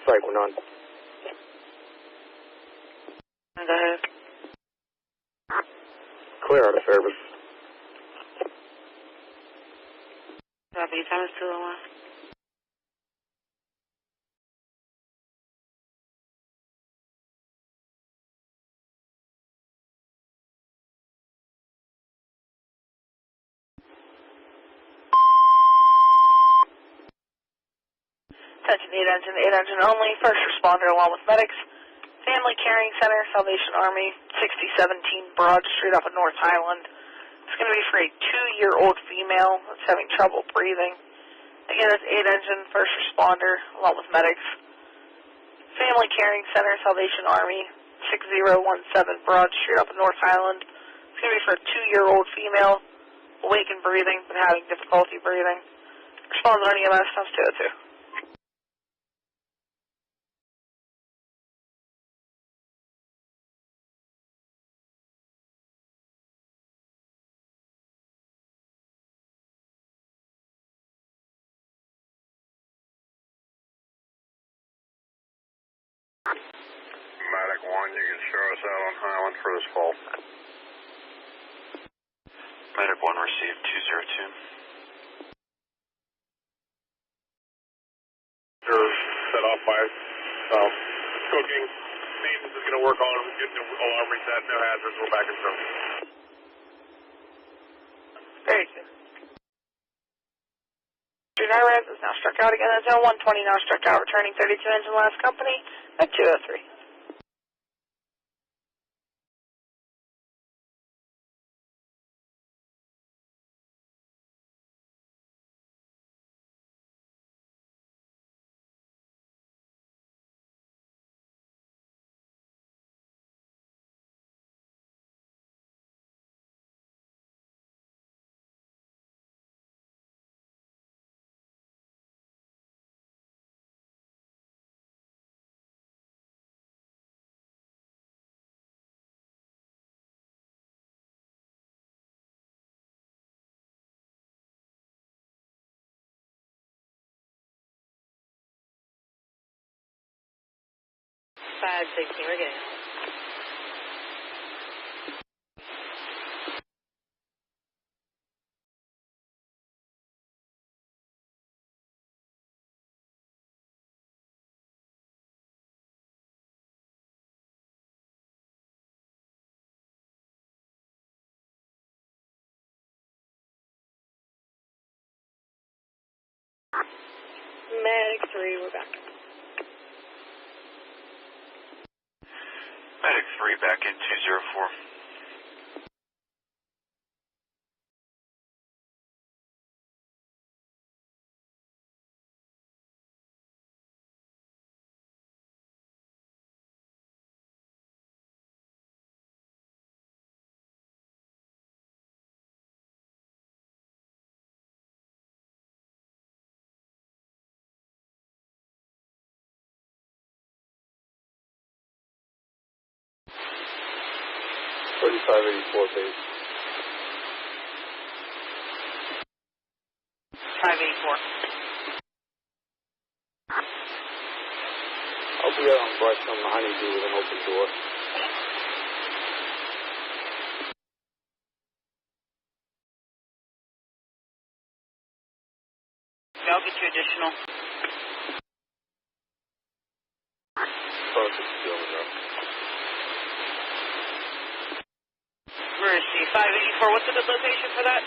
Strike 1 on. Go ahead. Clear out of service. Copy. Time is 201. Attention 8 engine only, first responder along with medics, Family Caring Center, Salvation Army, 6017 Broad Street off of North Highland. It's going to be for a 2-year-old female that's having trouble breathing. Again, it's 8 engine, first responder along with medics, Family Caring Center, Salvation Army, 6017 Broad Street off of North Highland. It's going to be for a 2-year-old female, awake and breathing, but having difficulty breathing. Responds on EMS, times 202. Medic 1, you can show us out on Highland for this fall. Medic 1 received 202. You're set off by cooking. Maintenance is going to work on getting the alarm reset. No hazards. We're back in service. Very good. Street High Res is now struck out again at 0120, now struck out, returning 32 engine last company at 203. We're getting out. Medic 3, we're back. Medic 3 back in 204. 3584, base. 584. I'll be out on brush on the Honeydew with an open door. I'll get you additional. Where is she? 584. What's the good location for that?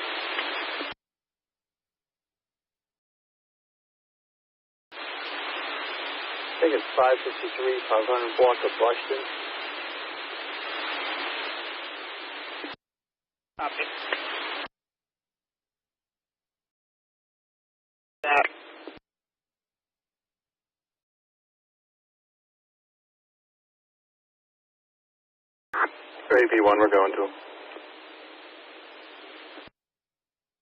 I think it's 553, 500 block of Bushton. Copy. That. AP1, we're going to.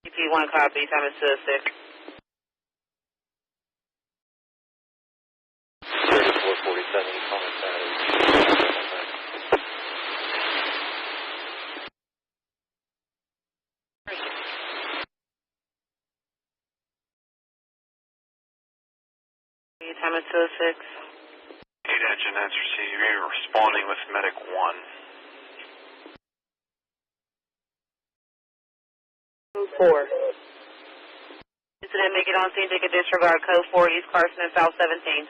AP1 copy, time is 6. 3447, comment that. Time is 6. 8 engine, that's received. You're responding with Medic 1. Code 4. Incident, make it on scene, take a disregard, code 4, East Carson and South 17.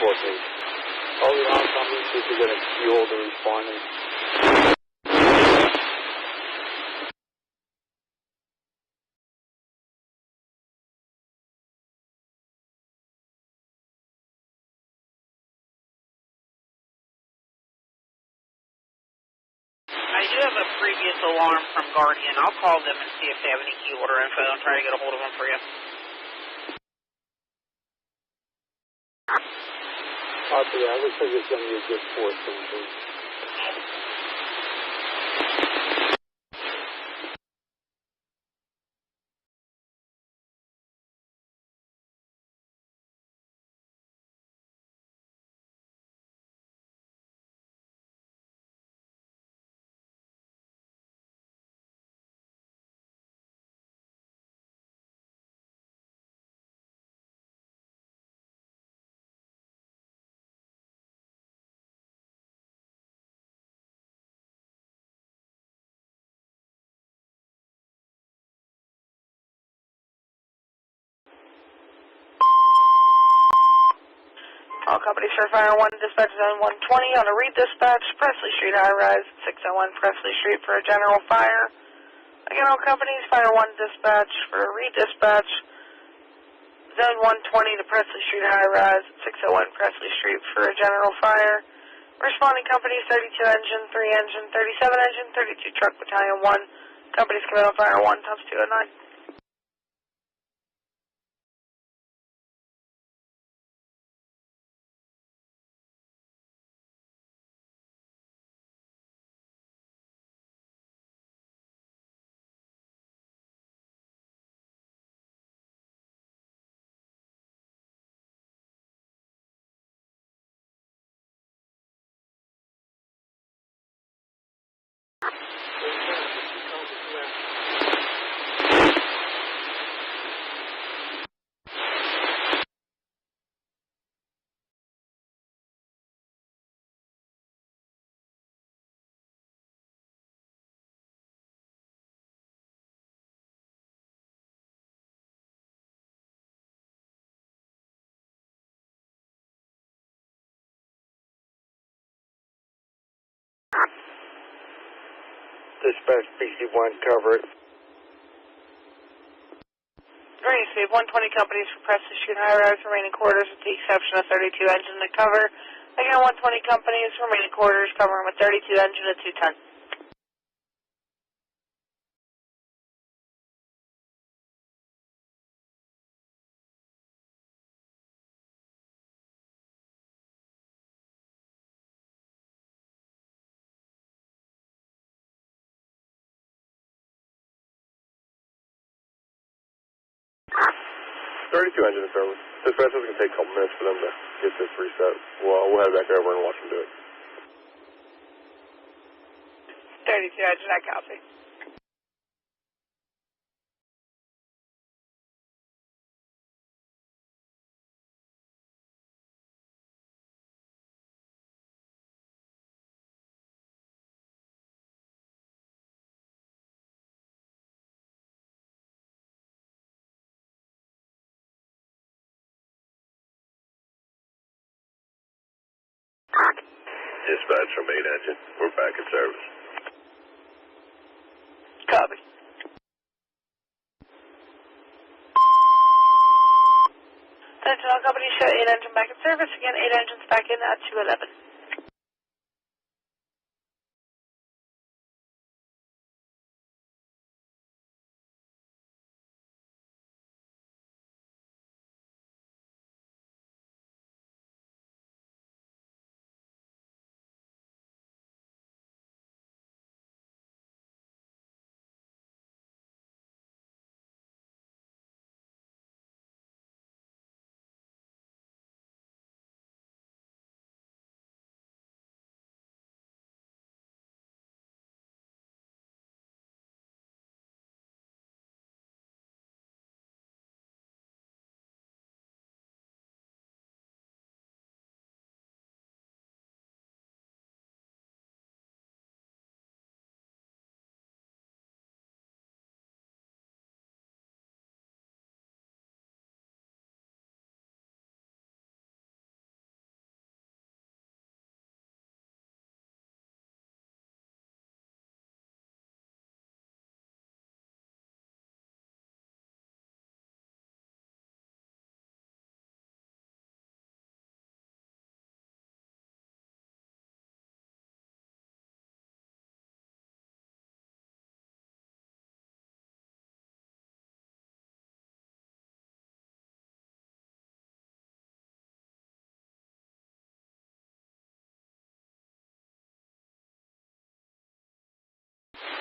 All the oncoming people are going to fuel the responding. I do have a previous alarm from Guardian. I'll call them and see if they have any key order info and try to get a hold of them for you. Copy that. Looks like it's going to be a good force something. All companies for Fire 1, dispatch zone 120 on a redispatch, Presley Street High Rise, 601 Presley Street for a general fire. Again, all companies, Fire 1 dispatch for a redispatch, zone 120 to Presley Street High Rise, 601 Presley Street for a general fire. Responding companies, 32 engine, 3 engine, 37 engine, 32 truck battalion 1. Companies coming on Fire 1, times 209. Dispatch PC1, cover it. Green Save 120 companies for press to shoot high-rise remaining quarters with the exception of 32 engine to cover. Again, 120 companies, remaining quarters covering with 32 engine to 210. Engine service. Dispatch is going to take a couple minutes for them to get this reset. We'll head back over and watch them do it. 32 engine, I copy. Dispatch from 8 engine. We're back in service. Copy. Attention all companies, show 8 engine back in service. Again, 8 engines back in at 211.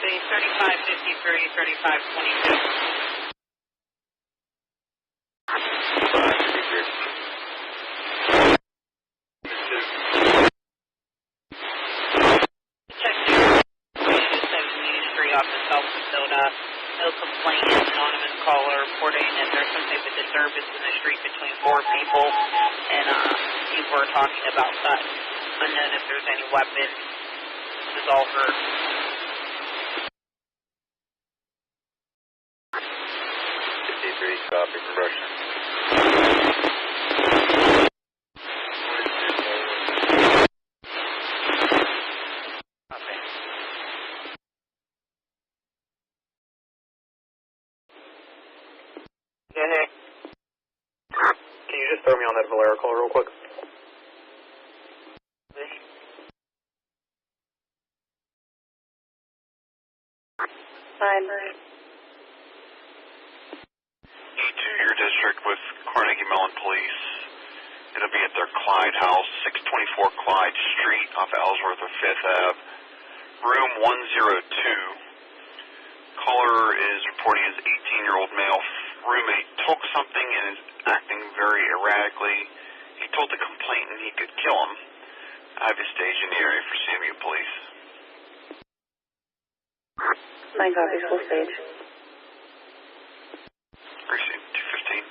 Say 3553, 3522. Check there. 70 Street off the South Minnesota. No complaint. Anonymous caller reporting that there's some type of disturbance in the street between 4 people. And people are talking about that. Unknown if there's any weapons. This is all heard. 53, copy, progression. Go ahead. Can you just throw me on that Valera call real quick? Fine. E2, your district with Carnegie Mellon Police. It'll be at their Clyde house, 624 Clyde Street off Ellsworth or 5th Ave. Room 102. Caller is reporting his 18-year-old male roommate took something and is acting very erratically. He told the complainant he could kill him. I have a stage in the area for CMU police. 9 copies, full stage. Received 215.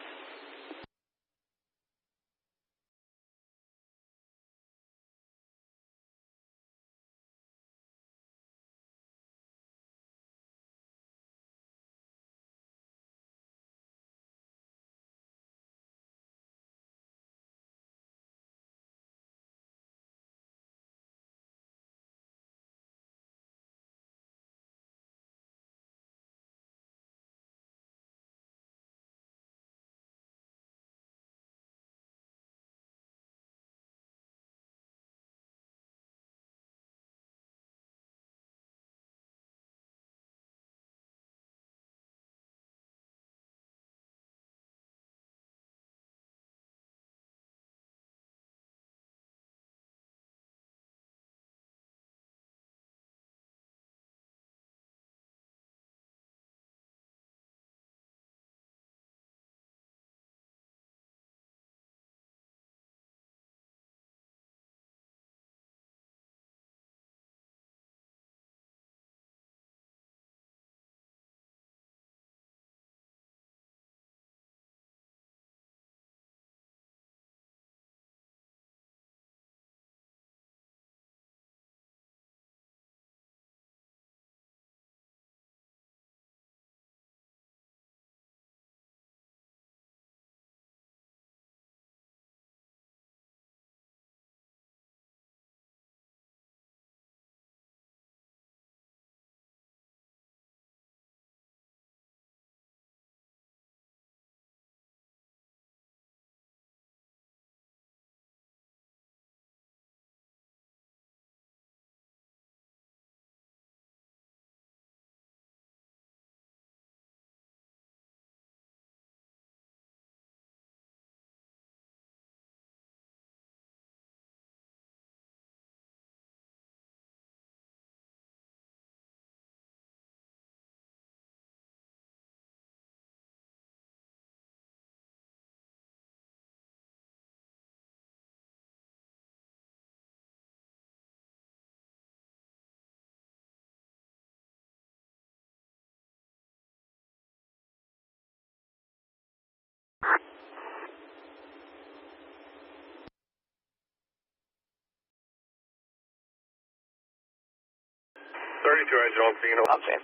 engine on Pheno. Okay.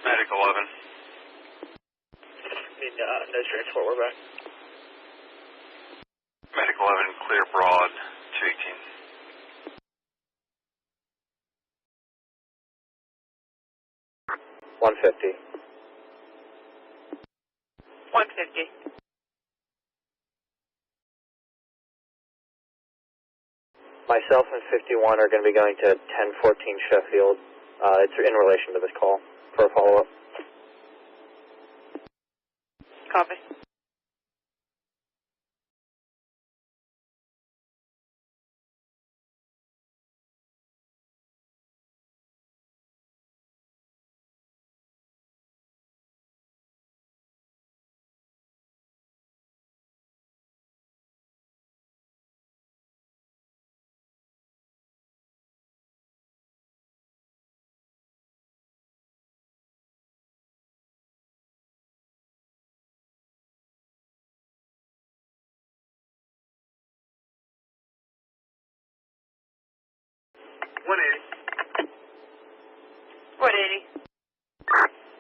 Medic 11. No transport, we're back. Medic 11, clear broad, 218. 150. 150. Myself and 51 are going to be going to 1014 Sheffield. It's in relation to this call for a follow-up. Copy.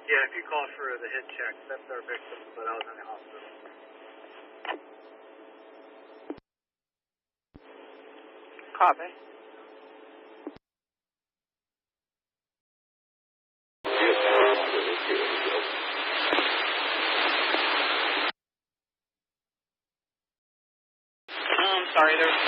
Yeah, if you call for the head check, that's our victim, but I was in the hospital. Copy. I'm sorry, there's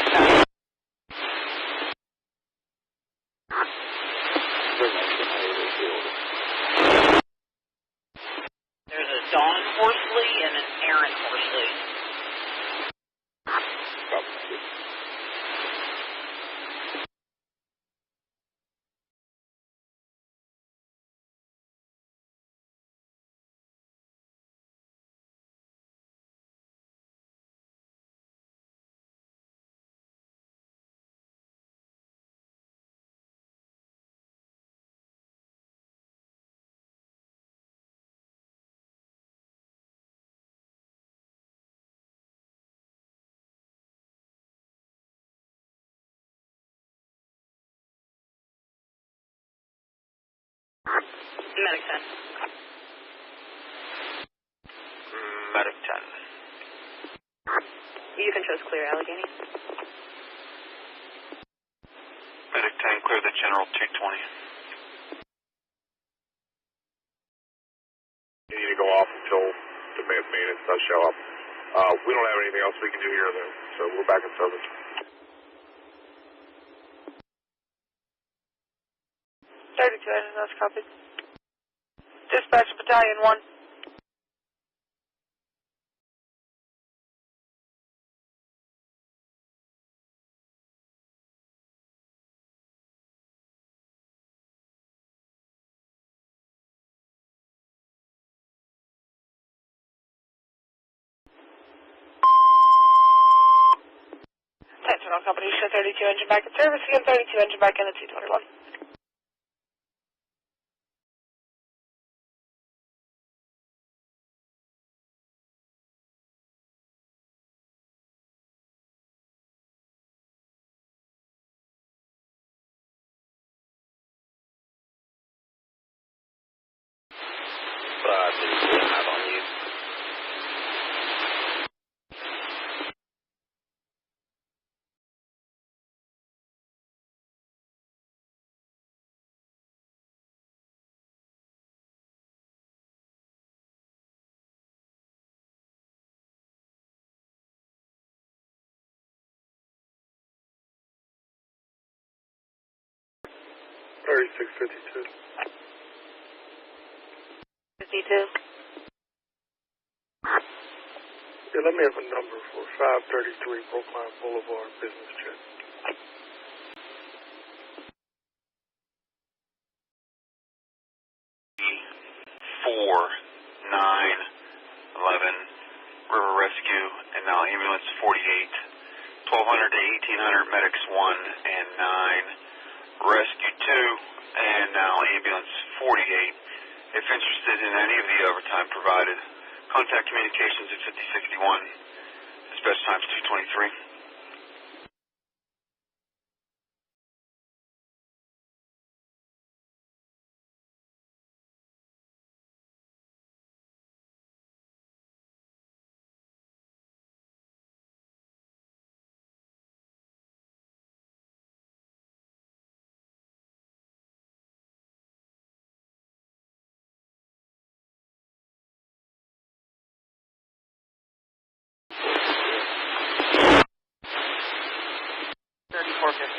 a Dawn Horsley and an Aaron Horsley. Medic 10. Medic 10. You can trust clear Allegheny. Medic 10, clear the general 220. You need to go off until the maintenance does show up. We don't have anything else we can do here, though, so we're back in service. 32 engine, that's copied. Dispatch Battalion 1. Attention all companies, show 32 engine back in service, again 32 engine back in at 221. Have on you. $36.52. 52. Yeah, let me have a number for 533 Brookline Boulevard business jet. Four, 9, 11, River Rescue, and now ambulance 48, 1200 to 1800, medics 1 and 9, rescue 2, and now ambulance 48. If interested in any of the overtime provided, contact communications at 5061. Dispatch times 223.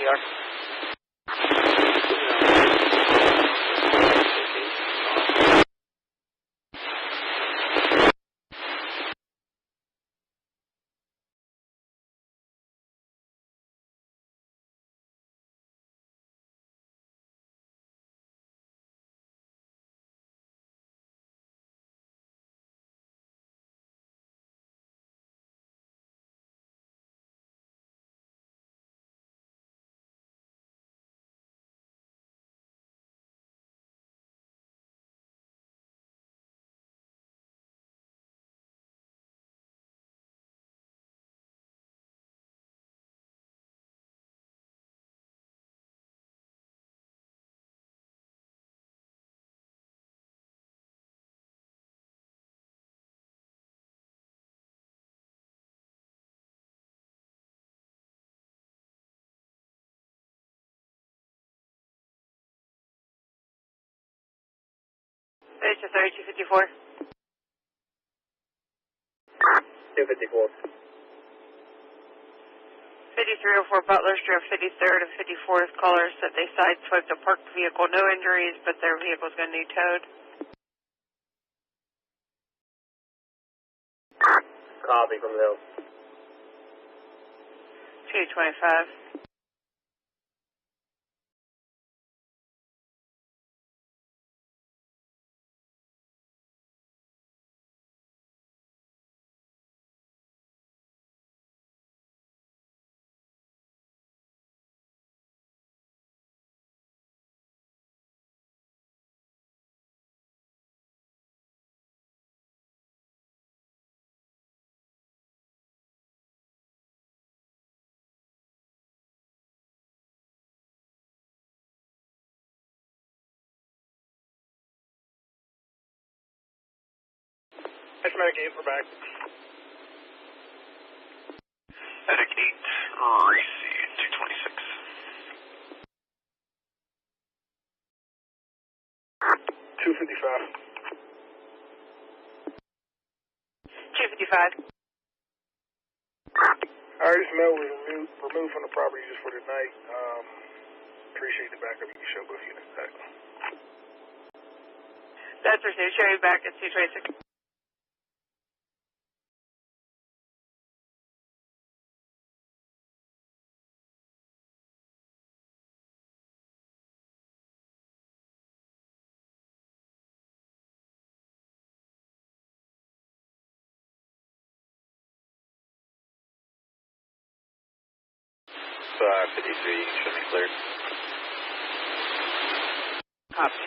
CCR. It's a 3254. 254. 5304 Butler Street, 53rd and 54th callers said they sideswiped a parked vehicle, no injuries, but their vehicle's going to need towed. Copy from Hill. 225. Medic 8, we're back. Medic 8, receive 226. 255. Alright, Smell was removed from the property just for tonight. Appreciate the backup. You can show both units back. That's received. Show you back at 226. So 53, show me cleared. Copy.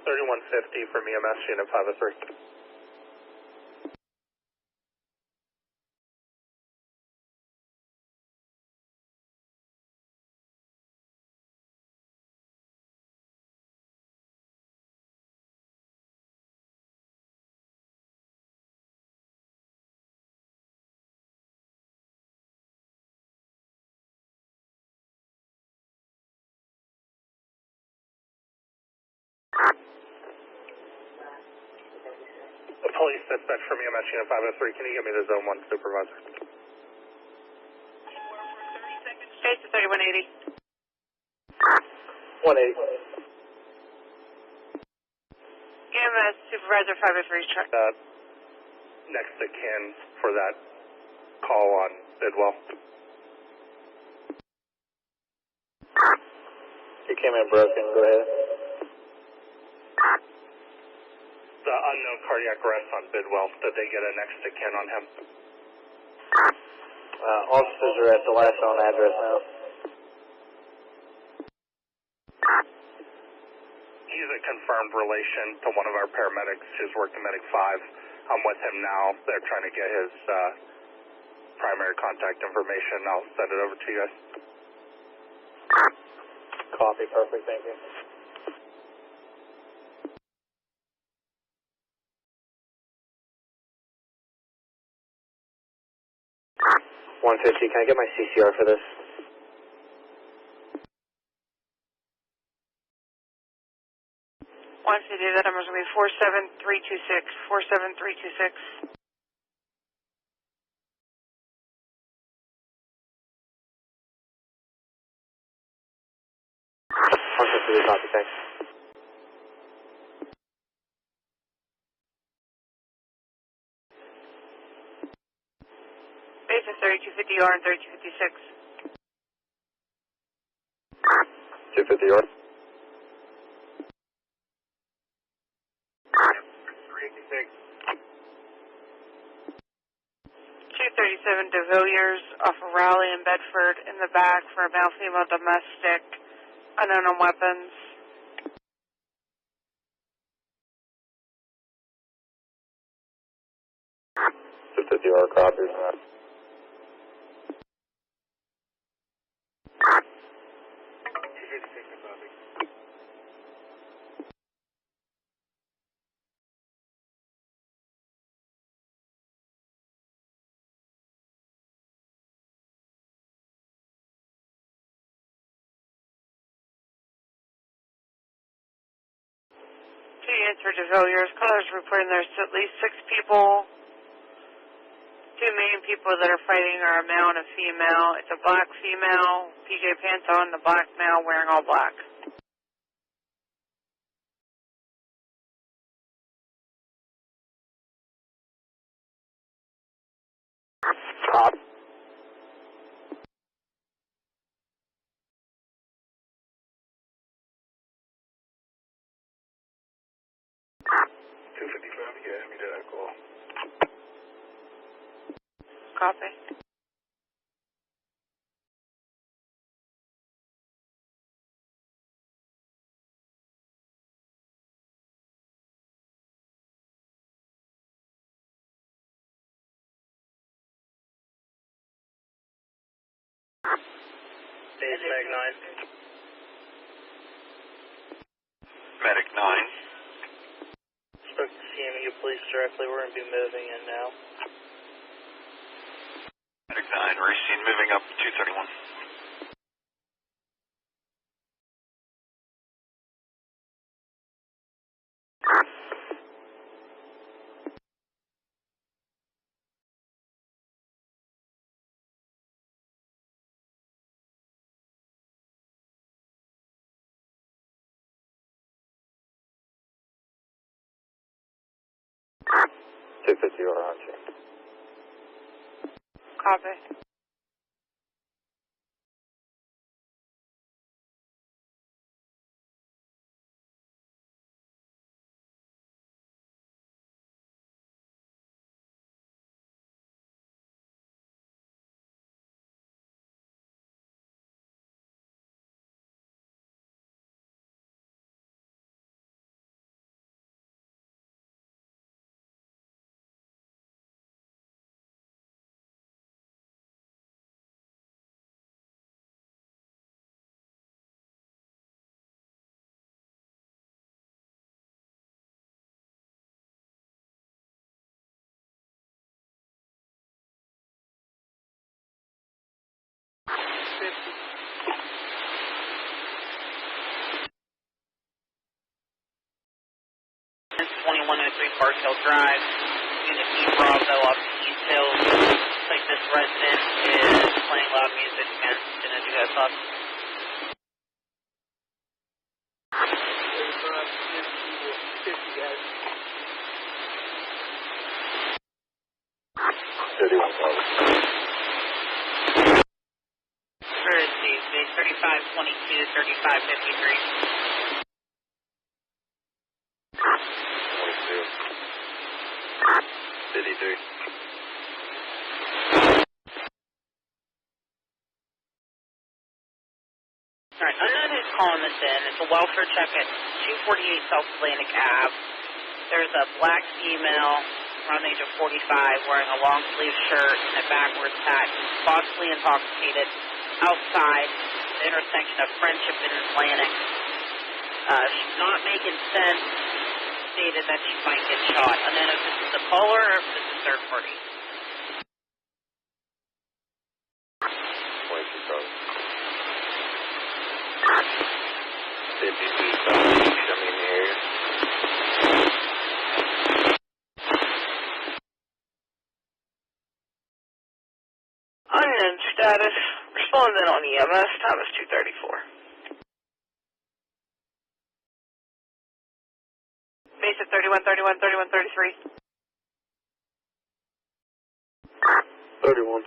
$31.50 from EMS unit 503. Police dispatch from EMS unit 503. Can you give me the zone 1 supervisor? Chase to 3180. 180. EMS supervisor 503's truck. Next to kin for that call on Bidwell. You came in broken, go ahead. The unknown cardiac arrest on Bidwell. Did they get a next to kin on him? Officers are at the last known address now. He's a confirmed relation to one of our paramedics who's worked in Medic 5. I'm with him now. They're trying to get his primary contact information. I'll send it over to you guys. Copy, perfect, thank you. 150, can I get my CCR for this? quantity, that number's going to be 47326, 47326. Copy, thanks. Basis 3250R and 3256. 250R. 237 de Villiers off of Raleigh and Bedford in the back for a male female domestic, unknown on weapons. 250R copies. 2 units for de Villiers. Callers reporting there's at least 6 people. 2 main people that are fighting are a male and a female. It's a black female, PJ pants on, the black male wearing all black. Copy. Copy. Base Meg 9. Medic 9. Spoke to CMU police directly. We're going to be moving in now. Medic 9, receive moving up 231. Copy. It's 2103 Park Hill Drive. Unit E Bravo up to East Hills. Looks like this resident is playing loud music again. Didn't know you guys thought. 50 guys. 31,000. Courtesy, base 3522, 3553. 53. Alright, unknown who's calling this in. It's a welfare check at 248 South Atlantic Ave. There's a black female around the age of 45 wearing a long sleeve shirt and a backwards hat, possibly intoxicated, outside the intersection of Friendship and Atlantic. She's not making sense. Stated that she might get shot. I don't know if this is the caller or if this is third party. 52,000. Show me in the area. and status. Responding on EMS. Time is 2:34. Base at 31, 31, 31, 33. 31.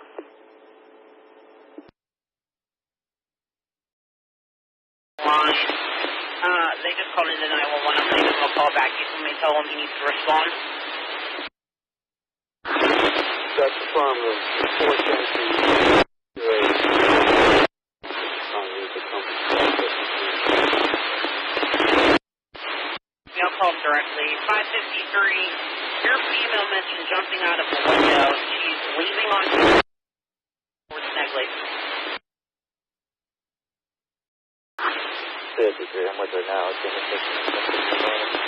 Line. They just called into 911. I'm going to give him a call back. You can tell him he needs to respond. That's from the 4th entry. I'll call him directly. 553. Your female mentioned jumping out of the window. She's leaving on towards Negley. 53. I'm with her now. It's in the 15.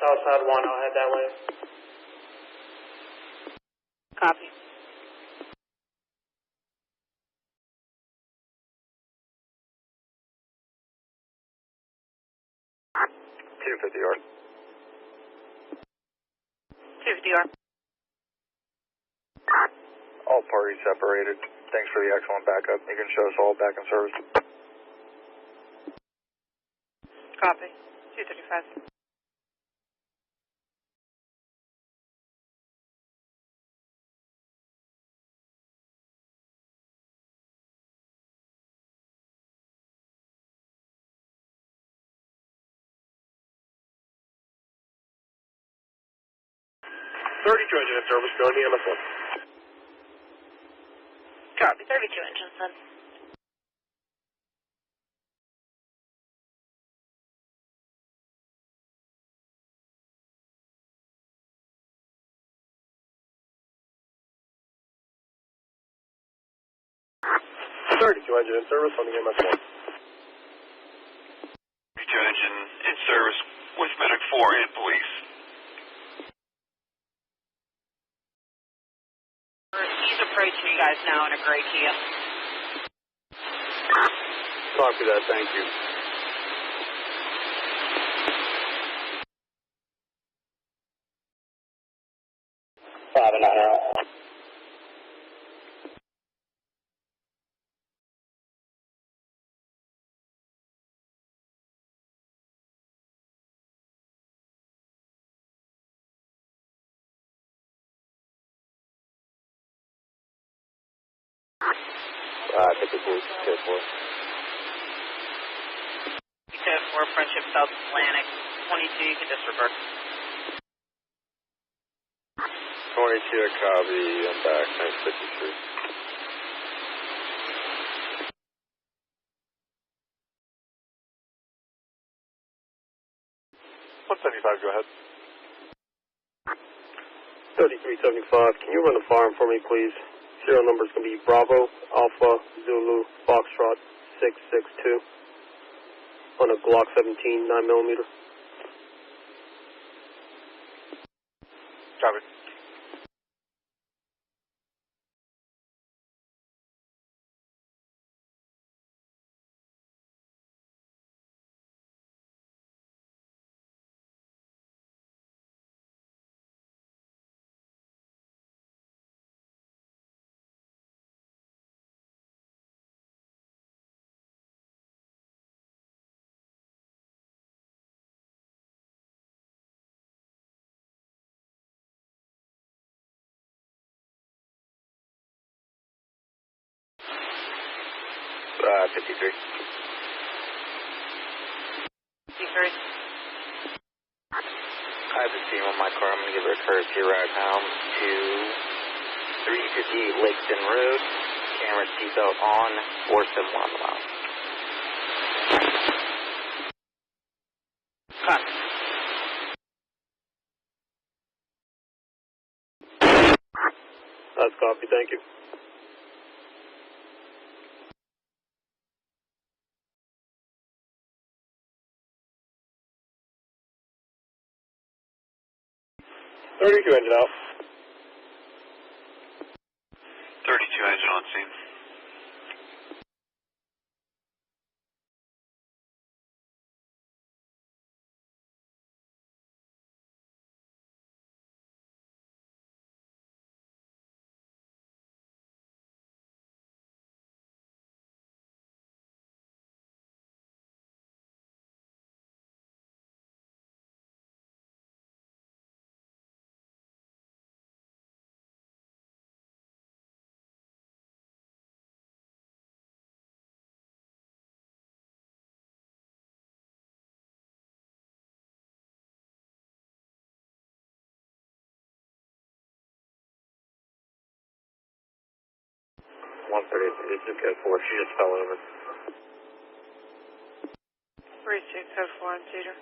Southside 1, I'll head that way. Copy. $250. 250R. All parties separated. Thanks for the excellent backup. You can show us all back in service. Copy. 235. Engine in service, going to EMS1. Copy. 32 engines then. Engine in service on the EMS1. 32 engine in service with Medic 4 and police. He's approaching you guys now in a gray Kia. Copy that, thank you. Five and 9 out. I think it's code 4. Code 4, Friendship South Atlantic. 22, you can disregard. 22, copy, I'm back, 953. Go ahead. 3375, can you run the farm for me, please? Serial number is going to be Bravo, Alpha, Zulu, Foxtrot, 662 on a Glock 17, 9mm. Copy. I 53. have a team on my car. I'm going to give her a courtesy ride home to 358 Lakeston Road. Camera seatbelt on, 471 on the mile. Copy. That's copy, thank you. Engine out. 32 engine on scene. 130, it's good for her. She just fell over. 3604 on Cedar.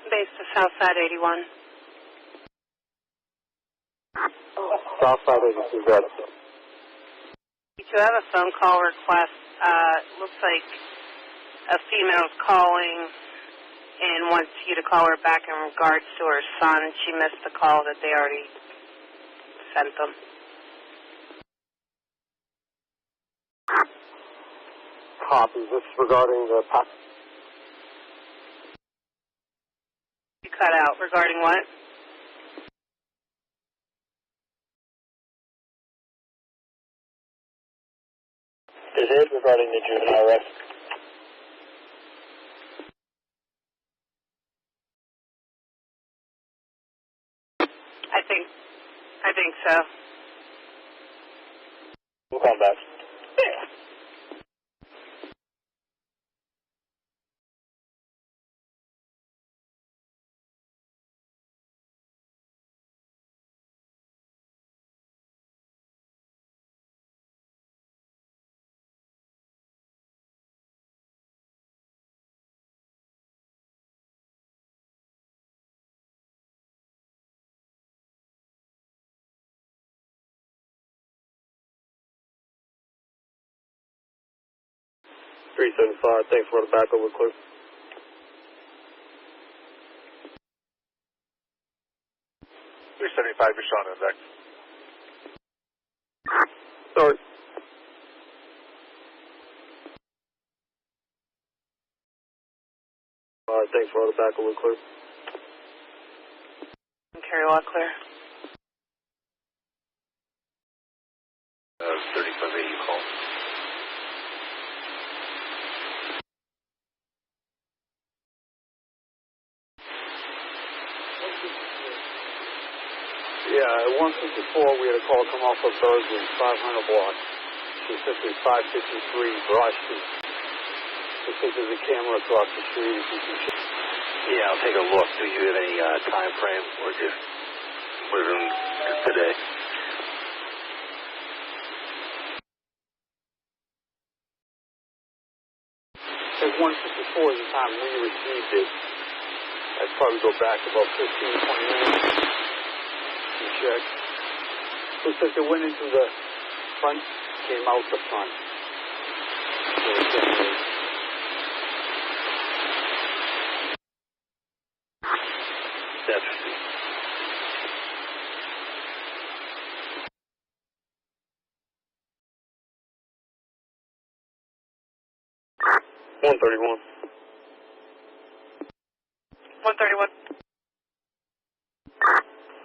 Base to Southside 81. Southside 82, good. You have a phone call request. Looks like a female's calling and wants you to call her back in regards to her son. She missed the call that they already sent them. Copy. This regarding the... You cut out. Regarding what? Is it regarding the juvenile arrest? I think so. We'll call back. Thanks for the backup real quick. 375, you're showing index. Sorry. Thanks for the backup real quick. Carry a lot clear. 3580 call. Yeah, at 154, we had a call come off of Berkeley, 500 block, specifically 553 Broad Street. Looks like there's a camera across the street. If you can check. Yeah, I'll take a look. Do you have any time frame or just within today? At 154 is the time we received it. I'd probably go back about 15, 20 minutes. Check. Looks like they went into the front, came out the front. That's 131. 131.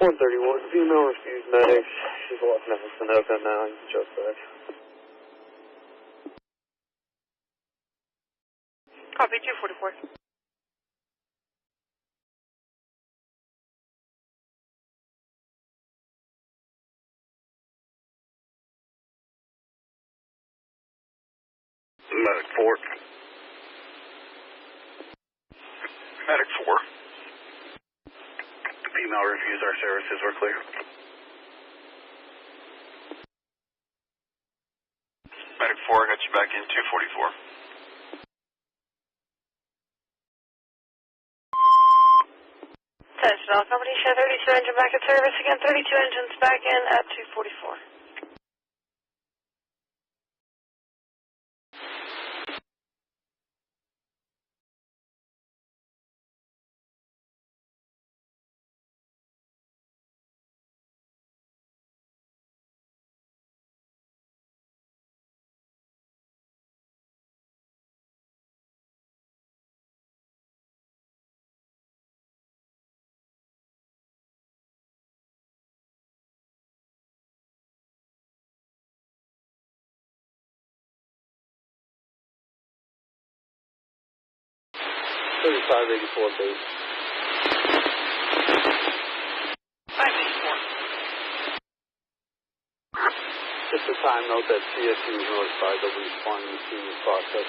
131. Female refused medics. She's walking out of Sunoco now. You can just back. Copy 244. Medic 4. Medic 4. female refused our services. We're clear. Medic 4, got you back in 244. Attention Bell Company, show 32 engine back at service again, 32 engines back in at 244. base. 584. Just a time note that CSU is notified that we respond to the process.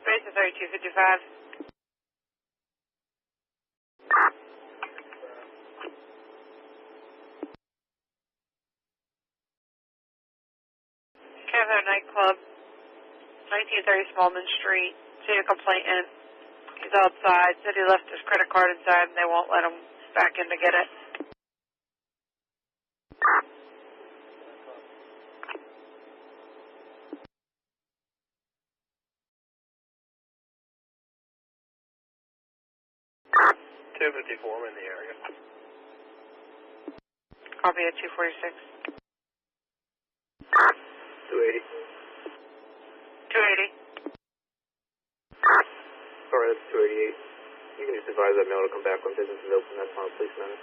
Base is 3255. Cather Nightclub, 1930 Smallman Street. See a complainant. He's outside. Said he left his credit card inside and they won't let him back in to get it. I'm in the area. Copy at 246. 280. 280. Sorry, that's 288. You can just advise that mail to come back when business is open. That's not a police matter.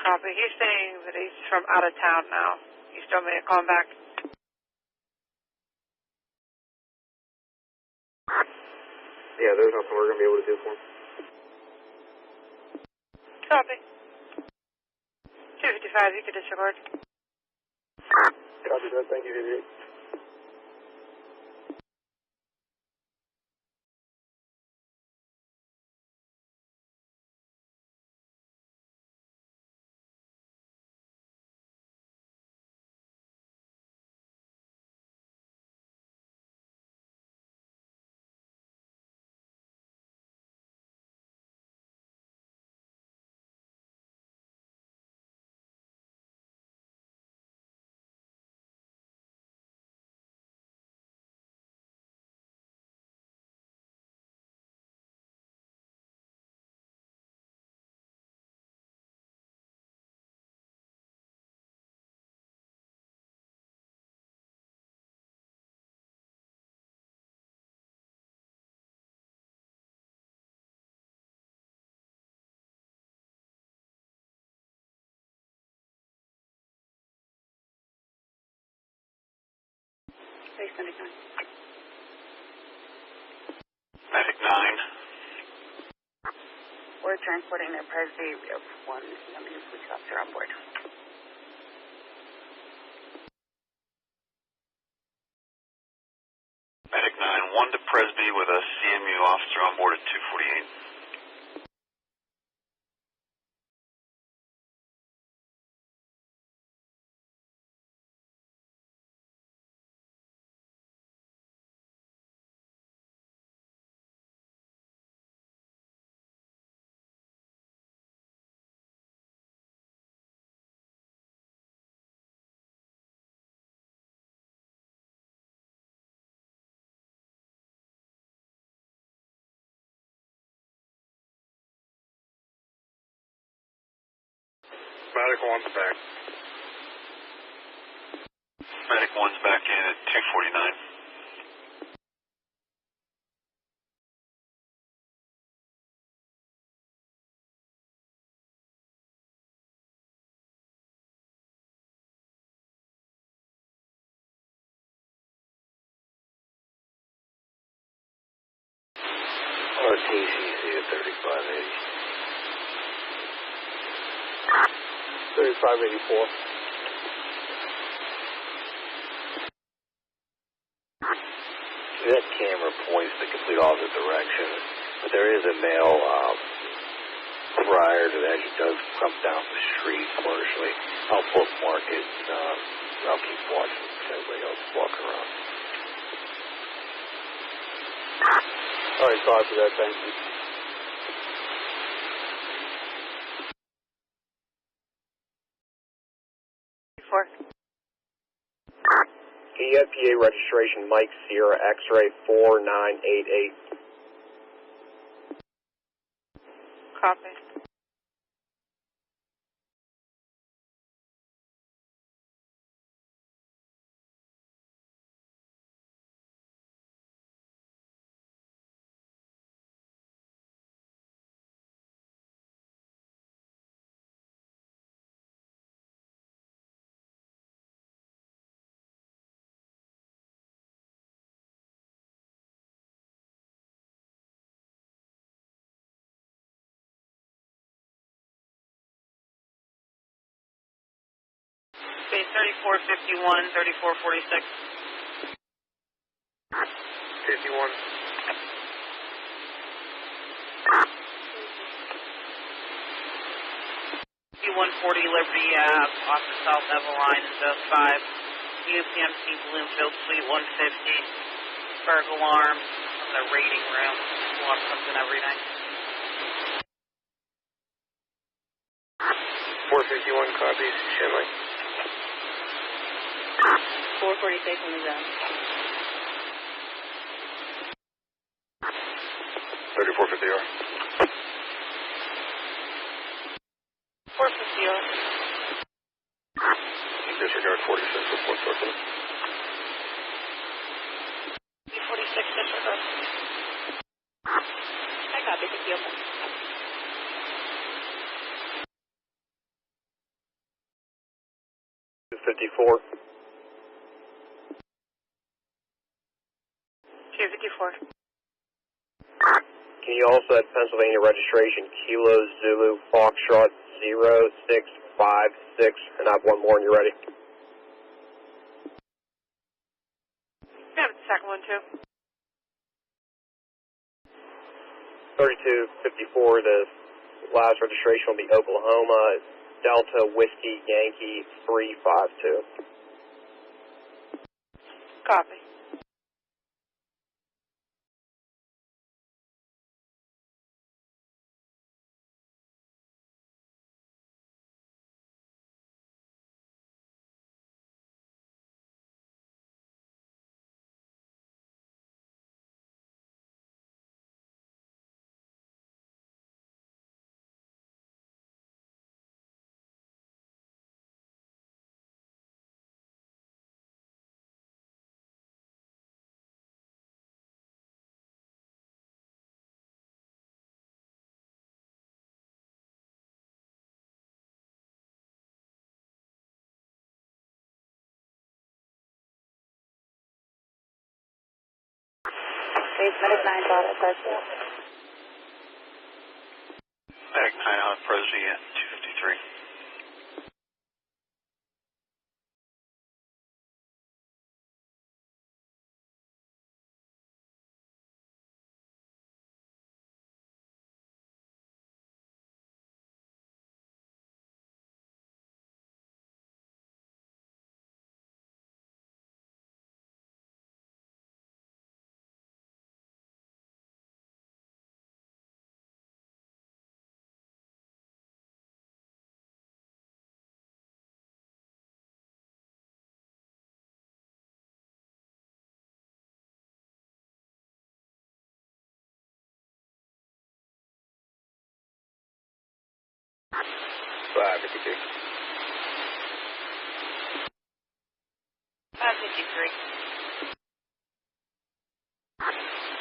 Copy. He's saying that he's from out of town now. You still may call him back. Yeah, there's nothing we're going to be able to do for him. Copy. 255, you can disregard. Copy that. Thank you, Vivian. Base 99. Medic 9. We're transporting their Presby. We have one young police officer on board. Medic 9, 1 to Presby with a CMU officer on board at 248. Medic 1's back. Medic 1's back in at 249. RTCC at 3580. 3584. Yeah, the complete opposite direction. But there is a male prior to that. He does come down the street partially. I'll bookmark it. I'll keep watching everybody else walk around. All right, copy that. Thank you. EFPA registration Mike Sierra X-ray 4988. Copy. Okay, 3451, 3446. 51. 140 Liberty Ave, off the South Level line in Zone 5. UPMC Bloomfield Suite 150. Berg alarm from the rating room. Alarm comes in every night. 451 copies, Shenley. 446 in the zone. 3450R. 450. Disregard 46, report 14. 46, disregard. I copy, 50. 54. 254. Can you also add Pennsylvania registration Kilo Zulu Foxtrot 0656 and have one more when you're ready? Yeah, the second one too. 3254, the last registration will be Oklahoma Delta Whiskey Yankee 352. Copy. Base Medic 9 thought at Presby. Medic 9 on Presby at 253.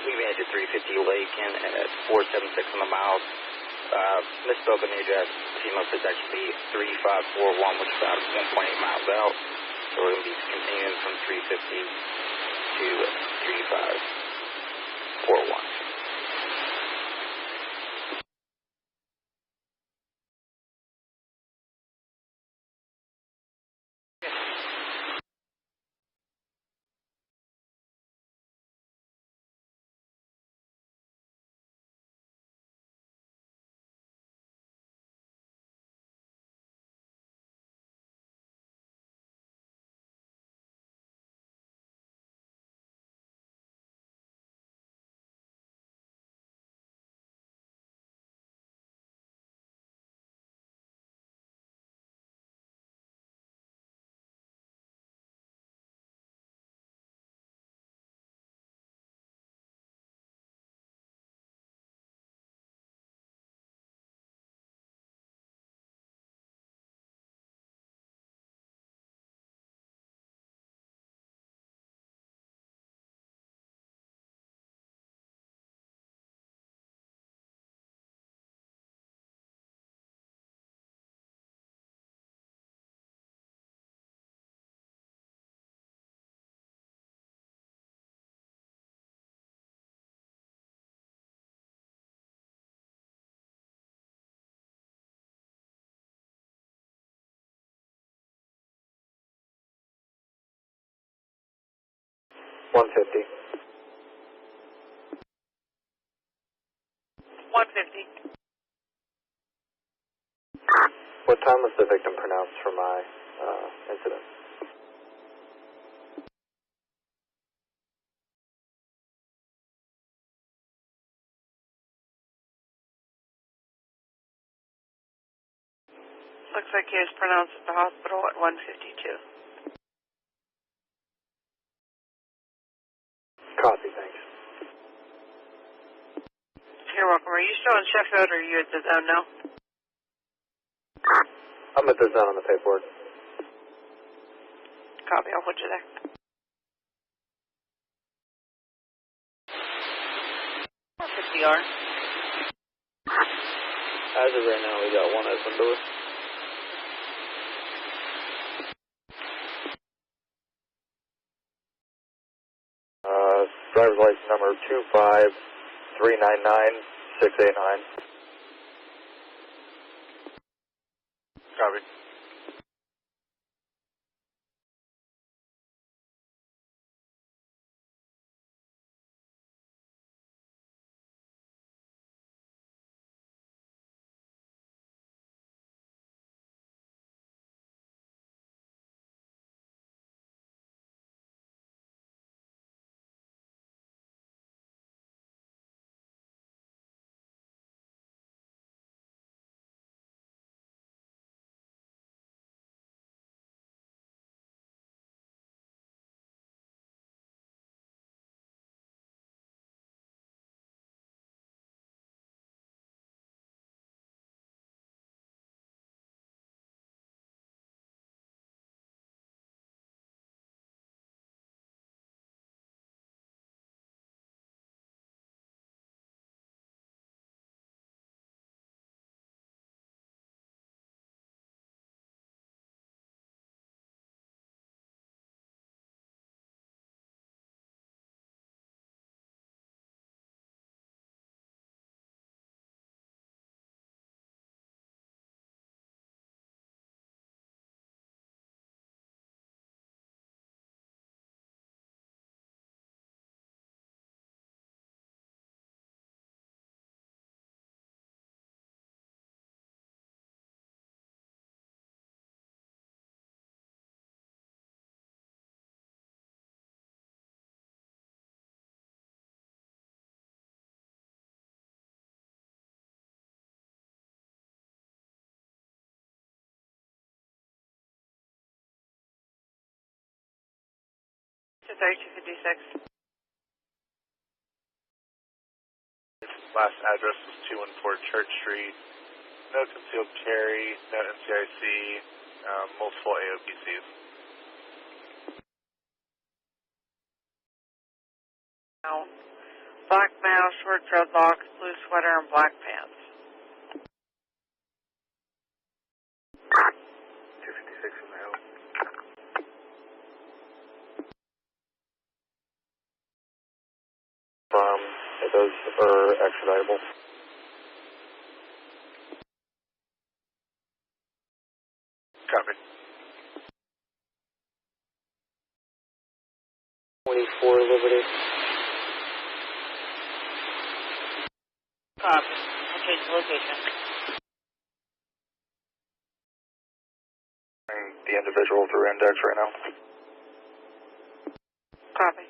Leaving edge at 350 Lakin and at 476 on the miles. Misspoke on the address. Female should actually be 3541, which is about 1.8 miles out. So we're going to be continuing from 350 to 3541. 150. 150. What time was the victim pronounced for my incident? Looks like he was pronounced at the hospital at 1:52. Copy, thanks. You're welcome. Are you still in Sheffield or are you at the zone now? I'm at the zone on the paperwork. Copy, I'll put you there. CR. As of right now, we got one open door. Driver's license number 25399-689. Copy. To 3256. Last address was 214 Church Street. No concealed carry, no NCIC, multiple AOPCs. Black male, short dreadlocks, blue sweater, and black pants. 256 in the hill. Those are extraditable. Copy. 24 Liberty. Copy. I'll change the location. The individual through index right now. Copy.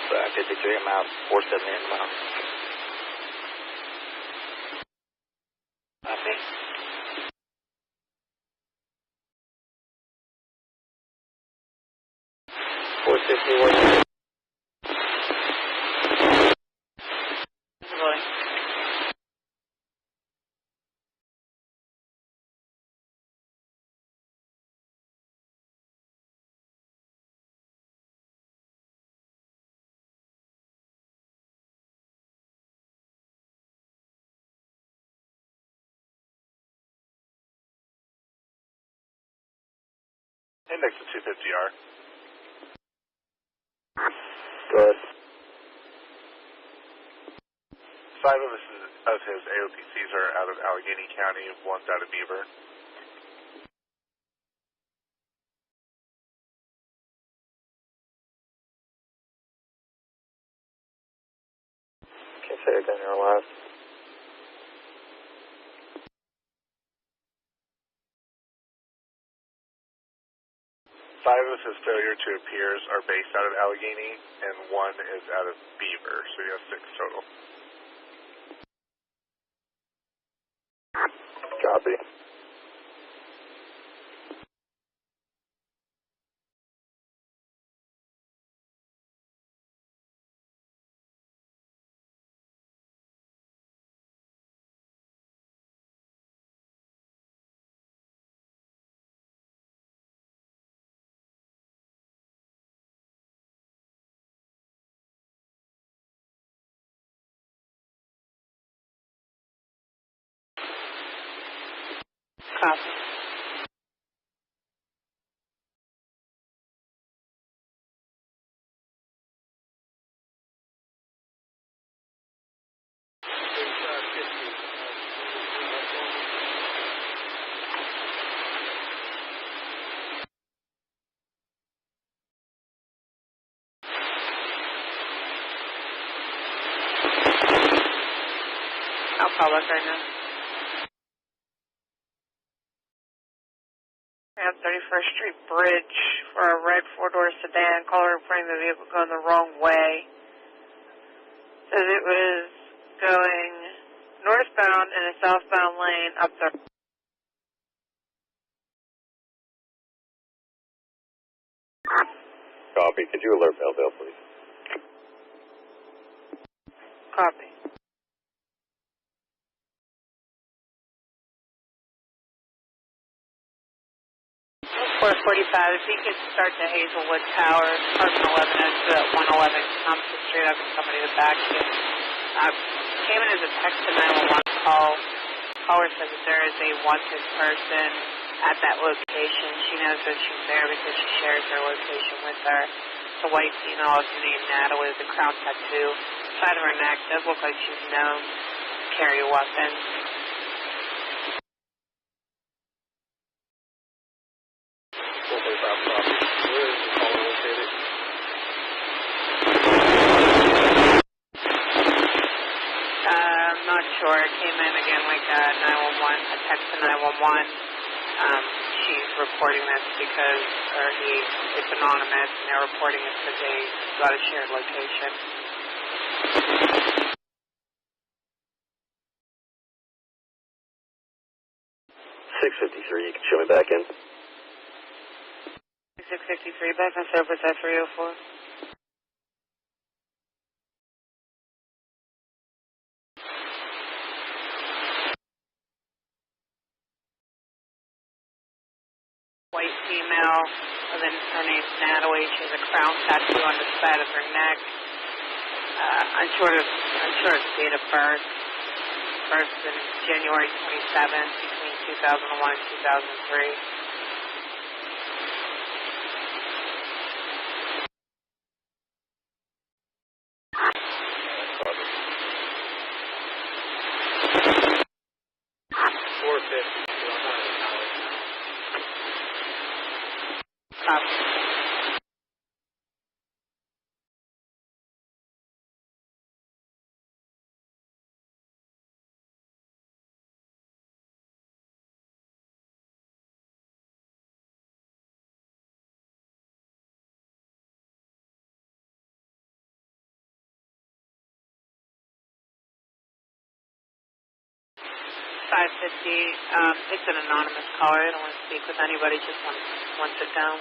So 53 amount, 470 amount. Copy. $451. Index to 250R. Good. 5 of his AOPCs are out of Allegheny County, one's out of Beaver. say again your last. Five of his failure to appears are based out of Allegheny, and one is out of Beaver, so you have 6 total. Copy. Copy. I'll call back right now. At 31st Street Bridge for a red 4-door sedan. Caller reporting the vehicle going the wrong way. Says it was going northbound in a southbound lane up the... Copy. Could you alert Belleville, please? Copy. 445, if you could start to Hazelwood Tower, apartment 11, exit at 111 Thompson Street, I've been somebody to back you. Came in as a text to 911 call. Caller says that there is a wanted person at that location. She knows that she's there because she shares her location with her. It's a white female named Natalie with a crown tattoo. Side of her neck does look like she's known to carry a weapon. 445 copy. Where is the caller located? I'm not sure. It came in again like 911, a text to 911. She's reporting this because, it's anonymous, and they're reporting it because they got a shared location. 653, you can show me back in. 653, back on surface at 304. White female, and then her name's Natalie. She has a crown tattoo on the side of her neck. Unsure of date of birth. Birth in January 27th, between 2001 and 2003. It's an anonymous caller. I don't want to speak with anybody. Just wants it down.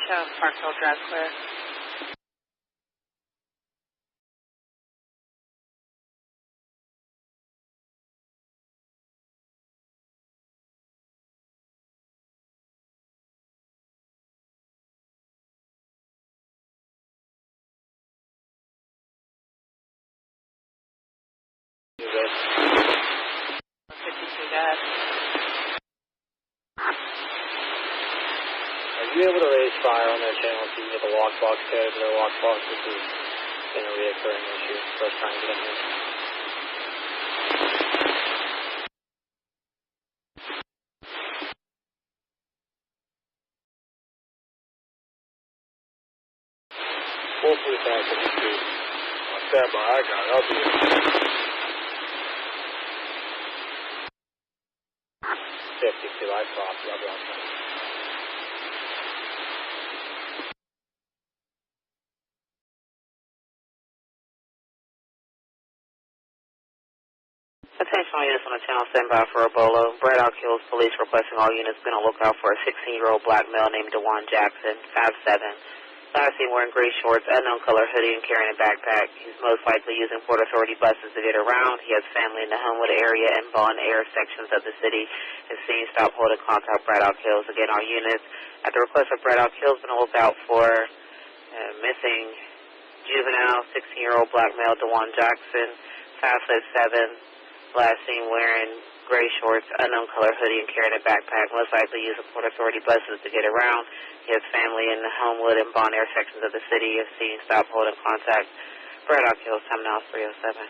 Show Parkville Drive clear. Are you able to raise fire on that channel so you can get the lockbox code to their lockbox? This is a reoccurring issue. First time to get in here. 445 stand by, I got it. I'll be there. 52, I copy. I'll be on time. Attention all units on the channel, stand by for Ebola. Brad Kills police requesting all units be on the lookout for a 16-year-old black male named DeJuan Jackson, 5'7". Last seen wearing gray shorts, unknown color hoodie, and carrying a backpack. He's most likely using Port Authority buses to get around. He has family in the Homewood area and Bon Air sections of the city. If seen, stop holding contact Brad Kills. Again, all units, at the request of Brad Kills, be on the lookout for missing juvenile, 16-year-old black male DeJuan Jackson, 5'7". Last seen wearing gray shorts, unknown color hoodie, and carrying a backpack. Most likely using Port Authority buses to get around. He has family in the Homewood and Bon Air sections of the city. If seen, stop holding contact. Brad Kills, time now 307.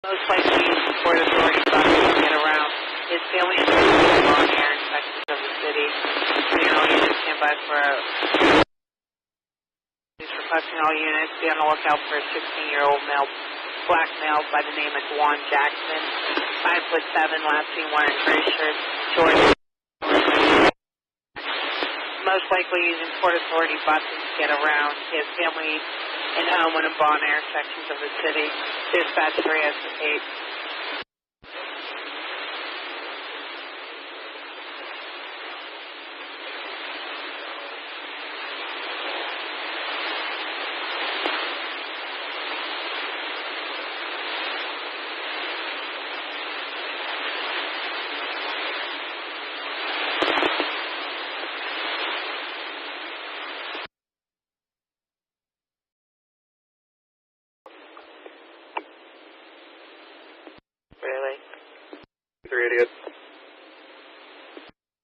Most likely using Port Authority buses to get around. His family in the Homewood and Bon Air sections of the city. Again, all units stand by for requesting all units be on the lookout for a 16-year-old black male by the name of DeJuan Jackson, 5'7", last seen wearing gray shirts, shorts. Most likely using Port Authority buses to get around. He has family in Homewood and Bon Air sections of the city. Dispatch 308. Really? 388.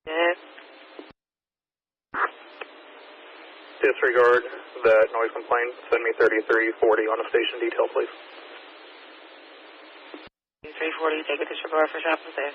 Yes. Disregard that noise complaint. Send me 3340 on a station detail, please. 340, take it to Sugar for shop and save.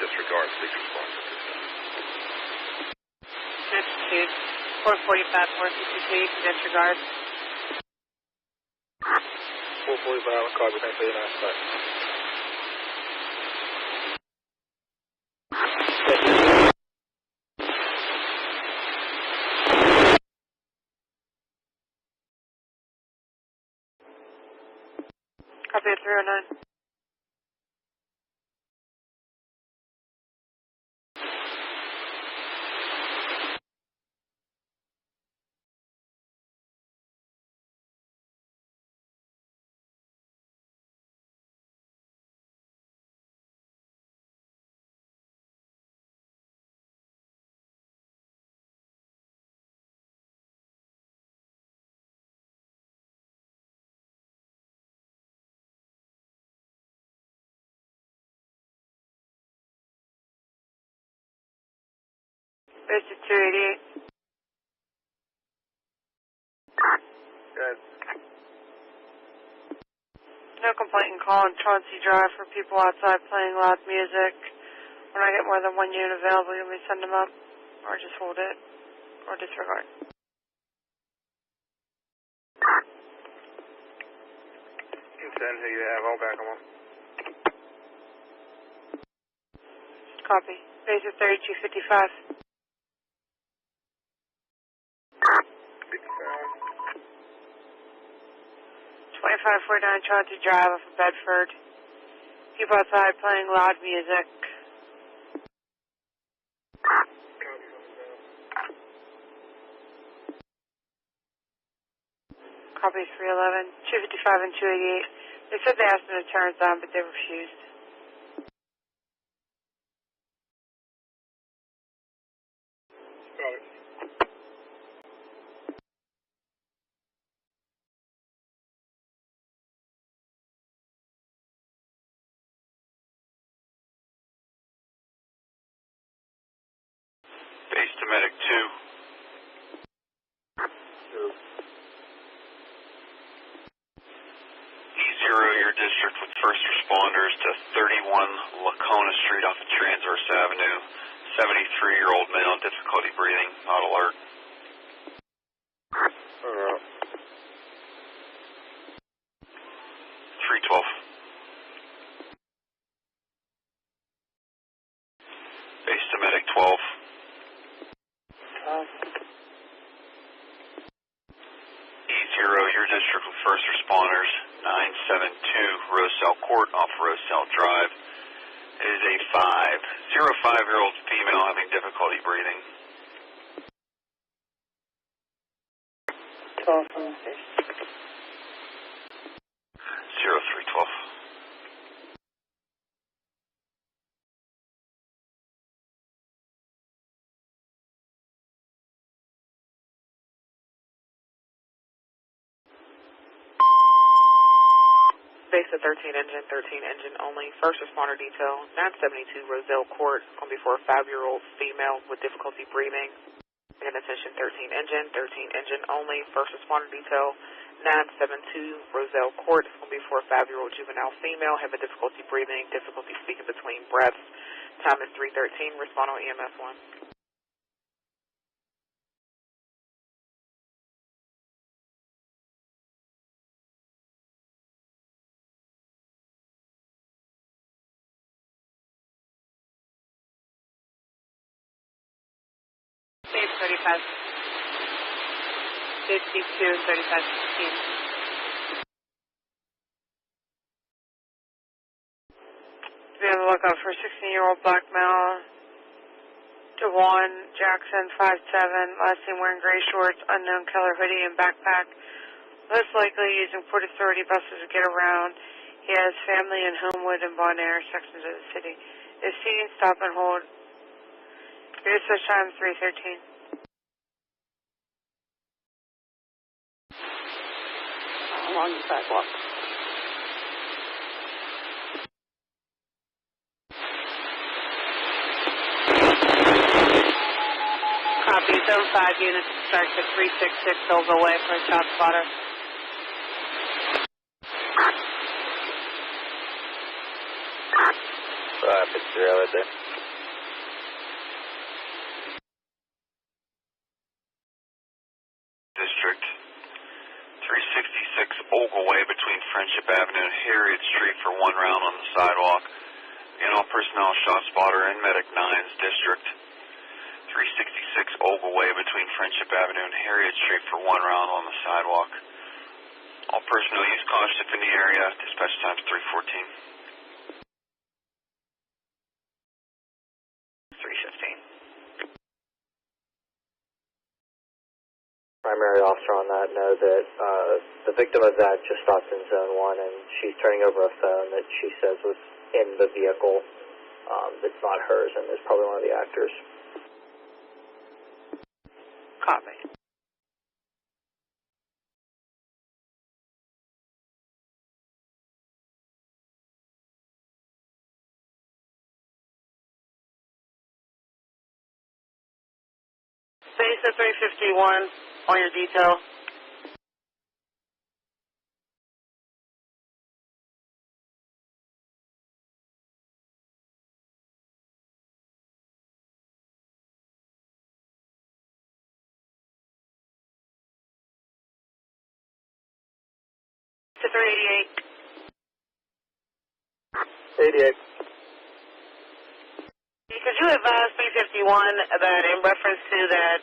Disregard, please respond at this time. 445, 462, disregard. 445, copy, thanks for your last call. Copy at 309. There's the 288. Good. No complaint and call on Chauncey Drive for people outside playing loud music. When I get more than one unit available, you may send them up, or just hold it, or disregard. You send who you have. I'll back them up. Copy. Base at 3255. 2549 Chauncey Drive off of Bedford. People outside playing loud music. Copy 311, 255 and 288. They said they asked them to turn it on, but they refused. Got it. to Medic 2. E0, your district with first responders to 31 Lacona Street off of Transverse Avenue. 73-year-old male, difficulty breathing, not alert. 312. Base to Medic 12. E0, your district with first responders, 972 Roselle Court off Roselle Drive. It is a 5-year-old female having difficulty breathing. 12 from the station. 0312. Base at 13 engine only. First responder detail, 972 Roselle Court, going to be for a 5-year-old female with difficulty breathing. Again, attention 13 engine only. First responder detail, 972 Roselle Court, going to be for a 5-year-old juvenile female having difficulty breathing, difficulty speaking between breaths. Time is 3:13. Respond on EMS 1. Base 35. 52, 35, 16. Be on the lookout for 16-year-old black male. Dewan Jackson, 5'7", last name wearing gray shorts, unknown color hoodie and backpack. Most likely using Port Authority buses to get around. He has family in Homewood and Bon Air sections of the city. Is seen, stop and hold. Your switch time 3:13. Along the sidewalk. Copy, zone 5 units start to 366 Silva Way for a shot spotter. Pittsburgh right there. District 366 Ogle Way between Friendship Avenue and Harriet Street for 1 round on the sidewalk. And all personnel shot spotter and Medic 9's District 366 Ogle Way between Friendship Avenue and Harriet Street for 1 round on the sidewalk. All personnel use caution if in the area. Dispatch times 3:14. 3:15. Primary officer on that know that the victim of that just stopped in zone 1 and she's turning over a phone that she says was in the vehicle that's not hers and is probably one of the actors. Copy. Base at 351 on your detail. To 388. 88. Could you advise 351 that in reference to that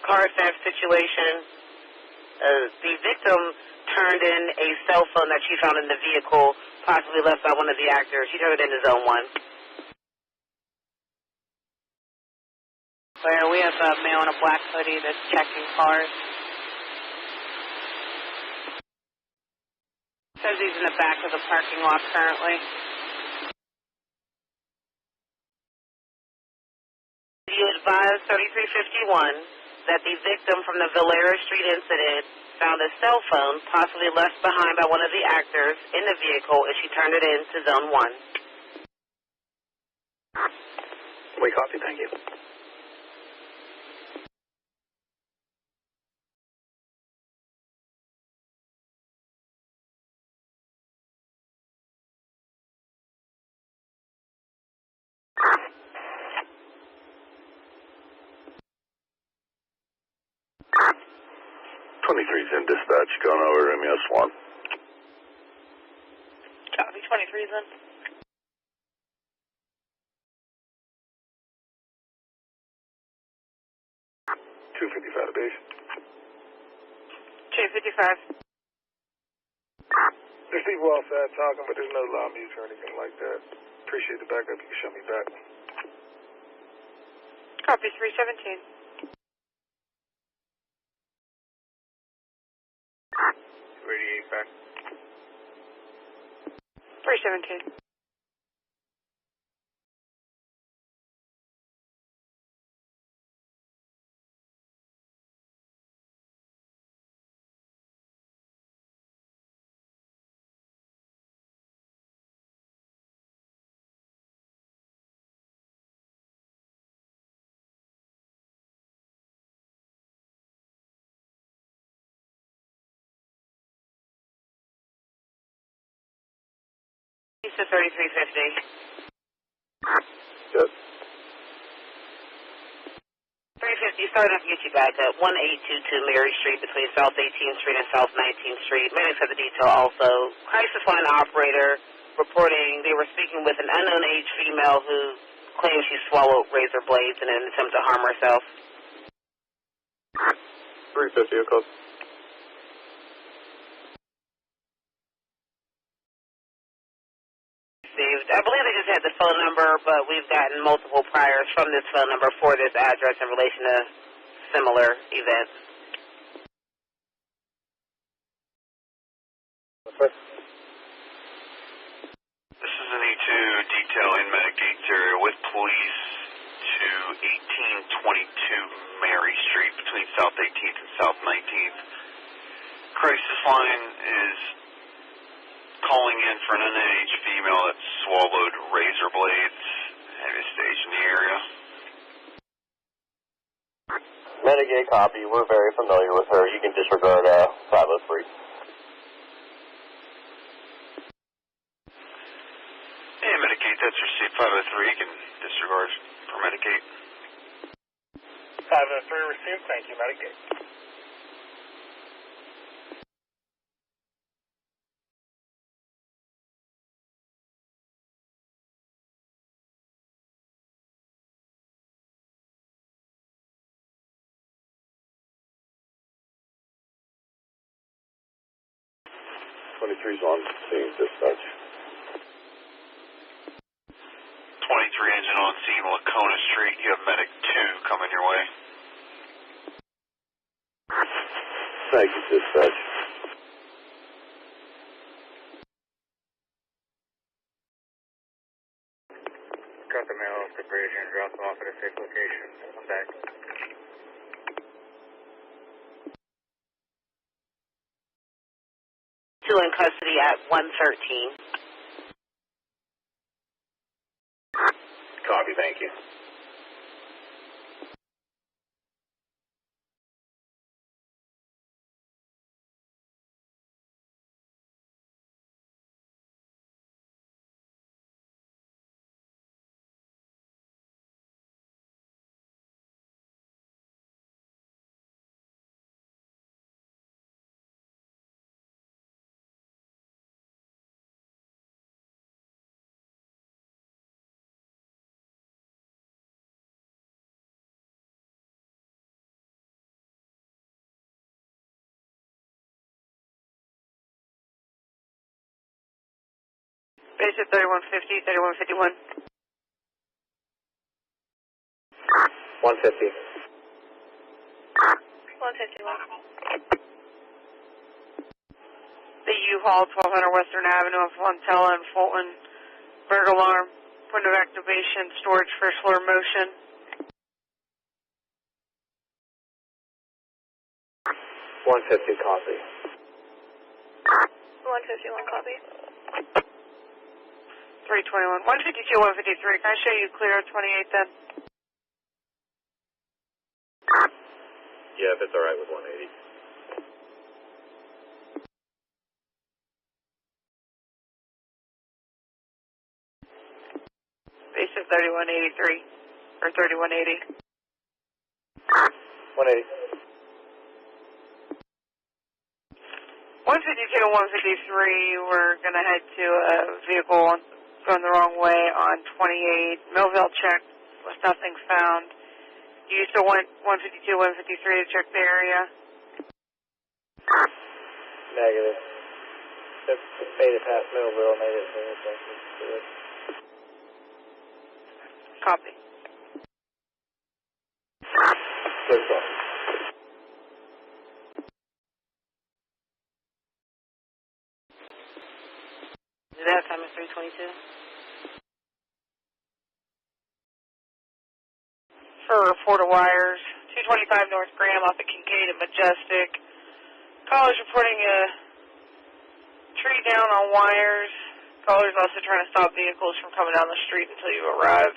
car theft situation, the victim turned in a cell phone that she found in the vehicle, possibly left by one of the actors. She turned it into zone 1. Where we have a male in a black hoodie that's checking cars. Says he's in the back of the parking lot currently. You advise 3351 that the victim from the Valera Street incident found a cell phone possibly left behind by one of the actors in the vehicle and she turned it into zone 1. We copy, thank you. 23's in dispatch, going over to MES1. Copy, 23's in. .255 base. 255. There's people outside talking, but there's no loud music or anything like that. Appreciate the backup. You can show me back. Copy, 317. 288 back. 317. Lisa 3350. Good. 350, starting off to get you back up. 1822 Mary Street between South 18th Street and South 19th Street. Medics have the detail also. Crisis line operator reporting they were speaking with an unknown age female who claims she swallowed razor blades in an attempt to harm herself. 350, okay. I believe they just had the phone number, but we've gotten multiple priors from this phone number for this address in relation to similar events. This is an E2 detail in Medic Gates area with police to 1822 Mary Street between South 18th and South 19th. Crisis line is calling in for an underage female that swallowed razor blades at a stage in the area. Medicaid copy. We're very familiar with her. You can disregard 503. Yeah, Medicaid, that's receipt 503. You can disregard for Medicaid. 503 received. Thank you, Medicaid. .23's on scene, dispatch. 23 engine on scene, Lacona Street. You have Medic 2 coming your way. Thank you, dispatch. Got the mail off the bridge and drop them off at a safe location. I'm back. Two in custody at 113. Copy, thank you. Base at 3150, 3151. 150. 151. The U-Haul, 1200 Western Avenue of Fontella and Fulton. Bird alarm. Point of activation. Storage first floor motion. 150, copy. 151, copy. 321. 152, 153. Can I show you clear 28 then? Yeah, if it's alright with 180. Base of 3183 or 3180. 180. 152 and 153, we're going to head to a vehicle going the wrong way on 28. Millville checked with nothing found. Do you still want 152, 153 to check the area? Negative. Made it past Millville, made it there. Copy. Good call. That time is 322. For Florida Wires, 225 North Graham off the Kincaid and Majestic. Caller's reporting a tree down on wires. Caller's also trying to stop vehicles from coming down the street until you arrive.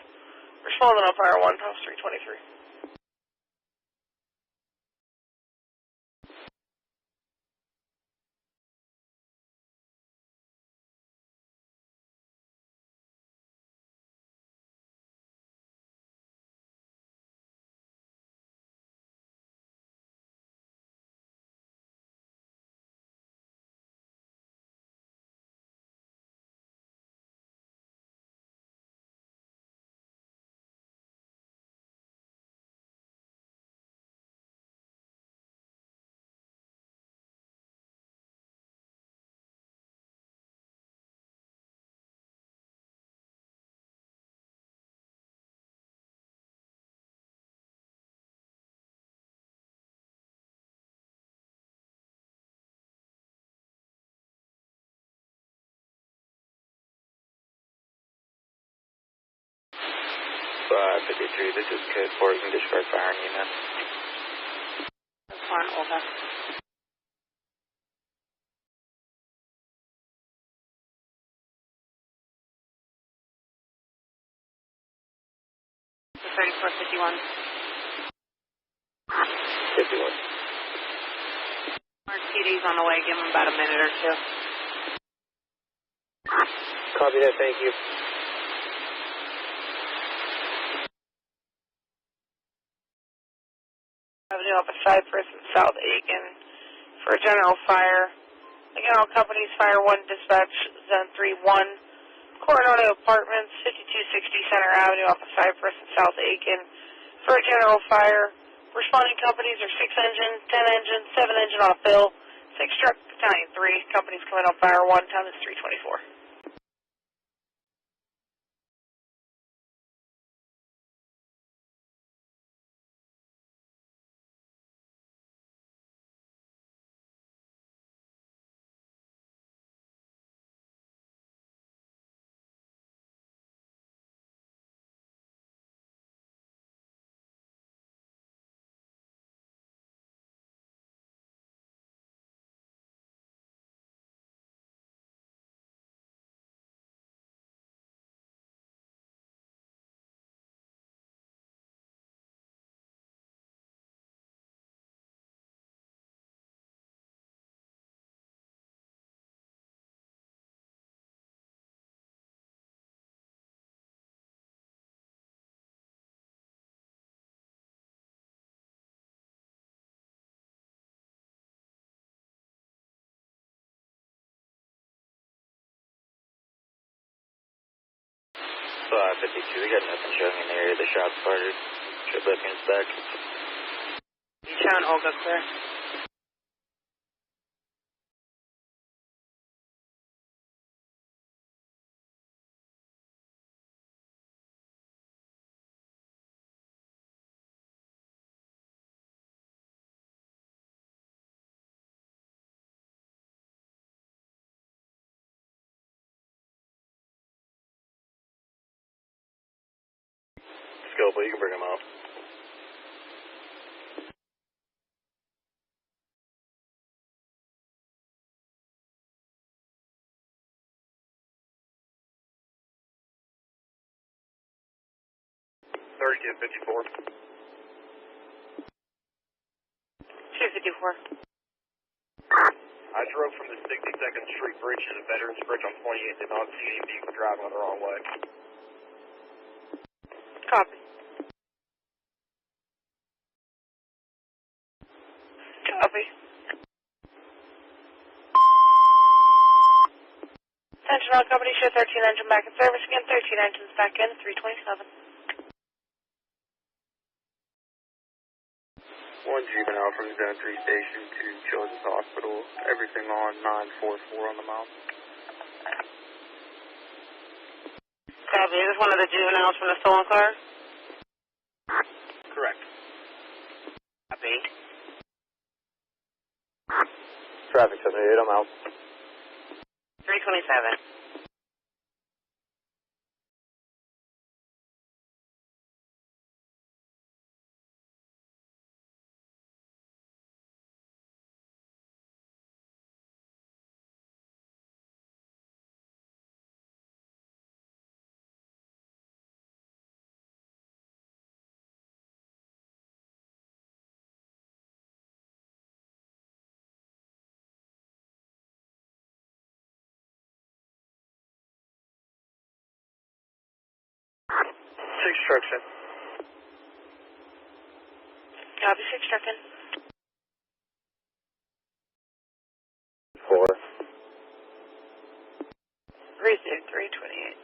Responding on Fire 1, post 323. Five 53, this is code 4, you can disregard fire unit. That's fine, okay. The 3451. 51. Mark TD's on the way, give him about a minute or two. Copy that, thank you. Avenue off of Cypress and South Aiken for a general fire. Again, all companies, Fire 1 Dispatch, Zone 3-1. Coronado Apartments, 5260 Center Avenue off of Cypress and South Aiken for a general fire. Responding companies are 6 engine, 10 engine, 7 engine on a fill, 6 truck, Battalion 3. Companies coming on Fire 1, time is 324. Five 52, we got nothing showing in the area. The shots fired. Should look in back. You showing Olga clear? Scopely, you can bring them out. $32.54. 254. I drove from the 62nd Street Bridge to the Veterans Bridge on 28. Did not see any vehicle driving on the wrong way. Copy. Copy. engine on company, show 13 engine back in service again, 13 engines back in, 327. One juvenile from Zone 3 station to Children's Hospital. Everything on 944 on the mount. Copy. Is this one of the juveniles from the stolen car? Correct. Copy. Traffic 78, I'm out. 327. Six trucks in. Copy, 6 truck in. 4. 328.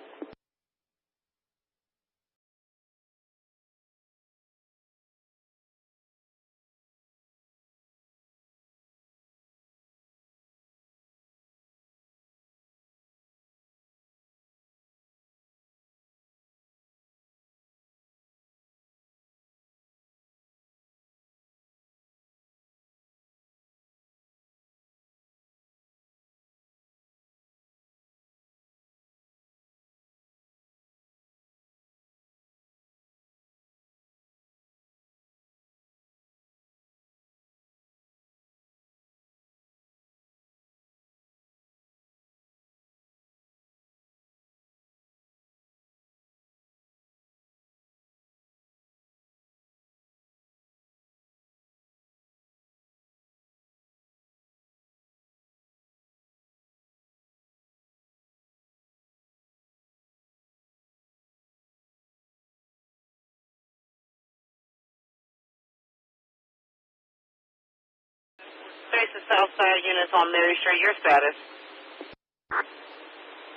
Face the Southside units on Mary Street. Your status?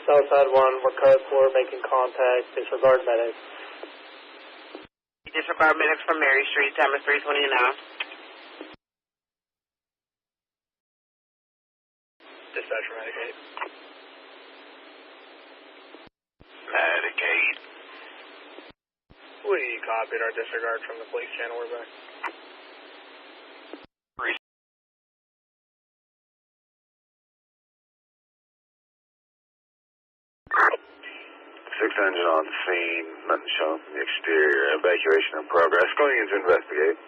Southside 1, we're code 4, making contact, disregard medics. Disregard medics from Mary Street. Time is 3:20 now. Dispatcher Medicaid. Medicaid. We copied our disregard from the police channel. We're back. Six engine on scene, nothing shown from the exterior. Evacuation in progress. Going in to investigate.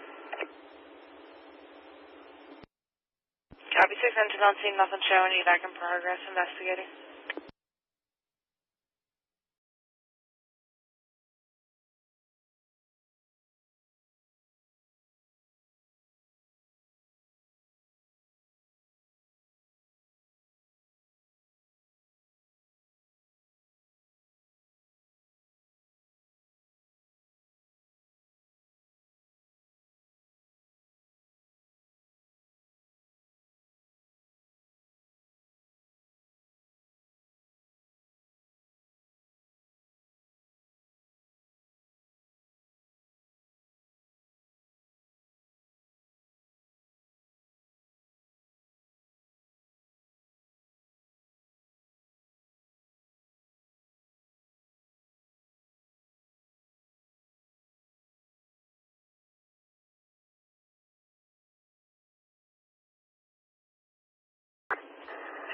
Copy, 6 engine on scene, nothing showing, evac in progress, investigating.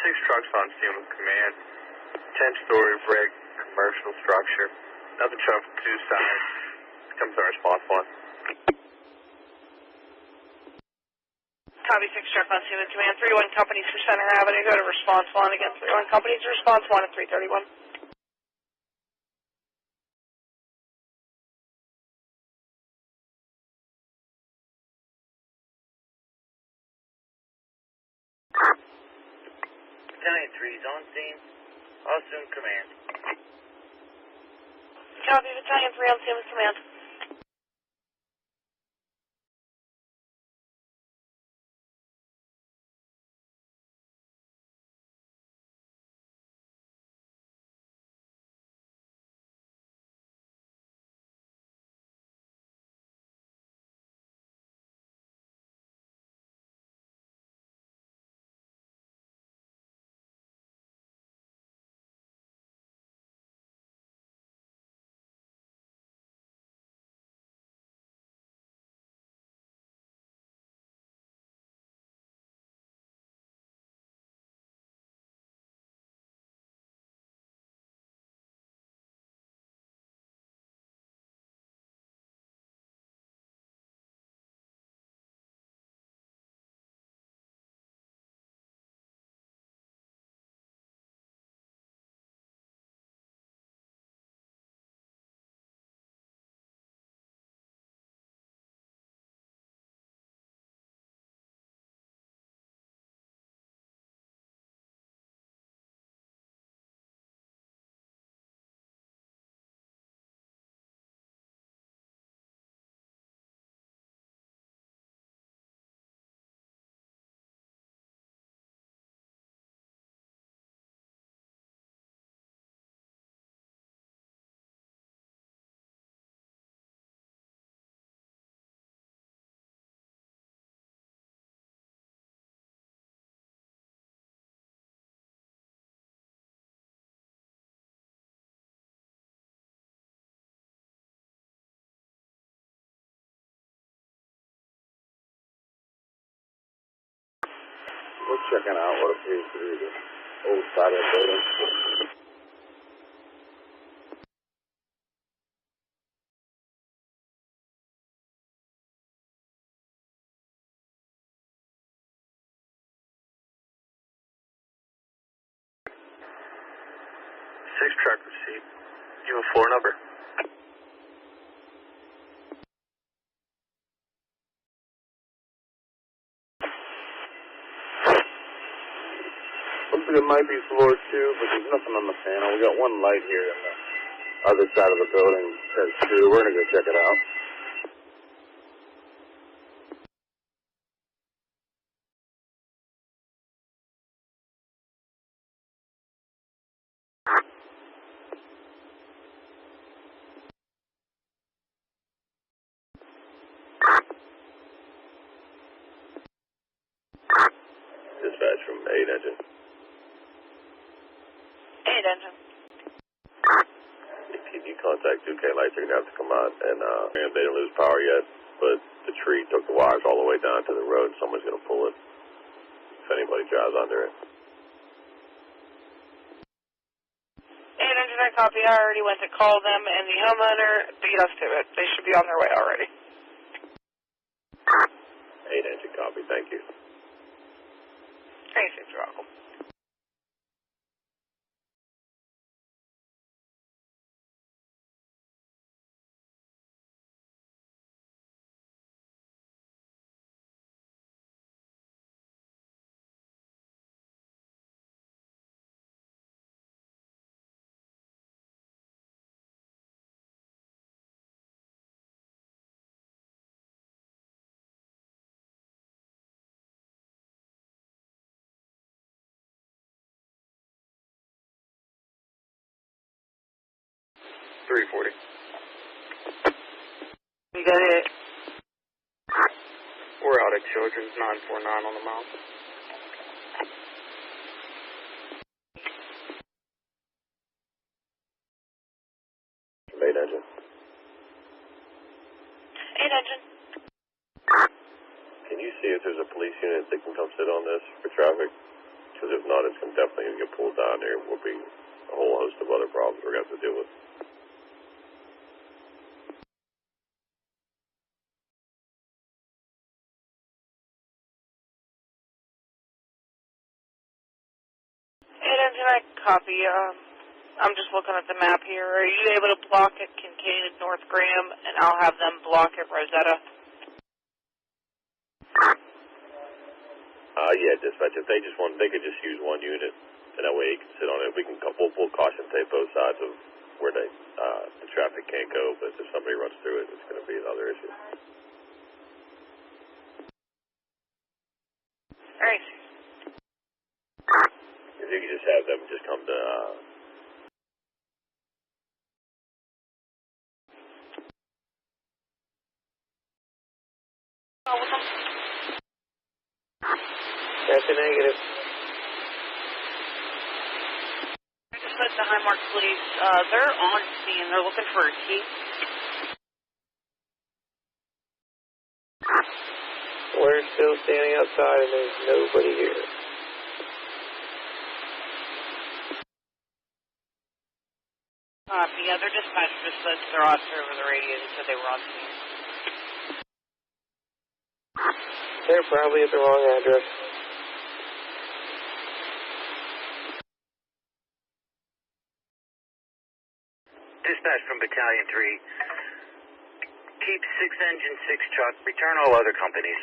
Six trucks on scene with command. 10-story brick commercial structure. Nothing shown from two sides. Comes to our response one. Copy, 6 truck on scene with command, 31 companies for Center Avenue, go to response 1 again, 31 companies, response 1 at 331. Battalion 3 is on scene. Assume command. Copy, Battalion 3 on scene with command. We're checking out what appears to be the old side of the building. Six truck receipt. You have a floor number. Looks like it might be floor 2, but there's nothing on the panel. We got one light here on the other side of the building. It says 2. We're going to go check it out. Dispatch from 8 engine. 8 engine. If you contact 2K Lights, you're going to have to come out and they didn't lose power yet, but the tree took the wires all the way down to the road. Someone's going to pull it if anybody drives under it. 8 engine, I copy. I already went to call them, and the homeowner beat us to it. They should be on their way already. 8 engine, copy. Thank you. Thanks, you're welcome. $340. You got it. We're out at Children's 949 on the mount. Main engine. 8 engine. Can you see if there's a police unit that can come sit on this for traffic? Because if not, it's definitely going to get pulled down. There will be a whole host of other problems we're going to have to deal with. I copy. I'm just looking at the map here. Are you able to block at Kincaid and North Graham, and I'll have them block at Rosetta? Yeah, dispatch. If they just want, they could just use one unit, and that way you can sit on it. We'll pull caution tape both sides of where the traffic can't go, but if somebody runs through it, it's going to be another issue. All right. If you could just have them just come to... That's a negative. I just put the Highmark police. They're on scene. They're looking for a key. We're still standing outside and there's nobody here. Yeah, their dispatch just said to their officer over the radio. They said they were on scene. They're probably at the wrong address. Dispatch from Battalion 3. Keep 6 engine, 6 truck. Return all other companies.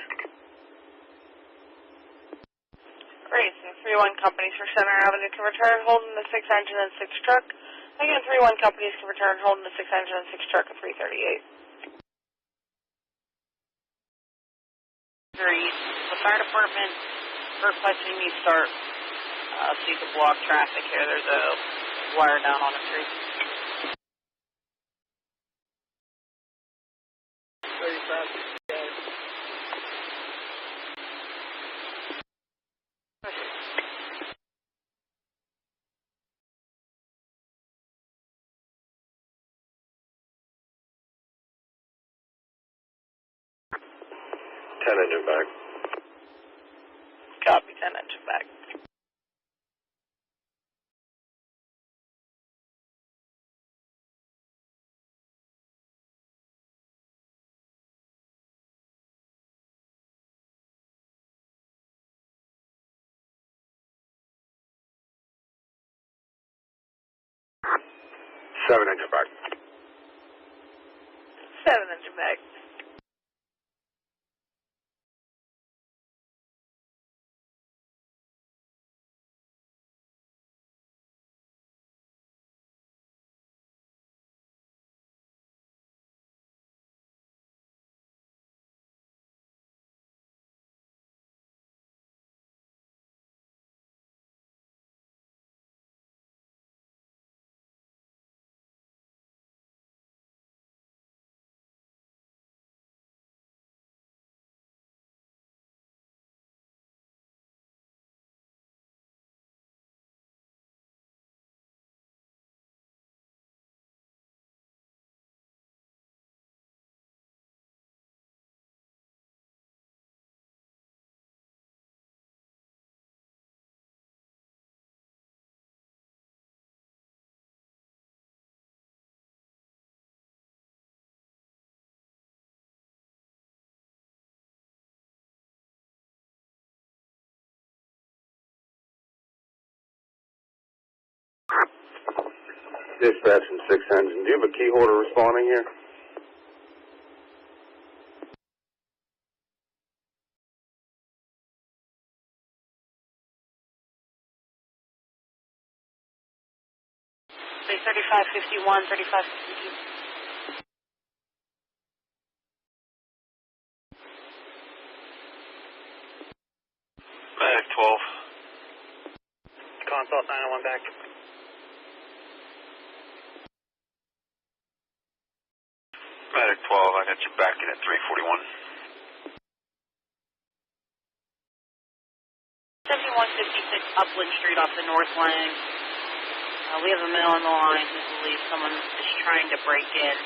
Great. So 3-1 companies for Center Avenue can return holding the 6 engine and 6 truck. Again, 3-1 companies can return holding the 6 engine and 6 truck at 338. The fire department requesting me start so you can block traffic here. There's a wire down on a tree. 10 engine back. Copy, 10 10 engine back. Seven engine back. 7 engine back. Dispatch from 6 engine. Do you have a key holder responding here? Say 3551, 3552. Medic 12. Consult 901 back. Medic 12, I got you back in at 341. 7156 Upland Street off the North Lane. We have a male on the line who believes someone is trying to break in.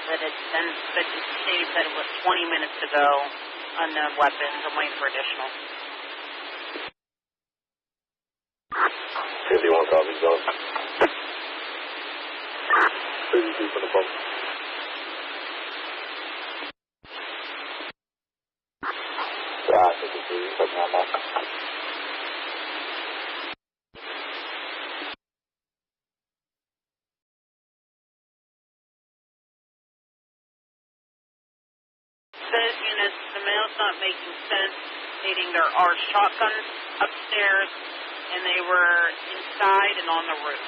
That it's been stated that it was 20 minutes ago. Unknown weapons. I'm waiting for additional. 51 copy zone. 32 for the pump. Yeah, 52, something like that. Says units, the male's not making sense, stating there are shotguns upstairs, and they were inside and on the roof.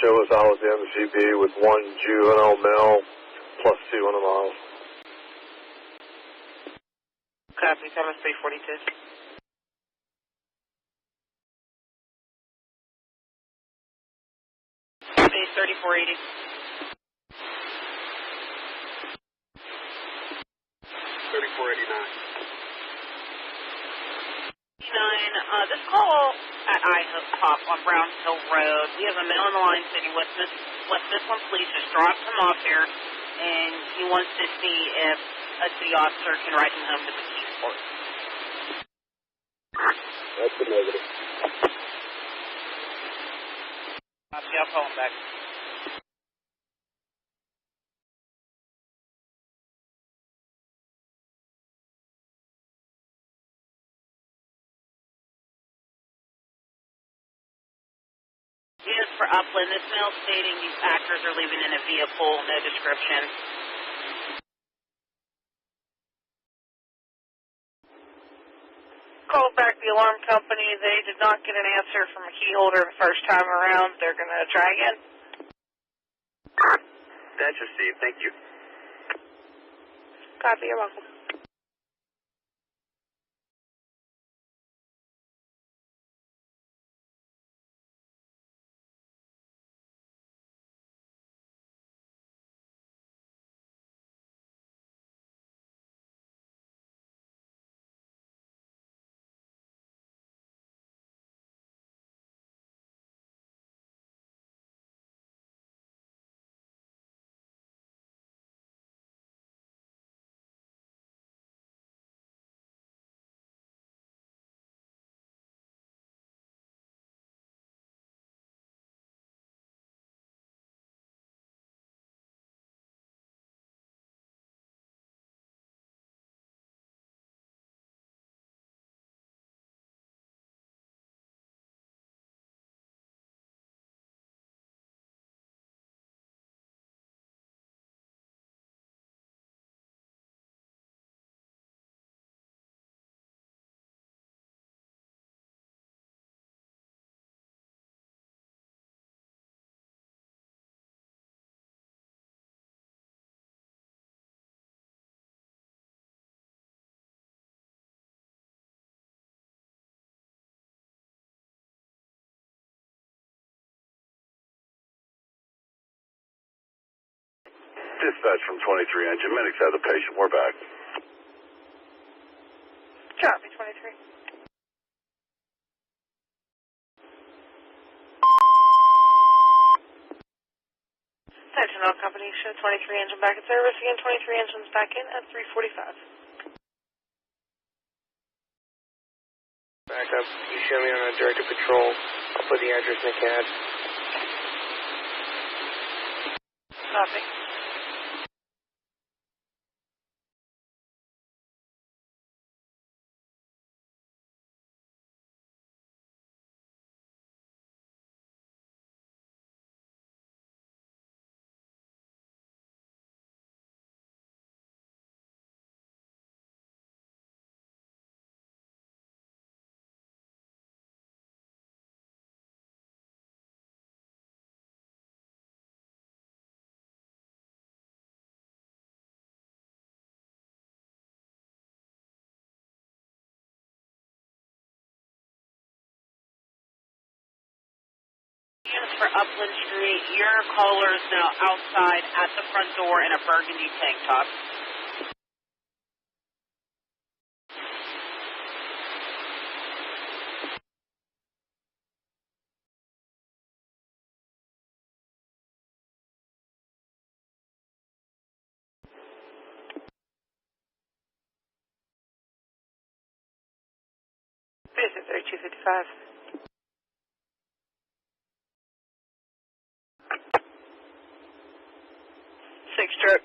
Show us out with the MCB with 1 juvenile male plus 2 on the miles. Copy, Thomas 342. Base 3480. 3489. This call at IHOP on Browns Hill Road. We have a male on the line stating West Midland Police just dropped him off here, and he wants to see if a city officer can ride him home to the Keysport. That's a negative. Copy, I'll call him back. Units for Upland. This mail stating these actors are leaving in a vehicle, no description. Called back the alarm company. They did not get an answer from a key holder the first time around. They're going to try again. That's received. Thank you. Copy, you're welcome. Dispatch from 23 engine. Medics have the patient. We're back. Copy, 23. Sentinel Company, show 23 engine back in service. Again, 23 engines back in at 3:45. Back up. You show me on a directed patrol. I'll put the address in the CAD. Copy. For Upland Street, your caller is now outside at the front door in a burgundy tank top. Visit 3255. Six truck.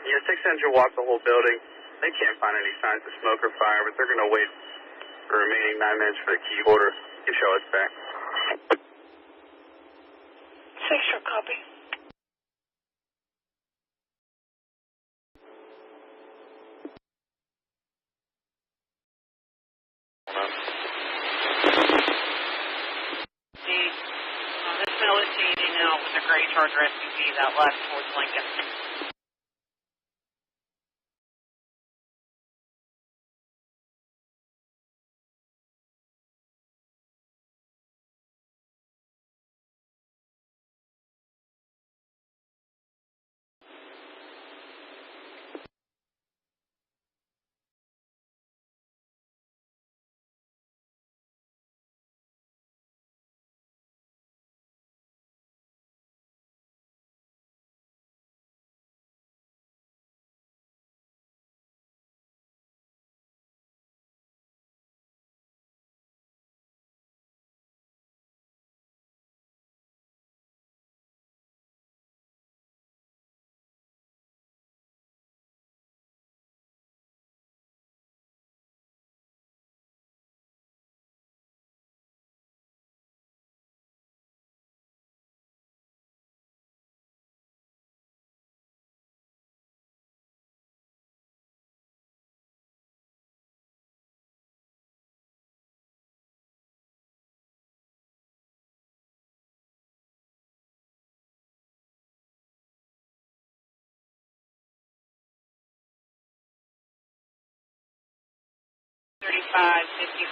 Yeah, 6 engine walked the whole building. They can't find any signs of smoke or fire, but they're going to wait for the remaining 9 minutes for the key holder to show us back. 6 truck, copy. This mill is changing now with the gray Charger SUV that left towards Lincoln.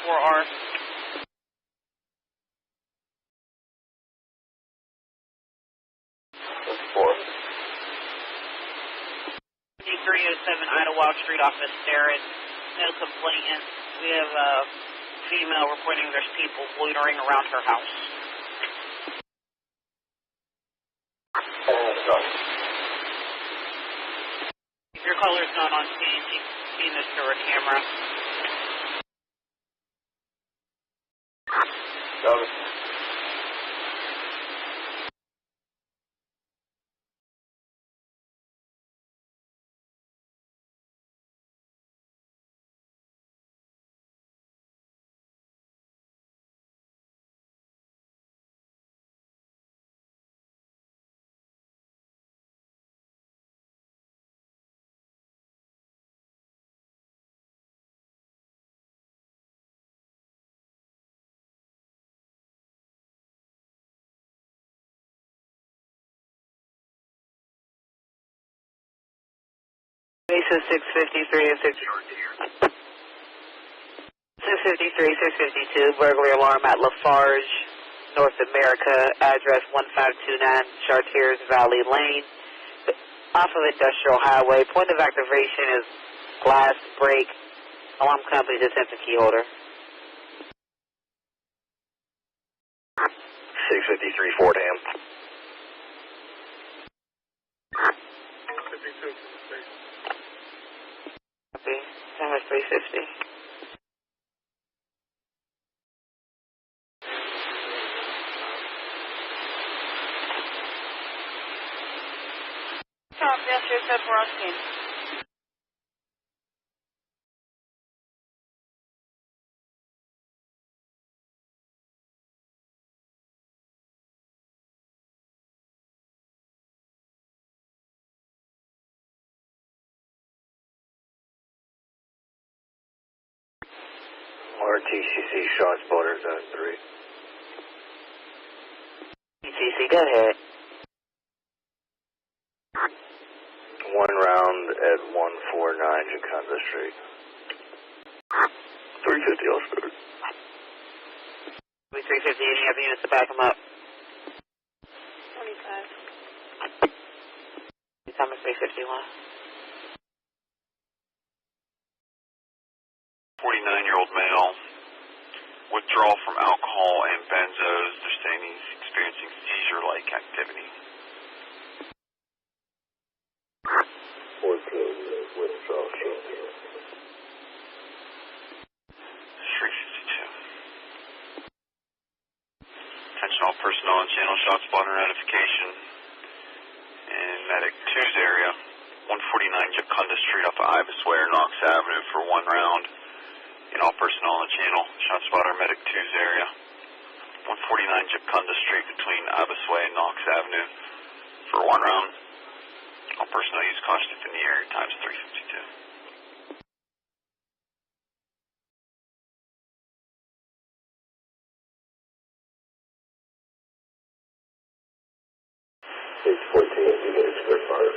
R. 5307 Idlewild Street off of Sterrett. No complainants. We have a female reporting there's people loitering around her house. If your caller's not on scene, she's seen this through her camera. Basis 653 and 653, 652, burglary alarm at Lafarge. North America, address 1529 Chartiers Valley Lane, off of Industrial Highway. Point of activation is glass break. Alarm company's attention key holder. 653 Fordham. 52. Copy. Number 350. Stop, yes, yes, that's Rothstein. RTCC shot spotter zone 3. TCC, go ahead. One round at 149 Jaconda Street. 350 Allstar. 350, any other units to back them up? 25. Thomas 351. 49-year-old male. Withdrawal from alcohol and benzos. They're saying he's experiencing seizure-like activity. 352. Attention all personnel on channel shot spotter notification. In Medic 2's area, 149 Jaconda Street off of Ibis Way or Knox Avenue for one round. And all personnel on the channel, shot spotter Medic 2's area, 149 Jaconda Street between Ibis Way and Knox Avenue for one round. All personnel use caution if in the area, times 352. 614, you get a square fire.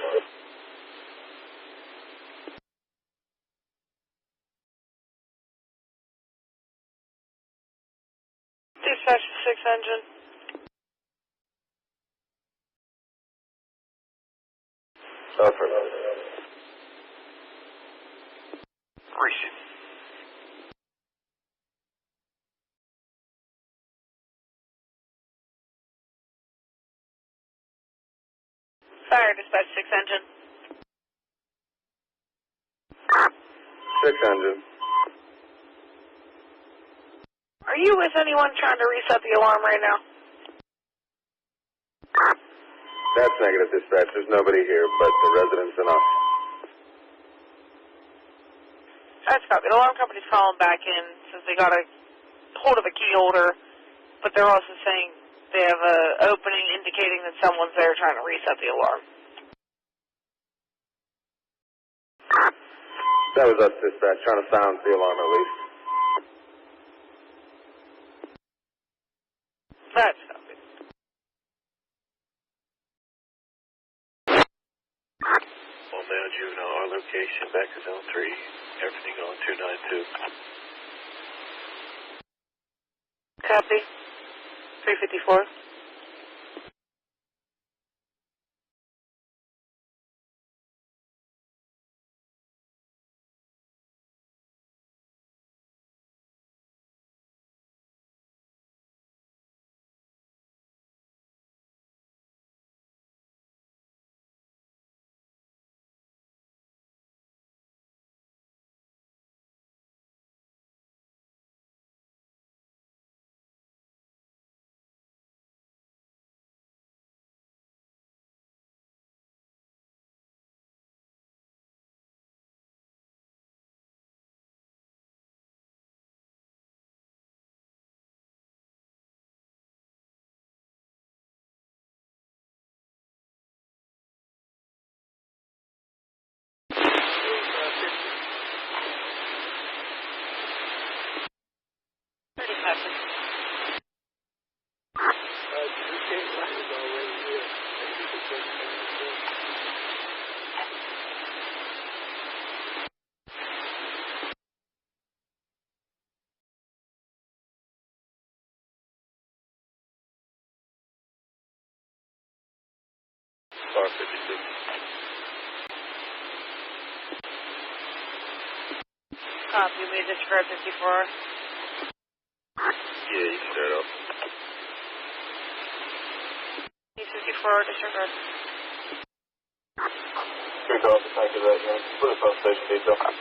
Dispatch 6 engine. Affirmative. Racing. Fire, dispatch 6 engine. 6 engine. Are you with anyone trying to reset the alarm right now? That's negative dispatch. There's nobody here but the residents and us. That's copy. The alarm company's calling back in since they got a hold of a key holder, but they're also saying they have an opening indicating that someone's there trying to reset the alarm. That was us, dispatch, trying to silence the alarm at least. That's copy. Well, now juvenile, our location back to zone 3. Everything on 292. Copy. 354. Car 56. Copy, we disregard 54. Yeah, you can start up. 54, disregard. Good call, thank you, that, man. For the substation detail. Copy.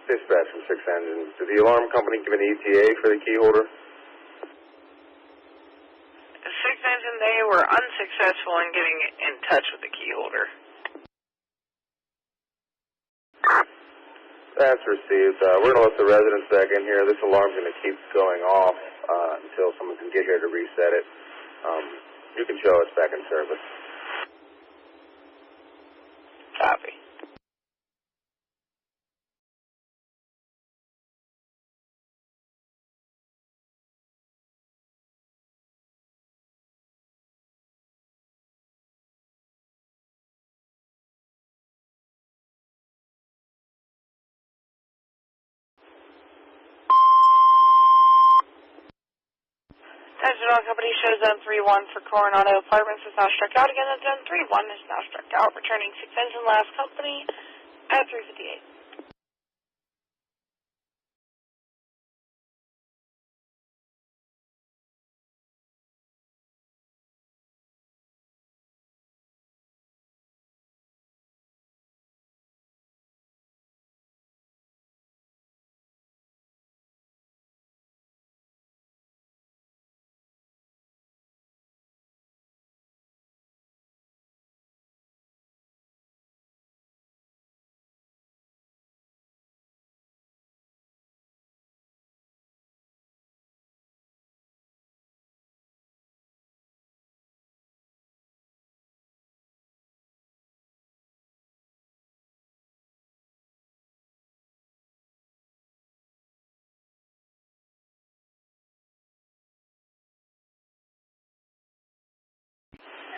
Dispatch from 6 engines. Did the alarm company give an ETA for the key holder? 6 engine, they were unsuccessful in getting in touch with the key holder. That's received. We're going to let the residents back in here. This alarm's going to keep going off until someone can get here to reset it. You can show us back in service. Copy. Digital company shows zone 3-1 for Coronado Apartments is now struck out again. And zone 3-1 is now struck out, returning 6 engine last company at 3:58.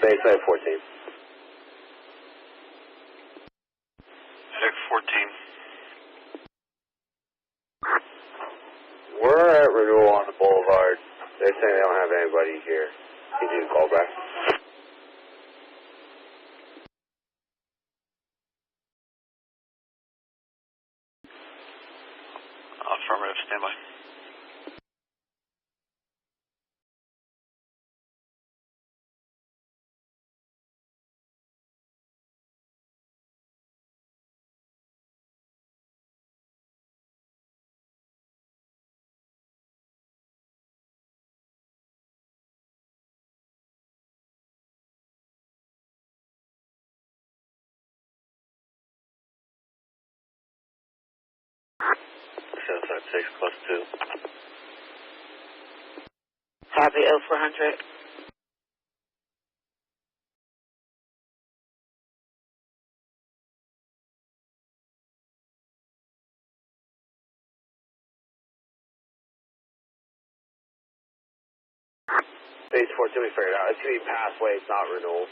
Bayside 14. Deck 14. We're at renewal on the boulevard. They're saying they don't have anybody here. Can you call back? Affirmative, standby. Six plus 2. Copy 0400. Base 14, we figured out. It's going to be pathway, it's not renewal.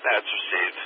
That's received.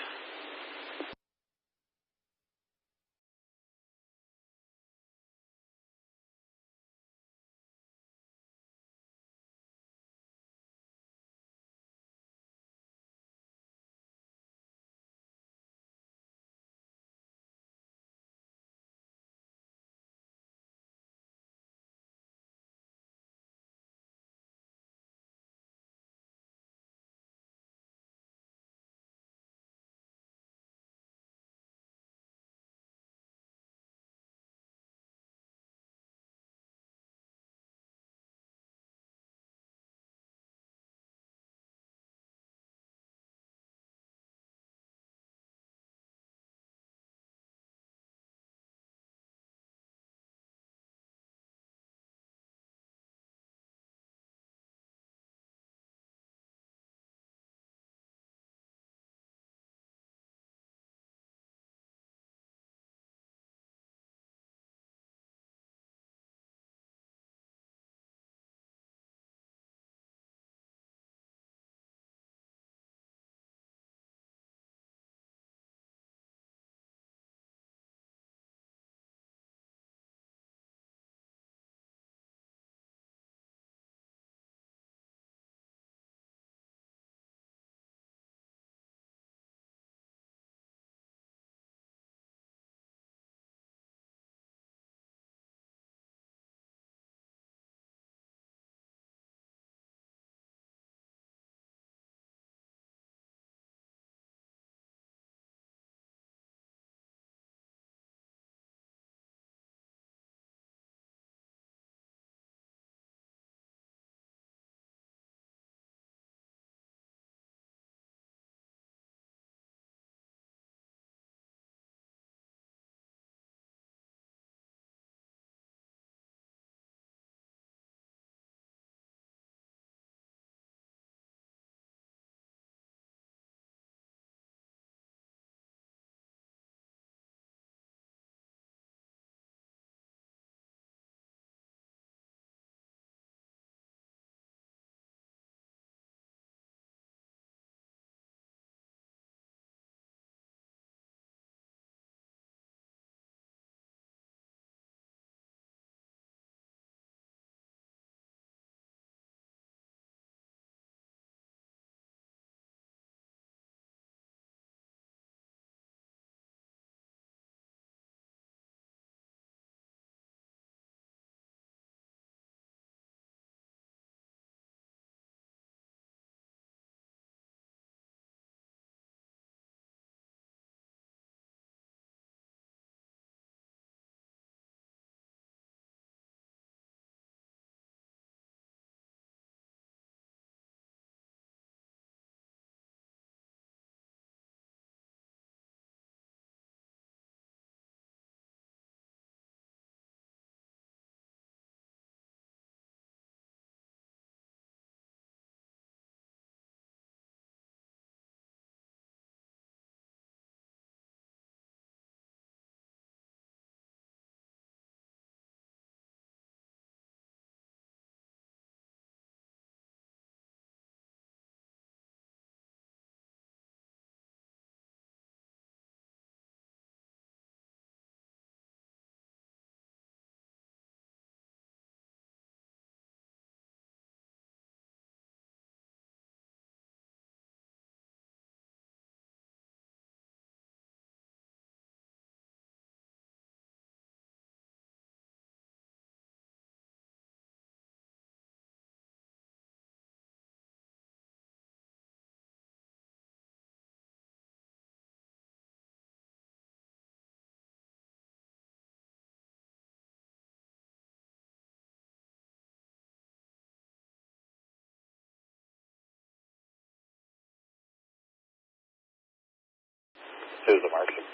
is the Mercy.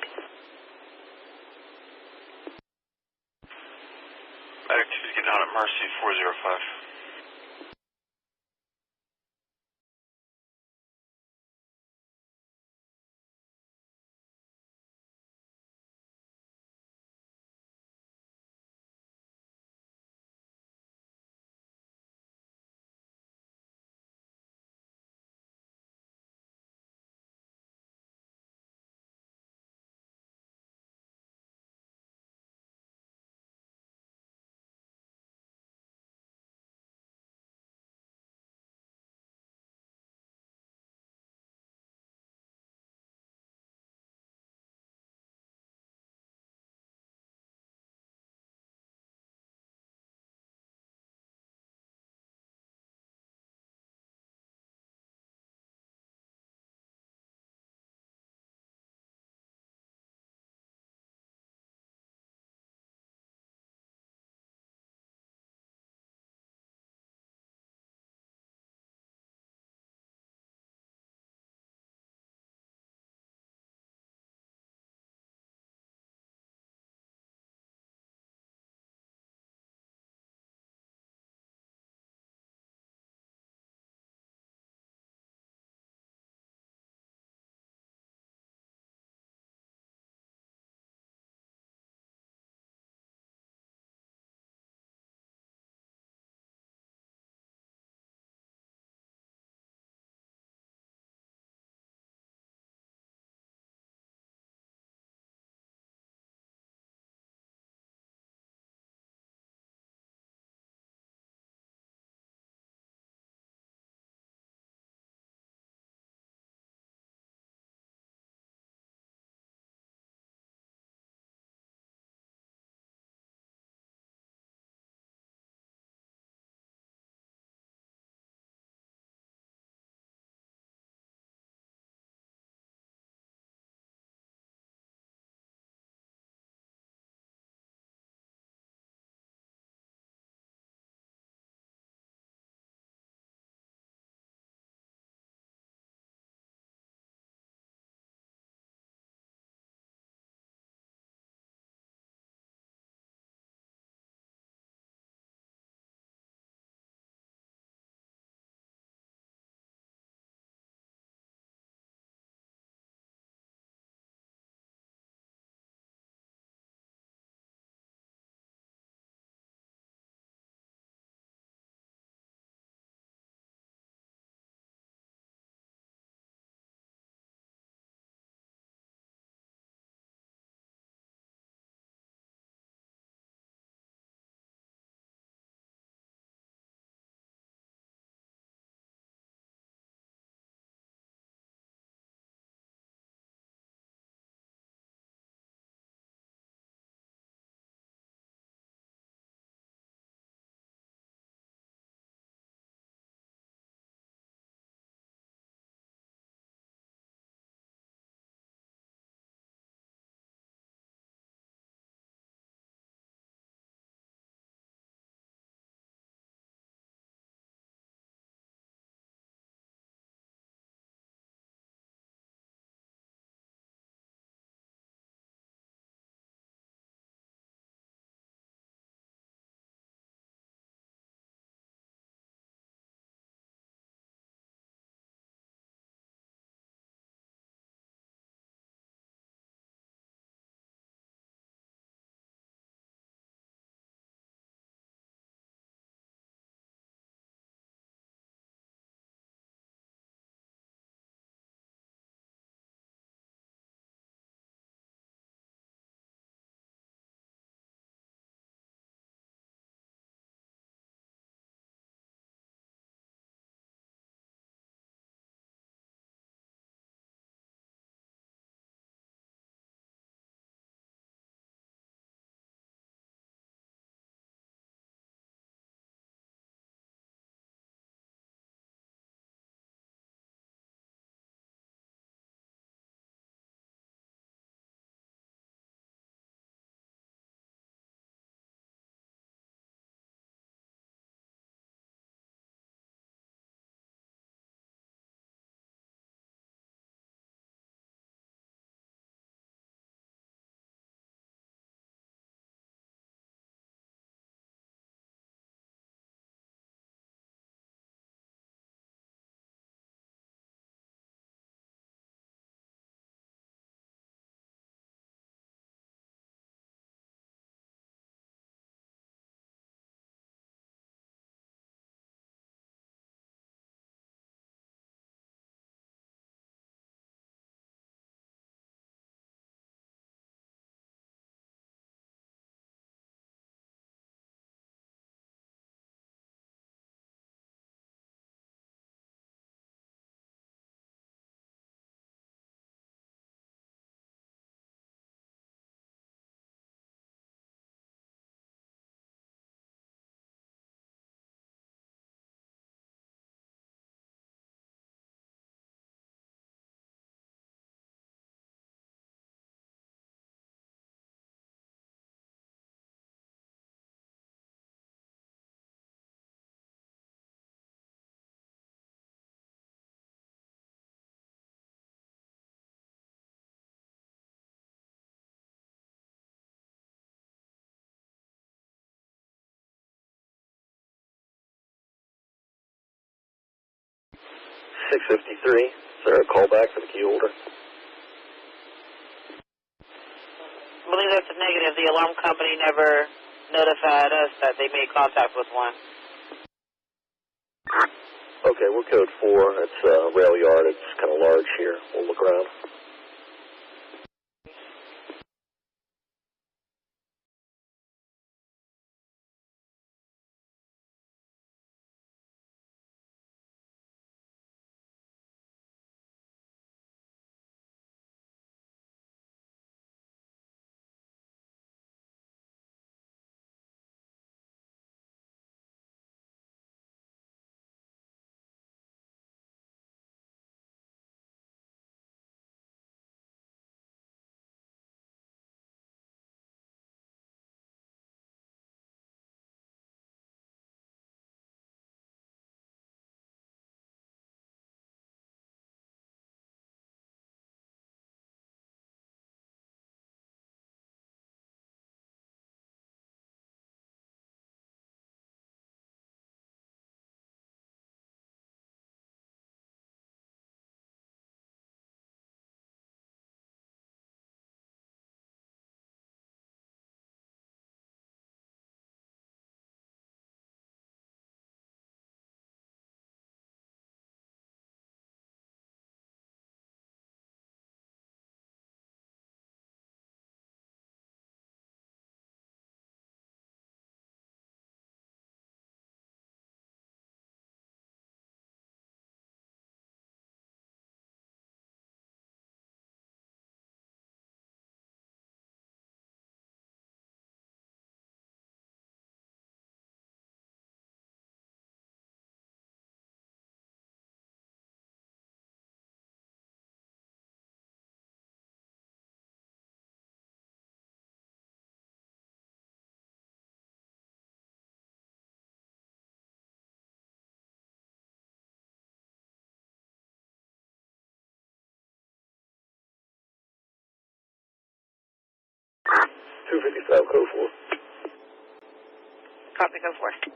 Medic 2's getting out at Mercy 405. 653. Is there a callback for the key holder? I believe that's a negative. The alarm company never notified us that they made contact with one. Okay, we're code 4. It's a rail yard. It's kind of large here. We'll look around. $255, code 4. Copy, code 4.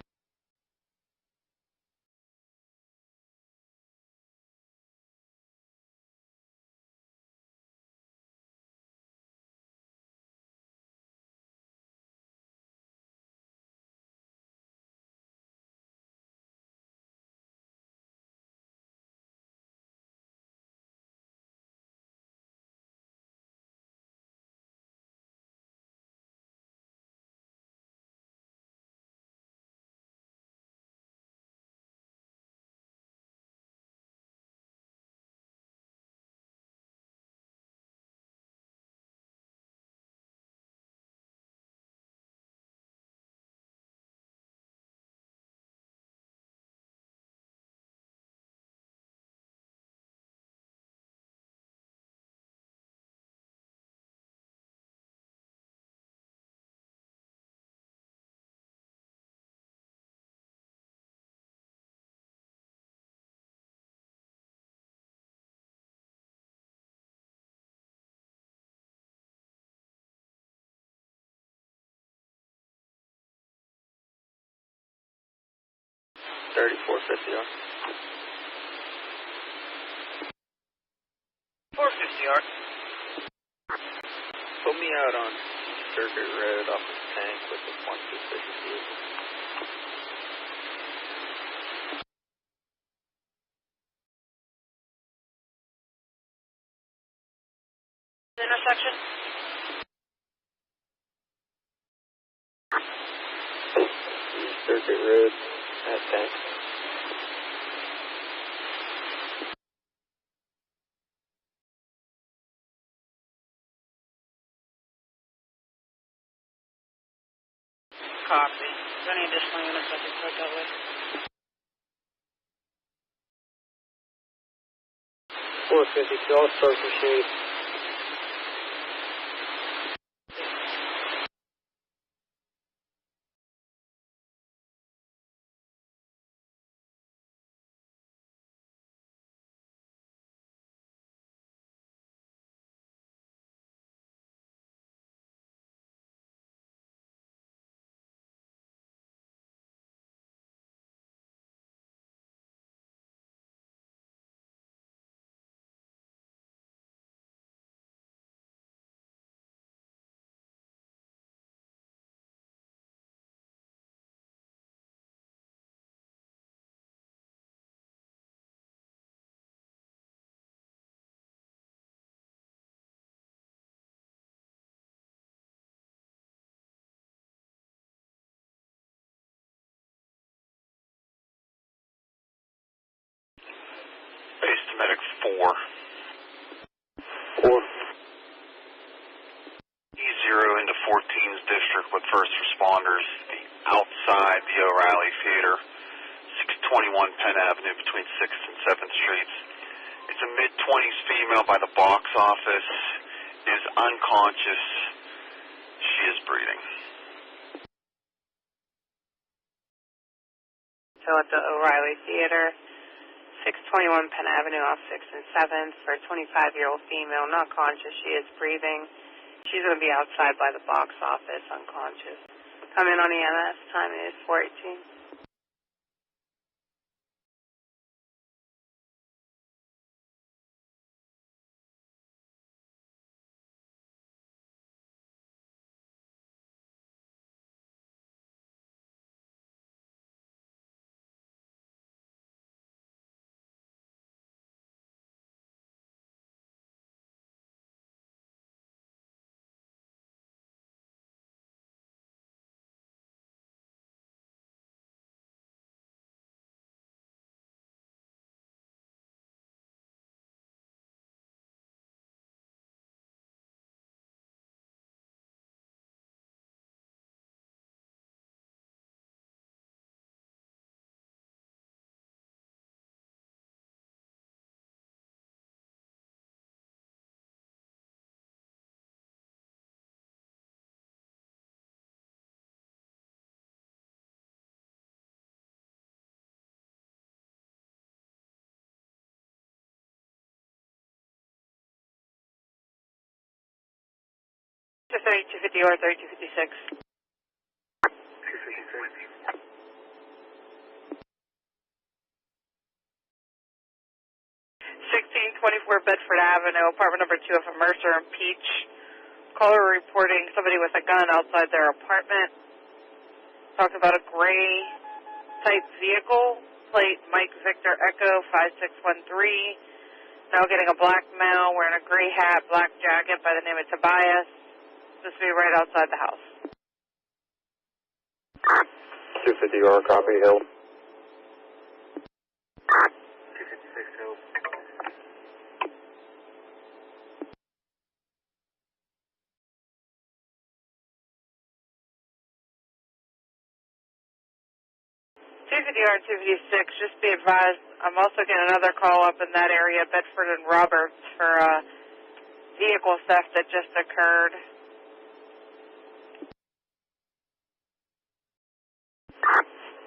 $34.50. 450R. Put me out on Circuit Road off the tank with the 126 vehicle. Intersection? Circuit Road at tank. Copy. Is there any additional units I can put that way? 452, I'll start the shade. Medic 4. 4. E0 into 14's district with first responders outside the O'Reilly Theater, 621 Penn Avenue between 6th and 7th Streets. It's a mid-20s female by the box office, is unconscious. She is breathing. So at the O'Reilly Theater, 621 Penn Avenue off 6th and 7th for a 25-year-old female, not conscious. She is breathing. She's going to be outside by the box office, unconscious. Come in on EMS. Time is 4:18. To 3250 or 3256. 1624 Bedford Avenue, apartment number 2 of Mercer and Peach. Caller reporting somebody with a gun outside their apartment. Talked about a gray type vehicle, plate Mike Victor Echo 5613. Now getting a black male wearing a gray hat, black jacket by the name of Tobias. This will be right outside the house. 250 copy, Hill. 256 Hill. or 256, just be advised, I'm also getting another call up in that area, Bedford and Roberts, for vehicle theft that just occurred.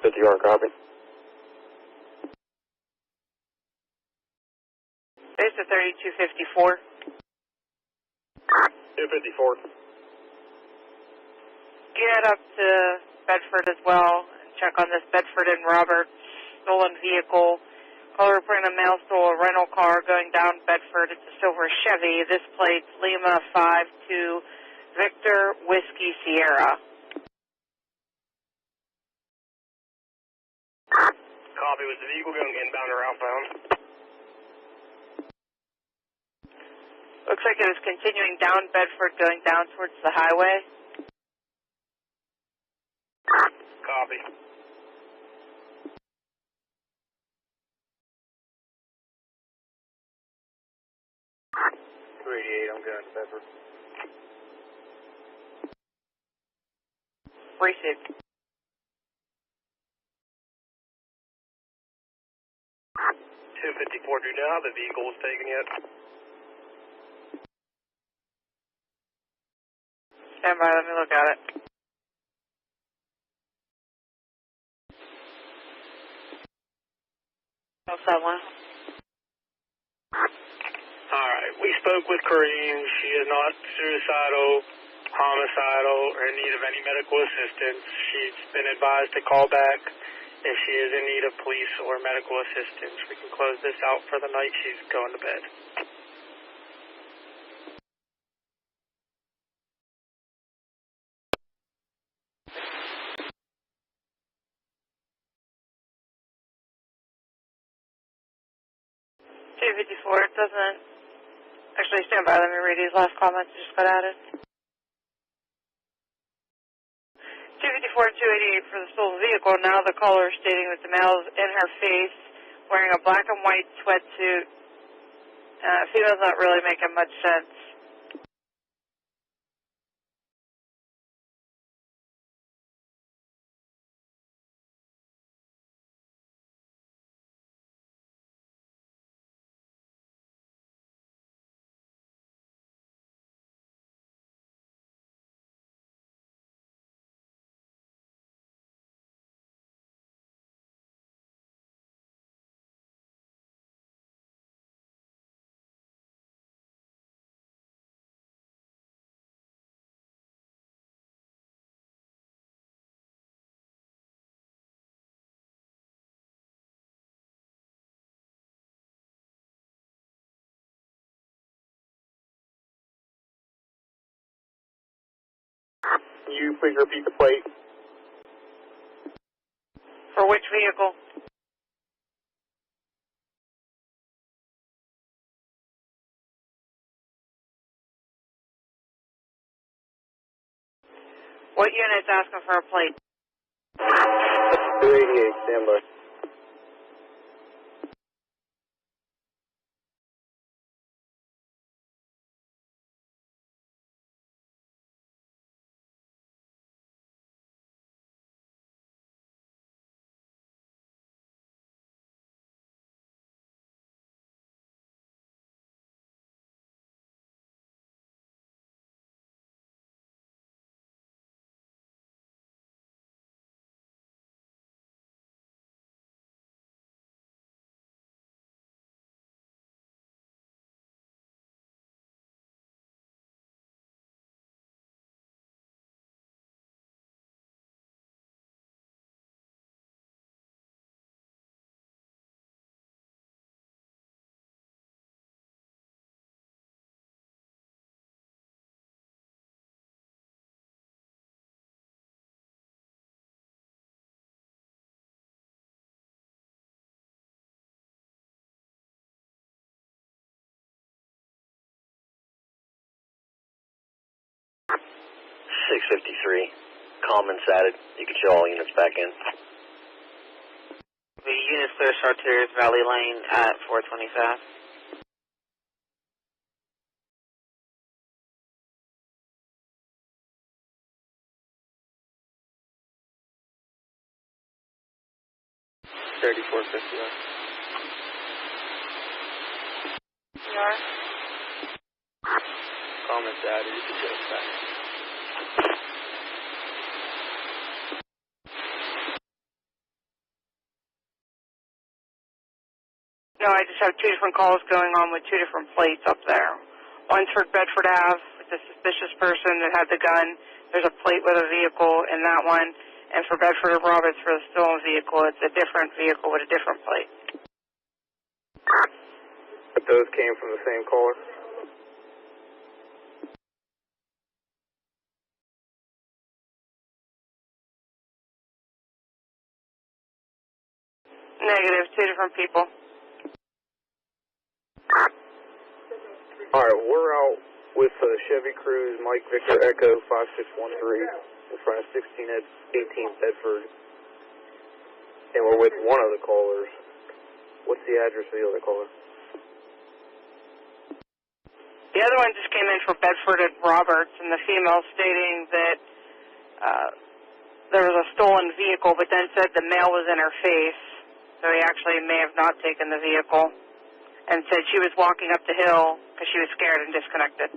$50 copy. Base at 3254. 254. Get up to Bedford as well and check on this Bedford and Roberts stolen vehicle. Caller reporting a male stole a rental car going down Bedford. It's a silver Chevy. This plate's Lima 52 Victor Whiskey Sierra. Copy. Was the vehicle going inbound or outbound? Looks like it was continuing down Bedford, going down towards the highway. Copy. I'm going to Bedford. Received. 254, do you know how the vehicle was taken yet? Stand by, let me look at it. No someone. Alright, we spoke with Kareem. She is not suicidal, homicidal, or in need of any medical assistance. She's been advised to call back if she is in need of police or medical assistance. We can close this out for the night. She's going to bed. It doesn't actually stand by. Let me read these last comments that just got added. 254 and 288 for the stolen vehicle. Now the caller is stating that the male is in her face wearing a black and white sweatsuit, Female's not really making much sense. Can you please repeat the plate? For which vehicle? What unit's asking for a plate? 288, standby. Common added. You can show all units back in. The units clear Chartiers Valley Lane at 425. PR? Comments added. You can show us back. No, I just have two different calls going on with two different plates up there. One's for Bedford Ave, with the suspicious person that had the gun. There's a plate with a vehicle in that one. And for Bedford and Roberts for the stolen vehicle, it's a different vehicle with a different plate. But those came from the same caller? Negative, two different people. All right, we're out with Chevy Cruise, Mike Victor Echo 5613 in front of 18 Bedford. And we're with one of the callers. What's the address of the other caller? The other one just came in for Bedford and Roberts, and the female stating that there was a stolen vehicle, but then said the male was in her face, so he actually may have not taken the vehicle, and said she was walking up the hill because she was scared and disconnected.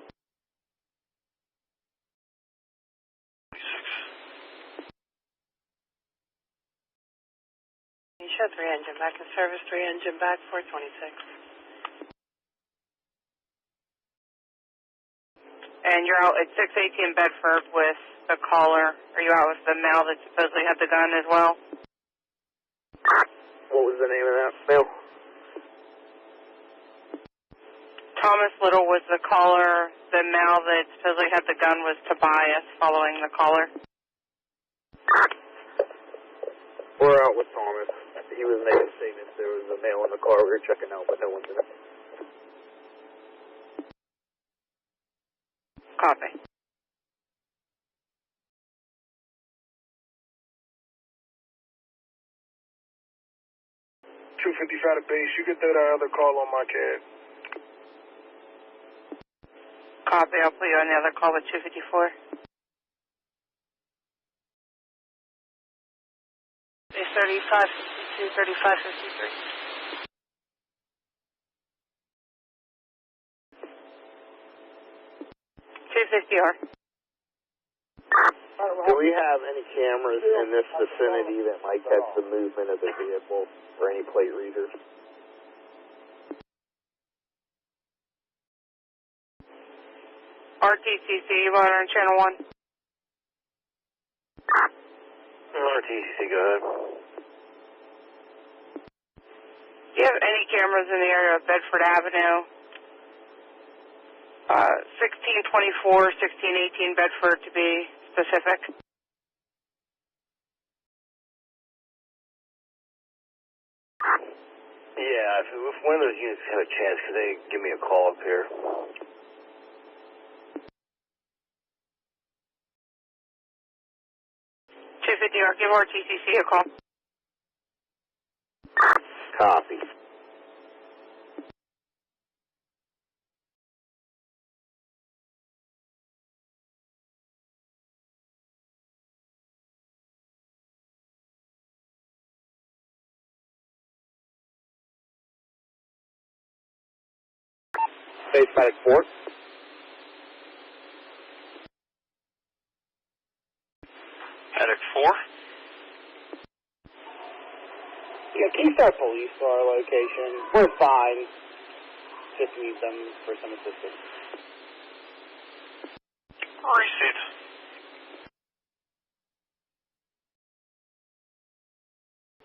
You show 3 engine back in service, 3 engine back, 426. And you're out at 618 Bedford with the caller. Are you out with the male that supposedly had the gun as well? What was the name of that male? Thomas Little was the caller. The male that supposedly had the gun was Tobias following the caller. We're out with Thomas. He was making statements. There was a male in the car we were checking out, but no one's in it. Copy. 255 to base. You get that other call on my CAD. Copy. I'll put you on the other call with 254. 3552, 3553. Do we have any cameras in this vicinity that might catch the movement of the vehicle or any plate readers? RTCC, monitor on channel 1. RTCC, go ahead. Do you have any cameras in the area of Bedford Avenue? 1624, 1618 Bedford to be specific. Yeah, if one of those units have a chance, could they give me a call up here? Give RTCC a call. Copy. Base Medic 4. Medic 4? Yeah, Keystar Police for our location. We're fine. Just need them for some assistance. Receipt.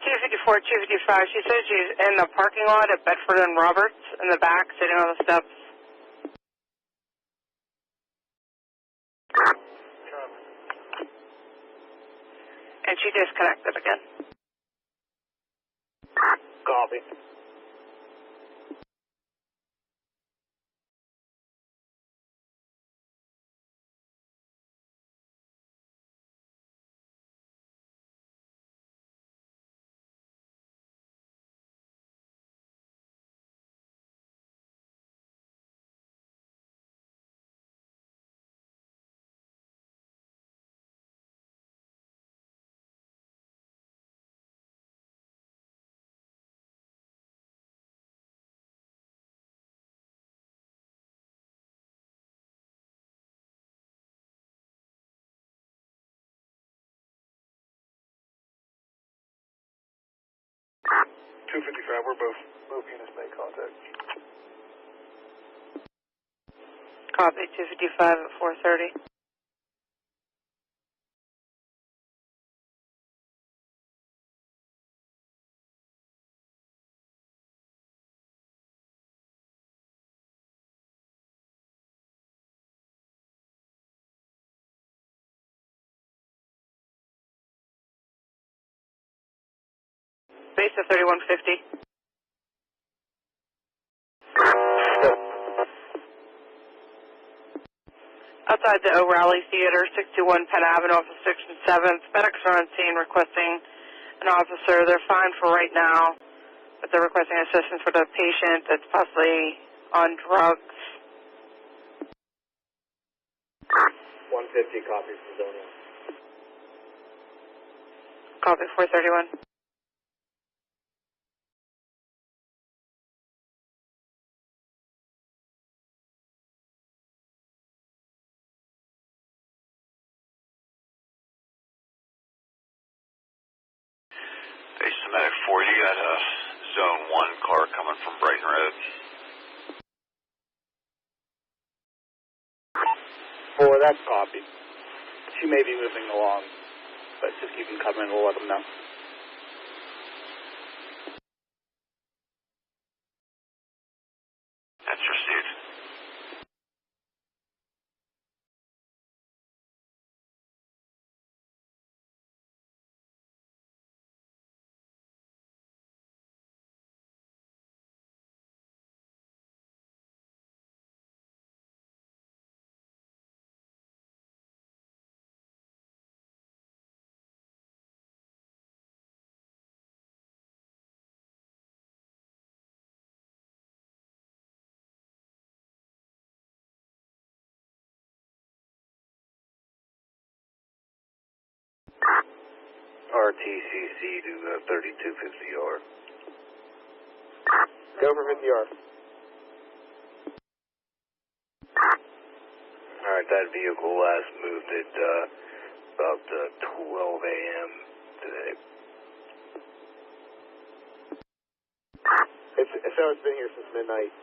$254, $255. She says she's in the parking lot at Bedford and Roberts in the back, sitting on the steps. And she disconnected again. Copy. We're both units made contact. Copy, 255 at 4:30. Base of 3150. Outside the O'Reilly Theater, 621 Penn Avenue, off of 6th and 7th. Medics are on scene requesting an officer. They're fine for right now, but they're requesting assistance for the patient that's possibly on drugs. 150 copies from Zone 1. Copy, 431. Base to Medic 4, you got a Zone 1 car coming from Brighton Road. For that copy. She may be moving along, but just keep them coming. We'll let them know. That's received. RTCC to 3250R. Go for 50R. Alright, that vehicle last moved at about 12 a.m. today. It's been here since midnight.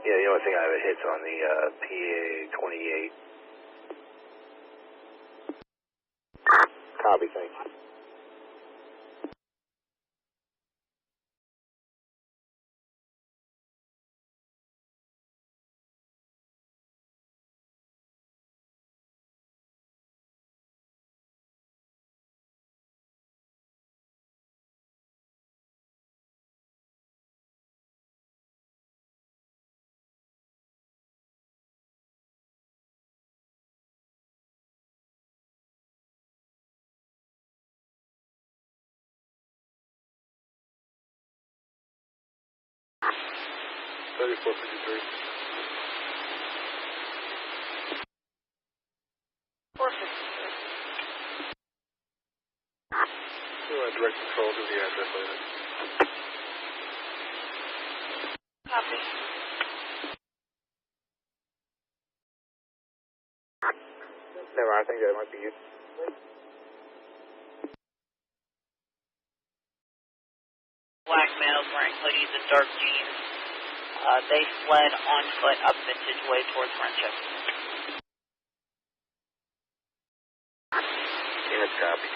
Yeah, the only thing I have hits on the PA-28. Copy, thank you. Direct control to the address later. Copy. Never mind, I think that might be you. Black males wearing hoodies and dark jeans. They fled on foot up Vintage Way towards Manchester. Unit copy.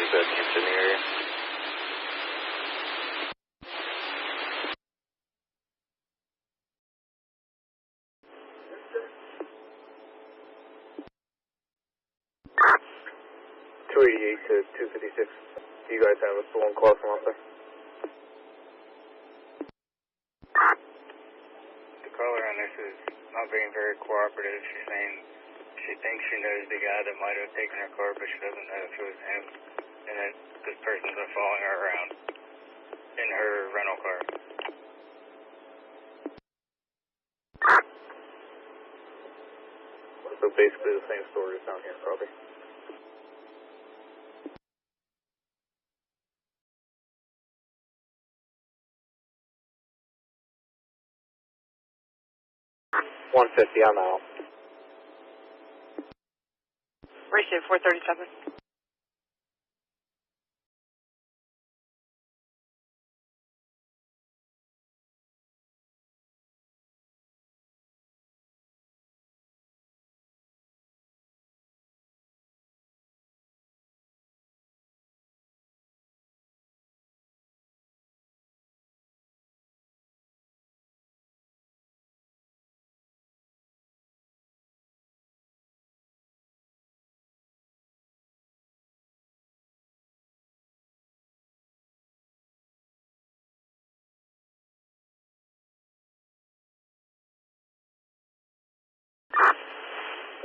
Engineer. To 256. Do you guys have a stolen car from out there? The caller on this is not being very cooperative. She's saying she thinks she knows the guy that might have taken her car, but she doesn't know if it was him. And that this person's been following her around in her rental car. So basically the same story as down here, probably. $150, I'm out. Ratio 437.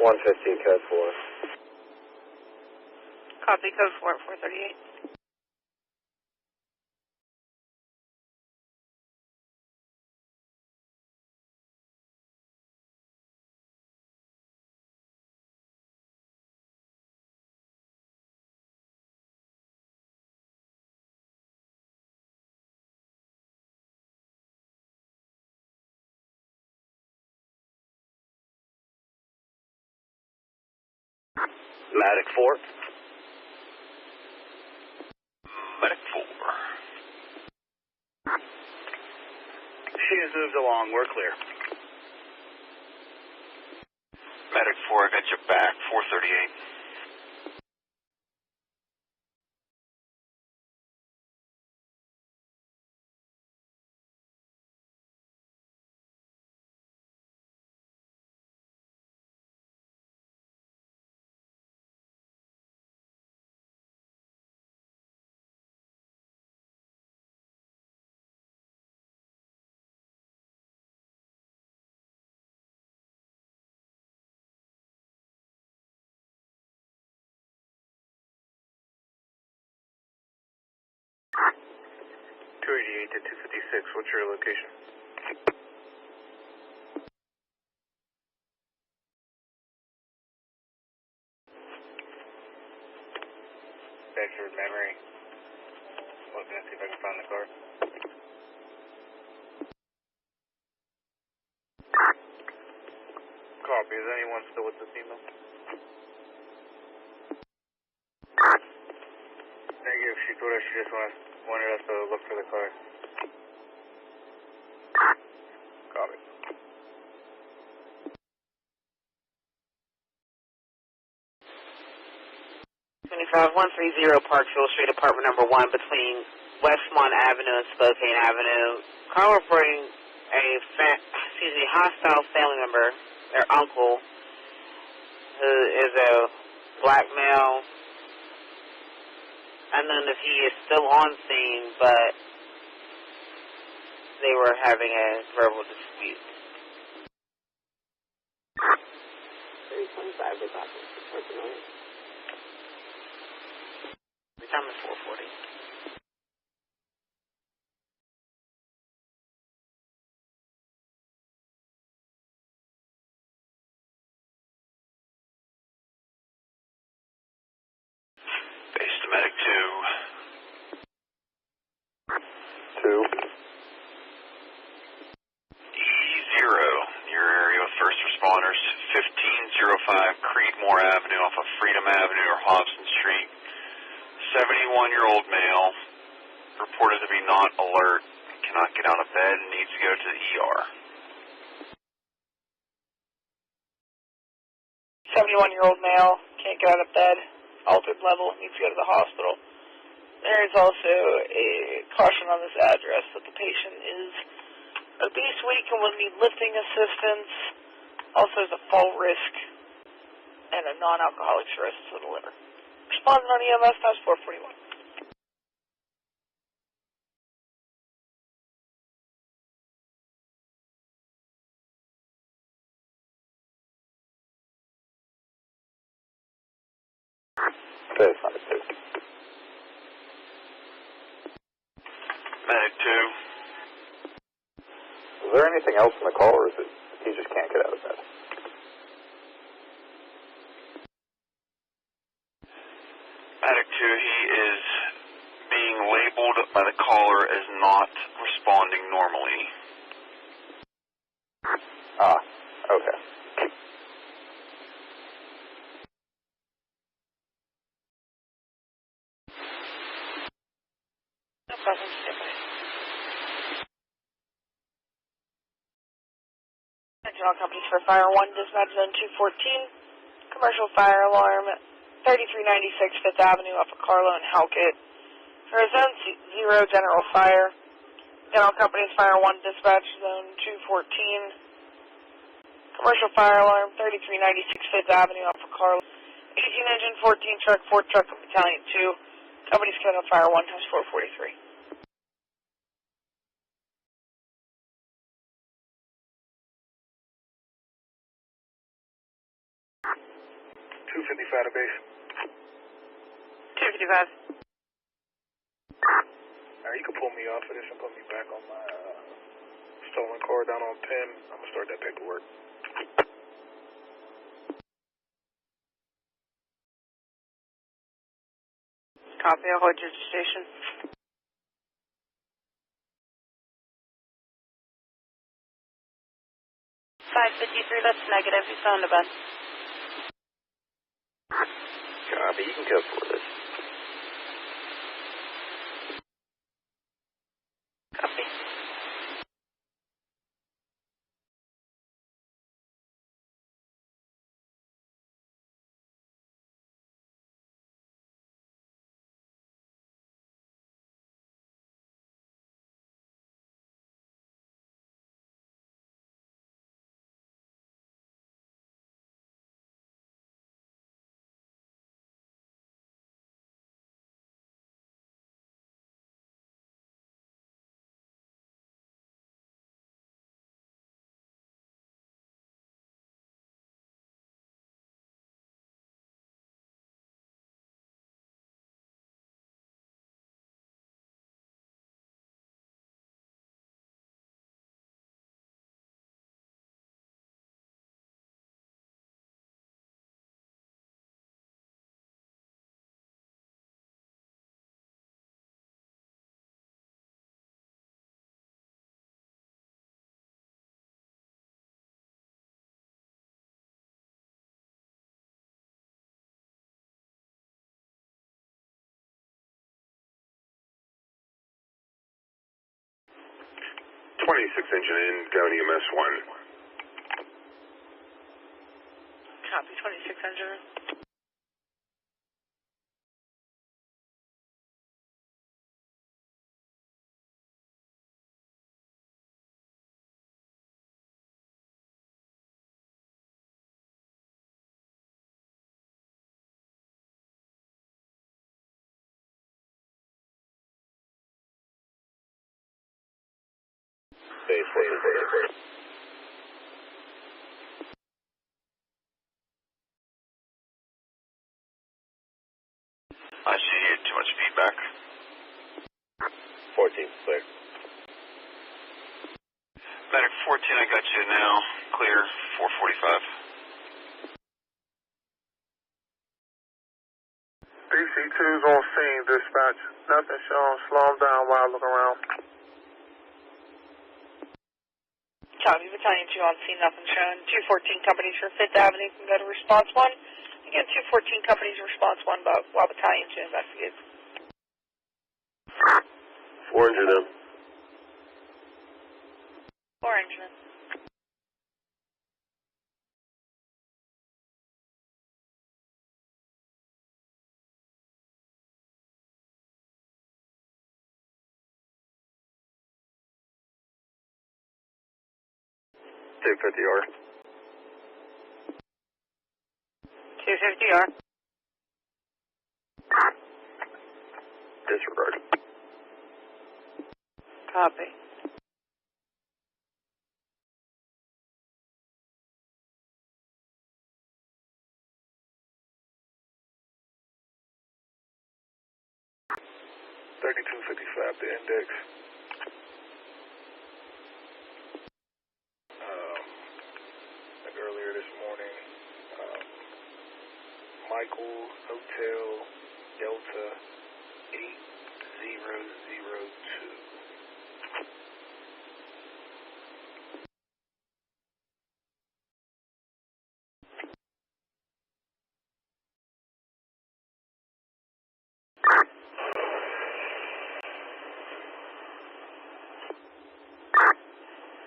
$150, code 4. Copy, code 438. Medic 4. Medic 4. She has moved along. We're clear. Medic 4, I got you back. 438. to 256. What's your location? Bedford memory. Looking to see if I can find the car. Copy. Is anyone still with this email? Negative. She told us she just wanted us to look for the car. Copy. Parkville Street, apartment number 1, between Westmont Avenue and Spokane Avenue. Call reporting a hostile family member, their uncle, who is a black male. Unknown if he is still on scene, but they were having a verbal dispute. 325 is up. The time is 4:40. Base to medic 2. 2. E0, your area with first responders, 1505 Creedmoor Avenue off of Freedom Avenue or Hobson Street. 71-year-old male, reported to be not alert, cannot get out of bed, and needs to go to the ER. 71-year-old male, can't get out of bed, altered level, needs to go to the hospital. There is also a caution on this address that the patient is obese, weak, and will need lifting assistance. Also has a fall risk and a non-alcoholic cirrhosis of the liver. Responding on EMS, times 441. Base number 2. Medic 2. Is there anything else in the call, or is it he just can't get out of bed? Medic 2, he is being labeled by the caller as not responding normally. Okay. No problem, stand by. General Companies for Fire 1, dispatch zone 214, commercial fire alarm, 3396 Fifth Avenue off of Carlo and Halkett. For zone 0, general fire. General Companies Fire 1, dispatch zone 214, commercial fire alarm, 3396 Fifth Avenue off of Carlo. 18 engine, 14 truck, 4 truck, battalion 2. Company's scheduled Fire 1, times 443. 255 to base. 255. You can pull me off of this and put me back on my stolen car down on Penn. I'm going to start that paperwork. Copy, I'll hold your station. That's negative. He's on the bus. Copy, you can go for this. Copy. Engine in, going EMS 1. Copy, 26 engine. I see too much feedback. 14, clear. Medic 14, I got you now. Clear, 445. DC2's on scene, dispatch. Nothing shown. Slow him down while I look around. Copy, Battalion 2 on scene, nothing shown. 214 companies for 5th Avenue can go to response 1. Again, 214 companies response 1, but while Battalion 2 investigates. 400 them. 400 them. $250R. 250R. Disregard. Copy. $32.55 the index. Like earlier this morning, Michael Hotel Delta 8002.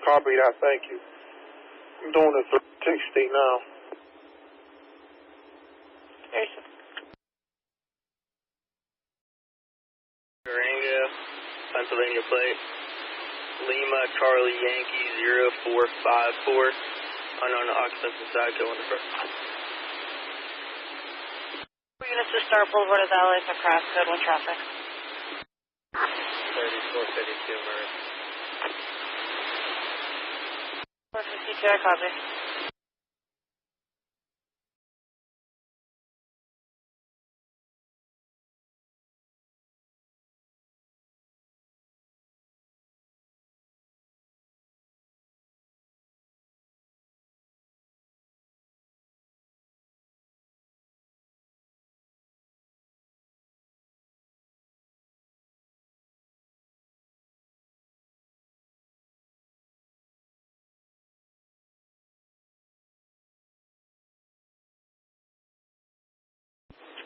Copy that, thank you. I'm doing the 360 now. Durango, Pennsylvania plate. Lima, Charlie, Yankee, 0454. Unknown occupants inside, go on the front. Units to Star Boulevard of Valley for cross code 1 traffic. 3452, Murray. 452, I copy.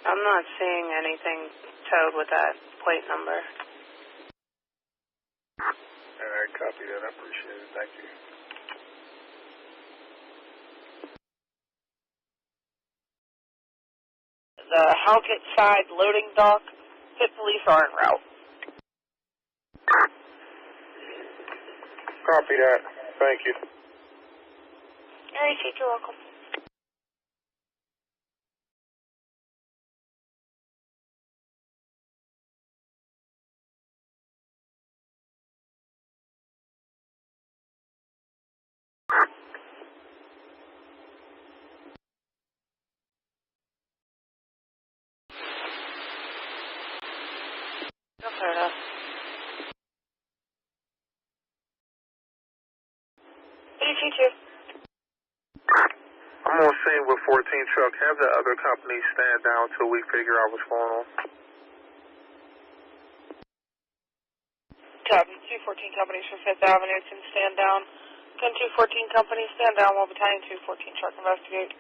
I'm not seeing anything towed with that plate number. All right, copy that. I appreciate it. Thank you. The Halkett side loading dock. Pit police are en route. Copy that. Thank you. All right, Chief, you're welcome. No, fair enough. ET2. I'm on scene with 14 truck. Have the other company stand down until we figure out what's going on. Copy. 214 companies from 5th Avenue can stand down. 10-214 companies stand down while battalion 214 truck investigate.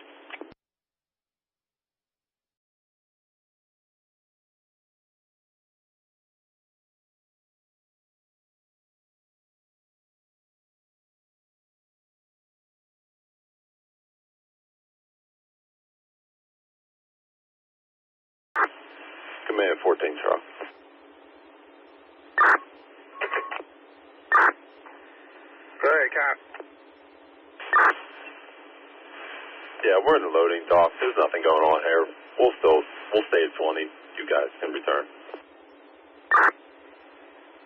Command 14 truck. Go ahead, Cap. Yeah, we're in the loading dock. There's nothing going on here. We'll stay at 20. You guys can return.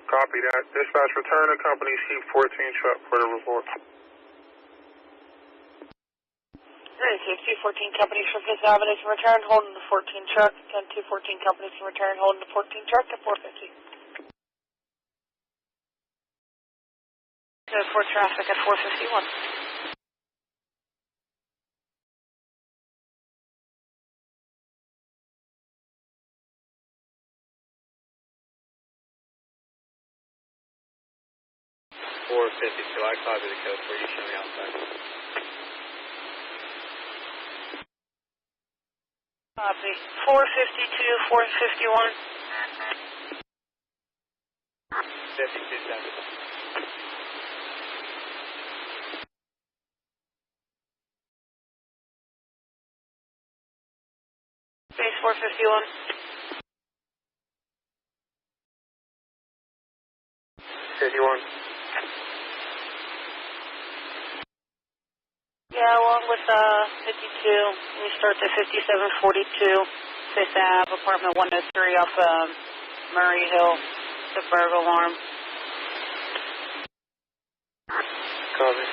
Copy that. Dispatch, return to company C14 truck for the report. Great, so 214 companies from 5th Avenue can return, holding the 14 truck. 10-214 companies can return, holding the 14 truck at 450. Code 4 traffic at 451. I copy the code for you. Show me outside. Copy. 452, 451. 52 seconds. Base 451. 51. Yeah, along with 52, we start to 5742, 5th Ave, apartment 103 off Murray Hill, the burglar alarm. Copy.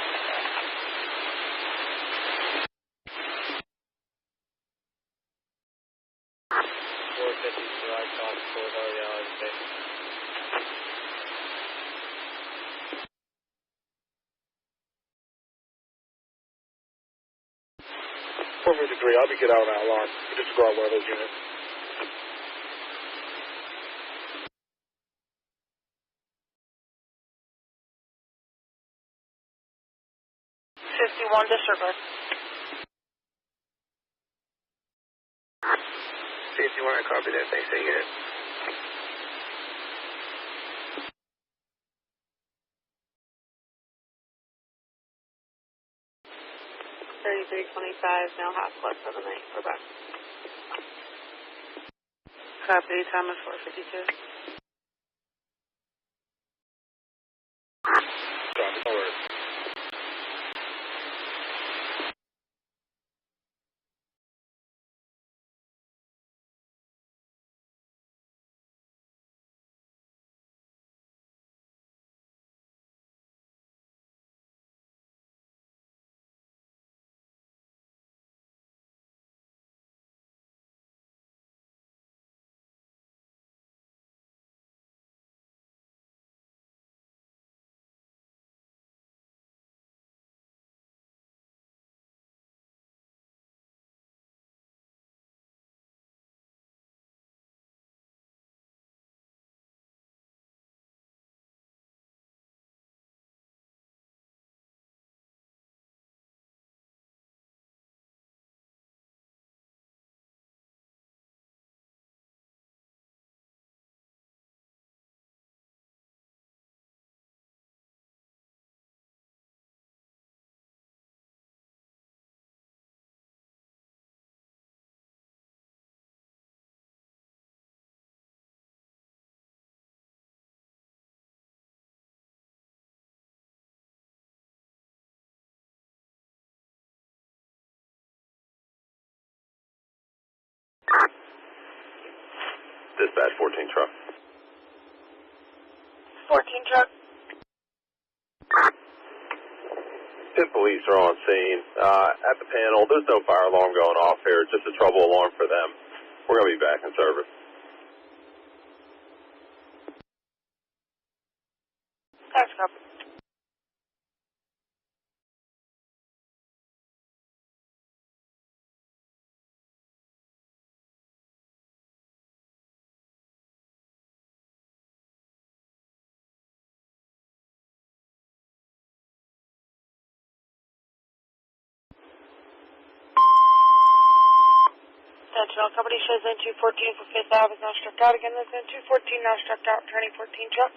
I copy for I'll be get out of that alarm. Just grab one of those units. Disregard. 51, I copy that. Thanks again. Now half plus for the night. We're back. Copy, time is 452. Dispatch 14 truck. 14 truck. Pit police are on scene. At the panel, there's no fire alarm going off here, just a trouble alarm for them. We're going to be back in service. Thanks, copy. Attention, company shows in 214 for 5th Ave is now struck out. Again, this in 214 now struck out, turning 14 truck.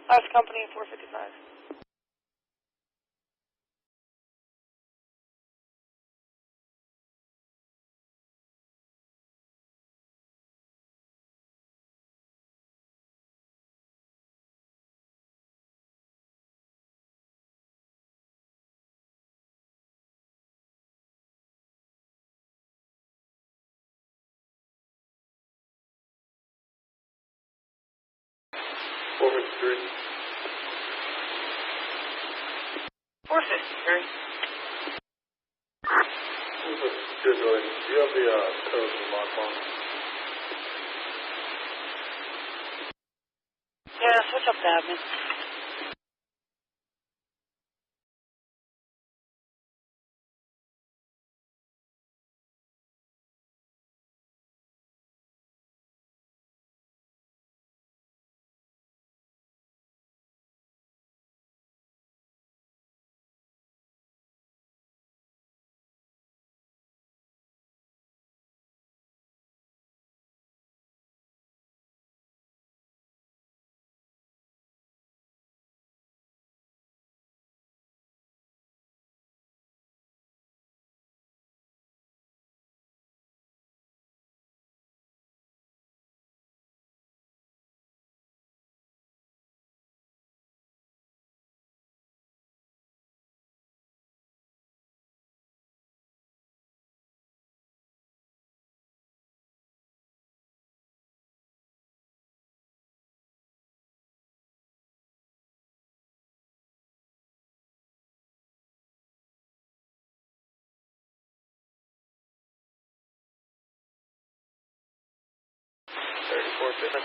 Last company at 455. Street. 453. Good, do you have the code for lock on? Yeah, switch up to admin.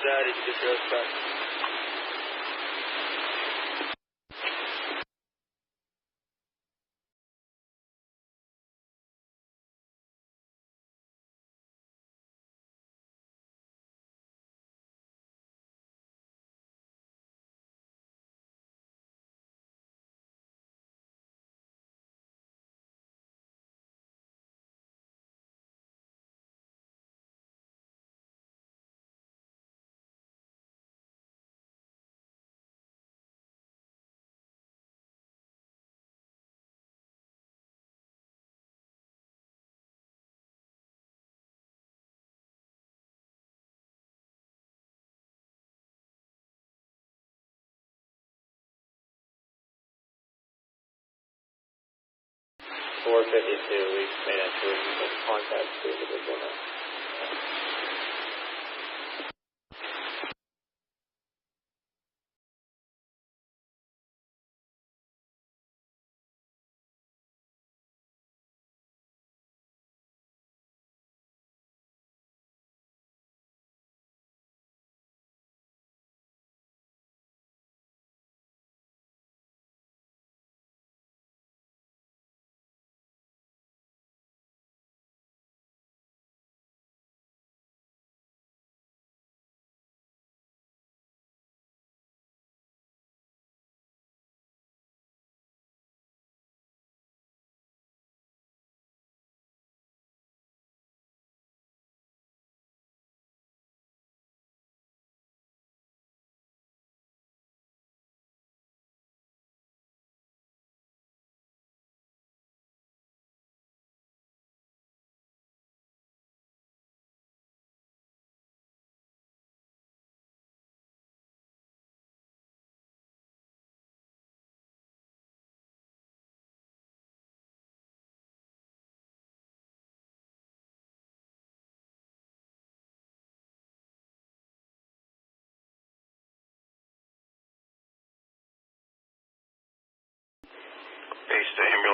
Daddy to get yours back. We made entry contact the individual now.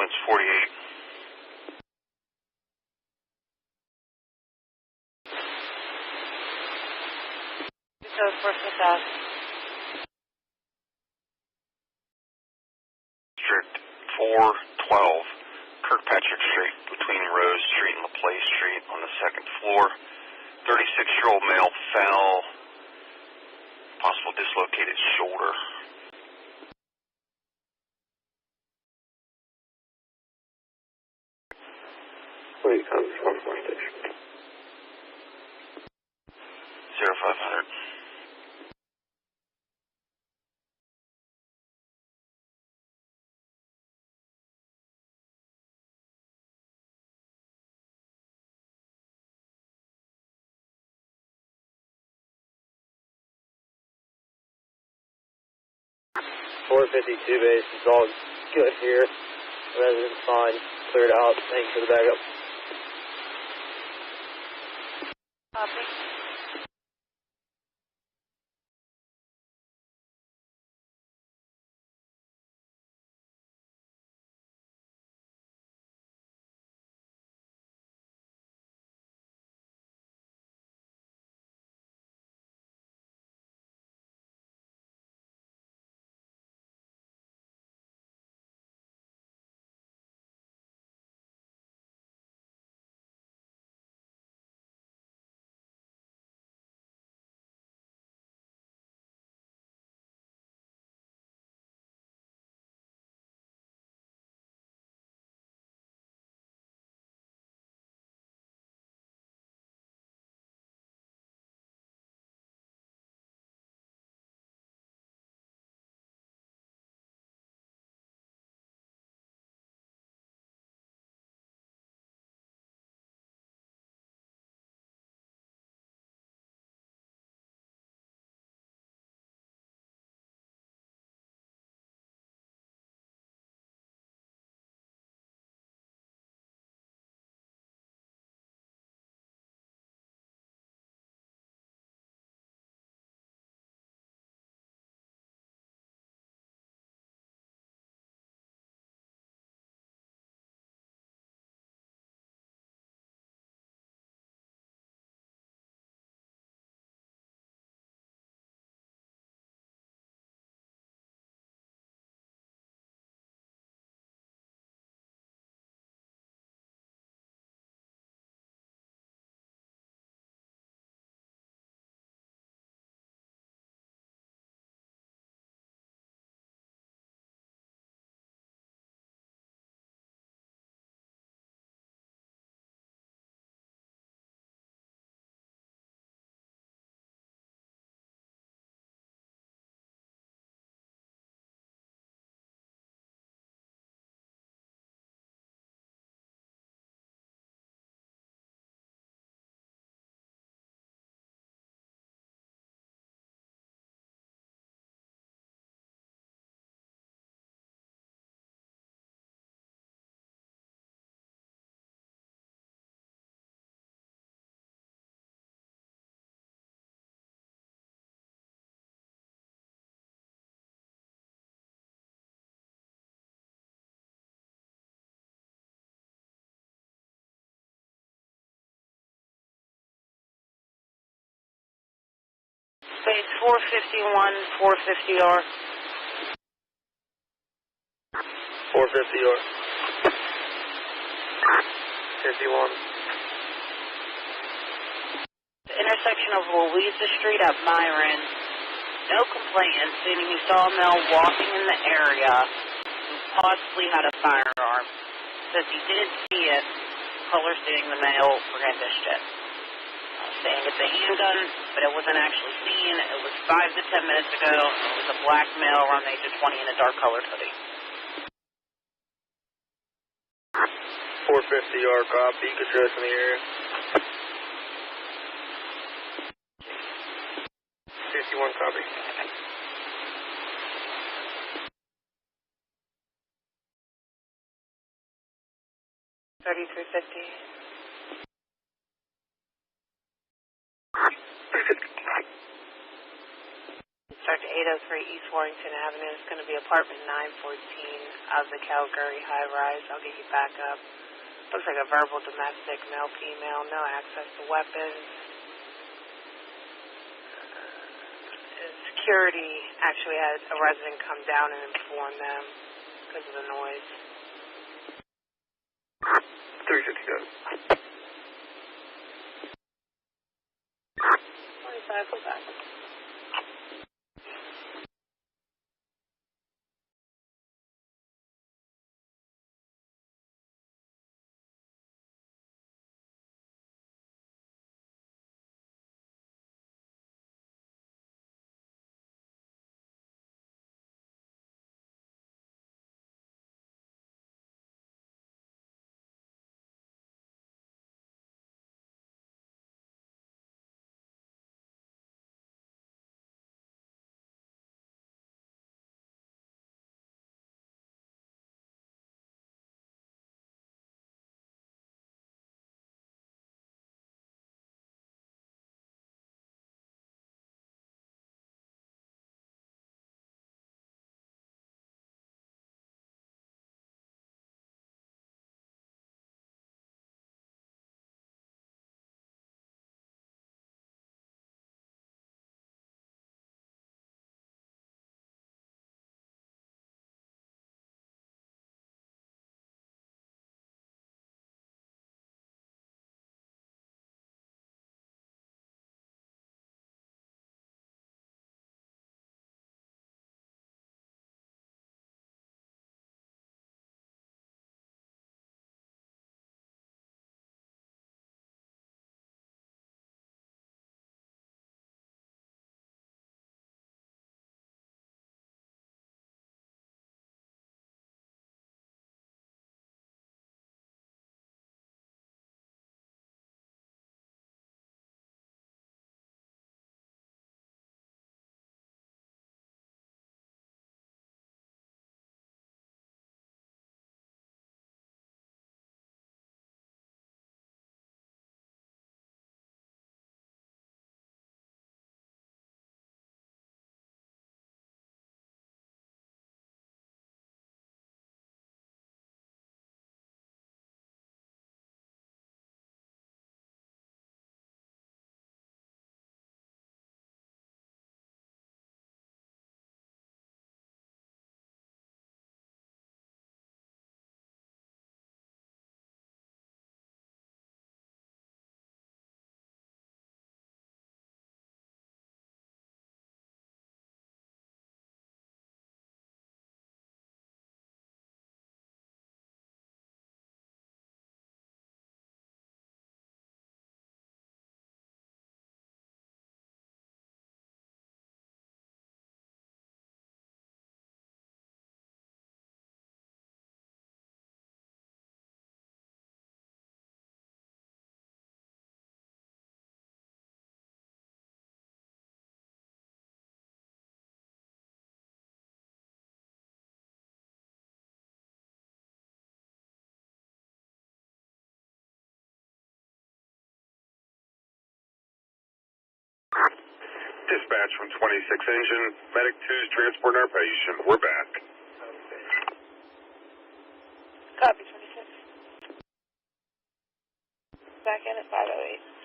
units 48. So, first and fast. District 412, Kirkpatrick Street, between Rose Street and LaPlace Street on the second floor. 36-year-old male fell, possible dislocated shoulder. Please come to 1 station. 0500. .452 base is all good here. Residents fine, cleared out. Thanks for the backup. Copy. Space 451, 450R. 450R. 51. The intersection of Louisa Street at Myron. No complaints, stating he saw a male walking in the area who possibly had a firearm. Says he didn't see it. Caller stating the male brandished it. Saying it's a handgun, but it wasn't actually seen. It was 5 to 10 minutes ago. It was a black male around the age of 20 in a dark-colored hoodie. 450R, copy. Good address in the area. 51, copy. Start to 803 East Warrington Avenue. It's going to be apartment 914 of the Calgary high-rise. I'll get you back up. Looks like a verbal domestic, male, female, no access to weapons. Security actually had a resident come down and inform them because of the noise. 350. 25, go back. Dispatch from 26 Engine, Medic 2's transporting our patient. We're back. Copy, 26. Back in at 508.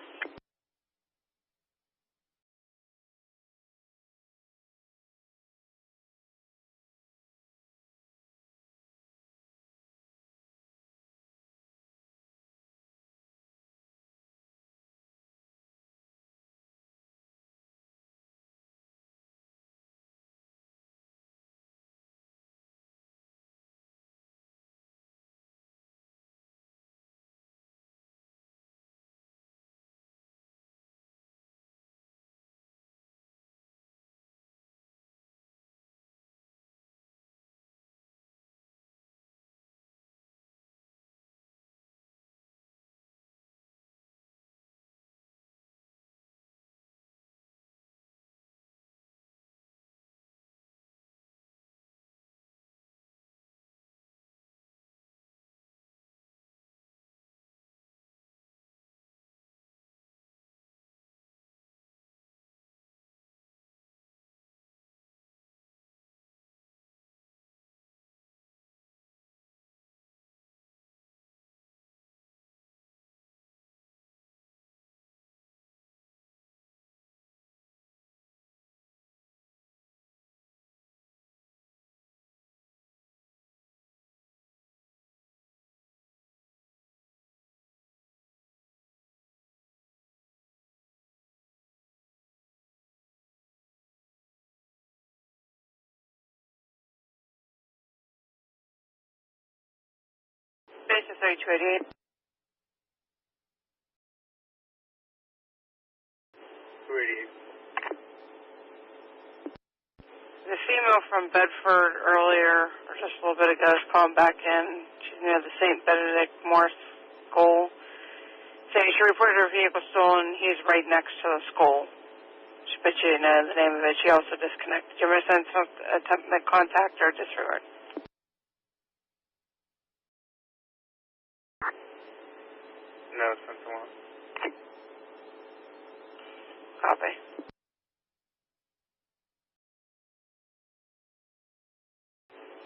3288. 288. The female from Bedford earlier, or just a little bit ago, is calling back in. She's near the St. Benedict Morse School, saying she reported her vehicle stolen. He's right next to the school. But she didn't know the name of it. She also disconnected. Do you want to send some attempt to contact or disregard? No, send someone. Copy.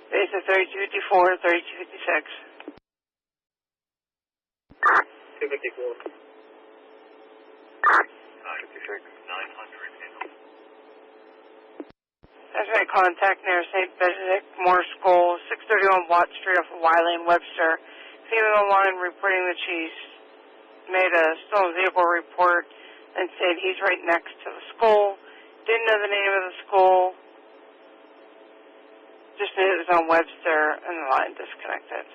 Base of 3254, 3256. 254. 900. That's right, contact near St. Benedict Morse School, 631 Watt Street off of Wiley and Webster. Female line reporting that she's made a stolen vehicle report and said he's right next to the school. Didn't know the name of the school. Just knew it was on Webster and the line disconnected.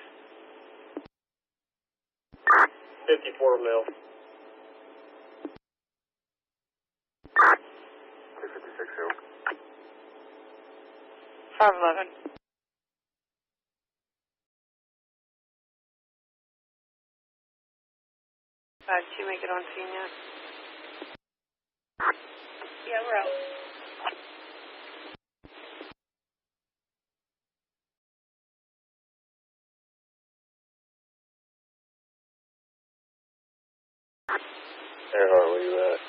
54 mil. 256 511. Did you make it on scene yet? Yeah, we're out. Earhart, where you at?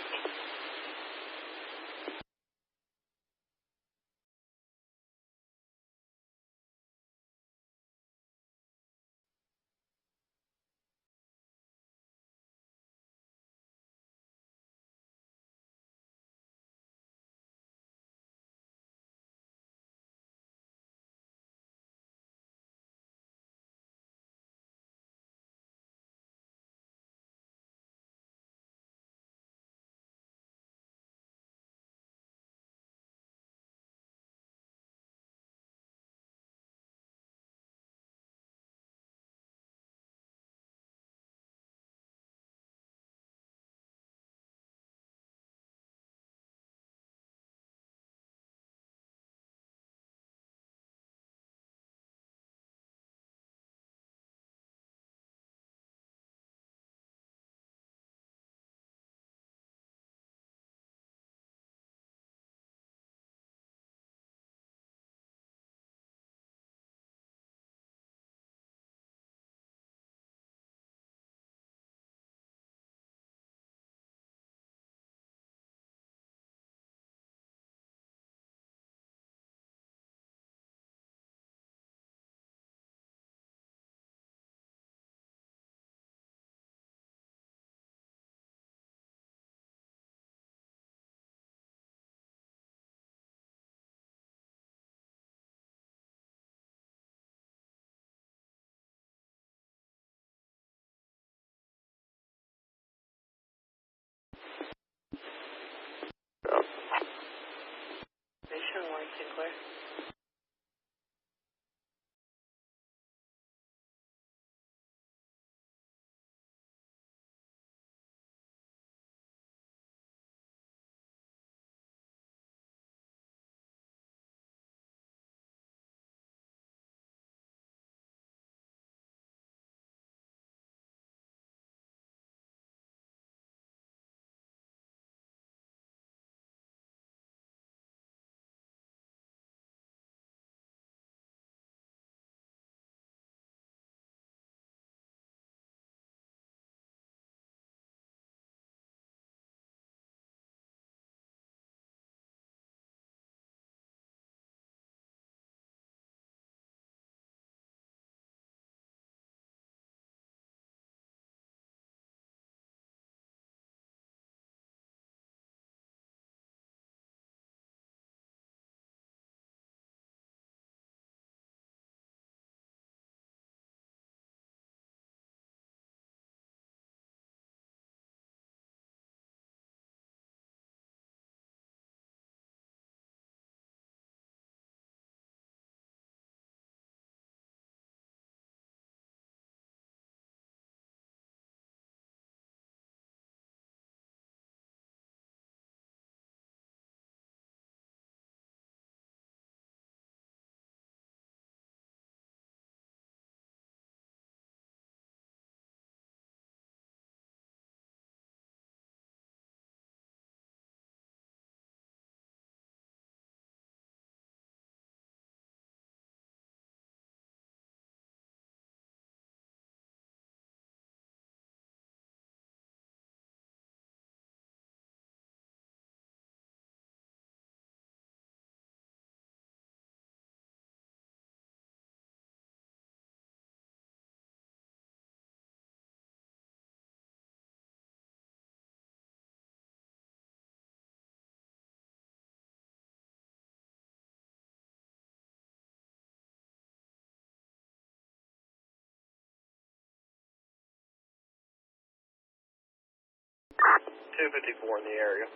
254 in the area.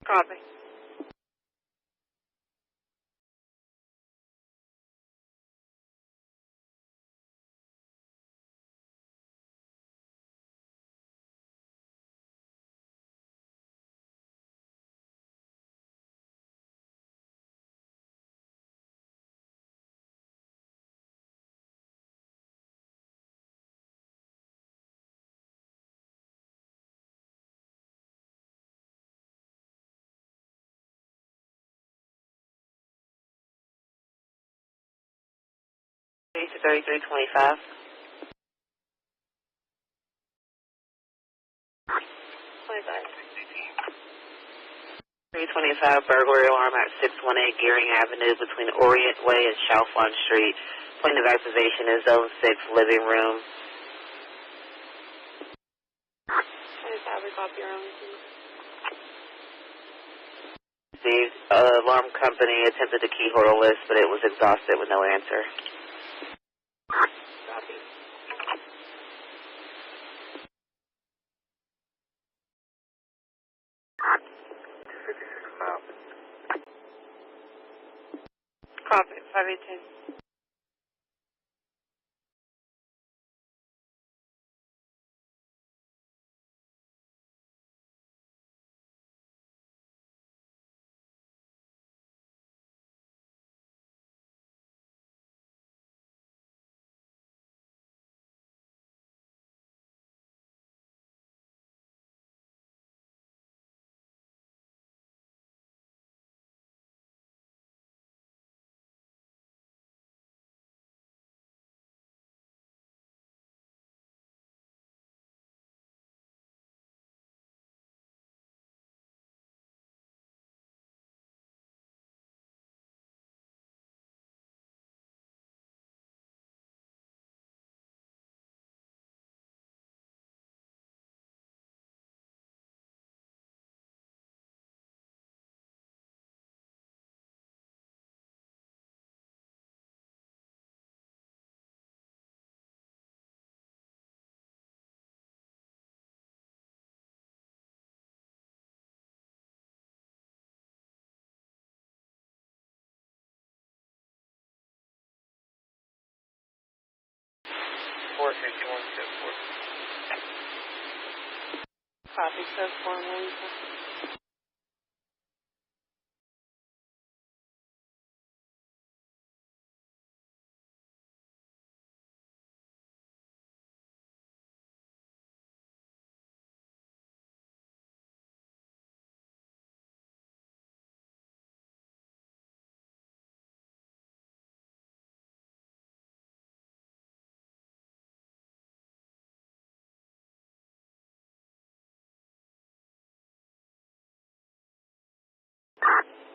Copy. To 3325. 325 burglary alarm at 618 Gearing Avenue between Orient Way and Chalfont Street. Point of accusation is Zone 6, living room. 25, we copy your own. The alarm company attempted to keyhole the list, but it was exhausted with no answer. Copy. Copy, 518. Copy, says 4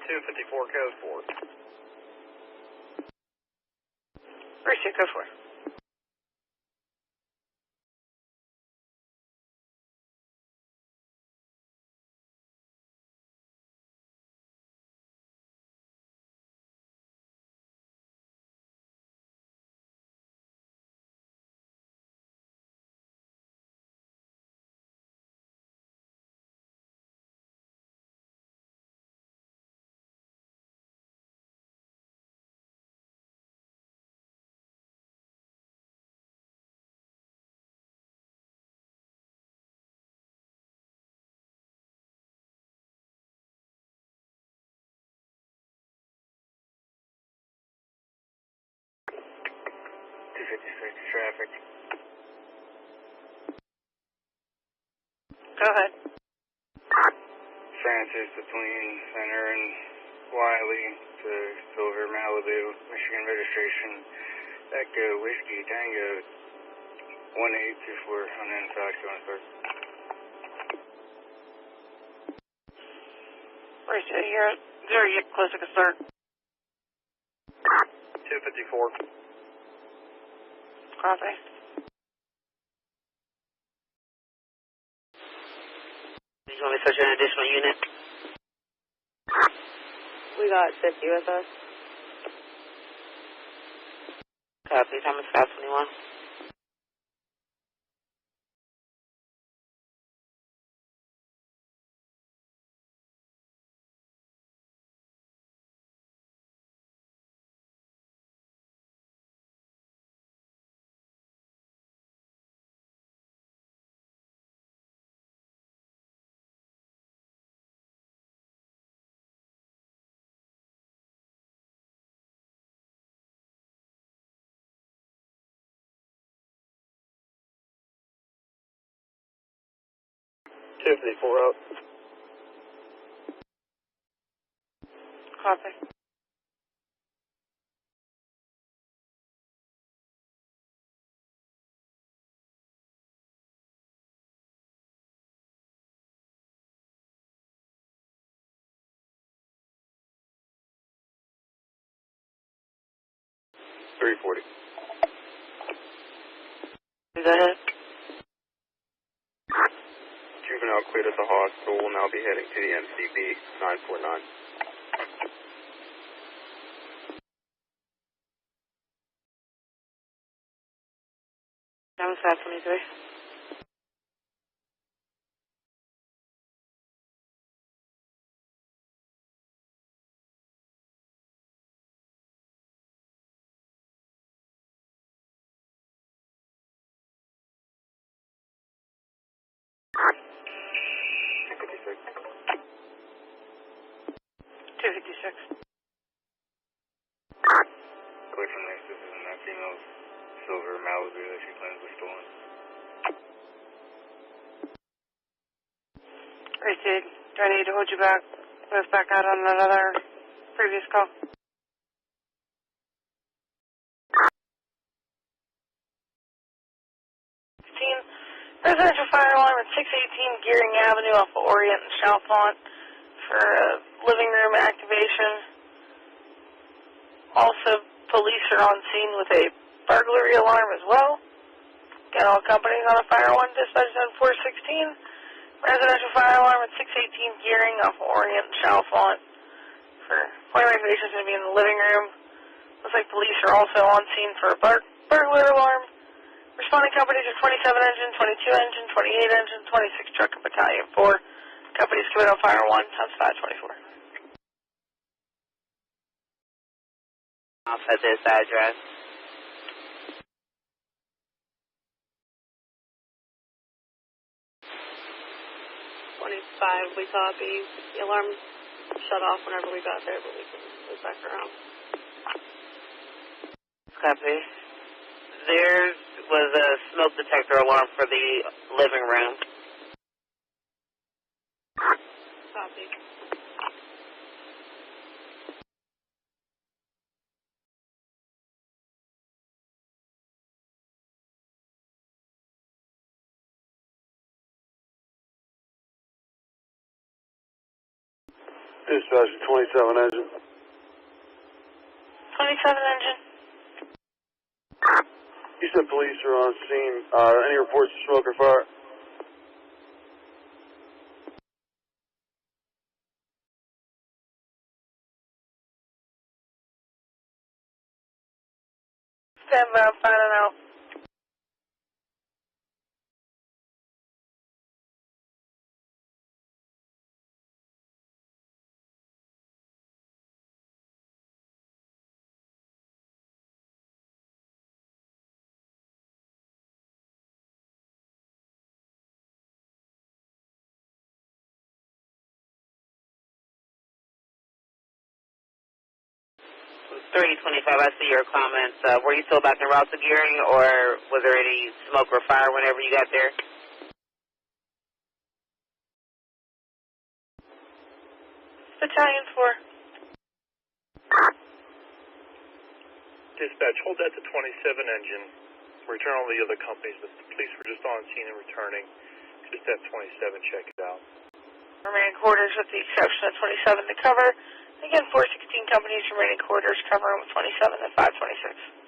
254 code 4. Appreciate, go for it. Traffic. Go ahead. Francis between Center and Wiley to Silver Malibu, Michigan registration. Echo Whiskey Tango 1824 on the inside going to start. Appreciate it. You're there, you get closer to start. 254. Copy. You want me to search an additional unit? We got 50 with us. Copy, Thomas 521. 254 out. Copy. Go ahead. Juvenile cleared at the hospital. Will now be heading to the MCB 949. That was 523. Clear from this. This is that female's silver Malibu that she claims was stolen. Great, dude. Do I need to hold you back? Move back out on that other previous call? Residential fire alarm at 618 Gearing Avenue off of Orient and Chalfont for living room activation. Also, police are on scene with a burglary alarm as well. Got all companies on a fire one dispatch zone 416. Residential fire alarm at 618 Gearing off of Orient and Chalfont for point of activation is going to be in the living room. Looks like police are also on scene for a burglar alarm. Responding companies are 27 engine, 22 engine, 28 engine, 26 truck, and battalion 4. Companies commit on fire 1 times 524. I'll set this address. 25, we copy. The alarm shut off whenever we got there, but we can move back around. Copy. There was a smoke detector alarm for the living room. Copy. Dispatch 27 engine. 27 engine. You said police are on scene. Any reports of smoke or fire? Stand by, I'm finding out. It was 325. I see your comments. Were you still back in route to Gearing, or was there any smoke or fire whenever you got there? Battalion 4. Dispatch, hold that to 27 engine. Return all the other companies, but the police were just on scene and returning. Just have 27 check it out. Remaining quarters with the exception of 27 to cover. Again, 416 companies remaining quarters covering with 27 and 526.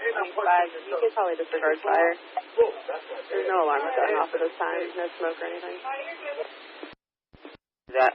You could probably disregard fire. There's no alarm going off at this time. No smoke or anything. That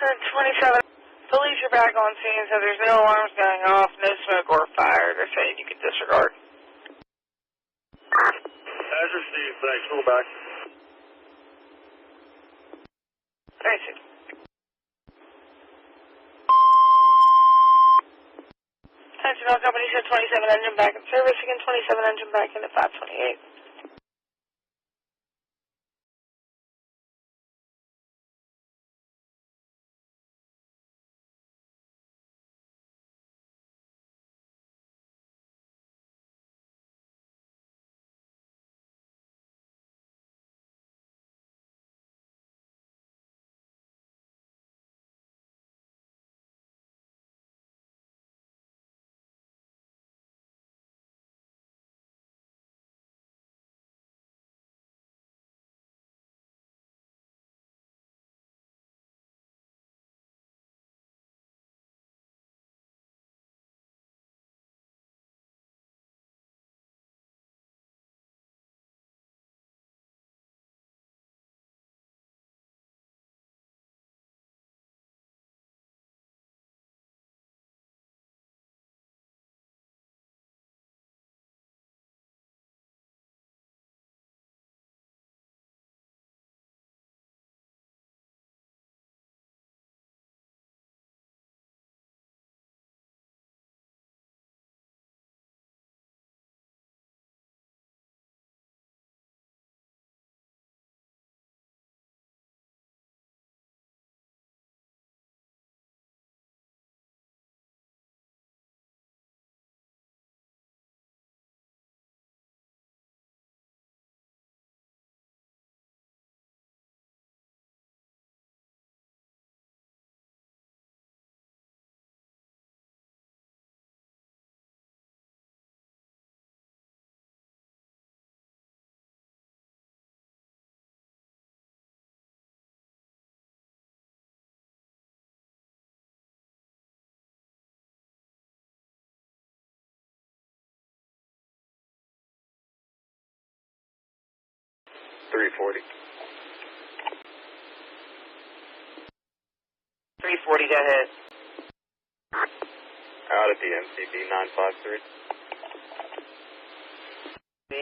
27. Police are back on scene, so there's no alarms going off, no smoke or fire. They're saying you can disregard. As received, thanks. We'll back. Thank you. Attention all companies, show 27 engine back in service. Again, 27 engine back in at 528. .340, go ahead. Out at the MCB 953. B.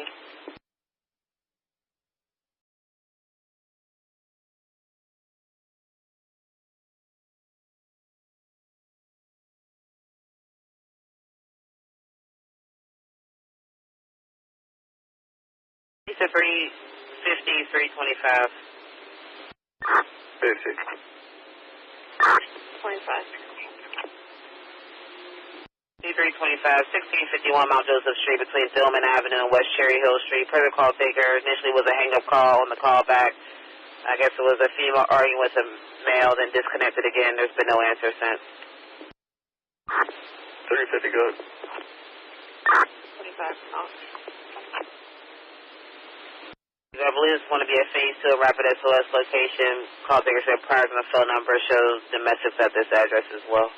He said 350, 325. 50. 25. C325, 1651 Mount Joseph Street between Dillman Avenue and West Cherry Hill Street. Protocol taker initially was a hang-up call on the callback. I guess it was a female arguing with a male, then disconnected again. There's been no answer since. 350, good. 25 off. I believe it's going to be a phase 2 rapid SOS location. Call taker said prior to the phone number shows domestics at this address as well.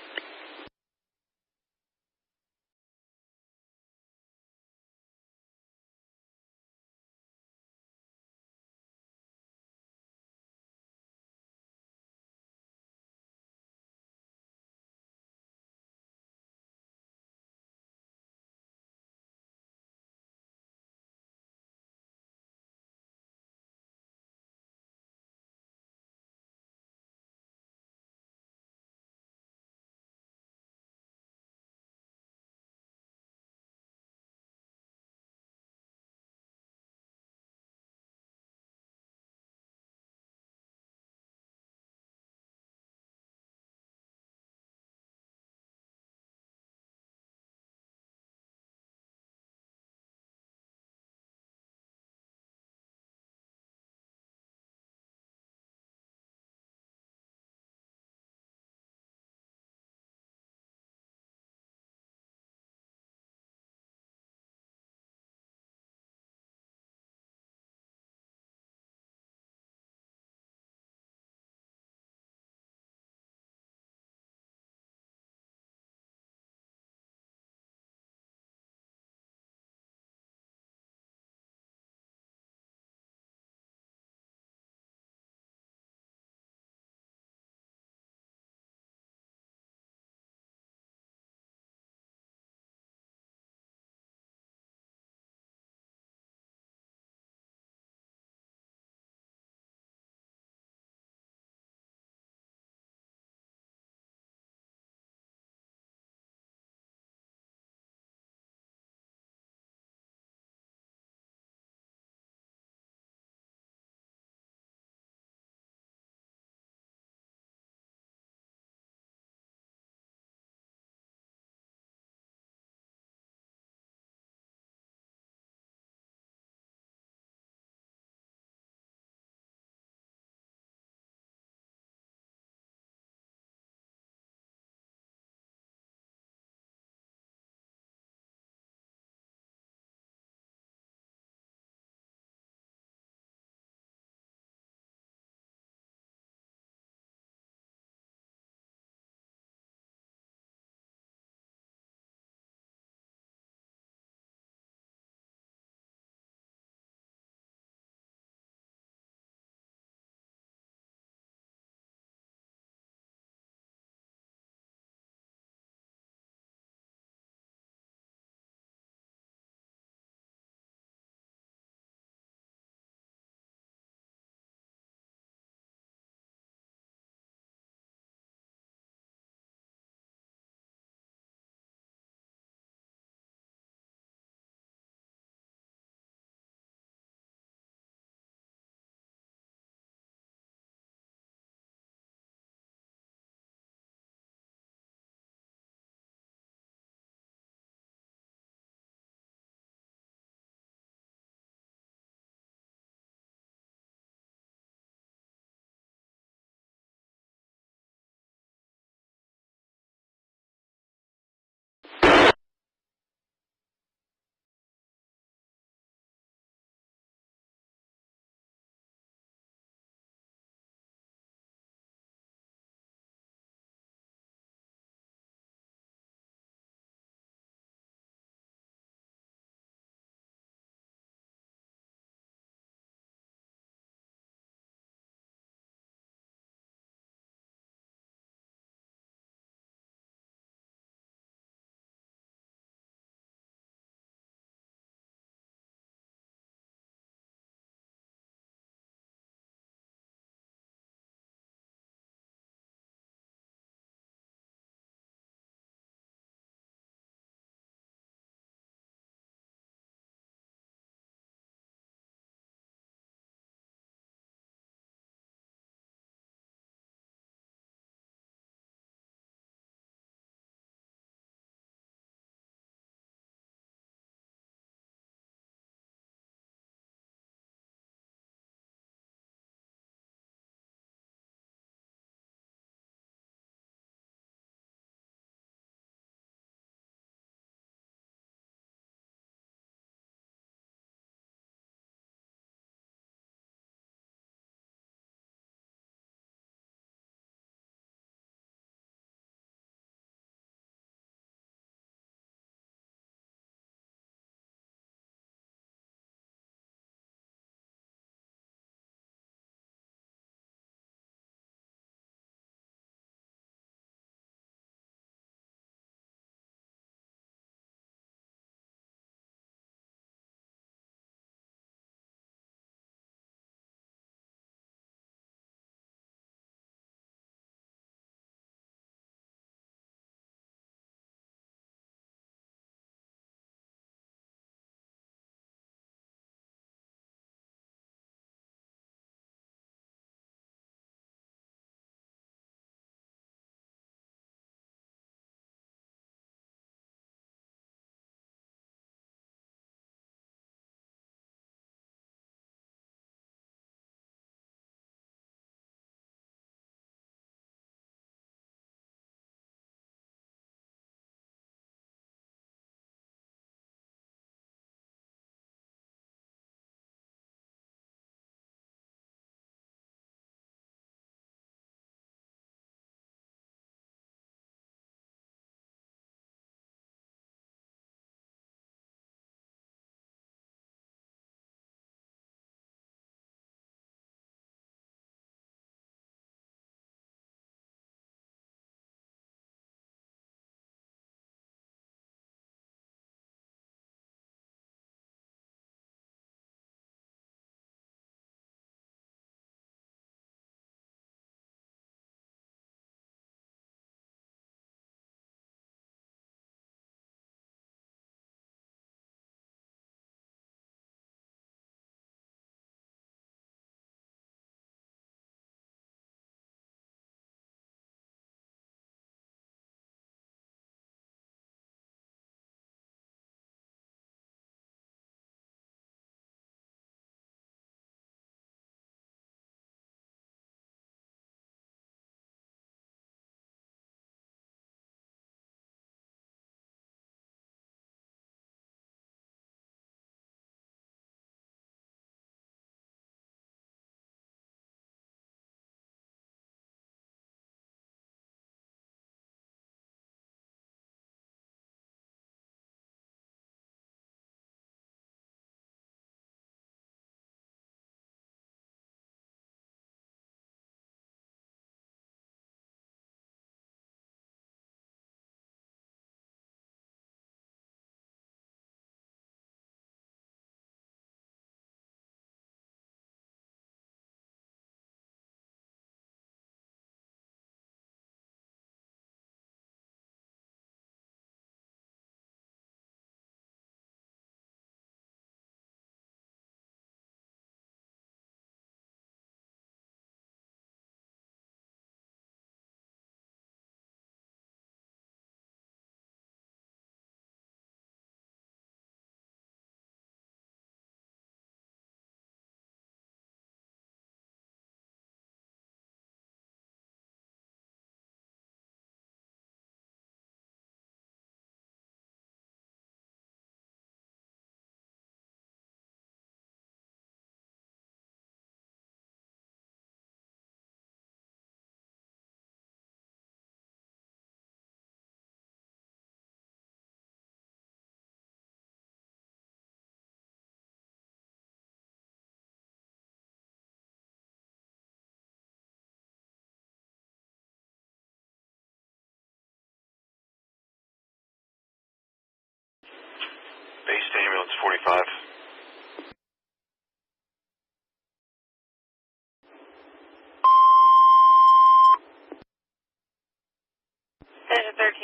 Ambulance 45.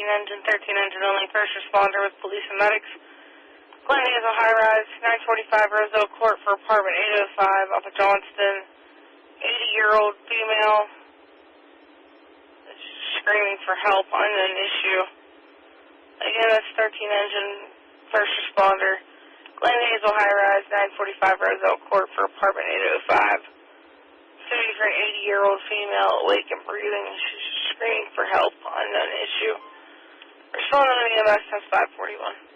Engine 13 engine only, first responder with police and medics. Glen Hazel High Rise, 945 Roselle Court for apartment 805 off of Johnston. 80-year-old female screaming for help, unknown issue. Again, that's 13 engine, first responder. Glen Hazel High Rise, 945 Roselle Court for apartment 805. Suiting for an 80-year-old female, awake and breathing. She's screaming for help, unknown issue. Responding to EMS, that's 541.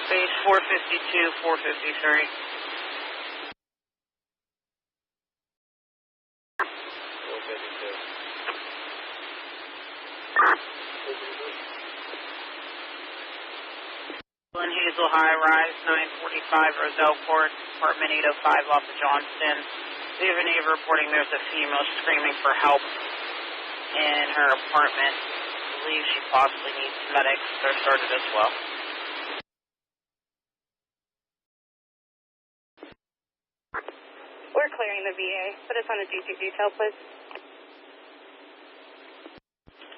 Base 452, 453. Glen Hazel High Rise, 945 Roselle Court, apartment 805 off of Johnston. We have a neighbor reporting there's a female screaming for help in her apartment. I believe she possibly needs medics. They're started as well. We're clearing the VA. Put us on a DC detail, please.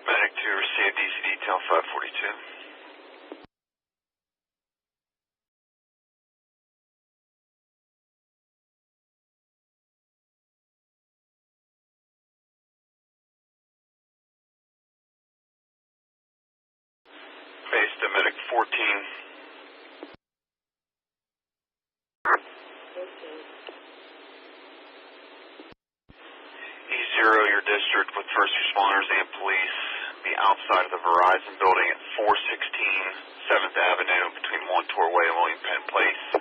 Medic 2, receive DC detail 542. Base to medic 14. E0, your district with first responders and police be outside of the Verizon building at 416 7th Avenue between Montour Way and William Penn Place.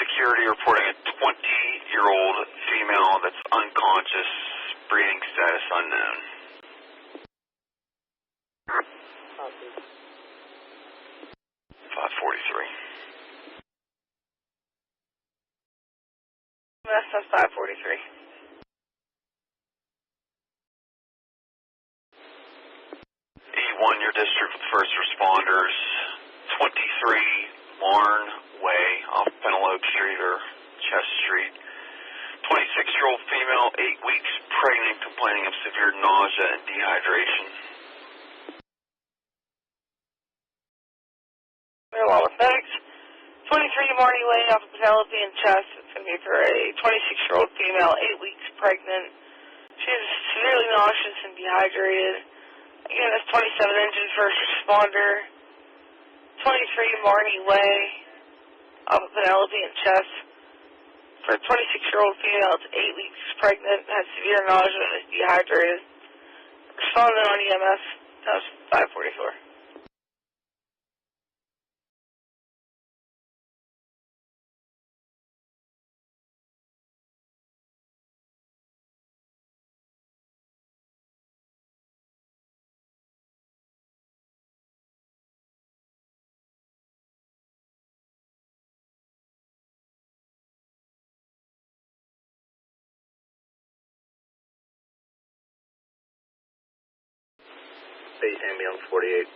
Security reporting a 20-year-old female that's unconscious, breathing status unknown. 543. That's 543. E1, your district with first responders, 23 Larn Way off Penelope Street or Chest Street. 26-year-old female, 8 weeks pregnant, complaining of severe nausea and dehydration. Marijuana Medics, 23 Marty Way off of Penelope and Chest. It's going to be for a 26-year-old female, 8 weeks pregnant. She's severely nauseous and dehydrated. Again, that's 27 engine first responder. 23 Marty Way off of Penelope and Chest. For a 26-year-old female, it's 8 weeks pregnant, has severe nausea and is dehydrated. Responding on EMS, that was 544. Base ambulance 48.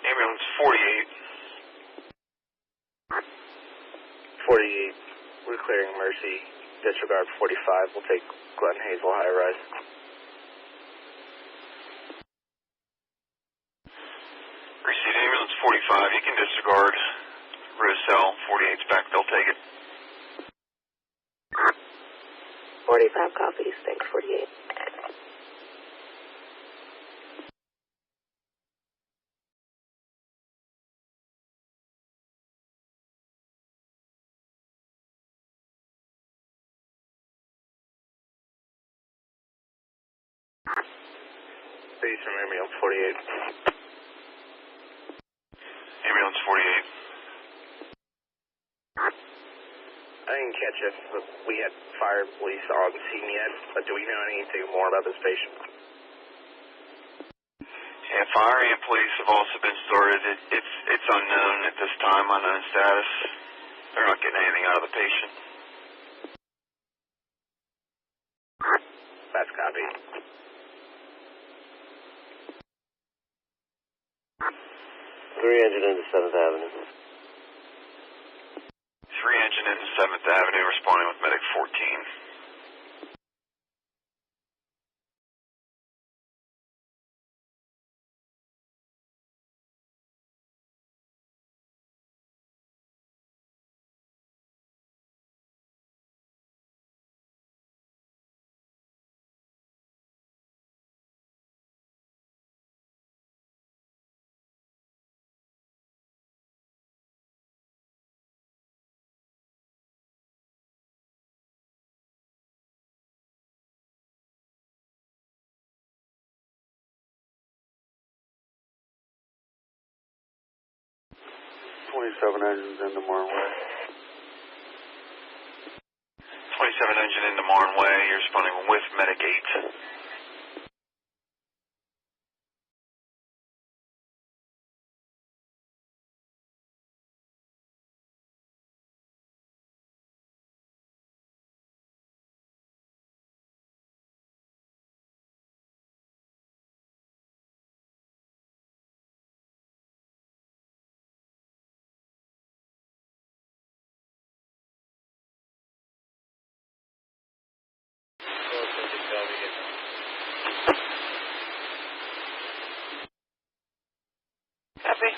Ambulance 48. 48, we're clearing Mercy, disregard 45, we'll take Glen Hazel High Rise. Receive ambulance 45, you can disregard Roselle, 48's back, they'll take it. 45 copies, thanks 48. Base from ambulance 48. Ambulance 48. I didn't catch it, but we had fire police on scene yet, but do we know anything more about this patient? Yeah, fire and police have also been started. It's unknown at this time, unknown status. They're not getting anything out of the patient. That's copy. 3 engine into 7th Avenue. 3 engine into 7th Avenue, responding with medic 14. Engines in the Marne Way. 27 engine into Marne Way, you're responding with medic 8. Copy.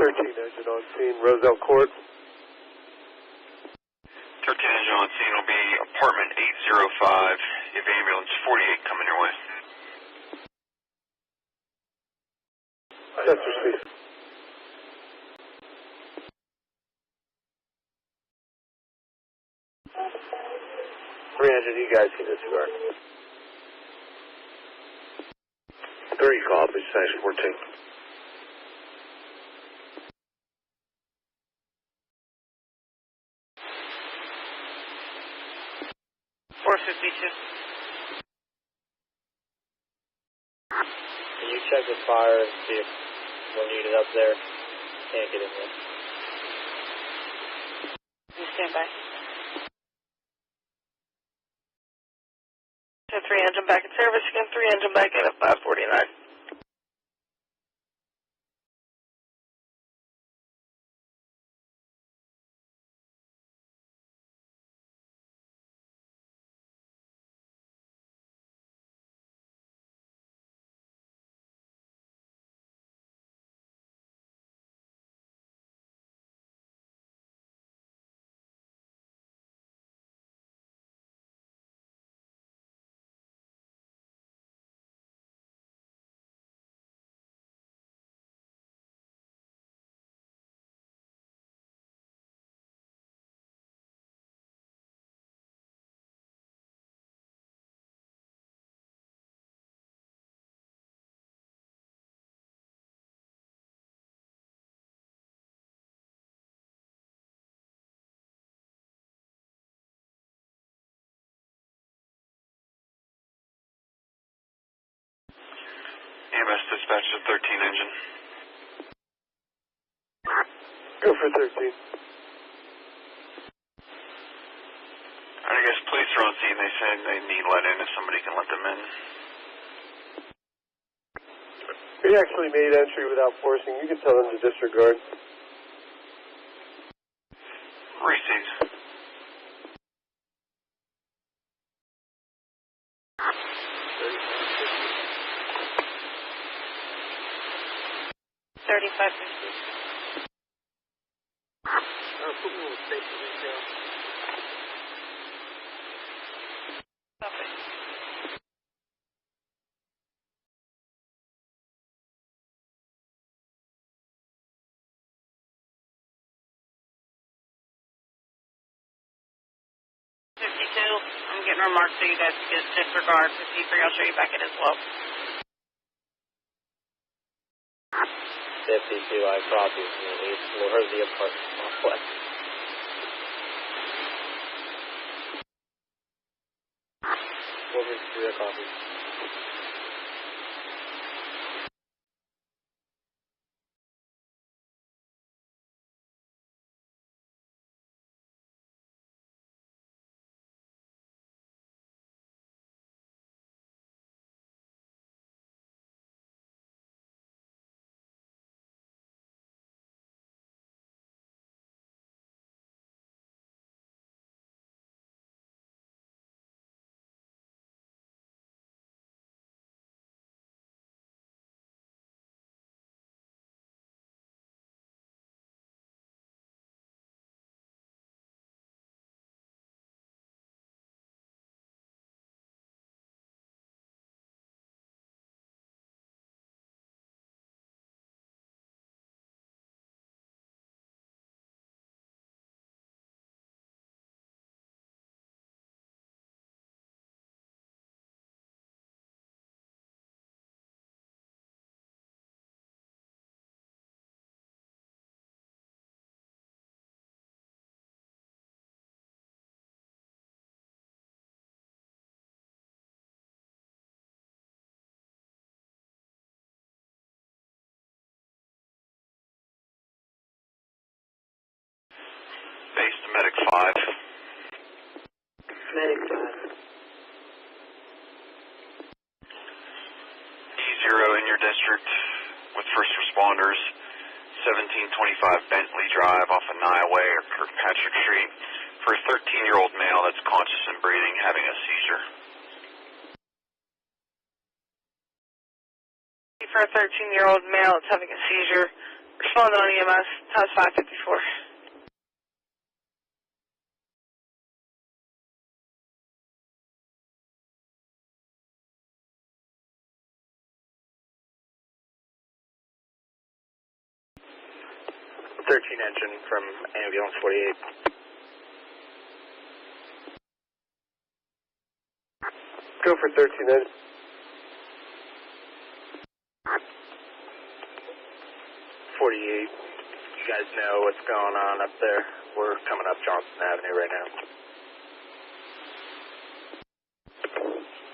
Engine on scene, Roselle Court. 13 engine on scene will be apartment 805. You have ambulance 48 coming your way. Chester Street. 3 engine, you guys see disregard. 3 copies, Section 14. Can you check the fire and see if we're needed up there? Can't get in there. You stand by. 3 engine back in service again, 3 engine back in at 549. EMS dispatch to 13 engine. Go for 13. Officer on scene, they said they need let in if somebody can let them in. We actually made entry without forcing. You can tell them to disregard. Received. Put me on station retail. Okay. I'm getting remarks so you guys can just disregard 53. I'll show you back in as well. 52, I copy. The 8th floor of the apartment complex. Over 3 a copy. Base to Medic 5. Medic 5. E0 in your district with first responders. 1725 Bentley Drive off of Niaway or Kirkpatrick Street for a 13-year-old male that's conscious and breathing, having a seizure. For a 13-year-old male that's having a seizure, respond on EMS, times 554. Engine from ambulance 48. Go for 13 then. 48. You guys know what's going on up there. We're coming up Johnson Avenue right now.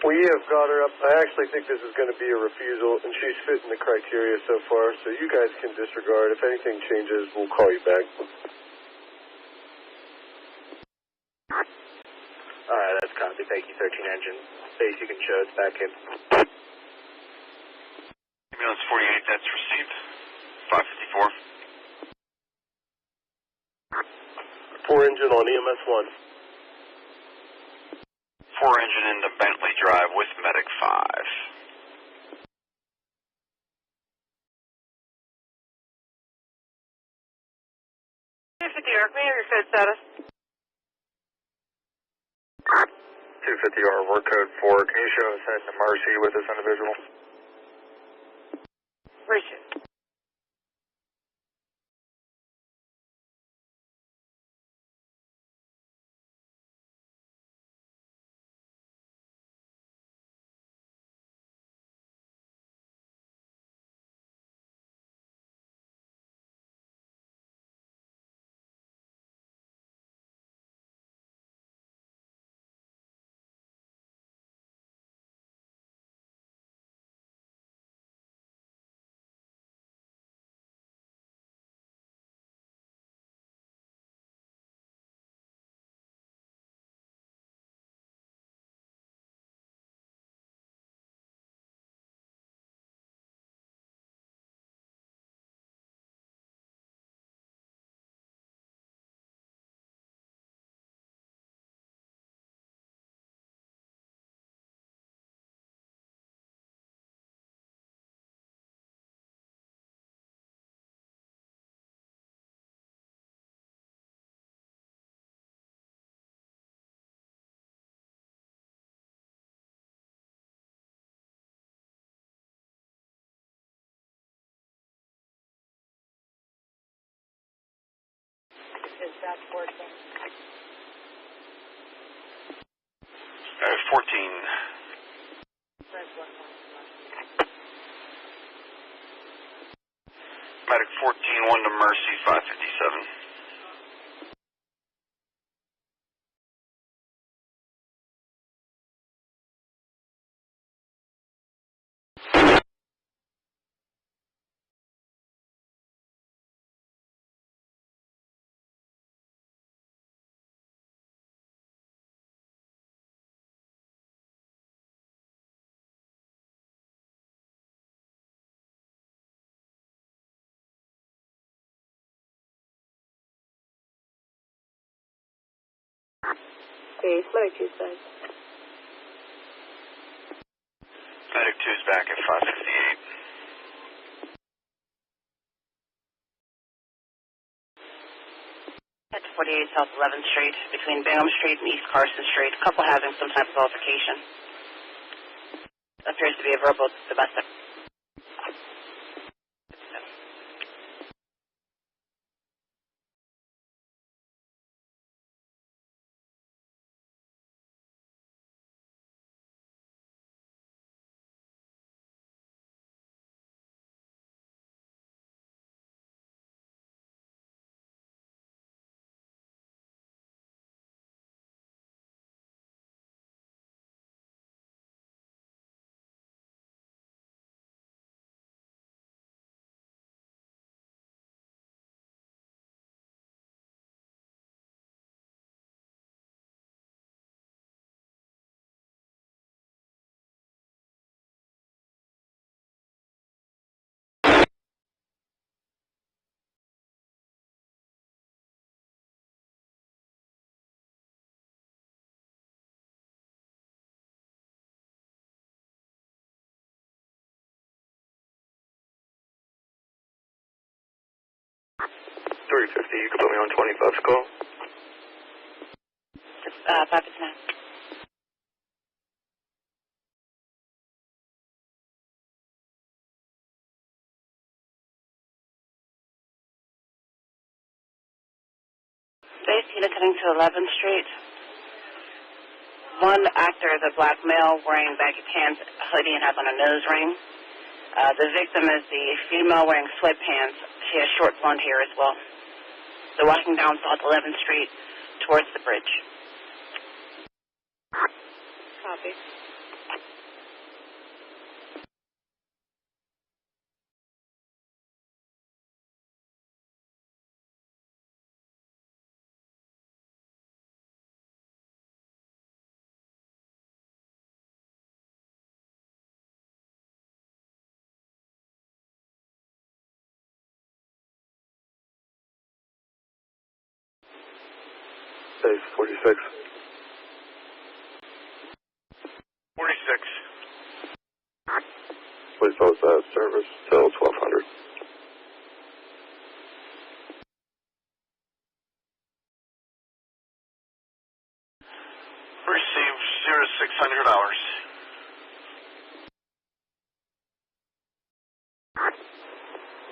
We have got her up. I actually think this is going to be a refusal, and she's fitting the criteria so far, so you guys can disregard. If anything changes, we'll call you back. Alright, that's copy. Thank you, 13 Engine. Base, you can show us back in. Ambulance 48, that's received. 554. 4 engine on EMS 1. 4 engine into Bentley Drive with Medic 5. 250R, may I have your code status? 250R, we're code 4. Can you show us heading to Mercy with this individual? Appreciate it. Dispatch 14. 14. Medic 14, 1 to Mercy, 557. Base, Medic 2 says. Medic 2's back at 558. At 48 South 11th Street, between Bingham Street and East Carson Street. A couple having some type of altercation. Appears to be a verbal domestic. $350, you can put me on 25's call. 559. Base unit heading to 11th Street. One actor is a black male wearing baggy pants, hoodie, and has on a nose ring. The victim is the female wearing sweatpants. She has short blonde hair as well. They're walking down South 11th Street towards the bridge. Copy. Base 46. 46. Please hold that service till 1200. Received $0600.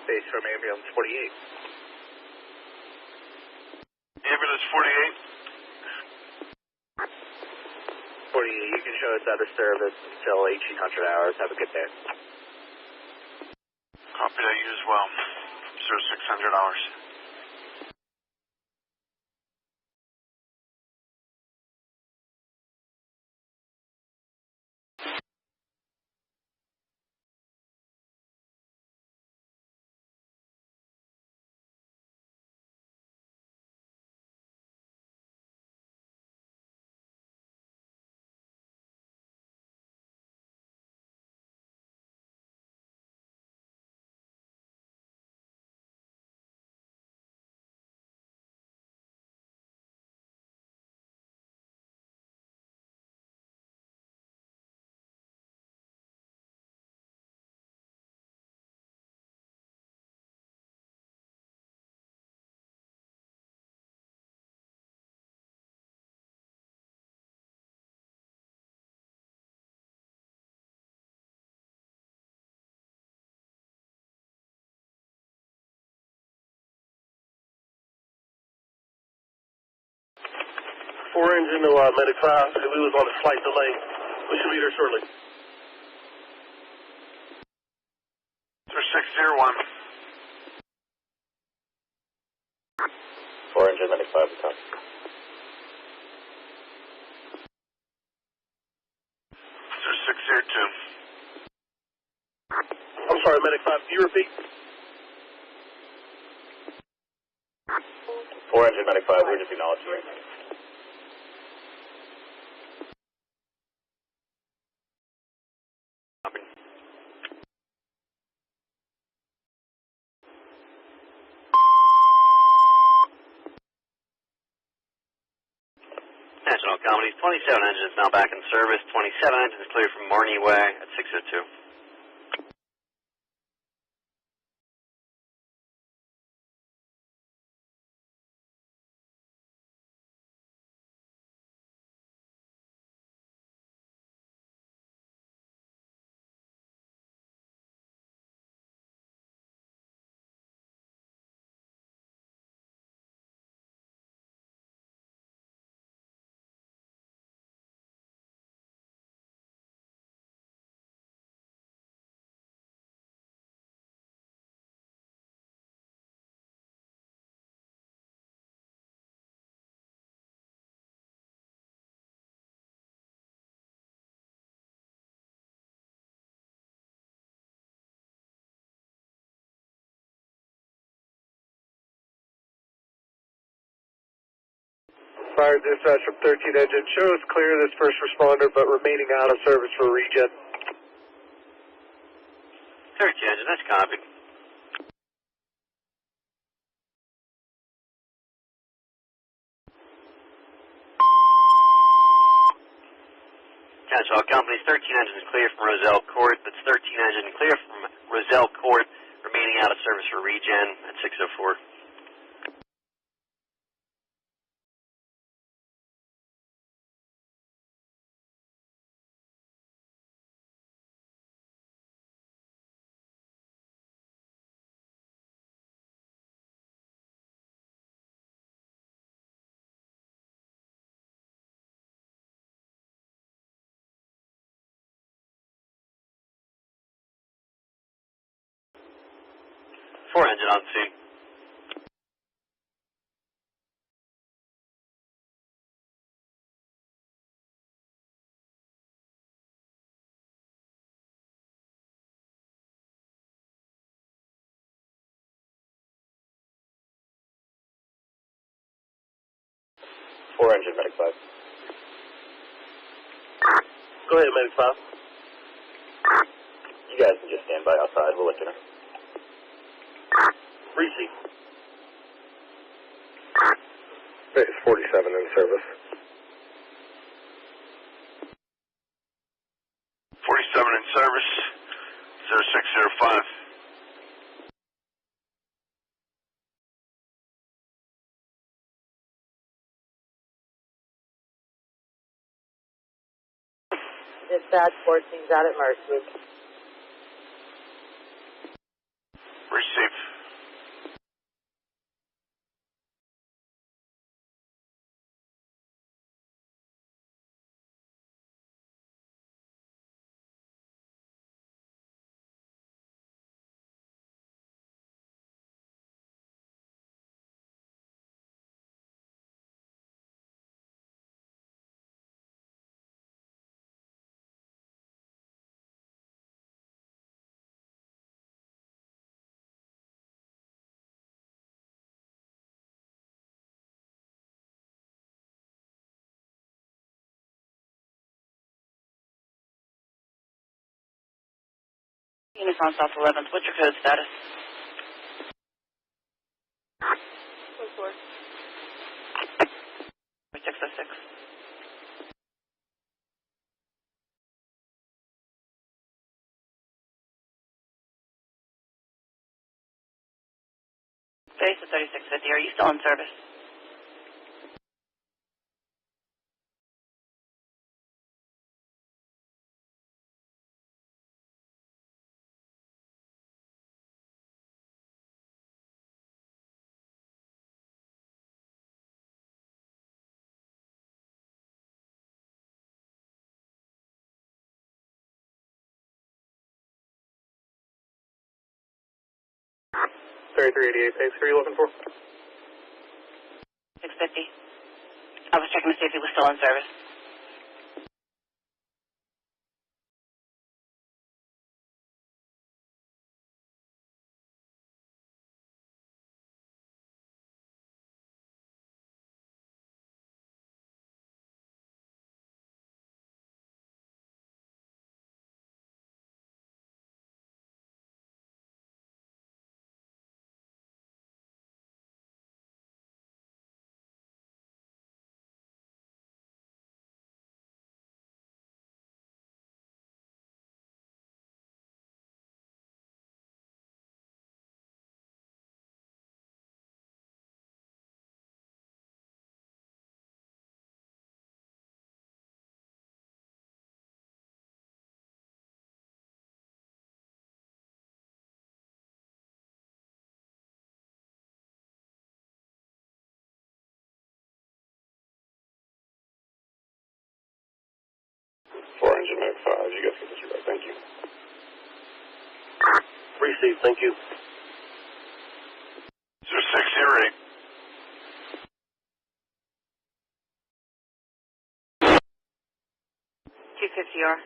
Base from ambulance 48. Ambulance 48. 48, you can show us out of service until 1800 hours. Have a good day. Copy that, you as well. $0600. engine to Medic 5. We was on a slight delay. We should be there shortly. Sir 601. 4 engine, Medic 5, we talk. Sir 602. I'm sorry, Medic 5, can you repeat? 4 engine, Medic 5, we're just acknowledging you. National Comedies, 27 engines now back in service. 27 engines clear from Marnie Way at 602. Fire dispatch from 13 engine. Show us clear this first responder, but remaining out of service for regen. 13 engine, that's copied. Catch all companies, 13 engines clear from Roselle Court. That's 13 engine clear from Roselle Court, remaining out of service for regen at 604. Four engine on scene. Four engine, Medic 5. Go ahead, Medic 5. You guys can just stand by outside, we'll let you know. Receive. Base 47 in service. 47 in service. 0605. Dispatch 14's out at Mercy. Receive. Units on South 11th, what's your code status? 606. Base at 3650, are you still in service? 3388 pace. Who are you looking for? 650. I was checking to see if he was still in service. Engine Mode 5, you guys can disregard. Thank you. Received, thank you. 0608. $250R.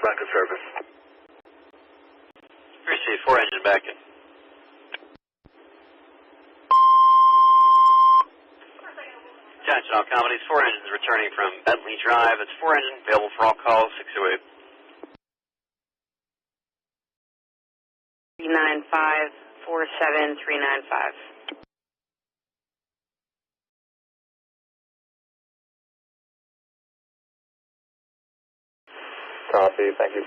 Back to service. Received, 4 engine back in. Attention all companies, 4 engines returning from Bentley Drive. It's 4 engine, available for all calls, 608. 395 47395. Copy, thank you.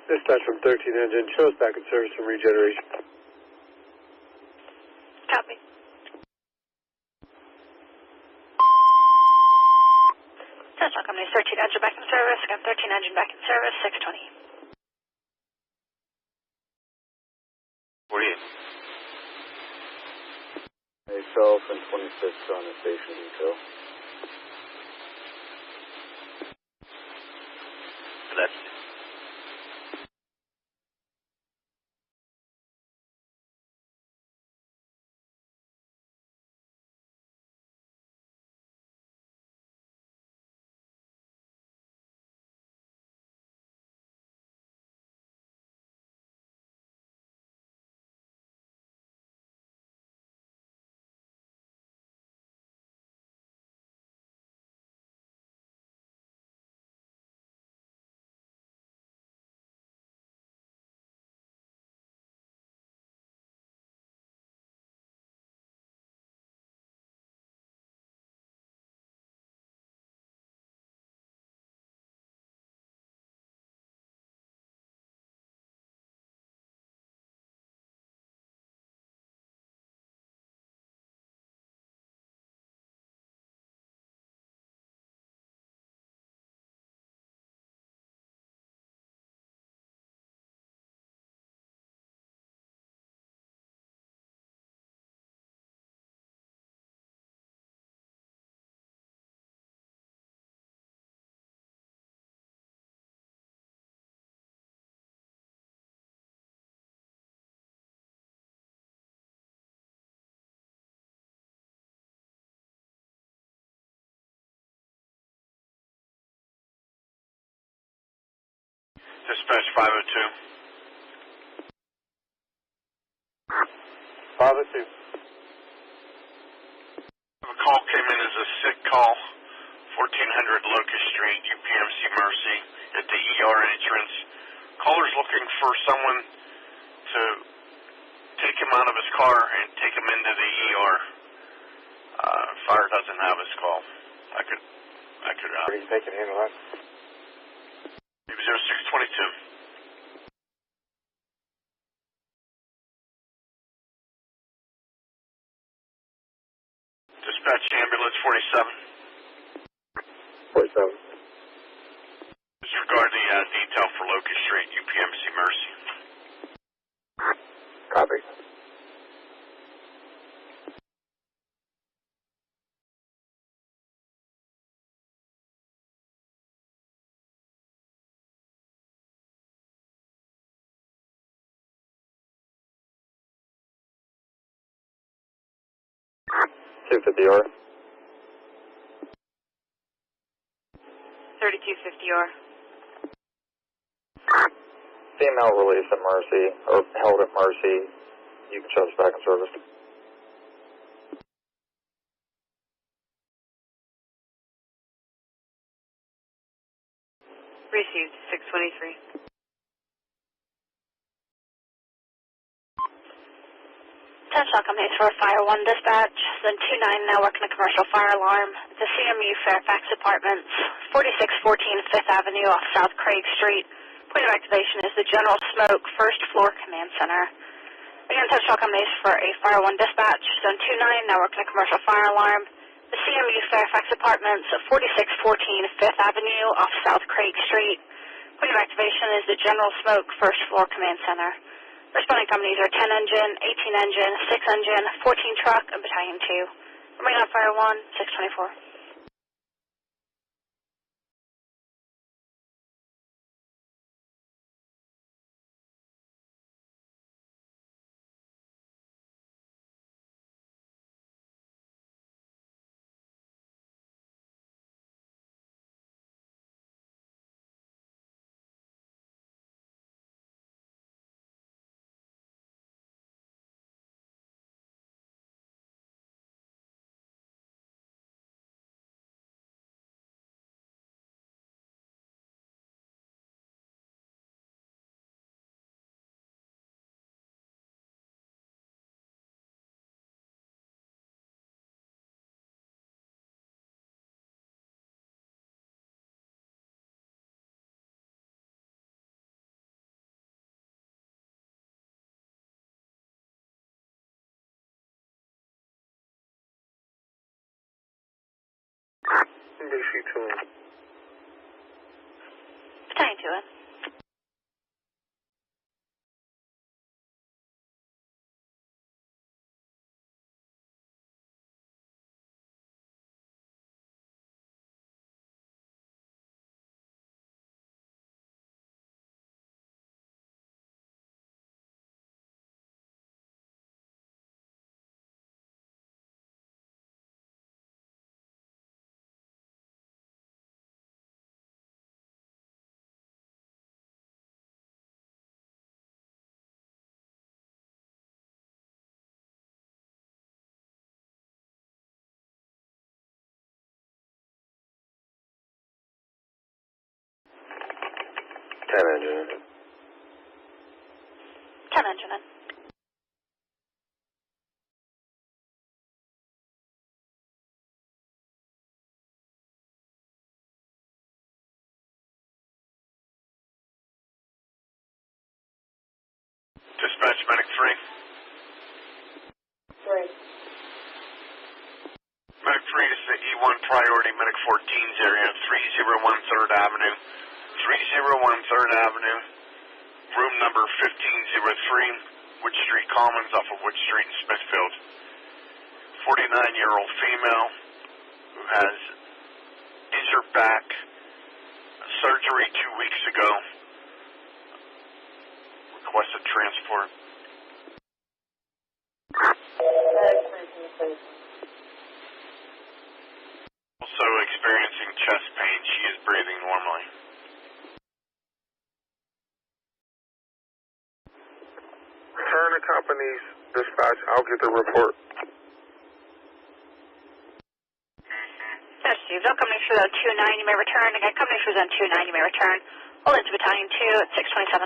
Dispatch from 13 engine, show us back in service from regeneration. Copy. Touchdown Company 13 engine back in service. Got 13 engine back in service, 620. 48. Myself and 26 on the station detail. That's Dispatch 502. 502. A call came in as a sick call, 1400 Locust Street, UPMC Mercy, at the ER entrance. Caller's looking for someone to take him out of his car and take him into the ER. Fire doesn't have his call. I could. They can handle that. 0622. Dispatch ambulance 47. 47. Disregard the detail for Locust Street, UPMC Mercy. Copy. $250R. 3250R. Female released at Mercy, or held at Mercy. You can show us back in service. Received, 623. Touchdown Companies for Fire 1 dispatch, then 29 now working a commercial fire alarm. It's a CMU Fairfax Apartments, 4614 5th Avenue off South Craig Street. Point of activation is the General Smoke First Floor Command Center. Again, Touchdown Companies for a Fire 1 dispatch, zone 29 now working a commercial fire alarm. The CMU Fairfax Apartments, 4614 5th Avenue off South Craig Street. Point of activation is the General Smoke First Floor Command Center. Responding companies are 10 engine, 18 engine, 6 engine, 14 truck, and battalion 2. Remain on fire 1, 624. BC2. Battalion 2 in. Engine. 10 engine in. Dispatch Medic 3. 3. Medic 3, this is the E1 priority, Medic 14's area, 301 3rd Avenue. 301 3rd Avenue, room number 1503, Wood Street Commons off of Wood Street in Smithfield. 49-year-old female who has injured back, surgery 2 weeks ago. Requested transport. Also experiencing chest pain. She is breathing normally. Turn the company's dispatch. I'll get the report. Yes, Steve. Don't company for zone 29, you may return. Again, company for zone 29, you may return. Hold into battalion 2 at 627.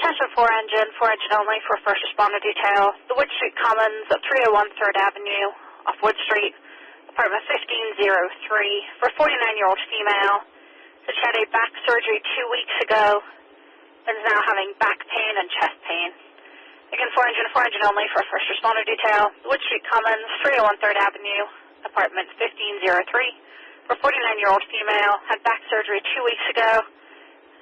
Attention 4 engine only for first responder detail. The Wood Street Commons at 301 3rd Avenue off Wood Street, apartment 1503 for a 49-year-old female. So she had a back surgery 2 weeks ago and is now having back pain and chest pain. Again, 4 engine only for first responder detail. The Wood Street Commons, 301 3rd Avenue, apartment 1503 for a 49-year-old female, had back surgery 2 weeks ago.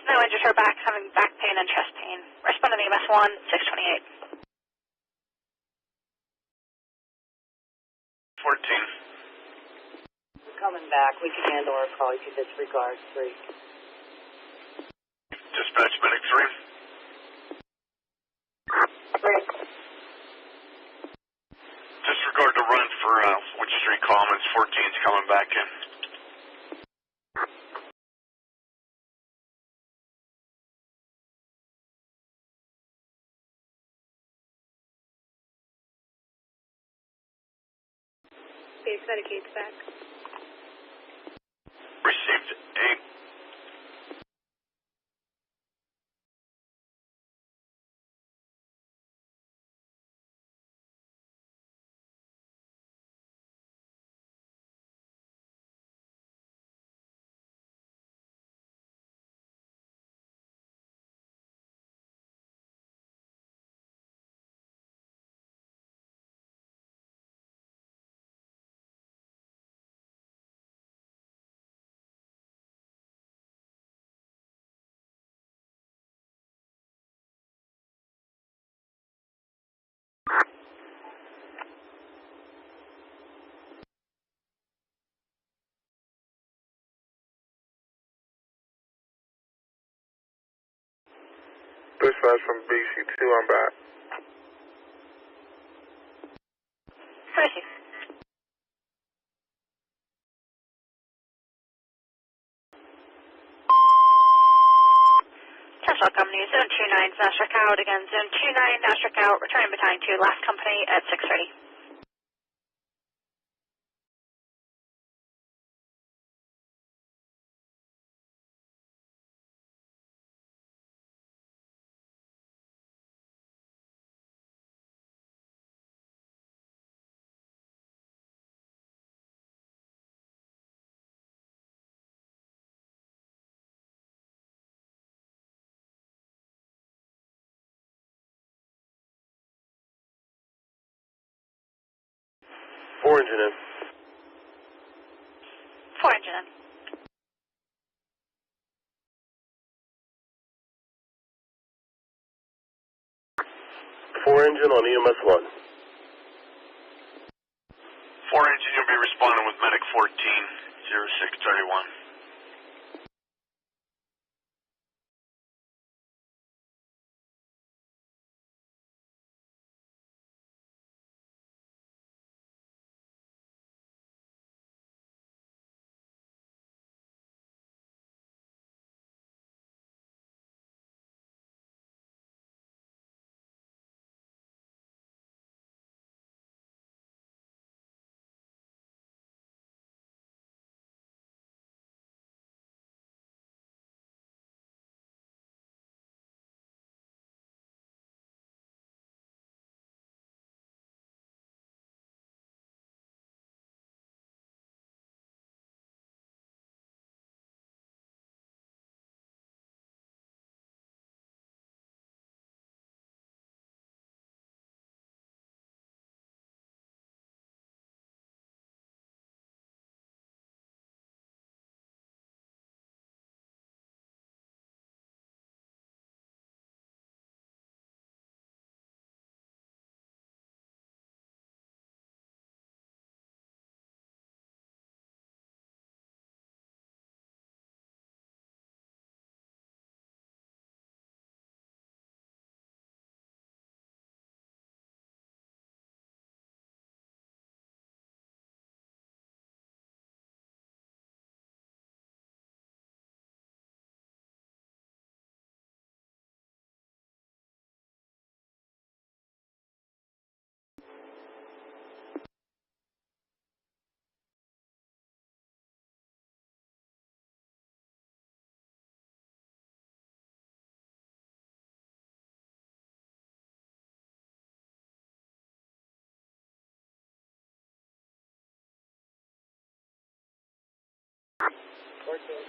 Now injured her back, having back pain and chest pain. Respond to the EMS 1, 628. 14. Coming back. We can handle our call. You can disregard 3. Dispatch Medic 3. 3. Disregard the run for Wood Street Commons. 14's coming back in. Base Medicaid's back. Received 8. Dispatch from BC2, I'm back. Tracy. Central Company, Zone 29, Nastric out. Again, Zone 29, Nastric out. Returning battalion 2, last company at 6:30. 4 engine in. 4 engine in. 4 engine on EMS 1. 4 engine, you'll be responding with medic 14-0631.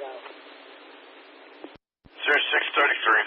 Out. 0633.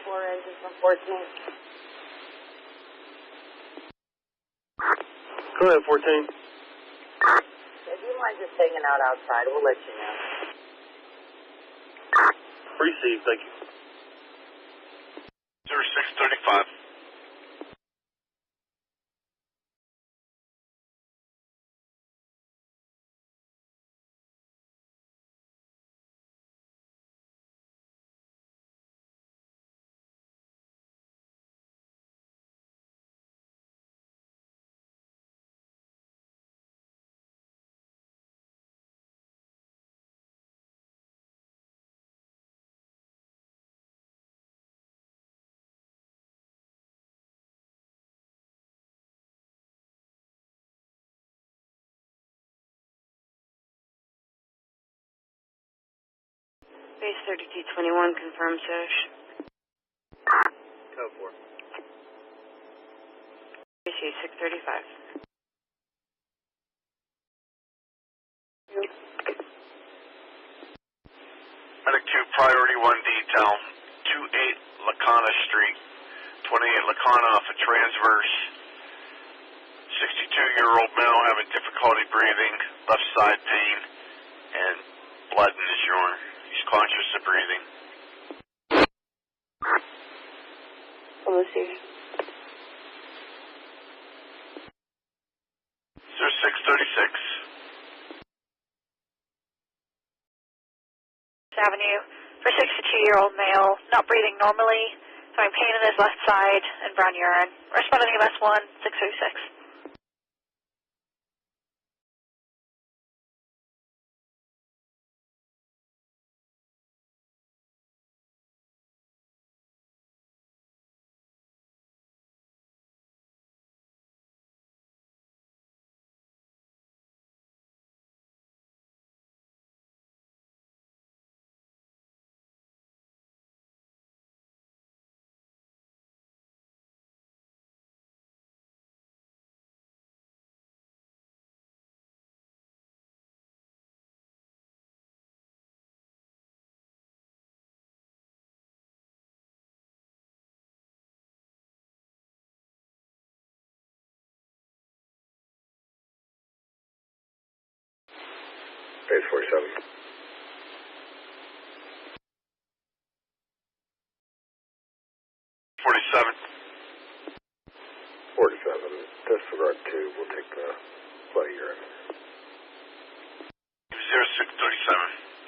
Four engines from 14. Go ahead, 14. If you mind just hanging out outside, we'll let you know. Receive, thank you. 0635. Base 3221, confirm search. code 4. AC 635. Medic 2, priority 1 detail, 28 Lacana Street, 28 Lacana off a transverse, 62-year-old male having difficulty breathing, left side pain, and blood in his urine. He's conscious of breathing. Let's see. 0636. Avenue for 62-year-old male, not breathing normally, having pain in his left side and brown urine. Responding to MS 1, 636. Base 47. 47. 47. Disregard 2. We'll take the bloody urine. 0637.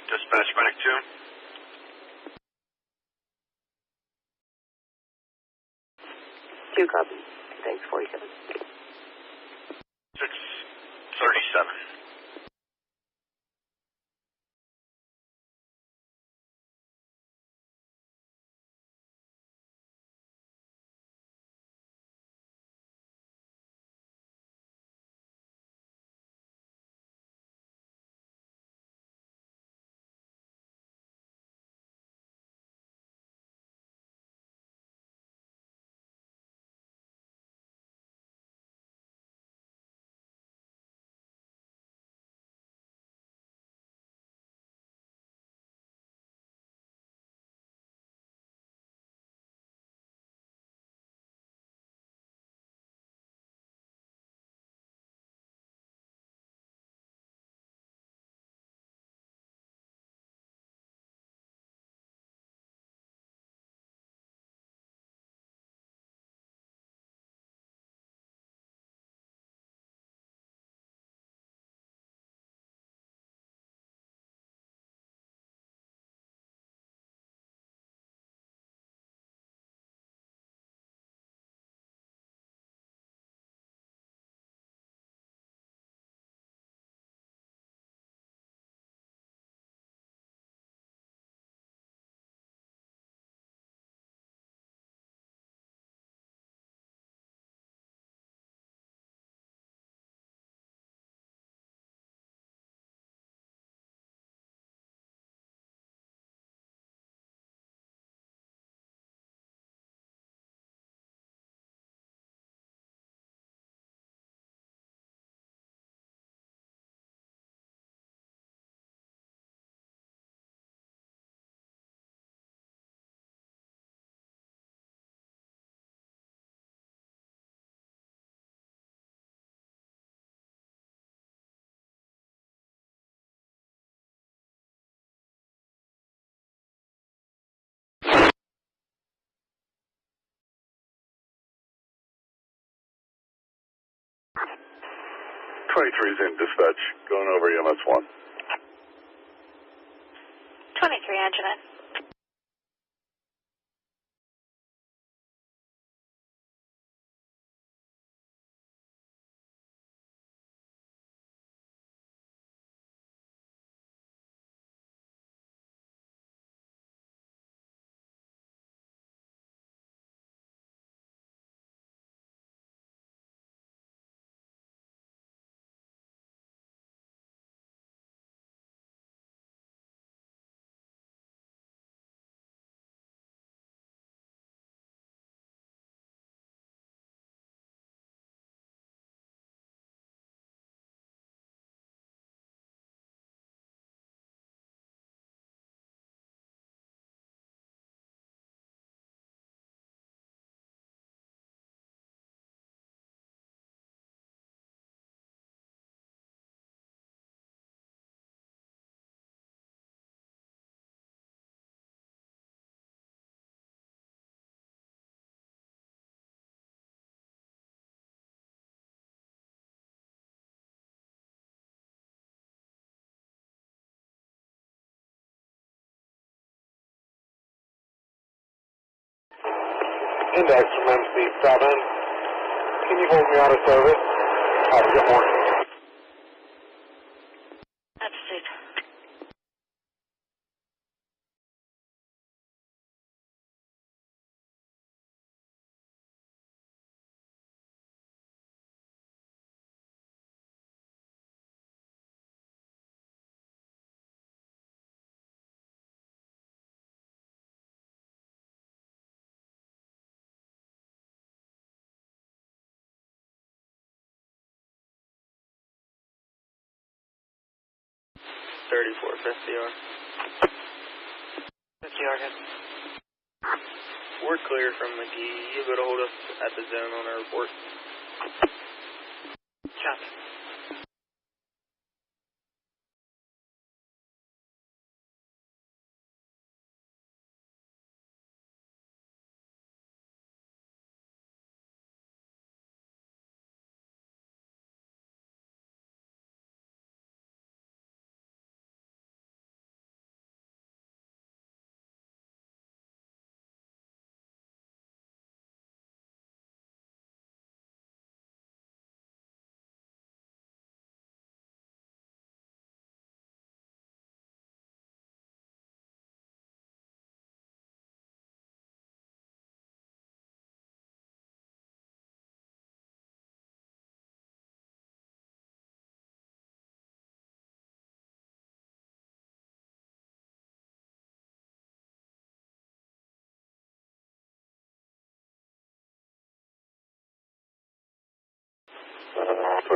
Dispatch medic 2. 2 copy. Thanks, 47. 637. Is in dispatch, going over EMS 1. 23, engine in. Index from MC7. Can you hold me out of service? Have a good morning. Understood. FDR. FDR, good. We're clear from McGee. You'll be able to hold us at the zone on our report. Copy.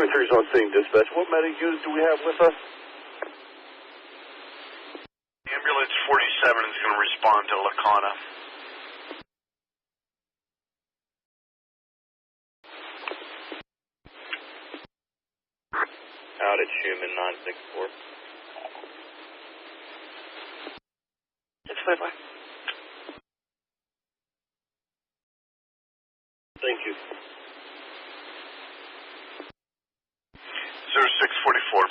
Is on scene, dispatch. What medic units do we have with us? Ambulance 47 is going to respond to Lacana. Out at Schumann 964. 645. Thank you. 0644.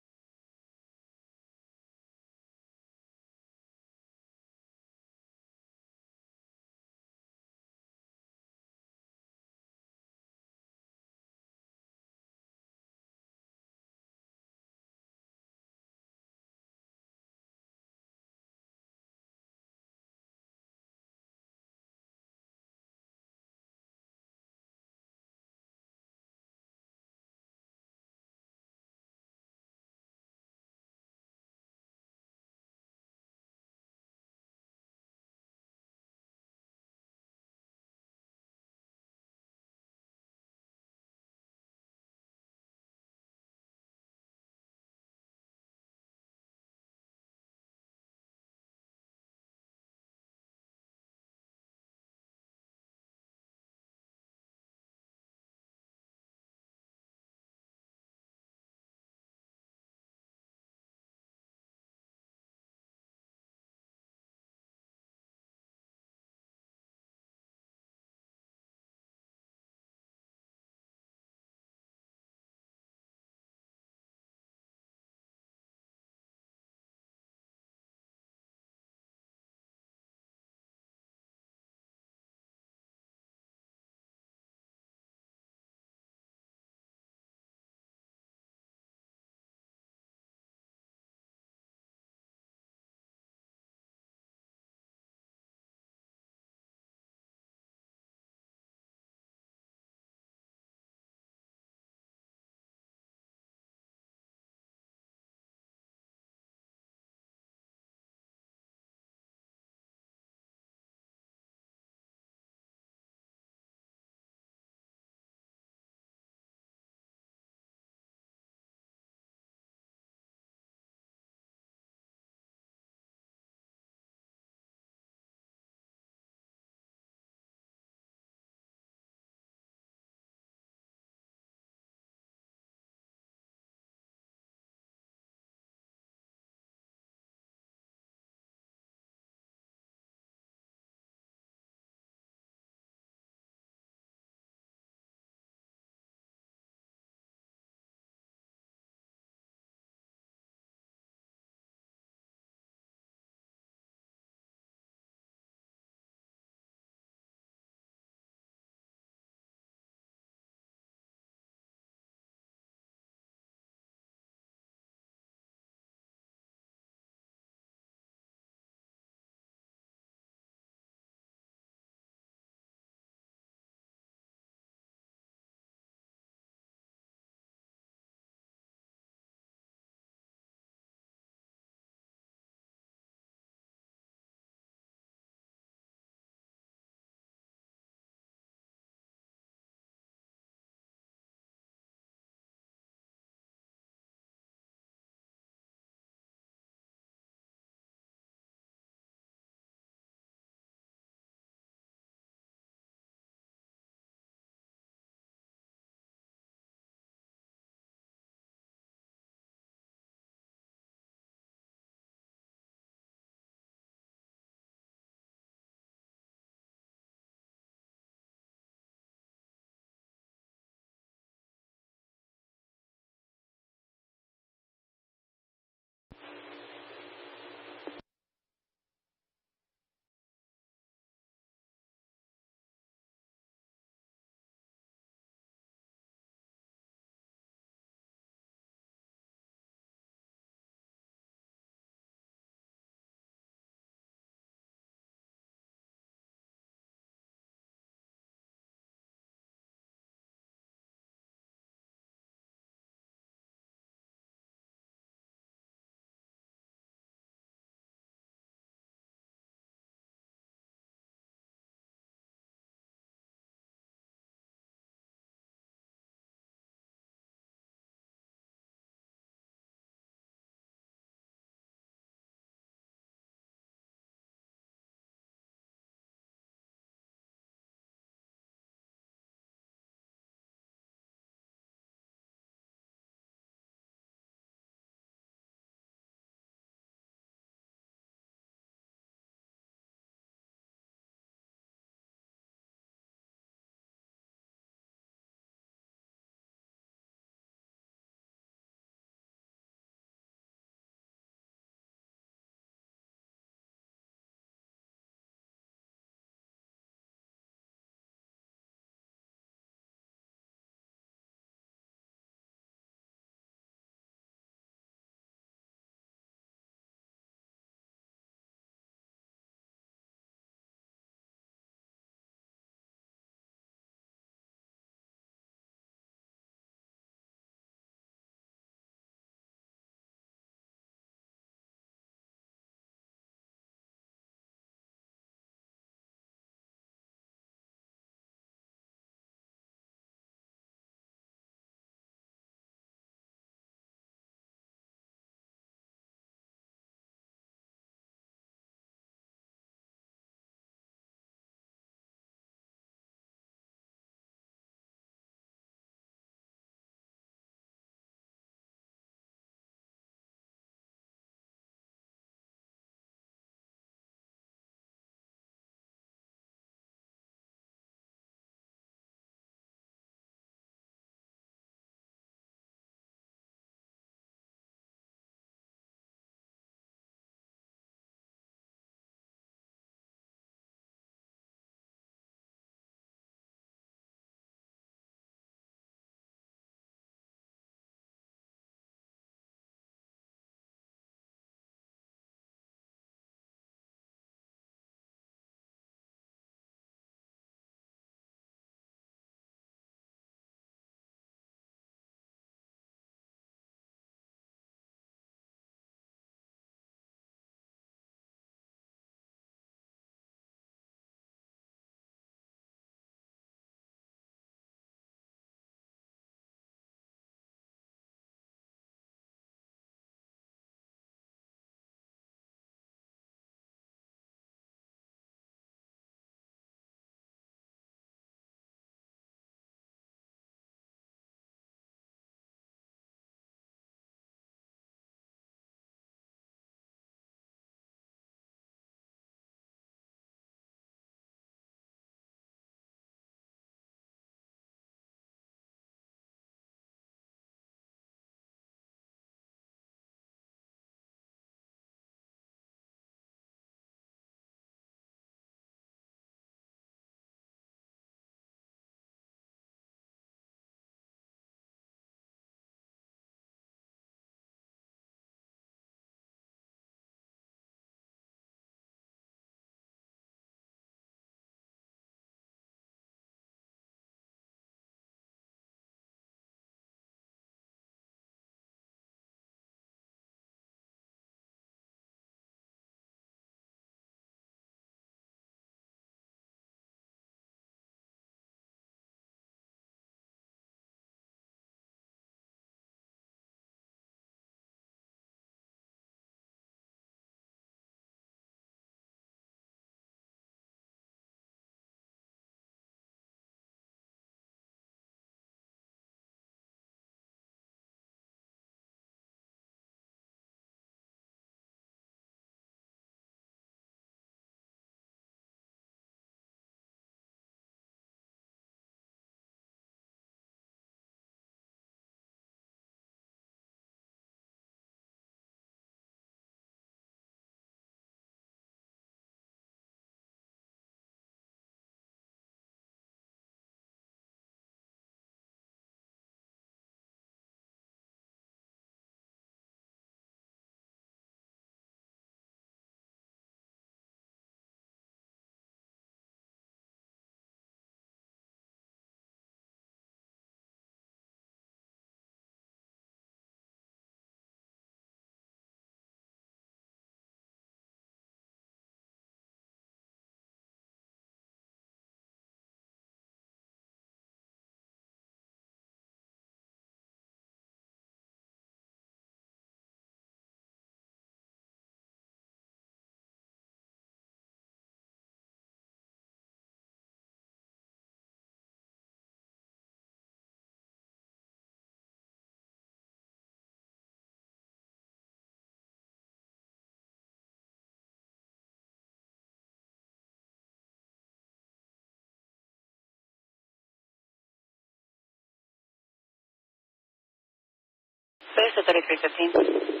Base at 3315.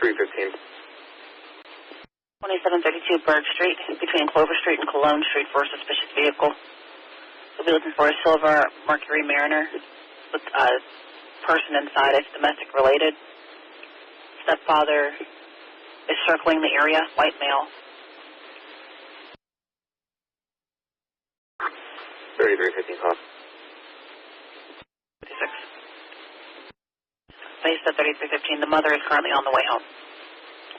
315. 2732 Berg Street, between Clover Street and Cologne Street for a suspicious vehicle. We'll be looking for a silver Mercury Mariner with a person inside. It's domestic related. Stepfather is circling the area, white male. 3315 call. 56. Based at 3315, the mother is currently on the way home.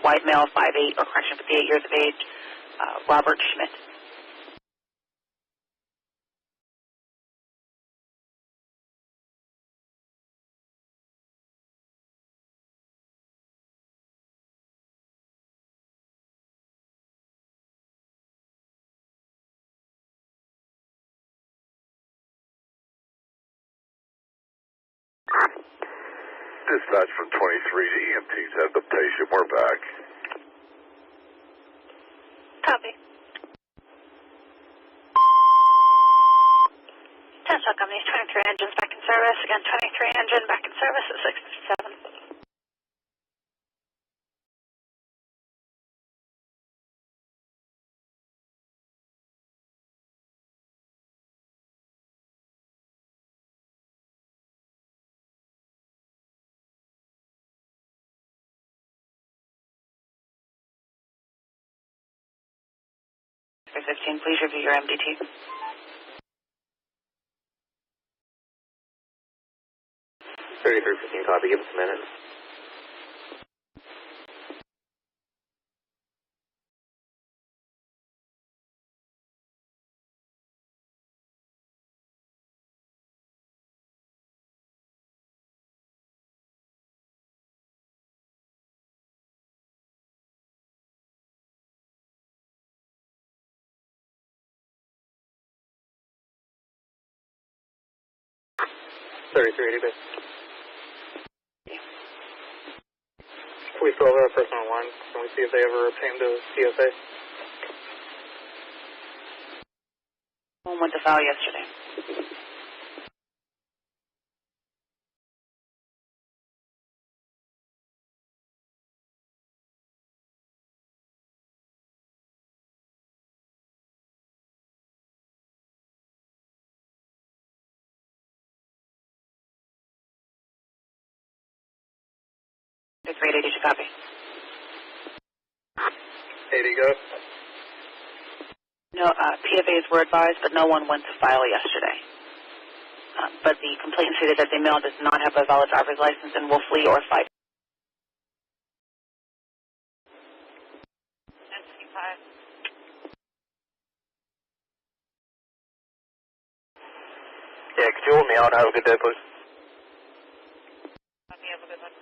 White male, 5'8", or correction, 58 years of age, Robert Schmidt. Dispatch from 23, the EMTs have the patient. We're back. Copy. 10 Shock on these 23 engines back in service. Again, 23 engine back in service at 657. Please review your MDT. 3315 copy. Give us a minute. We still have a person on line. Can we see if they ever obtained a CSA? One went to file yesterday. It's ready to copy. 80 go. No, PFAs were advised, but no one went to file yesterday. But the complaint stated that the male does not have a valid driver's license and will flee or fight. 1055. Yeah, could you hold me out? Have a good day, please. Have a good one.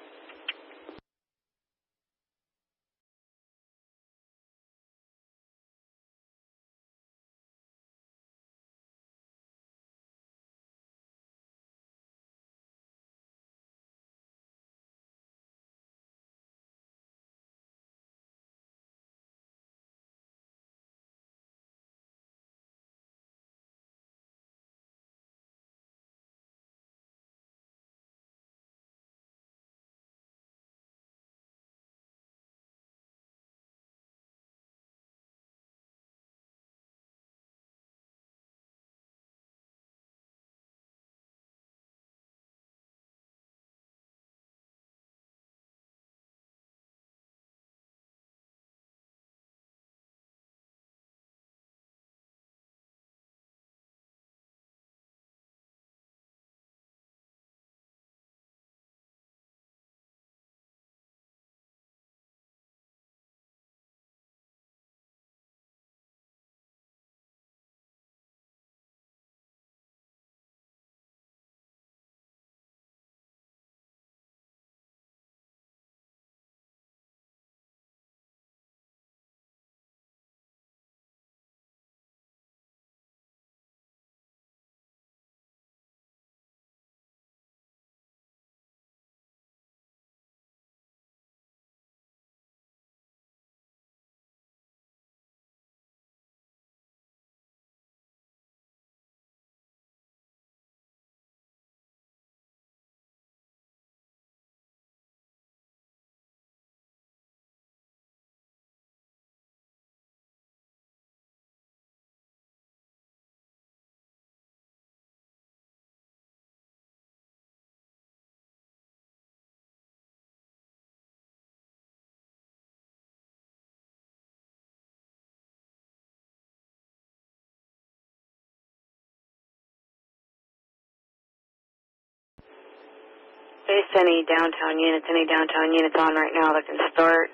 Based any downtown units on right now that can start.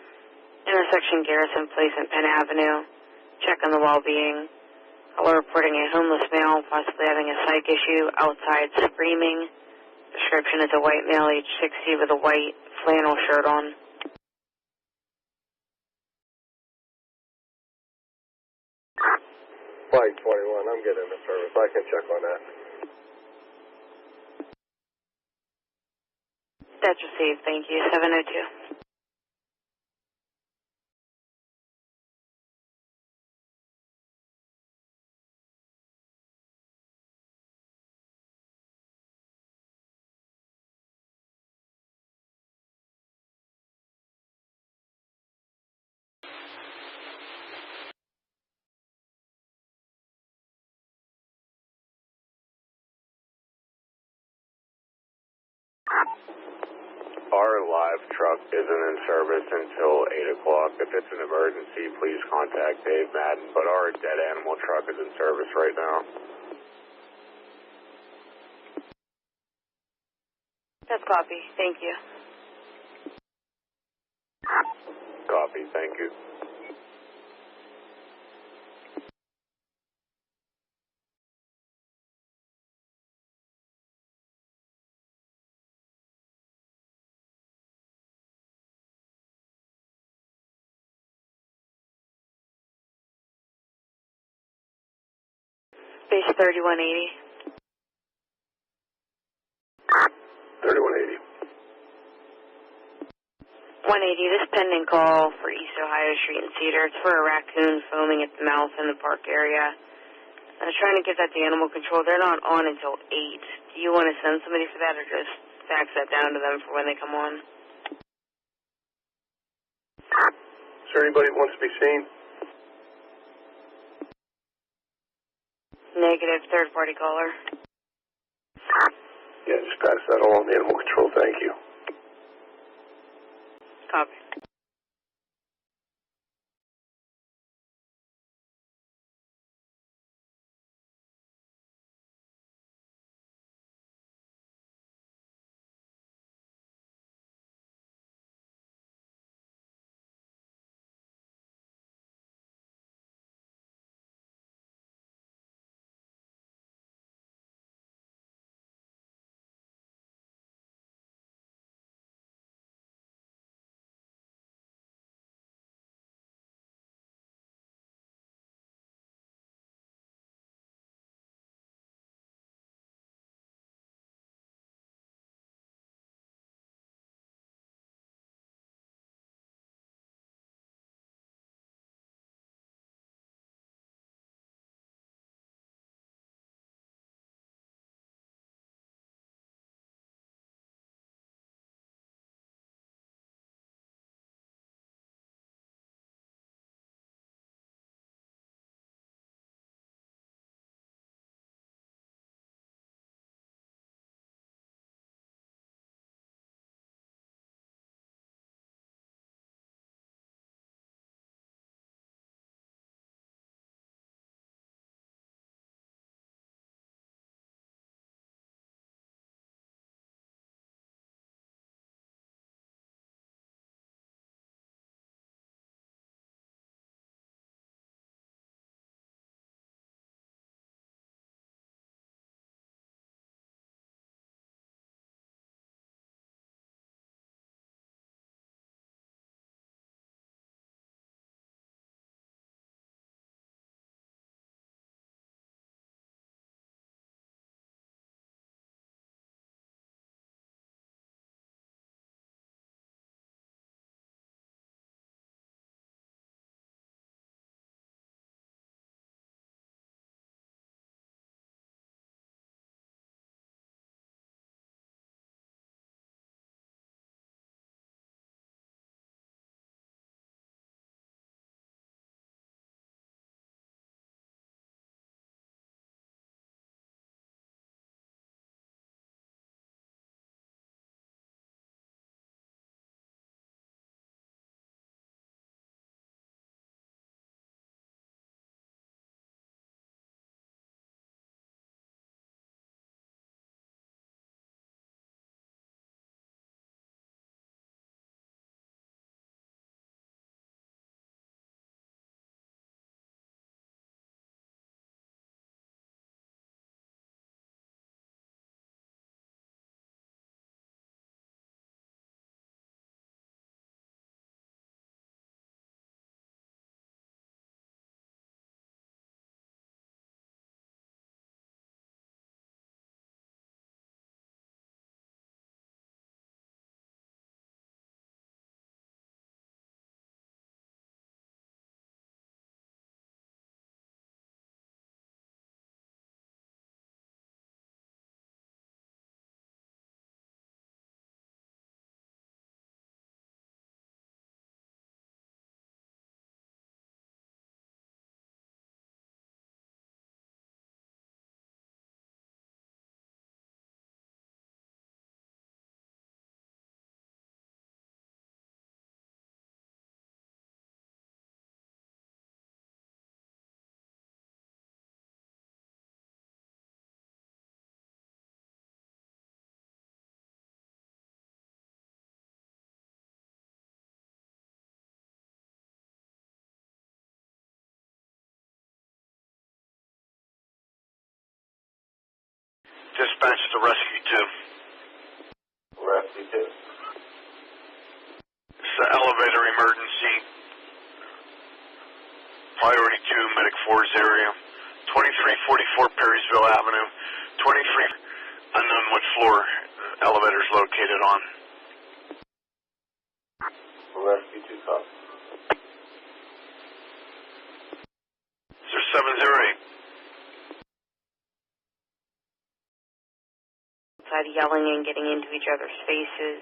Intersection Garrison Place and Penn Avenue. Check on the well-being. We're reporting a homeless male possibly having a psych issue outside screaming. Description is a white male, age 60, with a white flannel shirt on. Flight 21, I'm getting the service. I can check on that. That's received, thank you. 702. Our live truck isn't in service until 8 o'clock. If it's an emergency, please contact Dave Madden, but our dead animal truck is in service right now. That's copy, thank you. Copy, thank you. Base 3180. 3180. 180, this pending call for East Ohio Street and Cedar. It's for a raccoon foaming at the mouth in the park area. I was trying to get that to animal control. They're not on until 8. Do you want to send somebody for that or just fax that down to them for when they come on? Is there anybody that wants to be seen? Negative, third-party caller. Yeah, just pass that along to animal control, thank you. Copy. Dispatch to Rescue 2. Rescue 2. It's an elevator emergency. Priority 2, Medic 4's area. 2344 Perrysville Avenue. 23, unknown what floor elevator is located on. Rescue 2, copy. Sir 708. Outside yelling and getting into each other's faces.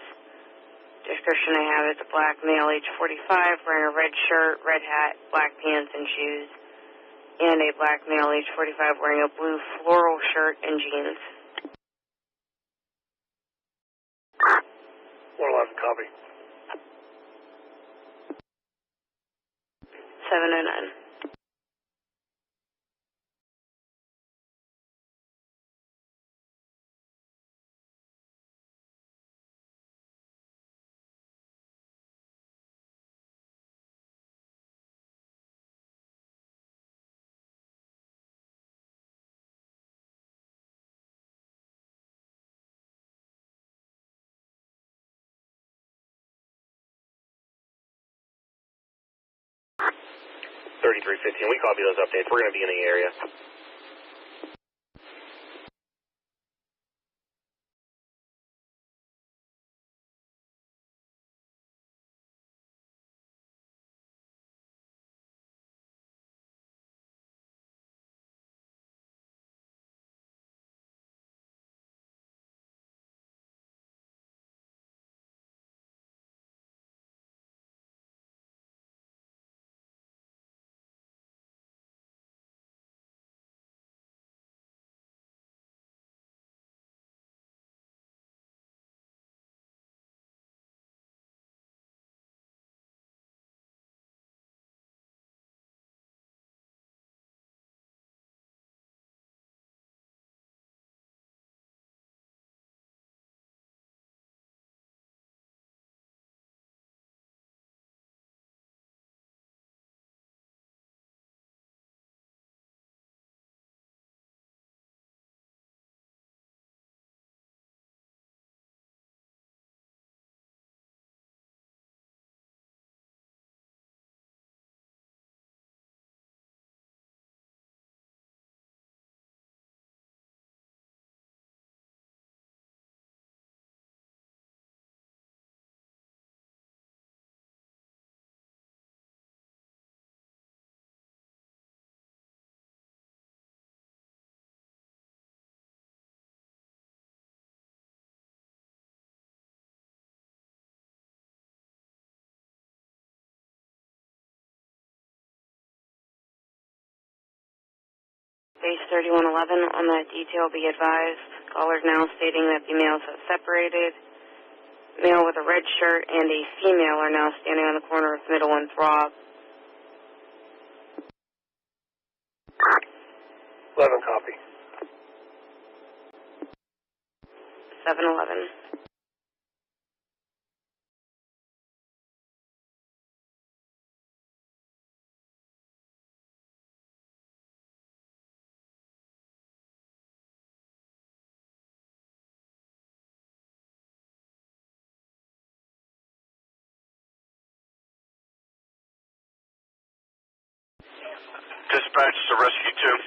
Description I have is a black male, age 45, wearing a red shirt, red hat, black pants and shoes. And a black male, age 45, wearing a blue floral shirt and jeans. 111, copy. 709. We copy those updates. We're going to be in the area. Base 3111 on that detail, be advised. Callers now stating that the males have separated. Male with a red shirt and a female are now standing on the corner of Middle and Throb. 11, copy. 711. Dispatch to Rescue 2.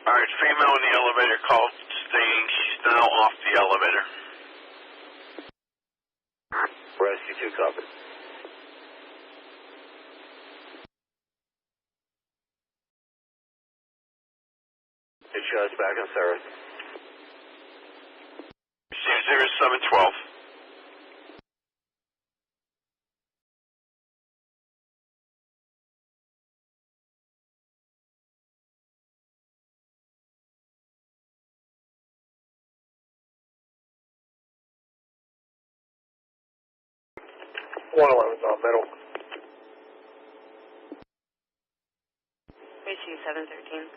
Alright, female in the elevator called stating she's now off the elevator. Rescue 2, copy. It shows back in service. Receive 0712. On middle. Receive 713.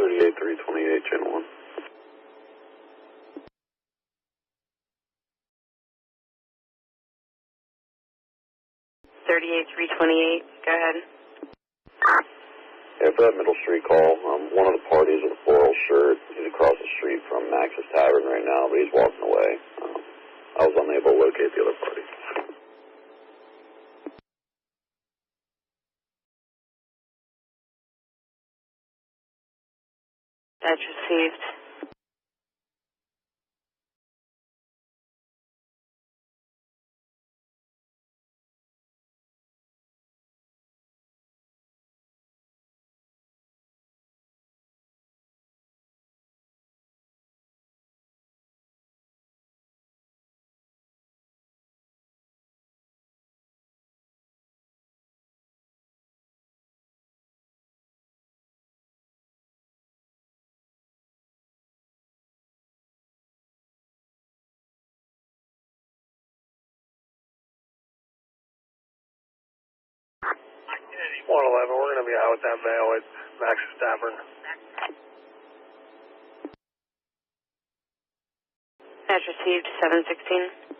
38328, channel 1. 38328, go ahead. Yeah, for that Middle Street call, one of the parties with a floral shirt, he's across the street from Max's Tavern right now, but he's walking away. I was unable to locate the other party. That's received. We're going to be out with that mail at Max's Tavern. That's received, 716.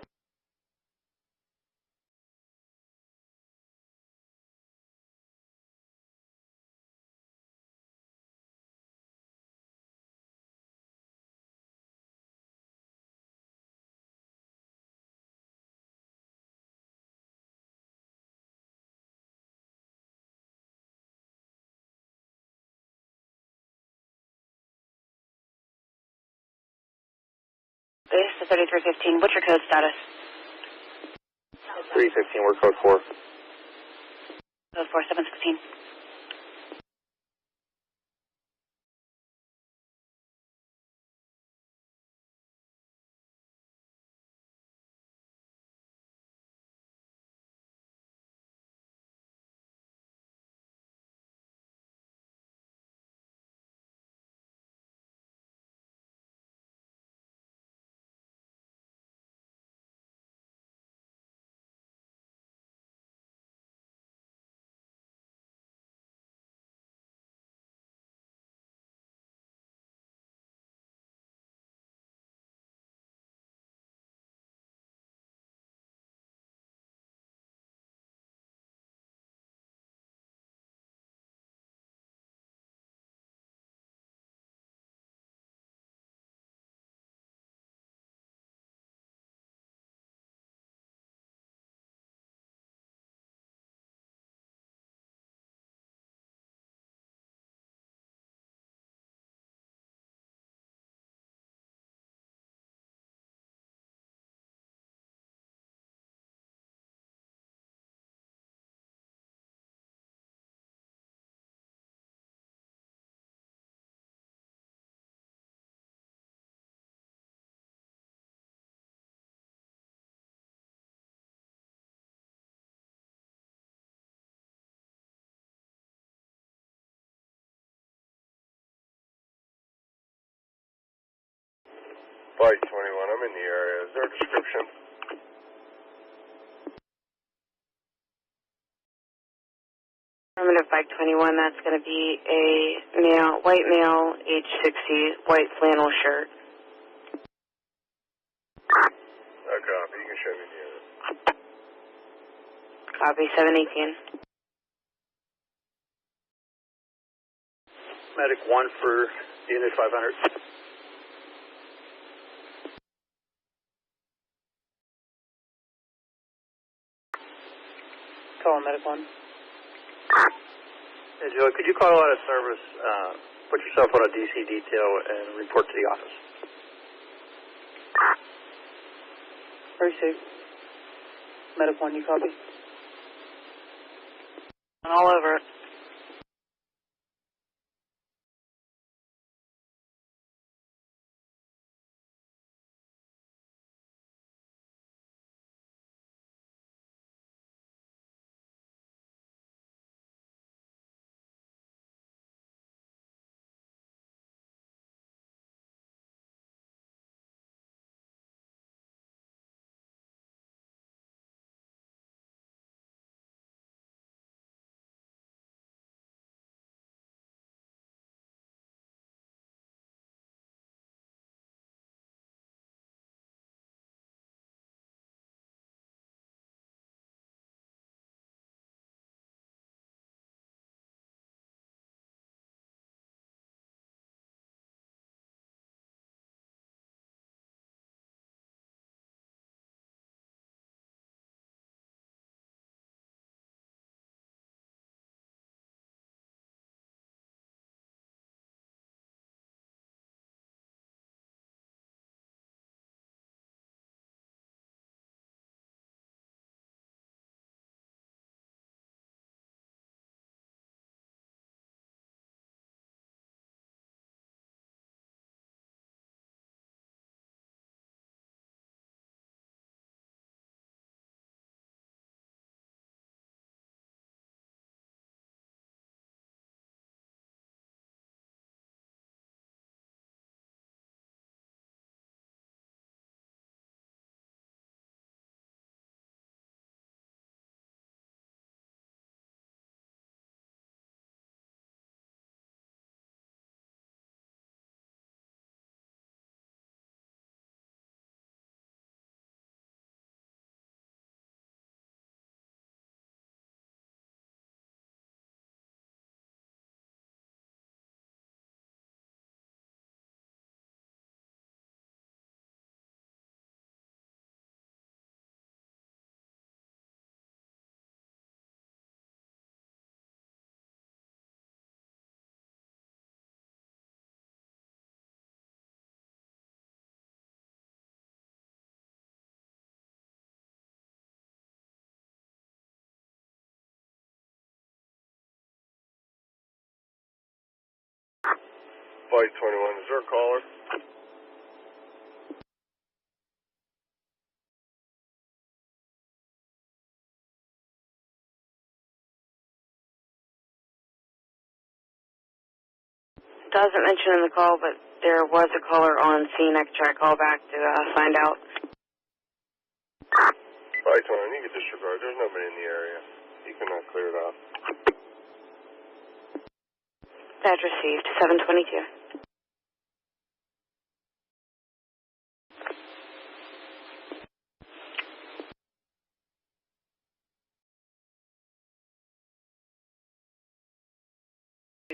Base to 3315. What's your code status? 315, we're code 4. Code 4, 716. Bike 21, I'm in the area. Is there a description? Affirmative, Bike 21, that's going to be a male, white male, age 60, white flannel shirt. No copy, you can show me the area. Copy, 718. Medic 1 for Unit 500. Call Medic 1. Hey, Joe, could you call out of service, put yourself on a DC detail, and report to the office? Very safe. Medic 1, you copy? All over it. Flight 21, is there a caller? Doesn't mention in the call, but there was a caller on scene. I could try to call back to find out. Flight 21, you can disregard. There's nobody in the area. You can clear it off. Badge received, 722.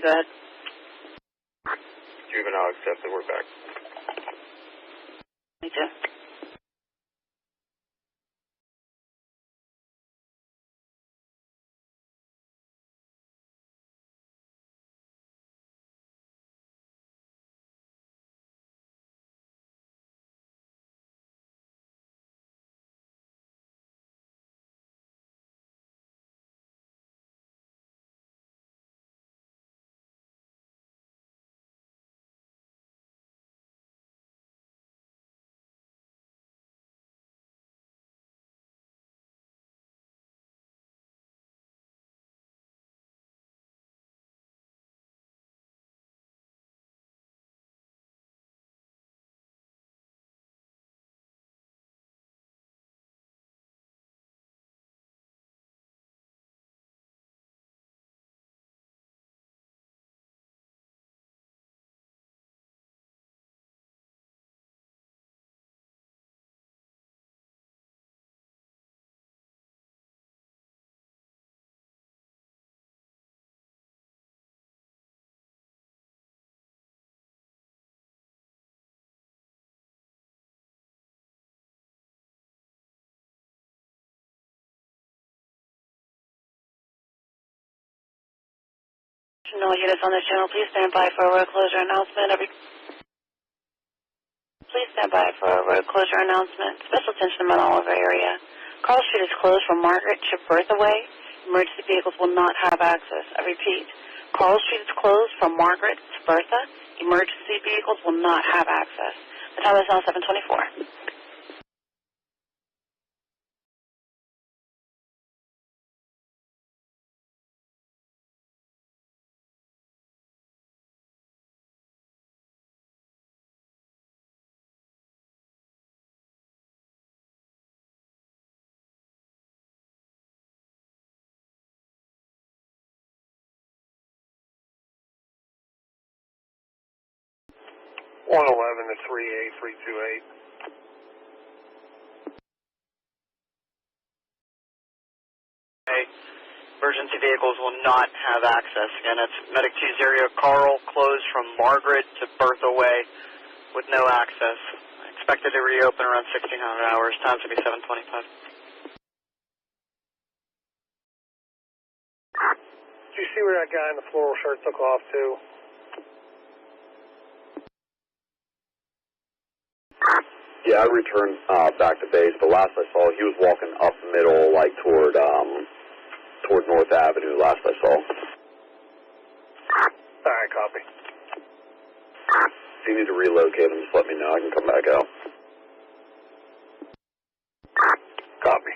Go ahead. Juvenile accepted, we're back. Me too. No units on this channel, please stand by for a road closure announcement. Please stand by for a road closure announcement. Special attention to Mount Oliver area. Carl Street is closed from Margaret to Bertha Way. Emergency vehicles will not have access. I repeat, Carl Street is closed from Margaret to Bertha. Emergency vehicles will not have access. The time is now 7:24. to 38328. Emergency vehicles will not have access. Again, it's Medic 2's area. Carl closed from Margaret to Bertha Way with no access. Expected to reopen around 1600 hours. Time to be 7:25. Did you see where that guy in the floral shirt took off to? Yeah, I returned back to base, but last I saw, he was walking up middle, like toward North Avenue, last I saw. Alright, copy. If you need to relocate him, just let me know. I can come back out. Copy.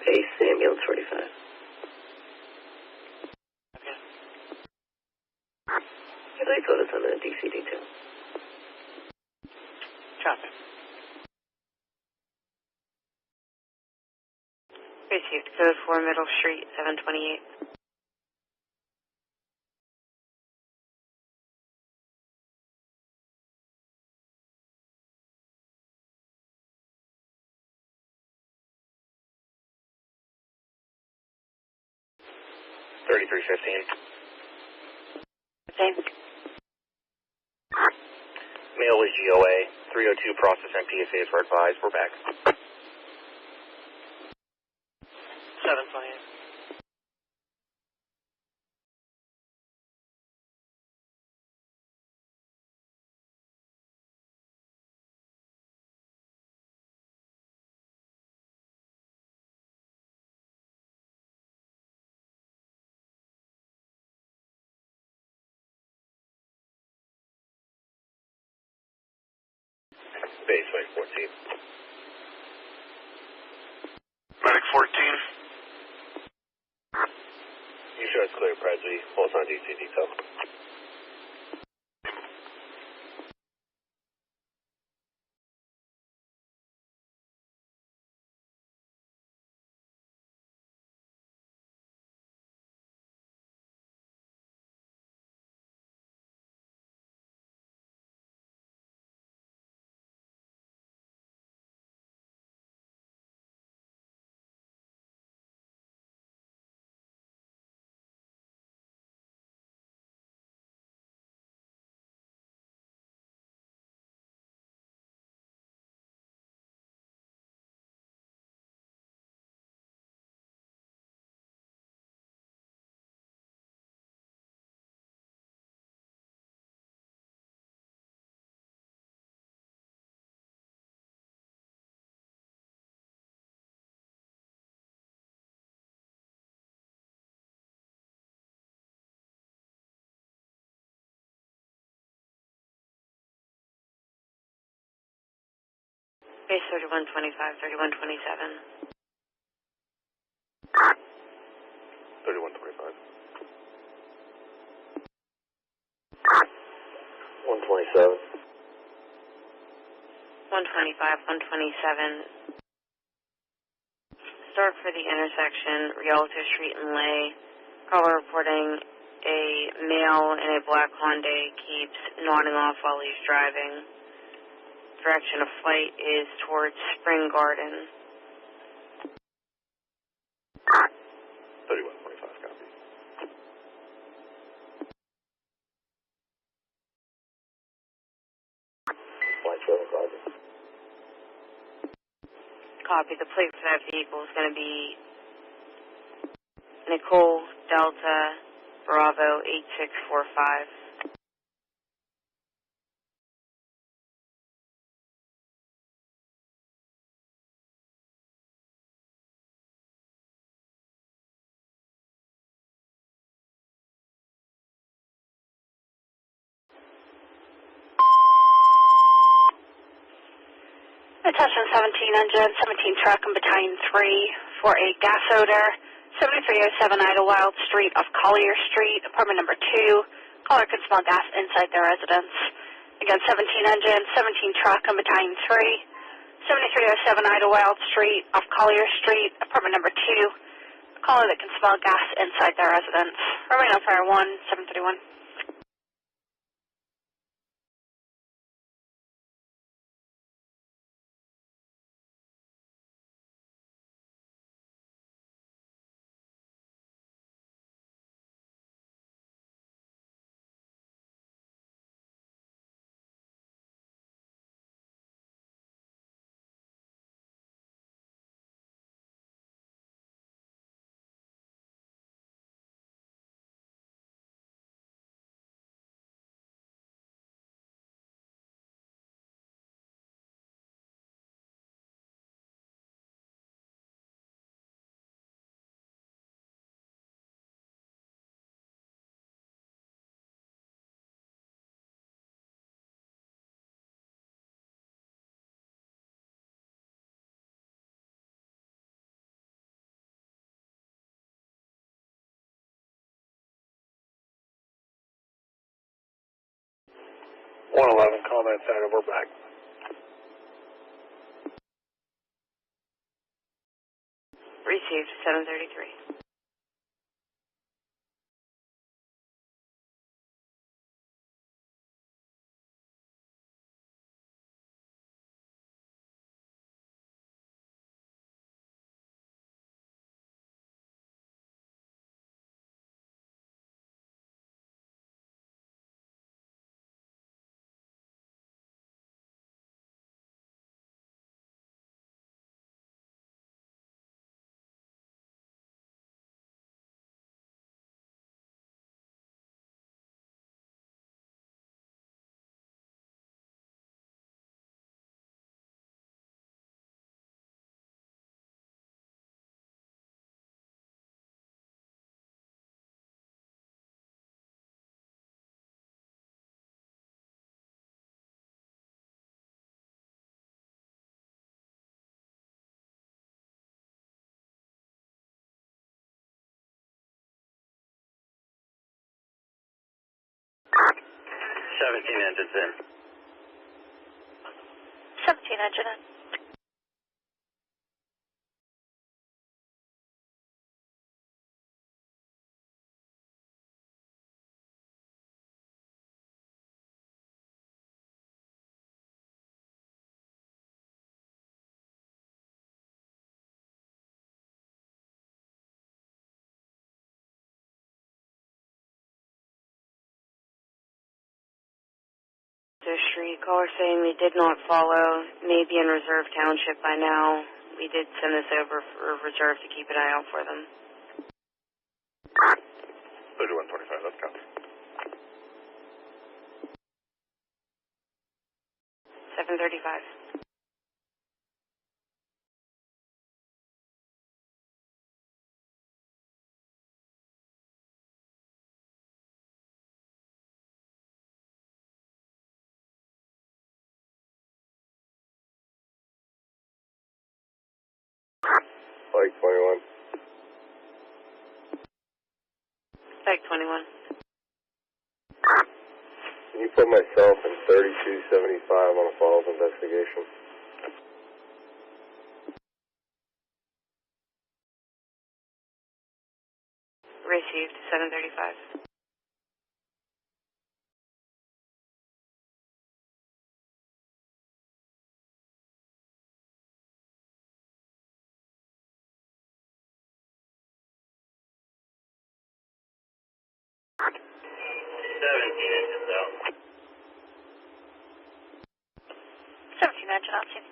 Base ambulance 45. Okay. I'd like photos on the DC detail. Copy. Received code 4 Middle Street, 728. Same. Mail is GOA. 302 process and PSAs were advised. We're back. 728. Base Wing 14. Medic 14. You show us clear, Presley. Pulse on DC detail. Base 3125, 3127. 3125. 127. 125, 127. Start for the intersection, Rialto Street and Lay. Caller reporting a male in a black Hyundai keeps nodding off while he's driving. Direction of flight is towards Spring Garden. 3125, copy. Flight 7, Garden. Copy. The plate for that vehicle is going to be Nicole Delta Bravo 8645. Attention 17 engine, 17 truck and battalion 3 for a gas odor. 7307 Idlewild Street off Collier Street, apartment number 2. Caller can smell gas inside their residence. Again, 17 engine, 17 truck and battalion 3. 7307 Idlewild Street off Collier Street, apartment number 2. Caller that can smell gas inside their residence. Remain on fire 1731. 111, comment center, we're back. Received, 733. Engines in. 17 engine in. Street, caller saying they did not follow, maybe in Reserve Township by now. We did send this over for Reserve to keep an eye out for them. 3125, let's go. 735. Like 21. Like 21. Can you put myself in 3275 on a follow-up investigation? Received, 735. Engines out. 17 engine out, scene.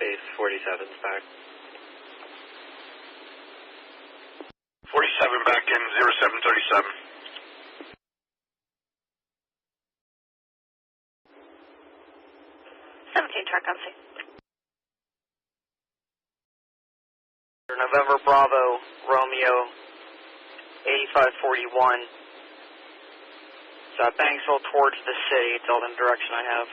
Base 47's back. 47 back in 0737. 17 track on scene. November Bravo, Romeo, 8541. So Banksville towards the city, it's all in the direction I have.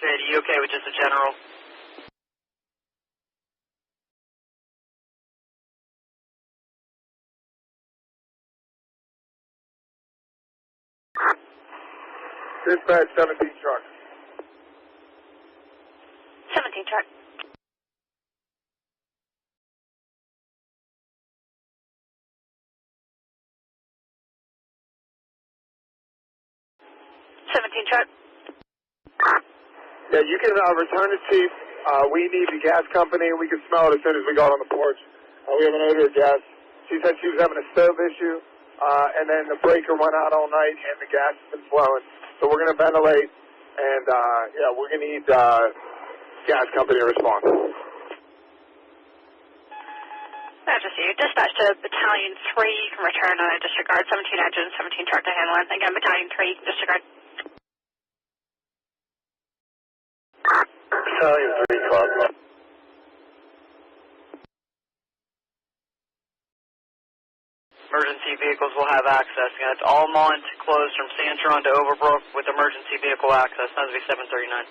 Are you okay with just a general? Dispatch 17 truck. 17 truck. Yeah, you can return it, Chief. We need the gas company. We can smell it as soon as we got on the porch. We have an odor of gas. She said she was having a stove issue, and then the breaker went out all night, and the gas has been flowing. So we're going to ventilate, and we're going to need gas company to respond. Majesty, dispatch to Battalion 3. You can return on a disregard. 17 engine, 17 truck to handle it. Again, Battalion 3, you can disregard. Battalion 3, Club. Emergency vehicles will have access. Again, it's Almont closed from Santron to Overbrook with emergency vehicle access. Sounds to be 739.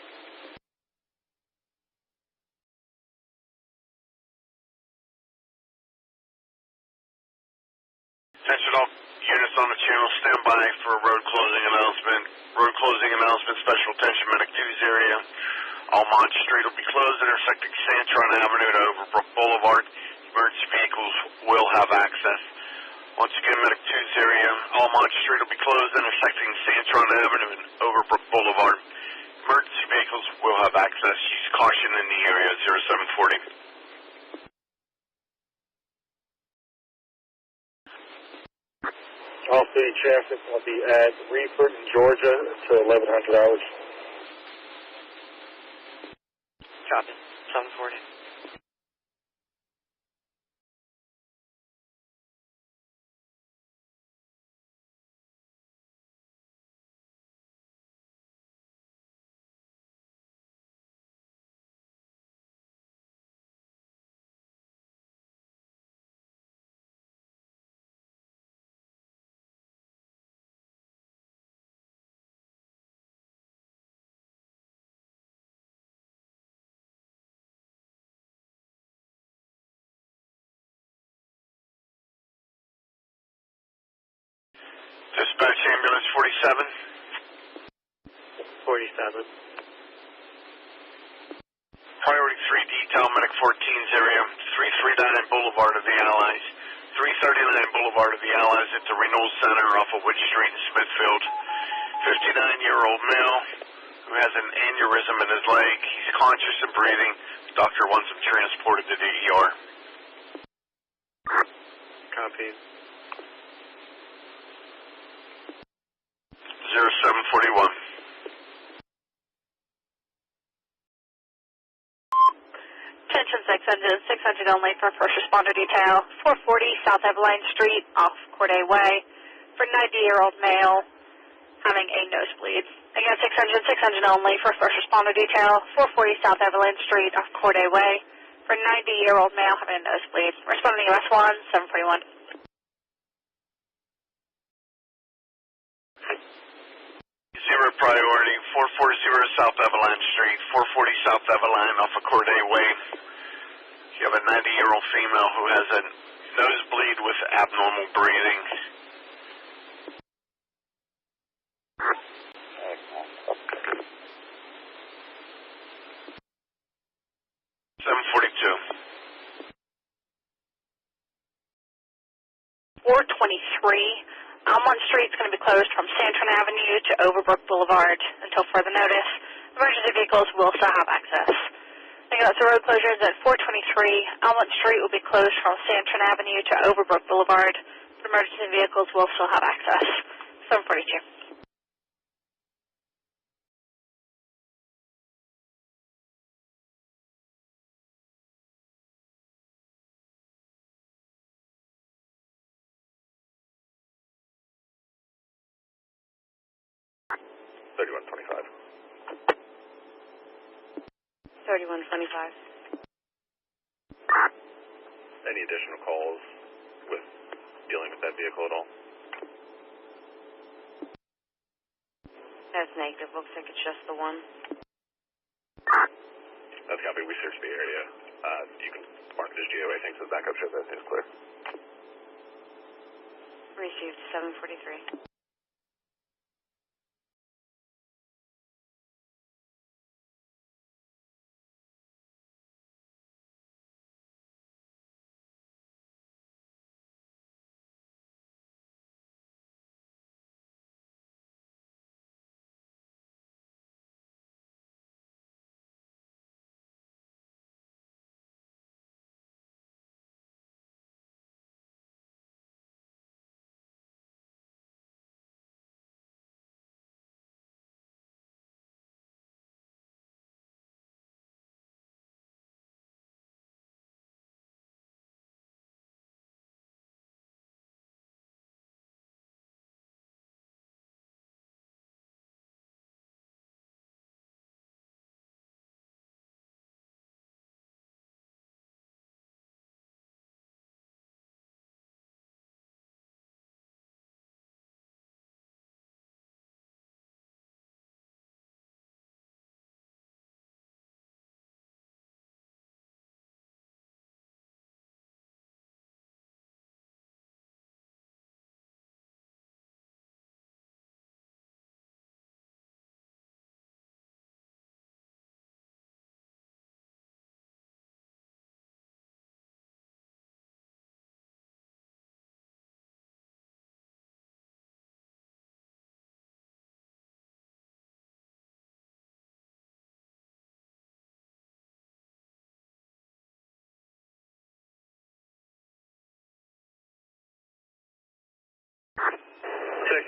Attention all units on the channel, stand by for a road closing announcement. Road closing announcement, special attention, Medic 2's area. Almont Street will be closed, intersecting Santron Avenue to Overbrook Boulevard. Emergency vehicles will have access. Once again, Medic 2's area, Almont Street will be closed, intersecting Santron Avenue and Overbrook Boulevard. Emergency vehicles will have access. Use caution in the area, 0740. All city traffic will be at Reeford in Georgia until 1100 hours. Copy. 740. Dispatch ambulance 47. 47. Priority 3 detail, Medic 14's area, 339 Boulevard of the Allies. 339 Boulevard of the Allies at the Renewal Center off of Wood Street in Smithfield. 59-year-old male who has an aneurysm in his leg. He's conscious and breathing. The doctor wants him transported to the ER. Copy. 0741. Attention 600 only for first responder detail. 440 South Eveline Street off Corday Way for 90-year-old male having a nosebleed. Again, 600 only for first responder detail. 440 South Eveline Street off Corday Way for 90-year-old male having a nosebleed. Responding to US 1, 741. Zero priority, 440 South Eveline Street, 440 South Eveline off of Corday Way. You have a 90-year-old female who has a nosebleed with abnormal breathing. Almont Street is going to be closed from Santron Avenue to Overbrook Boulevard until further notice. Emergency vehicles will still have access. Again, that's the road closures at 423. Almont Street will be closed from Santron Avenue to Overbrook Boulevard. Emergency vehicles will still have access. 742. Any additional calls with dealing with that vehicle at all? That's negative. Looks like it's just the one. That's copy. We searched the area. You can mark it as GOA. Thanks for the backup. Show that is clear. Received 743.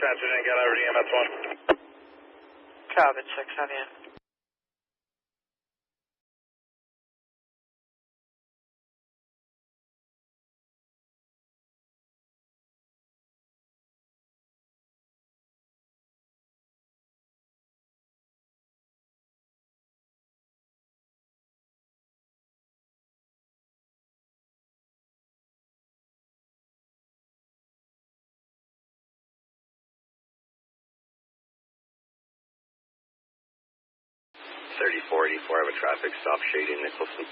Oxygen, got over to EMS 1. Covered, 6 on you. I have a traffic stop shading Nicholson.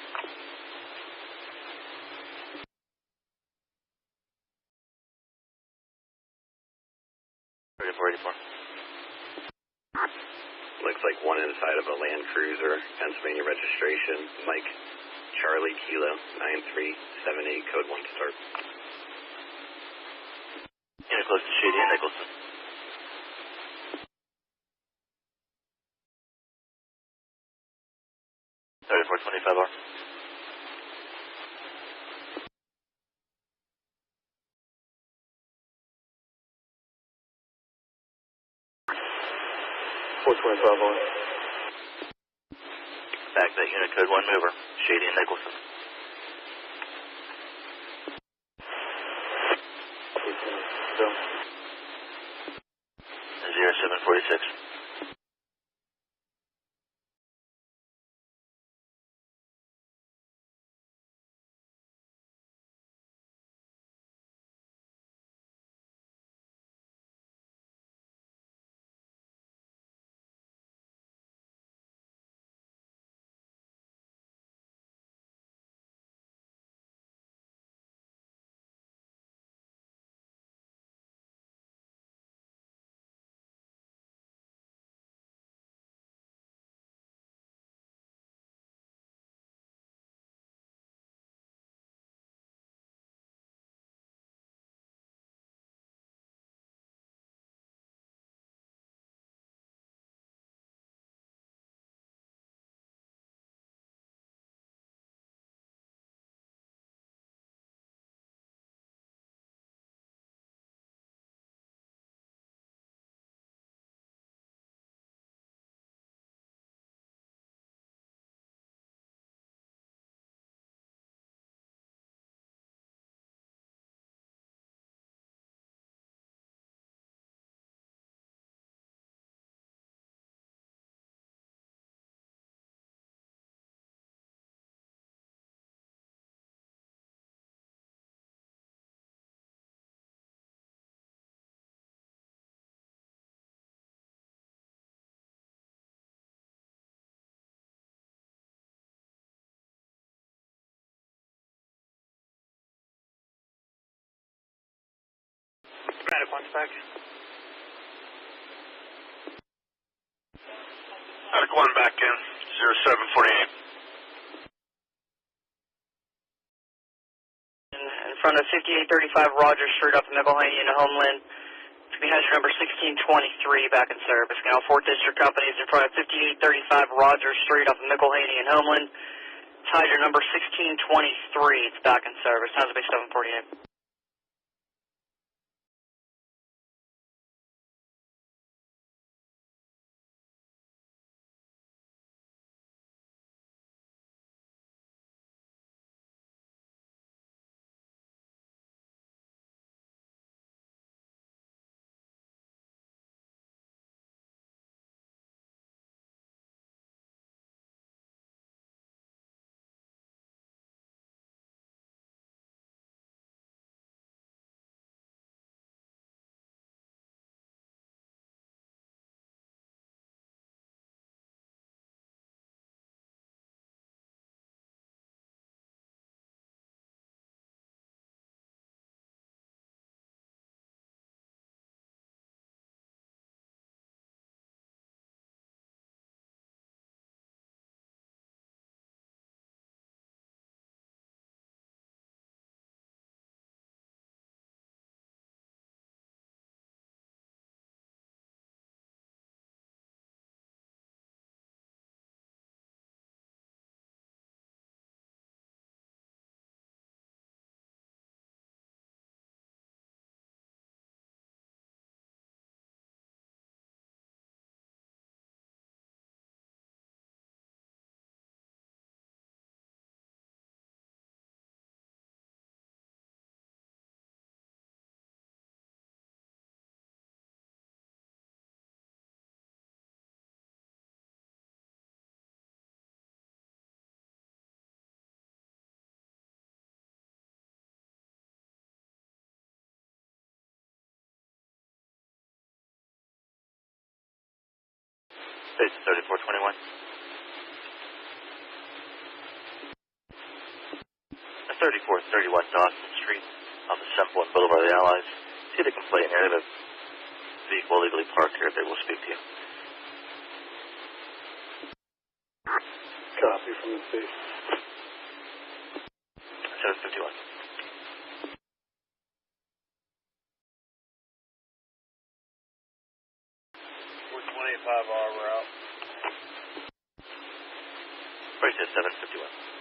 3484. Looks like one inside of a Land Cruiser, Pennsylvania registration, Mike Charlie Kilo 9378, code 1 to start. Unit close to Shady and Nicholson. $34.25 hour. Back that unit code 1 mover, Shady and Nicholson. 0746. Medic 1 spec. Medic 1 back in, 0748. In front of 5835 Rogers Street up in McElhaney in Homeland. It's going to be hazard number 1623 back in service. Now 4th District Companies in front of 5835 Rogers Street up in McElhaney in Homeland. It's hazard number 1623. It's back in service. Times will be 748. Station 3421. The 3431 Dawson Street on the Semple and Boulevard of the Allies. See the complaint here. They have a vehicle illegally parked here. They will speak to you. Copy from the station. 751. We're 25 hour route. Brace 751.